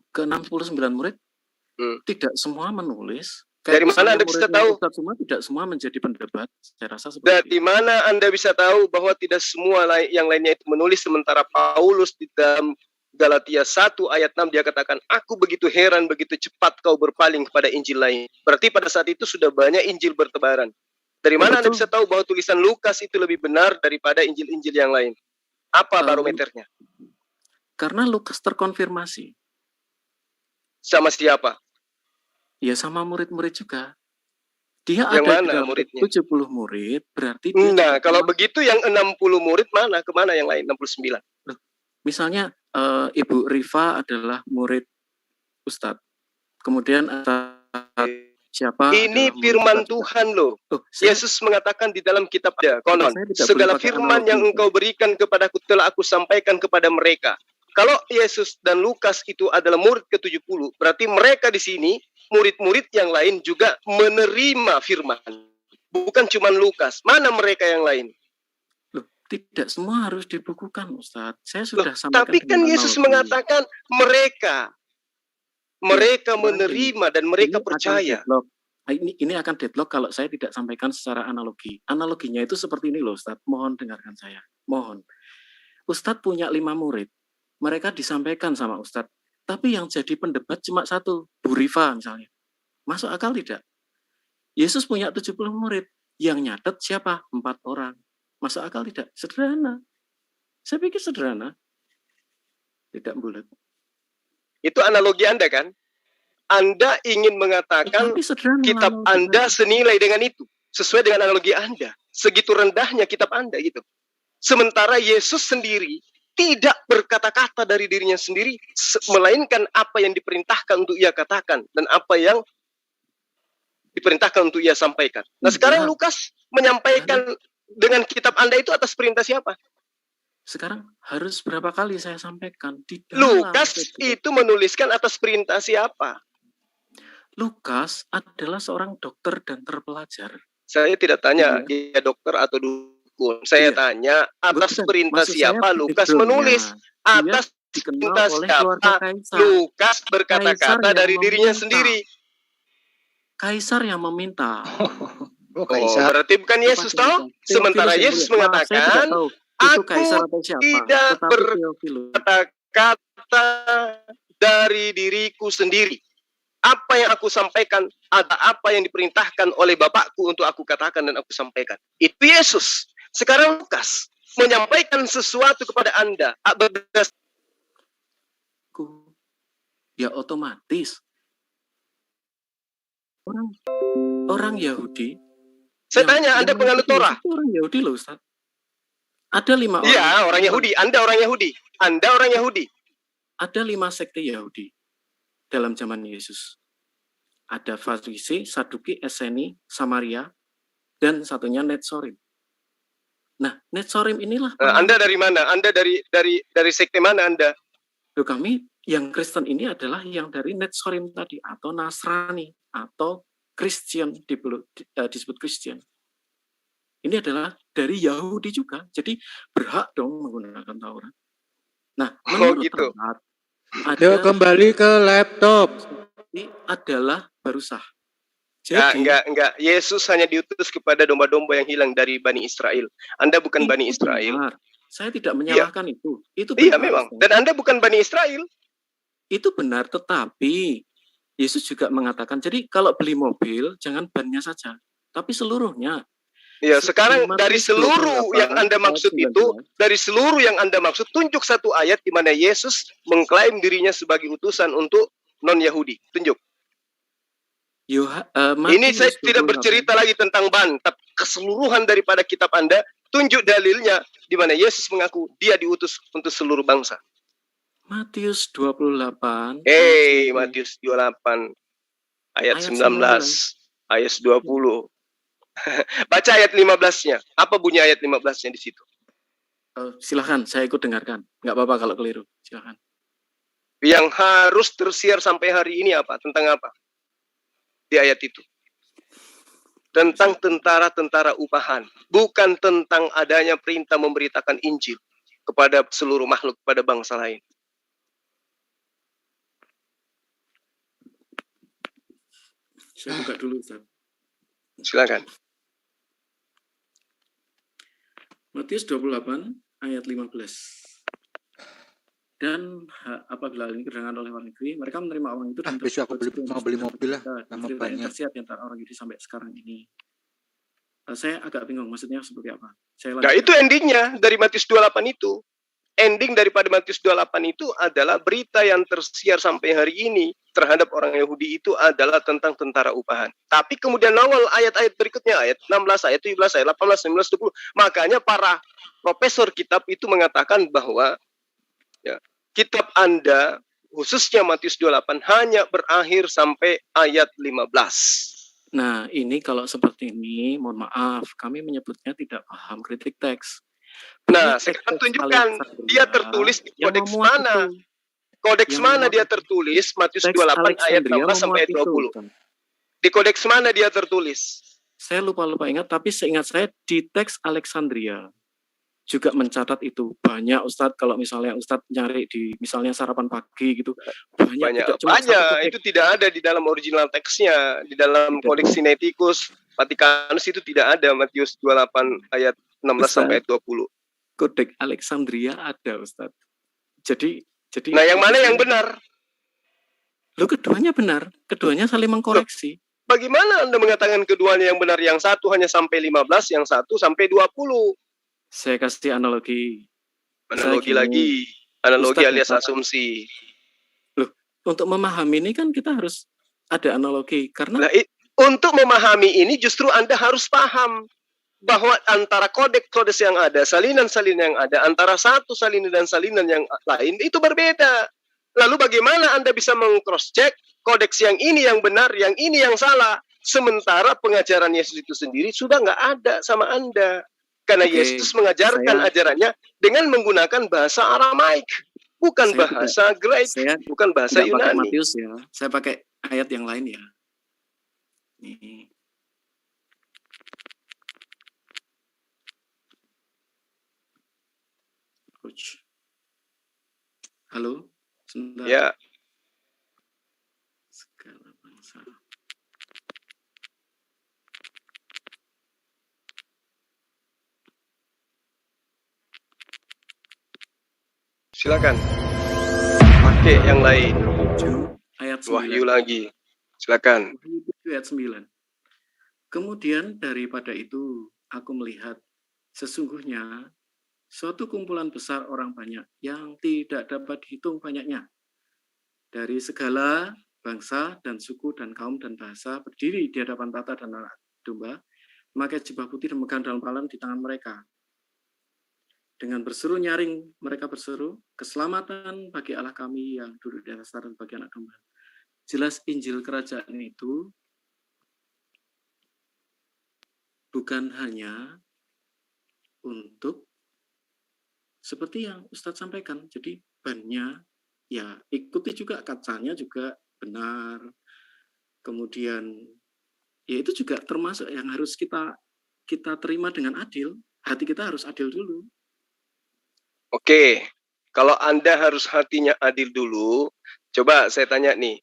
Ke 69 murid tidak semua menulis. Dari mana Anda bisa tahu? Tidak semua menjadi pendebat. Saya rasa seperti Dari mana Anda bisa tahu bahwa tidak semua yang lainnya itu menulis, sementara Paulus di dalam Galatia 1 ayat 6 dia katakan, aku begitu heran, begitu cepat kau berpaling kepada Injil lain. Berarti pada saat itu sudah banyak Injil bertebaran. Dari mana Anda bisa tahu bahwa tulisan Lukas itu lebih benar daripada Injil-Injil yang lain? Apa barometernya? Karena Lukas terkonfirmasi. Sama siapa? Ya sama murid-murid juga. Dia yang ada mana di dalam muridnya? 70 murid, berarti nah, kalau begitu yang 60 murid mana? Kemana yang lain 69? Misalnya Ibu Rifa adalah murid Ustadz. Kemudian siapa? Ini firman Tuhan loh. Yesus mengatakan di dalam kitabnya, konon, segala firman yang engkau berikan kepadaku telah aku sampaikan kepada mereka. Kalau Yesus dan Lukas itu adalah murid ke-70, berarti mereka di sini, murid-murid yang lain juga menerima firman. Bukan cuma Lukas. Mana mereka yang lain? Tidak semua harus dibukukan, Ustadz. Saya sudah sampaikan. Tapi kan Yesus mengatakan mereka menerima dan mereka percaya. Ini akan deadlock kalau saya tidak sampaikan secara analogi. Analoginya itu seperti ini loh, Ustadz. Mohon dengarkan saya. Mohon. Ustadz punya 5 murid. Mereka disampaikan sama Ustadz. Tapi yang jadi pendebat cuma 1, Bu Rifa misalnya. Masuk akal tidak? Yesus punya 70 murid. Yang nyatet siapa? 4 orang. Masuk akal tidak? Sederhana. Saya pikir sederhana. Tidak bulat. Itu analogi Anda kan? Anda ingin mengatakan kitab Anda senilai dengan itu. Sesuai dengan analogi Anda. Segitu rendahnya kitab Anda gitu. Sementara Yesus sendiri tidak berkata-kata dari dirinya sendiri, melainkan apa yang diperintahkan untuk ia katakan dan apa yang diperintahkan untuk ia sampaikan. Nah, sekarang Lukas menyampaikan dengan kitab Anda itu atas perintah siapa? Sekarang harus berapa kali saya sampaikan di dalam Lukas itu menuliskan atas perintah siapa? Lukas adalah seorang dokter dan terpelajar. Saya tidak tanya dia dokter atau dukun. Saya tanya atas perintah siapa Lukas menulis. Atas perintah siapa Lukas berkata-kata dari dirinya sendiri. Kaisar yang meminta. Berarti bukan Yesus toh? Sementara Yesus mengatakan, aku tidak berkata-kata dari diriku sendiri. Apa yang aku sampaikan, ada apa yang diperintahkan oleh Bapakku untuk aku katakan dan aku sampaikan. Itu Yesus. Sekarang Lukas menyampaikan sesuatu kepada Anda. Ya otomatis. Orang Yahudi. Saya tanya, Anda penganut Torah? Orang Yahudi loh, Ustaz. Ada 5 orang. Iya, orang Yahudi. Anda orang Yahudi. Anda orang Yahudi. Ada 5 sekte Yahudi dalam zaman Yesus. Ada Farisi, Saduki, Eseni, Samaria, dan satunya Netsorim. Nah, Netsorim inilah. Anda dari mana? Anda dari sekte mana Anda? Kami yang Kristen ini adalah yang dari Netsorim tadi, atau Nasrani, atau Christian, disebut Christian. Ini adalah dari Yahudi juga, jadi berhak dong menggunakan Taurat. Nah, menurut Taurat, Yuk kembali ke laptop. Ini adalah baru sah. Jadi, enggak. Yesus hanya diutus kepada domba-domba yang hilang dari Bani Israel. Anda bukan Bani Israel. Benar. Saya tidak menyalahkan itu. Itu benar. Iya, memang. Dan Anda bukan Bani Israel. Itu benar, tetapi Yesus juga mengatakan, jadi kalau beli mobil, jangan bannya saja, tapi seluruhnya. Ya, sekarang dari seluruh yang Anda maksud itu, dari seluruh yang Anda maksud, tunjuk satu ayat di mana Yesus mengklaim dirinya sebagai utusan untuk non-Yahudi. Tunjuk. Ini saya tidak bercerita lagi tentang ban, tapi keseluruhan daripada kitab Anda, tunjuk dalilnya di mana Yesus mengaku dia diutus untuk seluruh bangsa. Matius 28. Matius 28 ayat 19, ayat 20. Baca ayat 15-nya. Apa bunyi ayat 15-nya di situ? Silakan, saya ikut dengarkan. Enggak apa-apa kalau keliru. Silakan. Yang harus tersiar sampai hari ini apa? Tentang apa? Di ayat itu. Tentang tentara-tentara upahan, bukan tentang adanya perintah memberitakan Injil kepada seluruh makhluk, pada bangsa lain. Saya buka dulu, Ustaz. Silakan. Matius 28 ayat 15. Dan apabila ini kedatangan oleh orang negeri, mereka menerima uang itu dan besok aku mau beli mobil lah, nama banyak. Tersiap di antara orang Yahudi sampai sekarang ini. Saya agak bingung maksudnya seperti apa. Nah, itu endingnya dari Matius 28 itu. Ending daripada Matius 28 itu adalah berita yang tersiar sampai hari ini terhadap orang Yahudi itu adalah tentang tentara upahan. Tapi kemudian nongol ayat-ayat berikutnya, ayat 16, ayat 17, ayat 18, 19, 20. Makanya para profesor kitab itu mengatakan bahwa ya, kitab Anda, khususnya Matius 28, hanya berakhir sampai ayat 15. Nah, ini kalau seperti ini, mohon maaf, kami menyebutnya tidak paham kritik teks. Nah, sekarang tunjukkan dia tertulis di kodeks mana? Kodeks mana dia tertulis? Matius 28 ayat 16 sampai 20. Di kodeks mana dia tertulis? Saya lupa ingat, tapi seingat saya di teks Alexandria juga mencatat itu. Banyak Ustadz, kalau misalnya Ustadz nyari di misalnya sarapan pagi gitu, banyak. Itu tidak ada di dalam original teksnya, di dalam kodeks Sinaiticus Vatikanus itu tidak ada Matius 28 ayat 16 sampai 20. Kodeks Alexandria ada, Ustadz. Jadi nah, yang mana yang benar? Loh, keduanya benar. Keduanya saling mengkoreksi. Bagaimana Anda mengatakan keduanya yang benar? Yang satu hanya sampai 15, yang satu sampai 20. Saya kasih analogi. Analogi alias asumsi. Loh, untuk memahami ini kan kita harus ada analogi. Karena untuk memahami ini justru Anda harus paham bahwa antara kodeks yang ada, salinan-salinan yang ada, antara satu salinan dan salinan yang lain itu berbeda. Lalu bagaimana Anda bisa meng-cross-check kodeks yang ini yang benar, yang ini yang salah, sementara pengajaran Yesus itu sendiri sudah nggak ada sama Anda. Karena Yesus mengajarkan ajarannya dengan menggunakan bahasa Aramaik, bukan bahasa Greek, bukan bahasa Yunani. Pakai Matius ya, saya pakai ayat yang lain ya. Nih. Halo, sebentar. Ya. Segala bangsa. Silakan. Pakai yang lain. Ayat 9. Wahyu lagi. Silakan. Ayat 9. Kemudian daripada itu aku melihat sesungguhnya suatu kumpulan besar orang banyak yang tidak dapat dihitung banyaknya. Dari segala bangsa dan suku dan kaum dan bahasa berdiri di hadapan tata dan anak domba, memakai jubah putih dan memegang dalam palang di tangan mereka. Dengan berseru nyaring mereka berseru, keselamatan bagi Allah kami yang duduk di atas tahta dan bagi anak domba. Jelas Injil kerajaan itu bukan hanya untuk seperti yang Ustadz sampaikan, jadi bannya ya ikuti juga, kacanya juga benar. Kemudian ya itu juga termasuk yang harus kita terima dengan adil. Hati kita harus adil dulu. Oke, kalau Anda harus hatinya adil dulu, coba saya tanya nih,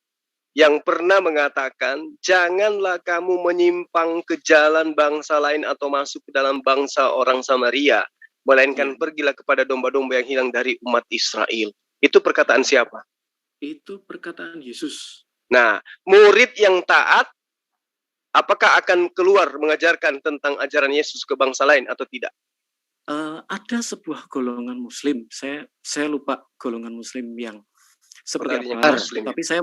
yang pernah mengatakan, janganlah kamu menyimpang ke jalan bangsa lain atau masuk ke dalam bangsa orang Samaria, melainkan pergilah kepada domba-domba yang hilang dari umat Israel. Itu perkataan siapa? Itu perkataan Yesus. Nah, murid yang taat, apakah akan keluar mengajarkan tentang ajaran Yesus ke bangsa lain atau tidak? Ada sebuah golongan Muslim, saya lupa golongan Muslim yang seperti apa. Tapi saya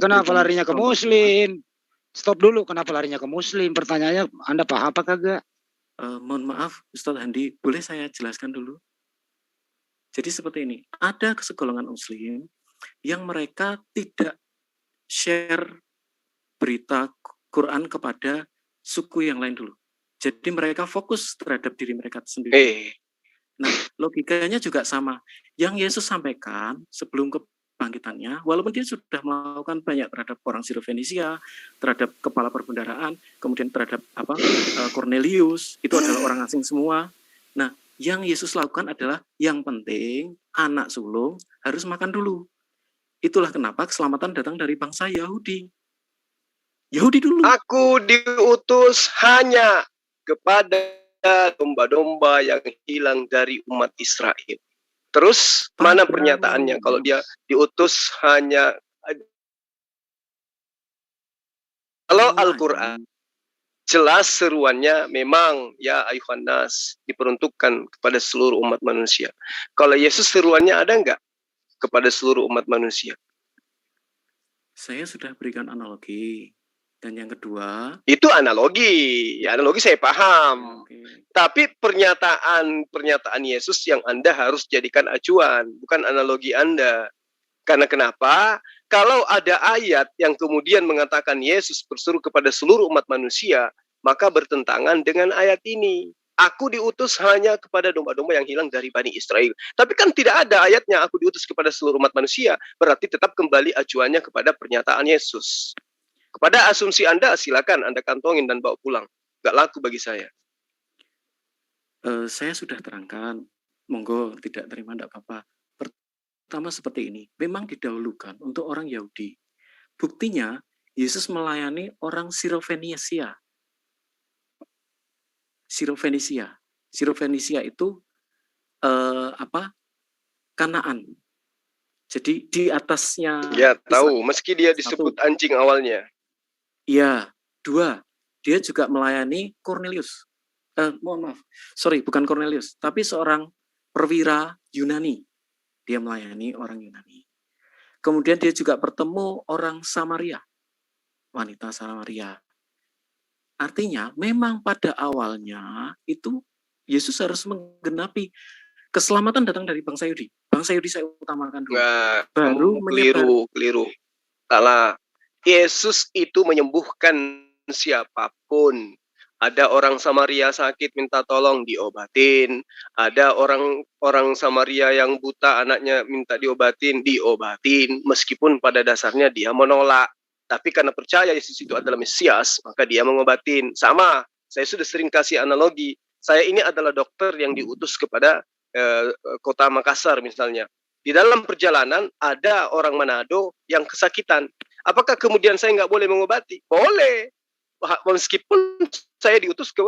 kenapa larinya ke Muslim? Stop dulu, kenapa larinya ke Muslim? Pertanyaannya, Anda paham apa kagak? Mohon maaf, Ustadz Handi, boleh saya jelaskan dulu? Jadi seperti ini, ada segolongan Muslim yang mereka tidak share berita Quran kepada suku yang lain dulu. Jadi mereka fokus terhadap diri mereka sendiri. Nah, logikanya juga sama. Yang Yesus sampaikan sebelum kebangkitannya, walaupun dia sudah melakukan banyak terhadap orang Sirofenisia, terhadap kepala perbendaharaan, kemudian terhadap Cornelius, itu adalah orang asing semua. Nah, yang Yesus lakukan adalah yang penting anak sulung harus makan dulu. Itulah kenapa keselamatan datang dari bangsa Yahudi. Yahudi dulu. Aku diutus hanya kepada domba-domba yang hilang dari umat Israel. Terus mana pernyataannya kalau dia diutus hanya? Kalau Al-Quran jelas seruannya memang ya ayuhan nas, diperuntukkan kepada seluruh umat manusia. Kalau Yesus seruannya ada enggak kepada seluruh umat manusia? Saya sudah berikan analogi. Dan yang kedua, itu analogi. Ya, analogi saya paham. Tapi pernyataan Yesus yang Anda harus jadikan acuan, bukan analogi Anda. Karena kenapa? Kalau ada ayat yang kemudian mengatakan Yesus berseru kepada seluruh umat manusia, maka bertentangan dengan ayat ini. Aku diutus hanya kepada domba-domba yang hilang dari Bani Israel. Tapi kan tidak ada ayatnya aku diutus kepada seluruh umat manusia. Berarti tetap kembali acuannya kepada pernyataan Yesus. Kepada asumsi Anda, silakan Anda kantongin dan bawa pulang. Gak laku bagi saya. Saya sudah terangkan. Monggo tidak terima, tidak apa-apa. Pertama seperti ini. Memang didahulukan untuk orang Yahudi. Buktinya, Yesus melayani orang Sirofenisia. Sirofenisia itu Kanaan. Jadi di atasnya. Ya tahu, meski dia disebut anjing awalnya. Iya, 2. Dia juga melayani Cornelius. Mohon maaf, bukan Cornelius, tapi seorang perwira Yunani. Dia melayani orang Yunani. Kemudian dia juga bertemu orang Samaria, wanita Samaria. Artinya memang pada awalnya itu Yesus harus menggenapi keselamatan datang dari bangsa Yahudi. Bangsa Yahudi saya utamakan dulu. Baru keliru. Salah. Yesus itu menyembuhkan siapapun. Ada orang Samaria sakit minta tolong diobatin. Ada orang Samaria yang buta anaknya minta diobatin. Meskipun pada dasarnya dia menolak. Tapi karena percaya Yesus itu adalah Mesias, maka dia mengobatin. Sama, saya sudah sering kasih analogi. Saya ini adalah dokter yang diutus kepada kota Makassar misalnya. Di dalam perjalanan ada orang Manado yang kesakitan. Apakah kemudian saya nggak boleh mengobati? Boleh. Meskipun saya diutus ke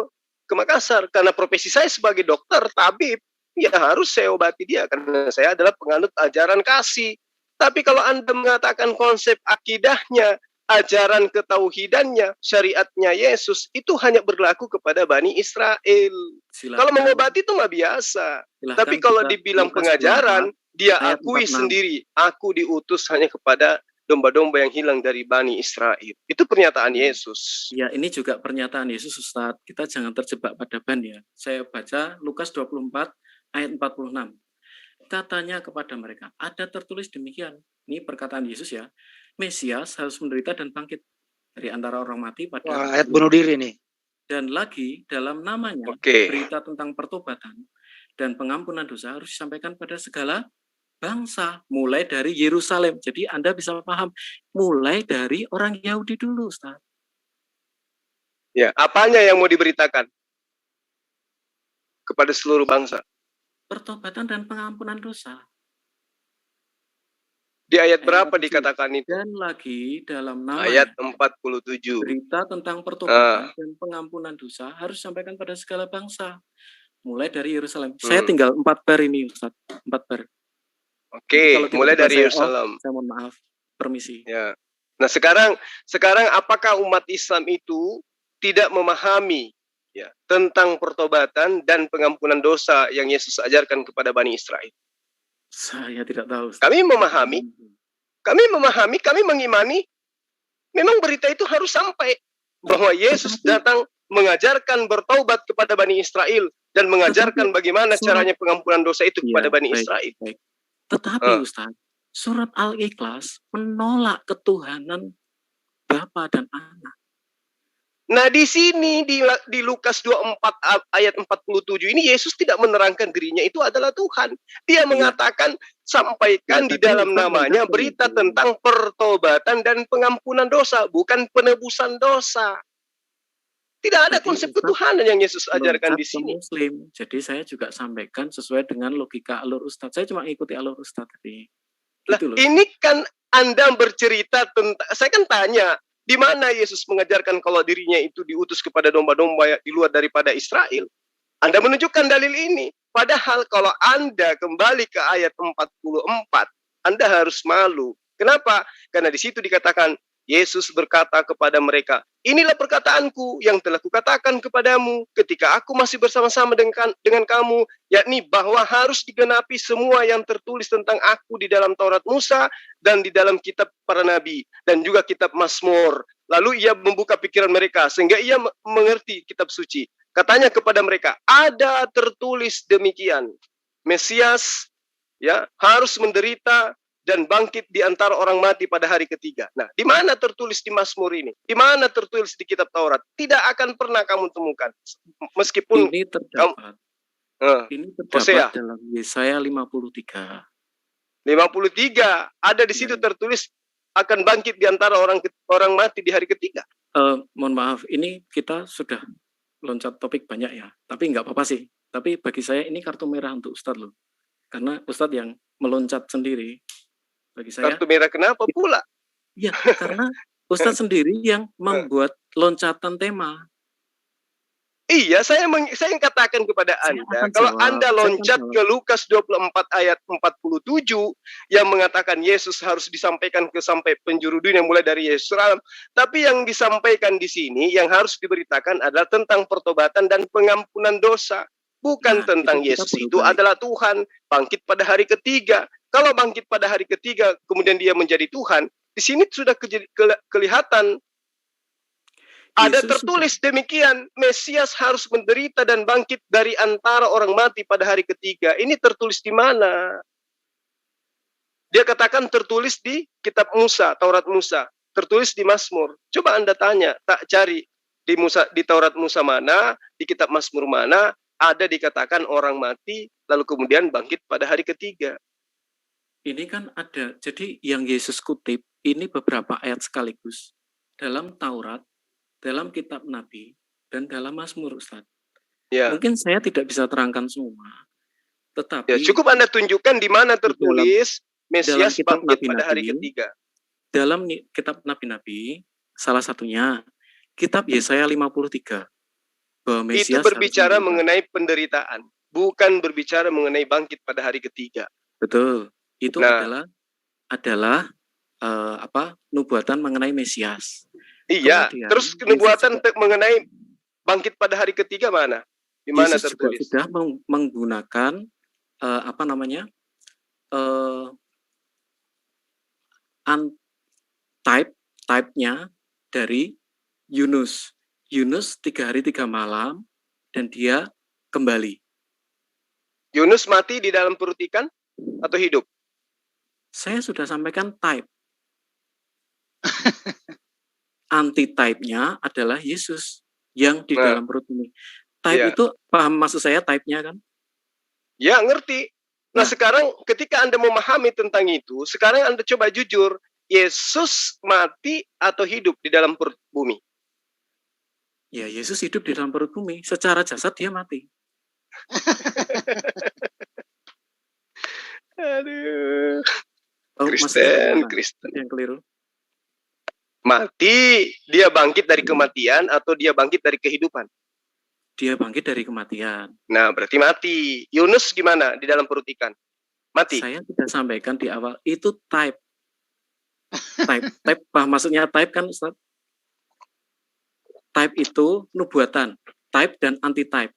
Makassar, karena profesi saya sebagai dokter, tabib, ya harus saya obati dia, karena saya adalah penganut ajaran kasih. Tapi kalau Anda mengatakan konsep akidahnya, ajaran ketauhidannya, syariatnya Yesus, itu hanya berlaku kepada Bani Israel. Kalau mengobati itu mah biasa. Tapi kalau dibilang pengajaran, dia akui sendiri, aku diutus hanya kepada domba-domba yang hilang dari Bani Israel. Itu pernyataan Yesus. Ya, ini juga pernyataan Yesus, Ustadz. Kita jangan terjebak pada ban ya. Saya baca Lukas 24 ayat 46. Katanya kepada mereka, ada tertulis demikian. Ini perkataan Yesus ya. Mesias harus menderita dan bangkit dari antara orang mati pada ayat bunuh diri nih. Dan lagi dalam namanya berita tentang pertobatan dan pengampunan dosa harus disampaikan pada segala bangsa, mulai dari Yerusalem. Jadi Anda bisa paham, mulai dari orang Yahudi dulu, Ustaz. Ya, apanya yang mau diberitakan kepada seluruh bangsa? Pertobatan dan pengampunan dosa. Di ayat berapa dikatakan itu? Dan lagi dalam nama ayat 47. Berita tentang pertobatan dan pengampunan dosa harus disampaikan pada segala bangsa, mulai dari Yerusalem. Saya tinggal 4 bar ini, Ustaz. 4 bar. Oke, mulai dari Yerusalem. Saya mohon maaf, permisi. Ya. Nah, sekarang apakah umat Islam itu tidak memahami ya tentang pertobatan dan pengampunan dosa yang Yesus ajarkan kepada Bani Israel? Saya tidak tahu. Kami memahami, kami mengimani. Memang berita itu harus sampai bahwa Yesus datang mengajarkan bertaubat kepada Bani Israel dan mengajarkan bagaimana caranya pengampunan dosa itu kepada Bani Israel. Tetapi Ustaz, surat Al-Ikhlas menolak ketuhanan Bapa dan Anak. Nah, di sini di Lukas 24 ayat 47 ini Yesus tidak menerangkan dirinya itu adalah Tuhan. Dia mengatakan sampaikan di dalam namanya berita tentang pertobatan dan pengampunan dosa, bukan penebusan dosa. Tidak ada konsep ketuhanan yang Yesus ajarkan di sini. Muslim. Jadi saya juga sampaikan sesuai dengan logika alur Ustadz. Saya cuma ikuti alur Ustadz tadi. Gitu loh. Ini kan Anda bercerita tentang, saya kan tanya, di mana Yesus mengajarkan kalau dirinya itu diutus kepada domba-domba di luar daripada Israel? Anda menunjukkan dalil ini. Padahal kalau Anda kembali ke ayat 44, Anda harus malu. Kenapa? Karena di situ dikatakan, Yesus berkata kepada mereka, inilah perkataanku yang telah kukatakan kepadamu ketika aku masih bersama-sama dengan kamu, yakni bahwa harus digenapi semua yang tertulis tentang aku di dalam Taurat Musa dan di dalam kitab para nabi dan juga kitab Mazmur. Lalu ia membuka pikiran mereka sehingga ia mengerti kitab suci. Katanya kepada mereka, ada tertulis demikian. Mesias ya harus menderita dan bangkit di antara orang mati pada hari ketiga. Nah, di mana tertulis di Mazmur ini? Di mana tertulis di kitab Taurat? Tidak akan pernah kamu temukan. Meskipun ini terdapat. Ini terdapat dalam Yesaya 53. 53 ada di situ tertulis akan bangkit di antara orang mati di hari ketiga. Mohon maaf, ini kita sudah loncat topik banyak ya. Tapi nggak apa-apa sih. Tapi bagi saya ini kartu merah untuk Ustadz loh. Karena Ustadz yang meloncat sendiri. Bagi saya, kartu merah kenapa pula? Ya, karena Ustadz sendiri yang membuat loncatan tema. Iya, saya katakan kepada Anda, kalau Anda loncat ke Lukas 24 ayat 47 yang mengatakan Yesus harus disampaikan sampai penjuru dunia mulai dari Yerusalem, tapi yang disampaikan di sini yang harus diberitakan adalah tentang pertobatan dan pengampunan dosa, bukan tentang Yesus itu adalah Tuhan, bangkit pada hari ketiga. Kalau bangkit pada hari ketiga, kemudian dia menjadi Tuhan, di sini sudah kelihatan. Ada tertulis demikian, Mesias harus menderita dan bangkit dari antara orang mati pada hari ketiga. Ini tertulis di mana? Dia katakan tertulis di kitab Musa, Taurat Musa, tertulis di Mazmur. Coba Anda tanya, tak cari di Taurat Musa mana, di kitab Mazmur mana, ada dikatakan orang mati, lalu kemudian bangkit pada hari ketiga. Ini kan ada, jadi yang Yesus kutip, ini beberapa ayat sekaligus. Dalam Taurat, dalam kitab Nabi, dan dalam Mazmur, Ustaz. Ya. Mungkin saya tidak bisa terangkan semua, tetapi... Ya, cukup Anda tunjukkan di mana tertulis Mesias bangkit pada hari ketiga. Dalam kitab Nabi-Nabi, salah satunya, kitab Yesaya 53. Bahwa Mesias itu berbicara mengenai penderitaan, bukan berbicara mengenai bangkit pada hari ketiga. Betul. Itu adalah nubuatan mengenai Mesias. Iya. Kemudian, terus nubuatan mengenai bangkit pada hari ketiga mana? Di mana Yesus tertulis? juga sudah menggunakan type-nya dari Yunus. Yunus 3 hari 3 malam dan dia kembali. Yunus mati di dalam perut ikan atau hidup? Saya sudah sampaikan type. Anti-type-nya adalah Yesus yang di dalam perut ini. Type itu, paham maksud saya type-nya kan? Ya, ngerti. Nah, sekarang ketika Anda memahami tentang itu, sekarang Anda coba jujur, Yesus mati atau hidup di dalam perut bumi? Ya, Yesus hidup di dalam perut bumi. Secara jasad dia mati. Aduh. Kristen yang keliru. Mati, dia bangkit dari kematian atau dia bangkit dari kehidupan? Dia bangkit dari kematian. Nah, berarti mati. Yunus gimana di dalam perut ikan? Mati. Saya sudah sampaikan di awal, itu type. Type, maksudnya type kan, Ustaz? Type itu nubuatan. Type dan anti-type.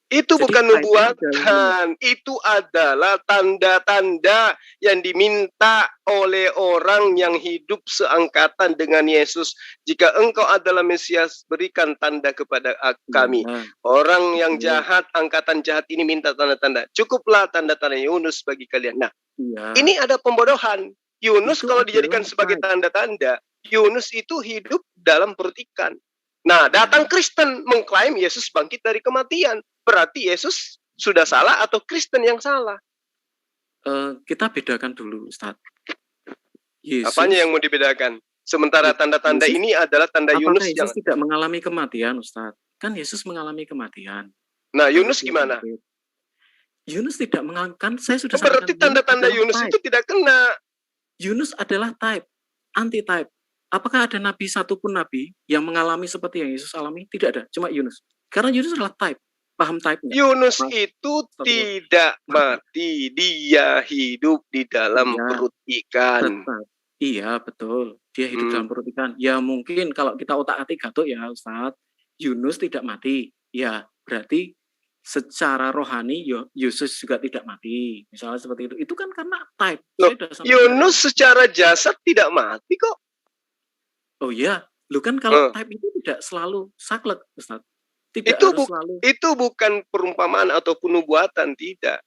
Itu jadi bukan nubuatan, itu adalah tanda-tanda yang diminta oleh orang yang hidup seangkatan dengan Yesus. Jika engkau adalah Mesias, berikan tanda kepada kami. Orang yang jahat, angkatan jahat ini minta tanda-tanda. Cukuplah tanda-tanda Yunus bagi kalian. Nah, ini ada pembodohan. Yunus itu kalau dijadikan sebagai tanda-tanda, Yunus itu hidup dalam perut ikan. Nah, datang Kristen mengklaim Yesus bangkit dari kematian. Berarti Yesus sudah salah atau Kristen yang salah? Kita bedakan dulu, Ustaz. Apanya yang mau dibedakan? Sementara tanda-tanda ini adalah tanda Yunus yang tidak mengalami kematian, Ustaz. Kan Yesus mengalami kematian. Nah, Yunus gimana? Yunus tidak mengalami, kan saya sudah berarti tanda-tanda Yunus itu tidak kena. Yunus adalah type, anti-type. Apakah ada nabi satupun nabi yang mengalami seperti yang Yesus alami? Tidak ada, cuma Yunus. Karena Yunus adalah type. Paham type-nya? Yunus itu tidak mati, dia hidup di dalam perut ikan. Iya, betul. Dia hidup dalam perut ikan. Ya mungkin kalau kita otak-atik gatuk ya Ustaz, Yunus tidak mati. Ya, berarti secara rohani Yesus juga tidak mati. Misalnya seperti itu. Itu kan karena type. Yunus secara jasad tidak mati kok. Oh iya, lu kan kalau type itu tidak selalu saklek, Ustaz. Itu bukan perumpamaan ataupun nubuatan, tidak.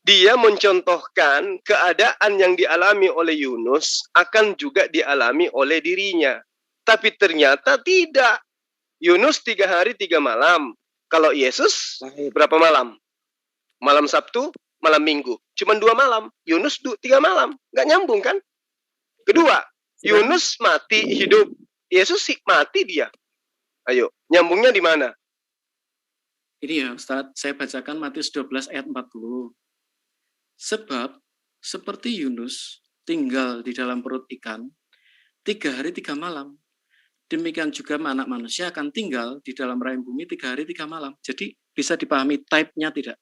Dia mencontohkan keadaan yang dialami oleh Yunus akan juga dialami oleh dirinya. Tapi ternyata tidak. Yunus 3 hari 3 malam. Kalau Yesus berapa malam? Malam Sabtu, malam Minggu. Cuma 2 malam. Yunus 3 malam. Nggak nyambung kan? Kedua, Yunus mati hidup. Yesus mati dia. Ayo, nyambungnya di mana? Ini ya Ustaz, saya bacakan Matius 12 ayat 40. Sebab seperti Yunus tinggal di dalam perut ikan 3 hari 3 malam, demikian juga Anak Manusia akan tinggal di dalam rahim bumi 3 hari 3 malam. Jadi bisa dipahami type-nya tidak?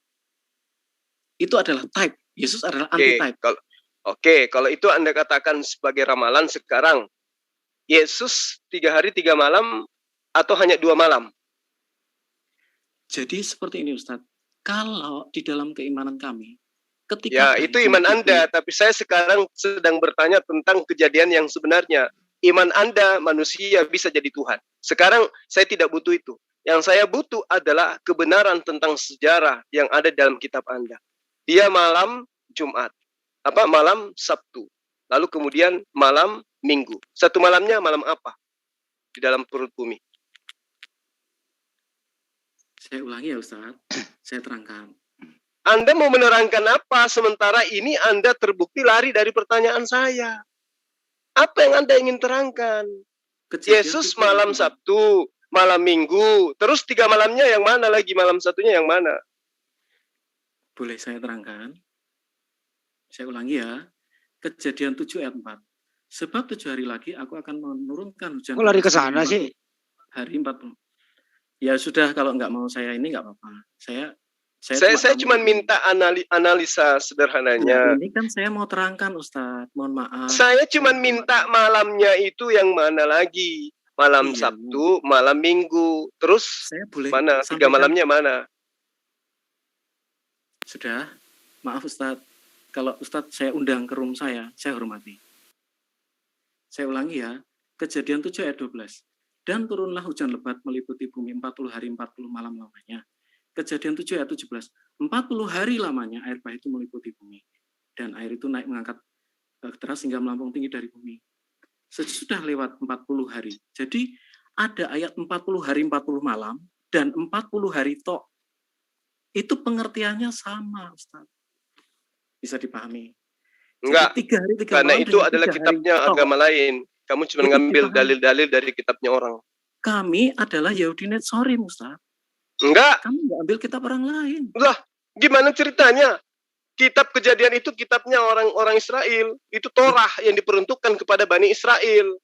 Itu adalah type. Yesus adalah anti-type. Kalau itu Anda katakan sebagai ramalan sekarang, Yesus 3 hari 3 malam atau hanya 2 malam? Jadi seperti ini Ustaz, kalau di dalam keimanan kami, ketika... Ya, itu iman Anda, tapi saya sekarang sedang bertanya tentang kejadian yang sebenarnya. iman Anda manusia bisa jadi Tuhan. Sekarang saya tidak butuh itu. Yang saya butuh adalah kebenaran tentang sejarah yang ada dalam kitab Anda. Dia malam Jumat, malam Sabtu, lalu kemudian malam Minggu. Satu malamnya malam apa di dalam perut bumi? Saya ulangi ya Ustaz, saya terangkan. Anda mau menerangkan apa sementara ini Anda terbukti lari dari pertanyaan saya? Apa yang Anda ingin terangkan? Yesus malam Sabtu, malam Minggu, terus 3 malamnya yang mana lagi? Malam satunya yang mana? Boleh saya terangkan? Saya ulangi ya. Kejadian 7 ayat 4. Sebab 7 hari lagi aku akan menurunkan hujan. Kok lari ke sana sih? Hari 40. Ya sudah, kalau nggak mau saya ini nggak apa-apa. Saya cuma minta analisa sederhananya. Nah, ini kan saya mau terangkan Ustadz, mohon maaf. Saya cuma minta malamnya itu yang mana lagi? Malam Sabtu, malam Minggu, terus saya boleh mana? 3 malamnya mana? Sudah, maaf Ustadz. Kalau Ustadz saya undang ke room saya hormati. Saya ulangi ya, Kejadian 7 ayat 12. Dan turunlah hujan lebat meliputi bumi 40 hari 40 malam lamanya. Kejadian 7 ayat 17. 40 hari lamanya air bah itu meliputi bumi. Dan air itu naik mengangkat deras hingga melampung tinggi dari bumi. Sesudah lewat 40 hari. Jadi ada ayat 40 hari 40 malam dan 40 hari tok. Itu pengertiannya sama, Ustaz. Bisa dipahami. Enggak, jadi 3 hari 3 karena malam itu adalah kitabnya agama lain. Kamu cuma ngambil dalil-dalil dari kitabnya orang. Kami adalah Yahudi Netsorim, Ustaz. Enggak. Kami enggak ambil kitab orang lain. Lah, gimana ceritanya? Kitab Kejadian itu kitabnya orang-orang Israel. Itu Torah yang diperuntukkan kepada Bani Israel.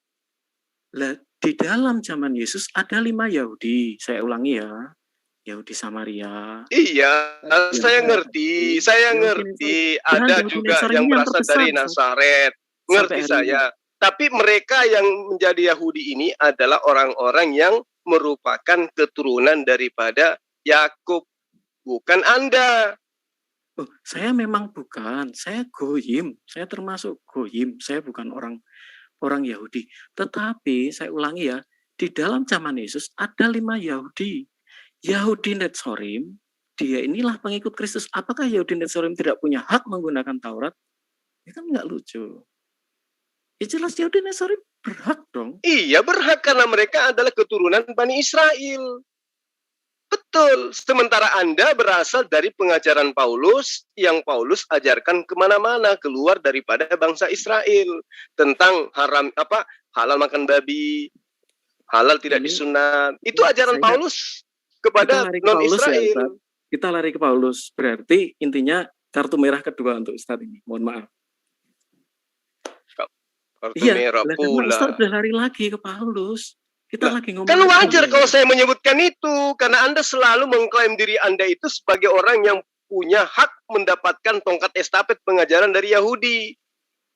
Lah, di dalam zaman Yesus ada 5 Yahudi. Saya ulangi ya. Yahudi Samaria. Iya, saya ngerti. Saya ngerti. Ada juga yang berasal dari Nazaret. Ngerti saya. Tapi mereka yang menjadi Yahudi ini adalah orang-orang yang merupakan keturunan daripada Yakub, bukan Anda. Oh, saya memang bukan, saya goyim, saya termasuk goyim, saya bukan orang Yahudi. Tetapi saya ulangi ya, di dalam zaman Yesus ada 5 Yahudi. Yahudi Netsorim, dia inilah pengikut Kristus. Apakah Yahudi Netsorim tidak punya hak menggunakan Taurat? Ya kan nggak lucu. Ya jelas Yahudi Netsorim berhak dong. Iya berhak karena mereka adalah keturunan Bani Israel. Betul. Sementara Anda berasal dari pengajaran Paulus yang Paulus ajarkan kemana-mana keluar daripada bangsa Israel tentang halal makan babi, halal tidak disunat. Itu ajaran Paulus kepada non Israel. Ya, kita lari ke Paulus. Berarti intinya kartu merah kedua untuk Ustadz ini. Mohon maaf. Kartu merah pula. Ustadz udah lari lagi ke Paulus. Kita lagi ngomong. Kan wajar kalau saya menyebutkan itu. Karena Anda selalu mengklaim diri Anda itu sebagai orang yang punya hak mendapatkan tongkat estafet pengajaran dari Yahudi.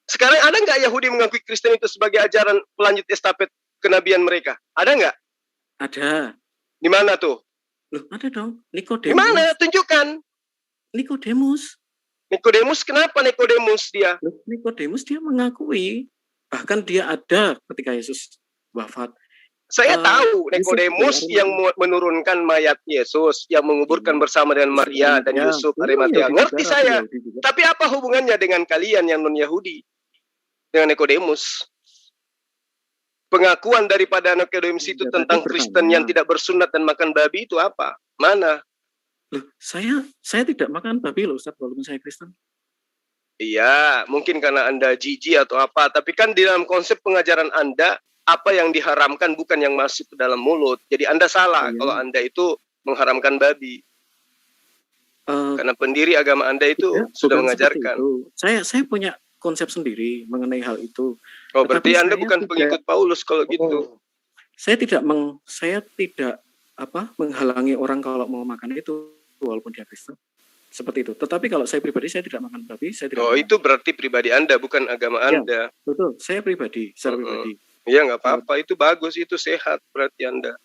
Sekarang ada nggak Yahudi mengakui Kristen itu sebagai ajaran pelanjut estafet kenabian mereka? Ada nggak? Ada. Di mana tuh? Loh, ada dong. Nikodemus. Di mana? Tunjukkan. Nikodemus. Nikodemus, kenapa Nikodemus dia? Nikodemus dia mengakui. Bahkan dia ada ketika Yesus wafat. Saya tahu Nikodemus yang menurunkan mayat Yesus, yang menguburkan bersama dengan Maria dan Yusuf Arimatea. Ngerti saya. Tapi apa hubungannya dengan kalian yang non-Yahudi? Dengan Nikodemus? Pengakuan daripada Nikodemus itu tentang Kristen yang tidak bersunat dan makan babi itu apa? Mana? Loh, saya tidak makan babi loh Ustaz, walaupun saya Kristen. Iya, mungkin karena Anda jijik atau apa. Tapi kan di dalam konsep pengajaran Anda, apa yang diharamkan bukan yang masuk ke dalam mulut. Jadi Anda salah kalau Anda itu mengharamkan babi. Karena pendiri agama Anda itu sudah mengajarkan. Saya punya konsep sendiri mengenai hal itu. Oh, berarti Anda bukan pengikut Paulus kalau gitu. Saya tidak menghalangi orang kalau mau makan itu walaupun dia Kristen. Seperti itu. Tetapi kalau saya pribadi saya tidak makan babi, saya tidak. Oh, itu berarti pribadi Anda bukan agama Anda. Betul, saya pribadi, secara pribadi. Iya, nggak apa-apa, itu bagus, itu sehat berarti Anda.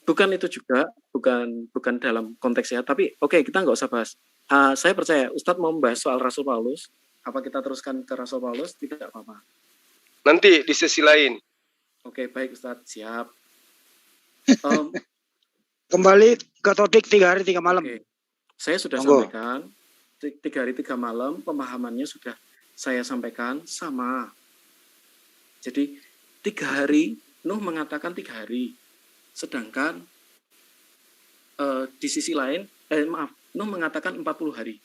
Bukan itu juga, bukan dalam konteks sehat, tapi oke, kita nggak usah bahas. Saya percaya Ustadz mau membahas soal Rasul Paulus. Apa kita teruskan ke Rasul Paulus? Tidak apa-apa. Nanti di sesi lain. Oke, baik Ustadz, siap. Kembali ke topik 3 hari 3 malam. Oke. Saya sudah Monggo. sampaikan 3 hari 3 malam, pemahamannya sudah saya sampaikan sama. Jadi 3 hari, Nuh mengatakan 3 hari. Sedangkan di sisi lain, Nuh mengatakan 40 hari.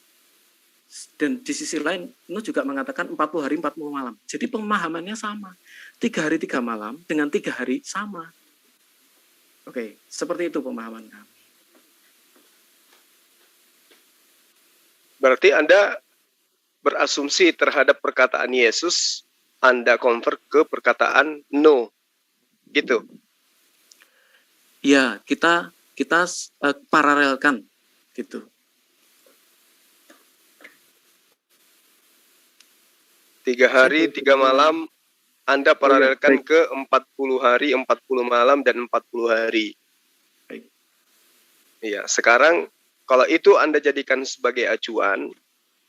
Dan di sisi lain, Nuh juga mengatakan 40 hari 40 malam. Jadi pemahamannya sama. 3 hari 3 malam dengan 3 hari sama. Oke, seperti itu pemahaman kami. Berarti Anda berasumsi terhadap perkataan Yesus, Anda convert ke perkataan no. Gitu. Ya, kita paralelkan gitu. 3 hari 3 malam Anda paralelkan ke 40 hari 40 malam dan 40 hari. Iya, sekarang kalau itu Anda jadikan sebagai acuan,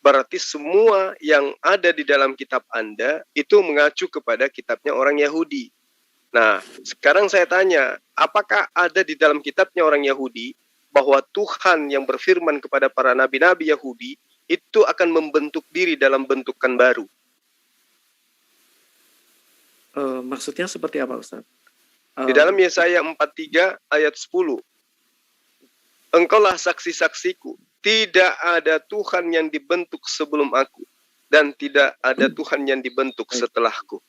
berarti semua yang ada di dalam kitab Anda itu mengacu kepada kitabnya orang Yahudi. Nah, sekarang saya tanya, apakah ada di dalam kitabnya orang Yahudi bahwa Tuhan yang berfirman kepada para nabi-nabi Yahudi itu akan membentuk diri dalam bentukan baru? Maksudnya seperti apa, Ustaz? Di dalam Yesaya 43 ayat 10. Engkaulah saksi-saksiku, tidak ada Tuhan yang dibentuk sebelum aku, dan tidak ada Tuhan yang dibentuk setelahku.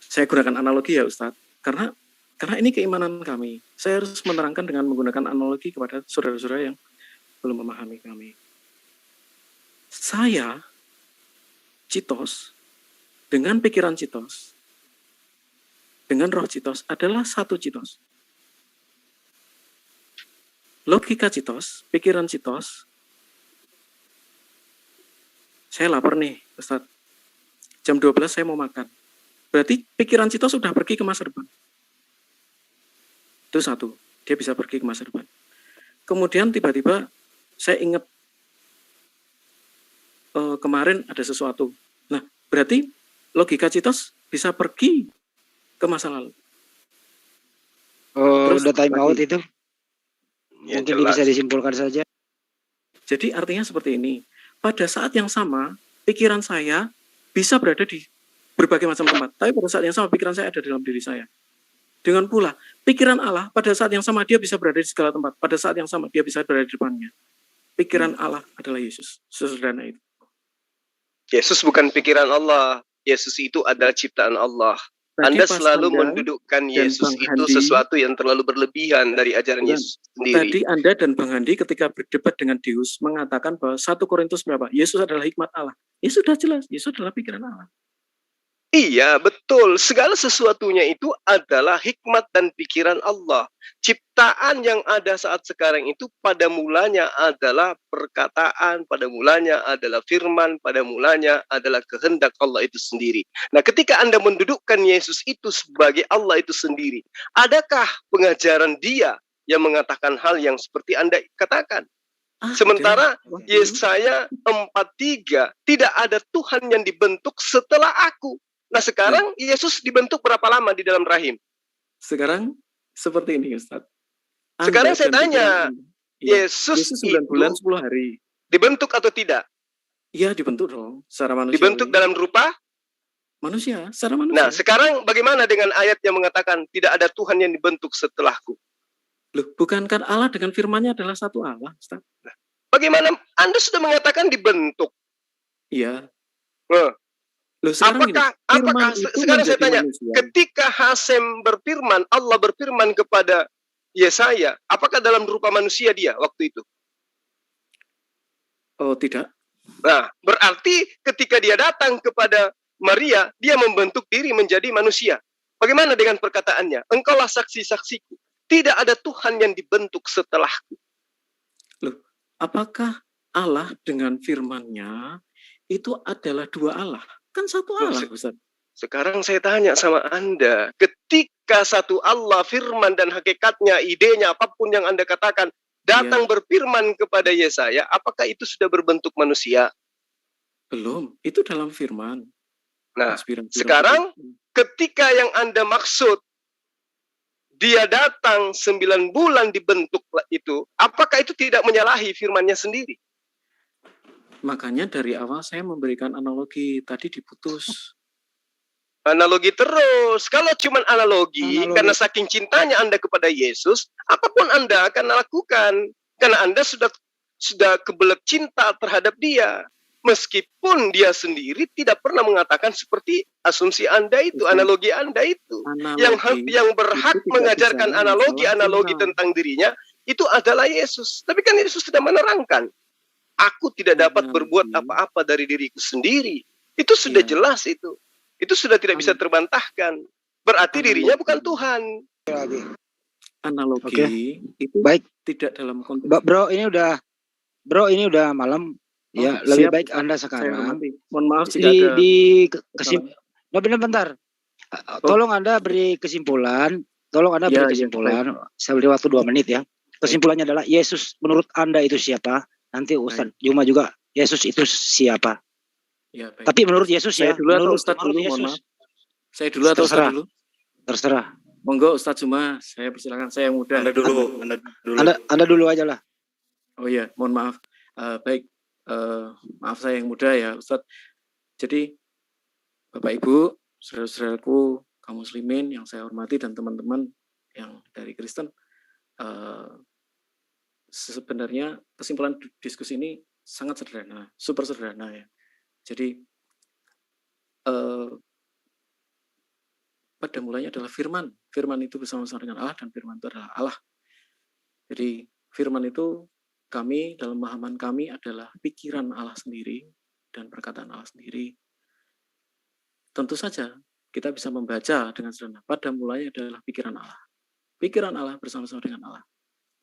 Saya gunakan analogi ya Ustadz, karena ini keimanan kami. Saya harus menerangkan dengan menggunakan analogi kepada saudara-saudara yang belum memahami kami. Saya, Citos, dengan pikiran Citos, dengan roh Citos adalah satu Citos. Logika Citos, pikiran Citos, saya lapar nih, Ustadz. Jam 12 saya mau makan. Berarti pikiran Citos sudah pergi ke masa depan. Itu satu, dia bisa pergi ke masa depan. Kemudian tiba-tiba saya ingat kemarin ada sesuatu. Nah, berarti logika Citos bisa pergi ke masa lalu. Terus udah time out itu? Ya, mungkin jelas. bisa disimpulkan saja. Jadi artinya seperti ini. Pada saat yang sama, pikiran saya bisa berada di berbagai macam tempat. Tapi pada saat yang sama, pikiran saya ada dalam diri saya. Dengan pula, pikiran Allah pada saat yang sama dia bisa berada di segala tempat. Pada saat yang sama dia bisa berada di depannya. Pikiran Allah adalah Yesus. Sesederhana itu. Yesus bukan pikiran Allah. Yesus itu adalah ciptaan Allah. Tadi Anda pas selalu Anda mendudukkan dan Yesus Bang itu Handi, sesuatu yang terlalu berlebihan dari ajaran Yesus sendiri. Tadi Anda dan Bang Handi ketika berdebat dengan Deus mengatakan bahwa 1 Korintus berapa? Yesus adalah hikmat Allah. Ya sudah jelas, Yesus adalah pikiran Allah. Iya, betul. Segala sesuatunya itu adalah hikmat dan pikiran Allah. Ciptaan yang ada saat sekarang itu pada mulanya adalah perkataan, pada mulanya adalah firman, pada mulanya adalah kehendak Allah itu sendiri. Nah, ketika Anda mendudukkan Yesus itu sebagai Allah itu sendiri, adakah pengajaran Dia yang mengatakan hal yang seperti Anda katakan? Sementara Yesaya 43, tidak ada Tuhan yang dibentuk setelah aku. Nah sekarang Yesus dibentuk berapa lama di dalam rahim? Sekarang seperti ini Ustaz. Sekarang saya tanya, Yesus 9 bulan 10 hari. Dibentuk atau tidak? Iya dibentuk dong, secara manusia. Dibentuk dalam rupa? Manusia, secara manusia. Nah sekarang bagaimana dengan ayat yang mengatakan tidak ada Tuhan yang dibentuk setelahku? Loh, bukankah Allah dengan firman-Nya adalah satu Allah, Ustaz? Nah, bagaimana Anda sudah mengatakan dibentuk? Iya. Loh, apakah sekarang saya tanya, ketika Hasem berfirman, Allah berfirman kepada Yesaya, apakah dalam rupa manusia dia waktu itu? Oh, tidak. Nah, berarti ketika dia datang kepada Maria, dia membentuk diri menjadi manusia. Bagaimana dengan perkataannya? Engkaulah saksi-saksiku. Tidak ada Tuhan yang dibentuk setelahku. Loh, apakah Allah dengan firman-Nya itu adalah dua Allah? Kan satu Allah, Ustaz. Sekarang saya tanya sama Anda, ketika satu Allah, firman dan hakikatnya, idenya, apapun yang Anda katakan, datang berfirman kepada Yesaya, apakah itu sudah berbentuk manusia? Belum, itu dalam firman. Nah, sekarang ketika yang Anda maksud dia datang 9 bulan dibentuk itu, apakah itu tidak menyalahi firman-Nya sendiri? Makanya dari awal saya memberikan analogi, tadi diputus. Analogi terus. Kalau cuma analogi, karena saking cintanya Anda kepada Yesus, apapun Anda akan lakukan. Karena Anda sudah kebelet cinta terhadap dia. Meskipun dia sendiri tidak pernah mengatakan seperti asumsi Anda itu, analogi Anda itu. Yang berhak mengajarkan analogi tentang dirinya, itu adalah Yesus. Tapi kan Yesus sudah menerangkan, aku tidak dapat berbuat apa-apa dari diriku sendiri. Itu sudah jelas itu. Itu sudah tidak bisa terbantahkan. Berarti dirinya bukan Tuhan. Analogi itu baik tidak dalam konteks. Bro, ini udah malam. Ya, lebih baik Anda sekarang. Mohon maaf jika bentar. Tolong Anda beri kesimpulan. Saya beri waktu 2 menit ya. Kesimpulannya adalah Yesus menurut Anda itu siapa? Nanti Ustadz Juma juga, Yesus itu siapa? Ya, baik. Tapi menurut Yesus saya dulu atau Ustadz dulu, mohon maaf. Saya dulu atau Ustadz dulu? Terserah. Monggo Ustadz Juma, saya persilakan, saya yang muda. Anda dulu aja lah. Oh iya, mohon maaf. Baik, maaf saya yang muda ya Ustadz. Jadi Bapak Ibu, saudara-saudaraku, kaum muslimin yang saya hormati dan teman-teman yang dari Kristen, sebenarnya kesimpulan diskusi ini sangat sederhana, super sederhana ya. Jadi pada mulanya adalah firman. Firman itu bersama-sama dengan Allah dan firman itu adalah Allah. Jadi firman itu kami dalam pemahaman kami adalah pikiran Allah sendiri dan perkataan Allah sendiri. Tentu saja kita bisa membaca dengan sederhana. Pada mulanya adalah pikiran Allah. Pikiran Allah bersama-sama dengan Allah.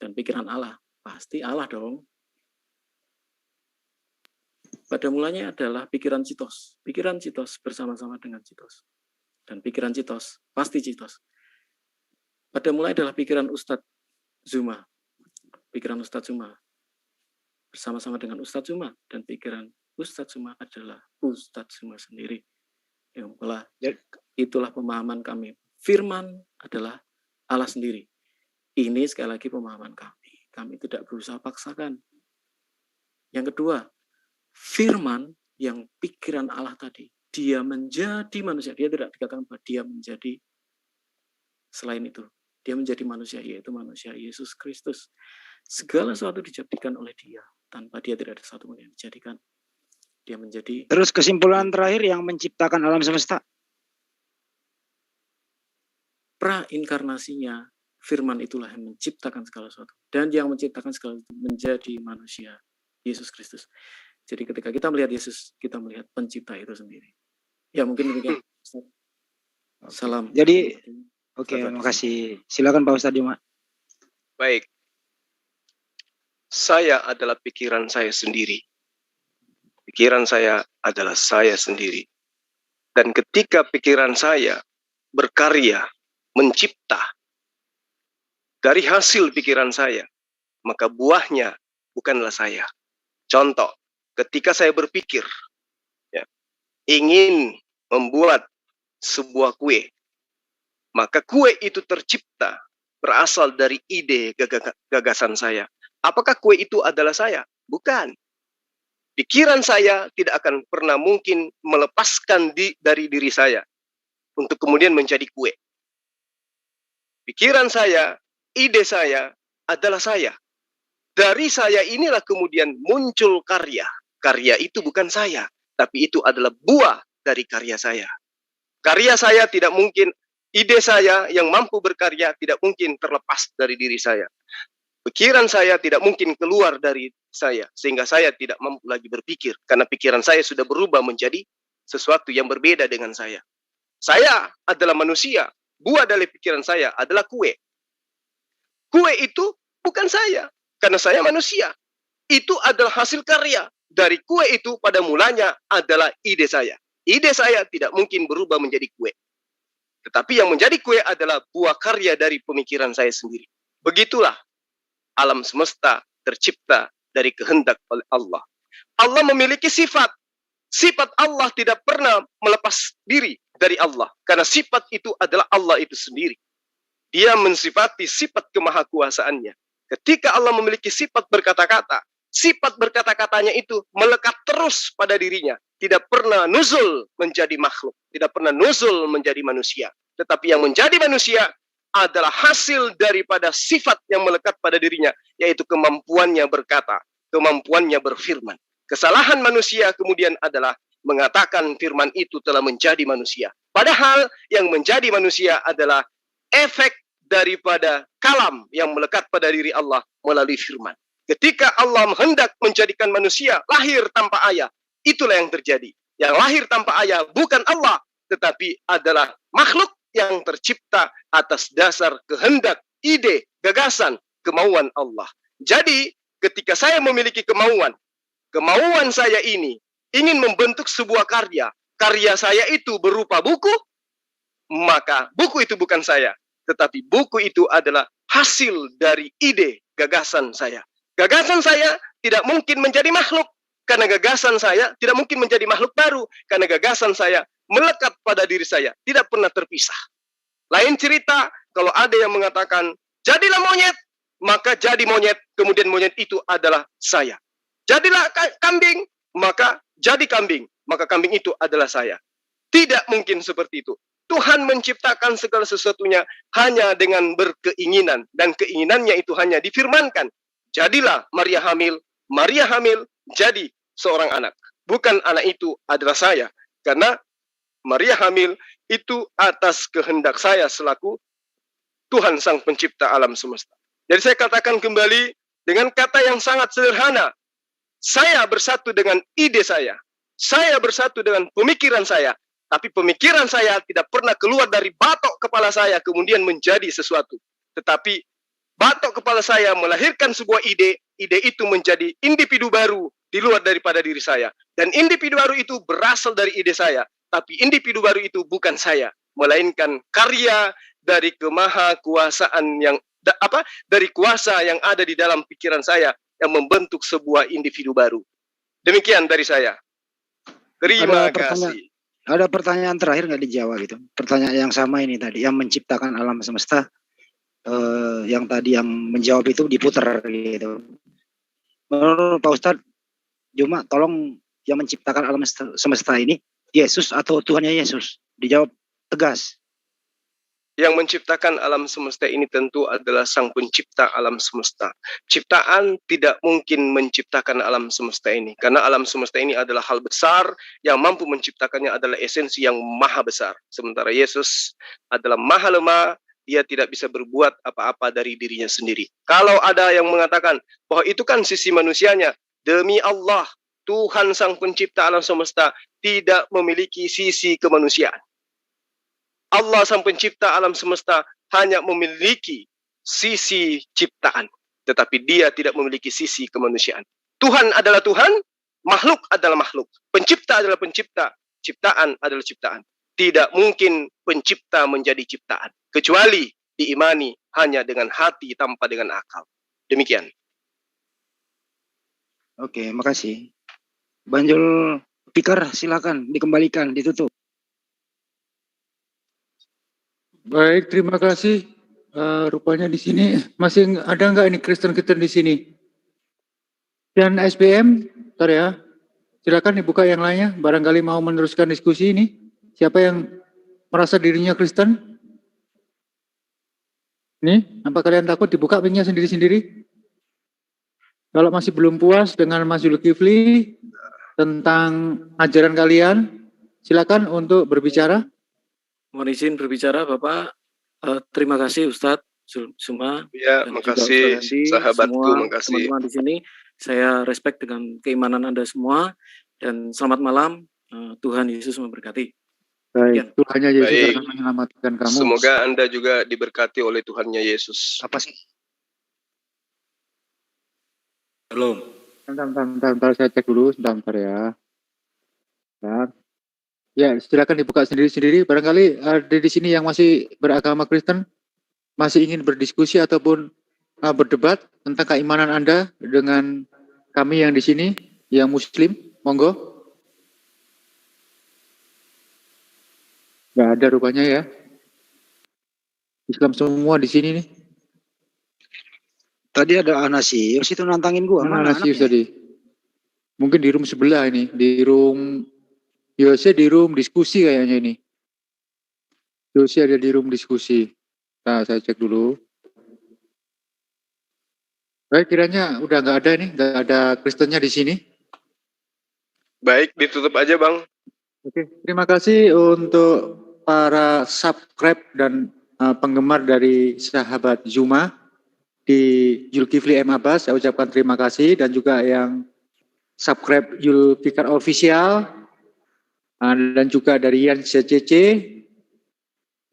Dan pikiran Allah pasti Allah dong. Pada mulanya adalah pikiran Citos. Pikiran Citos bersama-sama dengan Citos. Dan pikiran Citos pasti Citos. Pada mulanya adalah pikiran Ustadz Zuma. Pikiran Ustadz Zuma bersama-sama dengan Ustadz Zuma. Dan pikiran Ustadz Zuma adalah Ustadz Zuma sendiri. Itulah pemahaman kami. Firman adalah Allah sendiri. Ini sekali lagi pemahaman kami. Kami tidak berusaha paksakan. Yang kedua, firman yang pikiran Allah tadi, dia menjadi manusia. Dia tidak dikatakan bahwa dia menjadi selain itu. Dia menjadi manusia, yaitu manusia Yesus Kristus. Segala sesuatu dijadikan oleh dia. Tanpa dia tidak ada satu pun yang dijadikan. Dia menjadi. Terus kesimpulan terakhir yang menciptakan alam semesta. Prainkarnasinya, firman itulah yang menciptakan segala sesuatu. Dan yang menciptakan segala sesuatu menjadi manusia, Yesus Kristus. Jadi ketika kita melihat Yesus, kita melihat pencipta itu sendiri. Ya mungkin demikian. Salam. Jadi, oke, makasih. Silakan Pak Ustadz Juma. Baik. Saya adalah pikiran saya sendiri. Pikiran saya adalah saya sendiri. Dan ketika pikiran saya berkarya, mencipta, dari hasil pikiran saya, maka buahnya bukanlah saya. Contoh, ketika saya berpikir, ya, ingin membuat sebuah kue, maka kue itu tercipta berasal dari ide gagasan saya. Apakah kue itu adalah saya? Bukan. Pikiran saya tidak akan pernah mungkin melepaskan dari diri saya untuk kemudian menjadi kue. Pikiran saya, ide saya adalah saya. Dari saya inilah kemudian muncul karya. Karya itu bukan saya, tapi itu adalah buah dari karya saya. Karya saya tidak mungkin, ide saya yang mampu berkarya tidak mungkin terlepas dari diri saya. Pikiran saya tidak mungkin keluar dari saya, sehingga saya tidak mampu lagi berpikir, karena pikiran saya sudah berubah menjadi sesuatu yang berbeda dengan saya. Saya adalah manusia, buah dari pikiran saya adalah kue. Kue itu bukan saya, karena saya manusia. Itu adalah hasil karya. Dari kue itu pada mulanya adalah ide saya. Ide saya tidak mungkin berubah menjadi kue. Tetapi yang menjadi kue adalah buah karya dari pemikiran saya sendiri. Begitulah alam semesta tercipta dari kehendak oleh Allah. Allah memiliki sifat. Sifat Allah tidak pernah melepas diri dari Allah. Karena sifat itu adalah Allah itu sendiri. Dia mensifati sifat kemahakuasaannya. Ketika Allah memiliki sifat berkata-kata, sifat berkata-katanya itu melekat terus pada dirinya. Tidak pernah nuzul menjadi makhluk. Tidak pernah nuzul menjadi manusia. Tetapi yang menjadi manusia adalah hasil daripada sifat yang melekat pada dirinya. Yaitu kemampuannya berkata, kemampuannya berfirman. Kesalahan manusia kemudian adalah mengatakan firman itu telah menjadi manusia. Padahal yang menjadi manusia adalah efek daripada kalam yang melekat pada diri Allah melalui firman. Ketika Allah hendak menjadikan manusia lahir tanpa ayah, itulah yang terjadi. Yang lahir tanpa ayah bukan Allah, tetapi adalah makhluk yang tercipta atas dasar kehendak, ide, gagasan, kemauan Allah. Jadi, ketika saya memiliki kemauan saya ini ingin membentuk sebuah karya saya itu berupa buku, maka buku itu bukan saya, tetapi buku itu adalah hasil dari ide, gagasan saya. Gagasan saya tidak mungkin menjadi makhluk, karena gagasan saya tidak mungkin menjadi makhluk baru, karena gagasan saya melekat pada diri saya, tidak pernah terpisah. Lain cerita, kalau ada yang mengatakan, jadilah monyet, maka jadi monyet, kemudian monyet itu adalah saya. Jadilah kambing, maka jadi kambing, maka kambing itu adalah saya. Tidak mungkin seperti itu. Tuhan menciptakan segala sesuatunya hanya dengan berkeinginan, dan keinginannya itu hanya difirmankan. Jadilah Maria hamil jadi seorang anak. Bukan anak itu adalah saya, karena Maria hamil itu atas kehendak saya selaku Tuhan Sang Pencipta alam semesta. Jadi saya katakan kembali dengan kata yang sangat sederhana. Saya bersatu dengan ide saya bersatu dengan pemikiran saya, tapi pemikiran saya tidak pernah keluar dari batok kepala saya kemudian menjadi sesuatu. Tetapi batok kepala saya melahirkan sebuah ide itu menjadi individu baru di luar daripada diri saya. Dan individu baru itu berasal dari ide saya, tapi individu baru itu bukan saya, melainkan karya dari kemahakuasaan yang dari kuasa yang ada di dalam pikiran saya yang membentuk sebuah individu baru. Demikian dari saya. Terima kasih. Ada pertanyaan terakhir nggak dijawab gitu? Pertanyaan yang sama ini tadi, yang menciptakan alam semesta, yang tadi yang menjawab itu diputar gitu. Menurut Pak Ustadz, cuma tolong yang menciptakan alam semesta ini Yesus atau Tuhannya Yesus? Dijawab tegas. Yang menciptakan alam semesta ini tentu adalah Sang Pencipta alam semesta. Ciptaan tidak mungkin menciptakan alam semesta ini, karena alam semesta ini adalah hal besar, yang mampu menciptakannya adalah esensi yang maha besar. Sementara Yesus adalah maha lemah, dia tidak bisa berbuat apa-apa dari dirinya sendiri. Kalau ada yang mengatakan bahwa itu kan sisi manusianya, demi Allah, Tuhan Sang Pencipta alam semesta tidak memiliki sisi kemanusiaan. Allah Sang Pencipta alam semesta hanya memiliki sisi ciptaan, tetapi dia tidak memiliki sisi kemanusiaan. Tuhan adalah Tuhan, makhluk adalah makhluk, pencipta adalah pencipta, ciptaan adalah ciptaan. Tidak mungkin pencipta menjadi ciptaan, kecuali diimani hanya dengan hati tanpa dengan akal. Demikian. Oke, makasih. Banjul Fikar, silakan dikembalikan, ditutup. Baik, terima kasih. Rupanya di sini masih ada nggak ini Kristen di sini? Dan SBM, bentar ya. Silakan dibuka yang lainnya. Barangkali mau meneruskan diskusi ini. Siapa yang merasa dirinya Kristen? Nih, apa kalian takut dibuka mic-nya sendiri-sendiri? Kalau masih belum puas dengan Mas Zulkifli tentang ajaran kalian, silakan untuk berbicara. Mohon izin berbicara, Bapak. Terima kasih Ustadz Suma. Ya, makasih sahabatku, makasih. Teman-teman di sini, saya respect dengan keimanan Anda semua, dan selamat malam. Tuhan Yesus memberkati. Baik, Tuhannya Yesus akan menyelamatkan kamu. Semoga Anda juga diberkati oleh Tuhannya Yesus. Apa sih? Belum. Bentar, saya cek dulu, sebentar ya. Bentar. Ya, silakan dibuka sendiri-sendiri. Barangkali ada di sini yang masih beragama Kristen, masih ingin berdiskusi ataupun berdebat tentang keimanan Anda dengan kami yang di sini, yang Muslim. Monggo. Nggak ada rupanya ya. Islam semua di sini nih. Tadi ada Anasius itu nantangin gua. Mana Anasius anaknya? tadi? Mungkin di room sebelah ini, di room Yose, di room diskusi kayaknya ini. Yose ada di room diskusi. Nah, saya cek dulu. Baik, kiranya udah nggak ada nih, nggak ada Kristennya di sini. Baik, ditutup aja Bang. Oke, terima kasih untuk para subscribe dan penggemar dari sahabat Zuma di Zulkifli M. Abbas. Saya ucapkan terima kasih, dan juga yang subscribe Zulfikar Official, dan juga dari Yan CCC,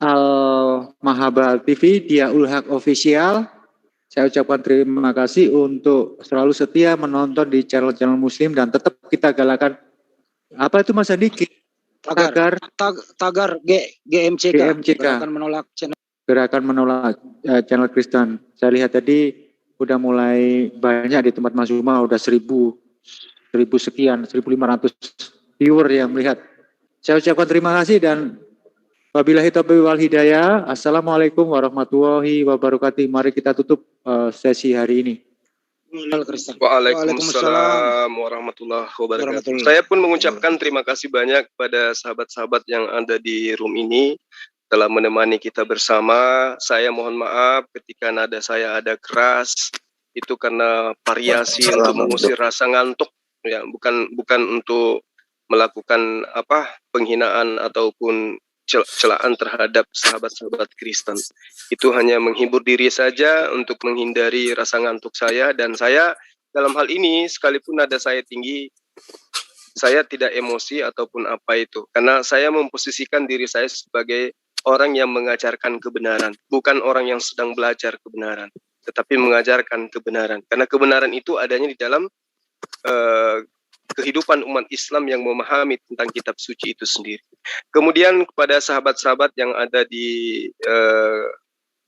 Al Mahabal TV, Dia Ulhaq Official. Saya ucapkan terima kasih untuk selalu setia menonton di channel-channel Muslim, dan tetap kita galakan apa itu Mas Andi? Tagar GMCK. Gerakan menolak channel Kristen. Saya lihat tadi udah mulai banyak di tempat Mas Zuma, udah 1000 sekian, 1500 viewer yang melihat. Saya ucapkan terima kasih, dan wabillahi taufiq wal hidayah. Assalamualaikum warahmatullahi wabarakatuh. Mari kita tutup sesi hari ini. Waalaikumsalam warahmatullahi wabarakatuh. Saya pun mengucapkan terima kasih banyak kepada sahabat-sahabat yang ada di room ini telah menemani kita bersama. Saya mohon maaf ketika nada saya ada keras, itu karena variasi untuk mengusir rasa ngantuk, ya, bukan untuk melakukan penghinaan ataupun celaan terhadap sahabat-sahabat Kristen. Itu hanya menghibur diri saja untuk menghindari rasa ngantuk saya, dan saya dalam hal ini sekalipun nada saya tinggi, saya tidak emosi ataupun apa itu, karena saya memposisikan diri saya sebagai orang yang mengajarkan kebenaran, bukan orang yang sedang belajar kebenaran, tetapi mengajarkan kebenaran, karena kebenaran itu adanya di dalam kehidupan umat Islam yang memahami tentang kitab suci itu sendiri. Kemudian kepada sahabat-sahabat yang ada di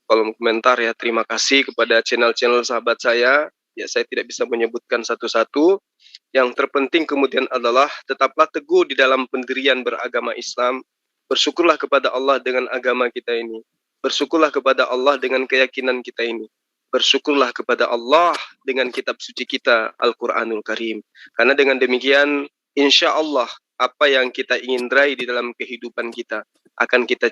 kolom komentar, ya, terima kasih kepada channel-channel sahabat saya. Ya, saya tidak bisa menyebutkan satu-satu. Yang terpenting kemudian adalah tetaplah teguh di dalam pendirian beragama Islam. Bersyukurlah kepada Allah dengan agama kita ini. Bersyukurlah kepada Allah dengan keyakinan kita ini. Bersyukurlah kepada Allah dengan kitab suci kita, Al-Quranul Karim. Karena dengan demikian, insya Allah, apa yang kita ingin raih di dalam kehidupan kita, akan kita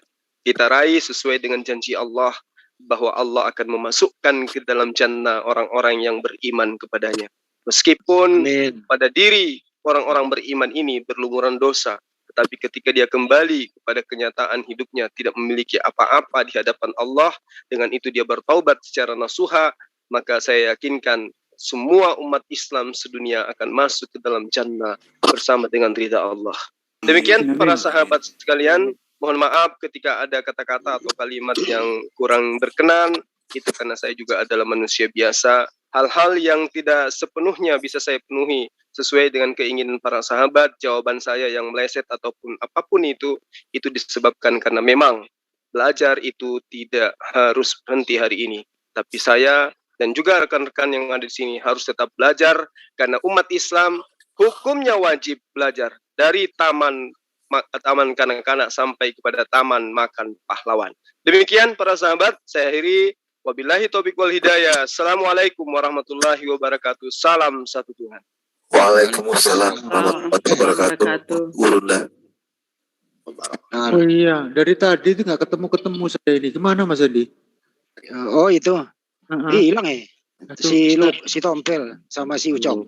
raih sesuai dengan janji Allah, bahwa Allah akan memasukkan ke dalam jannah orang-orang yang beriman kepadanya. Meskipun pada diri orang-orang beriman ini berlumuran dosa, tetapi ketika dia kembali kepada kenyataan hidupnya tidak memiliki apa-apa di hadapan Allah, dengan itu dia bertaubat secara nasuha, maka saya yakinkan semua umat Islam sedunia akan masuk ke dalam jannah bersama dengan ridha Allah. Demikian para sahabat sekalian, mohon maaf ketika ada kata-kata atau kalimat yang kurang berkenan, itu karena saya juga adalah manusia biasa. Hal-hal yang tidak sepenuhnya bisa saya penuhi sesuai dengan keinginan para sahabat, jawaban saya yang meleset ataupun apapun itu disebabkan karena memang belajar itu tidak harus berhenti hari ini. Tapi saya dan juga rekan-rekan yang ada di sini harus tetap belajar, karena umat Islam hukumnya wajib belajar dari taman kanak-kanak sampai kepada taman makan pahlawan. Demikian para sahabat, saya akhiri. Wabillahi taufiq wal hidayah. Assalamualaikum warahmatullahi wabarakatuh. Salam satu Tuhan. Waalaikumsalam warahmatullahi wabarakatuh. Gurunda. Oh iya, dari tadi itu nggak ketemu saya ini. Gimana Mas Adi? Oh itu, hilang ya. Si Tompel sama si Ucok.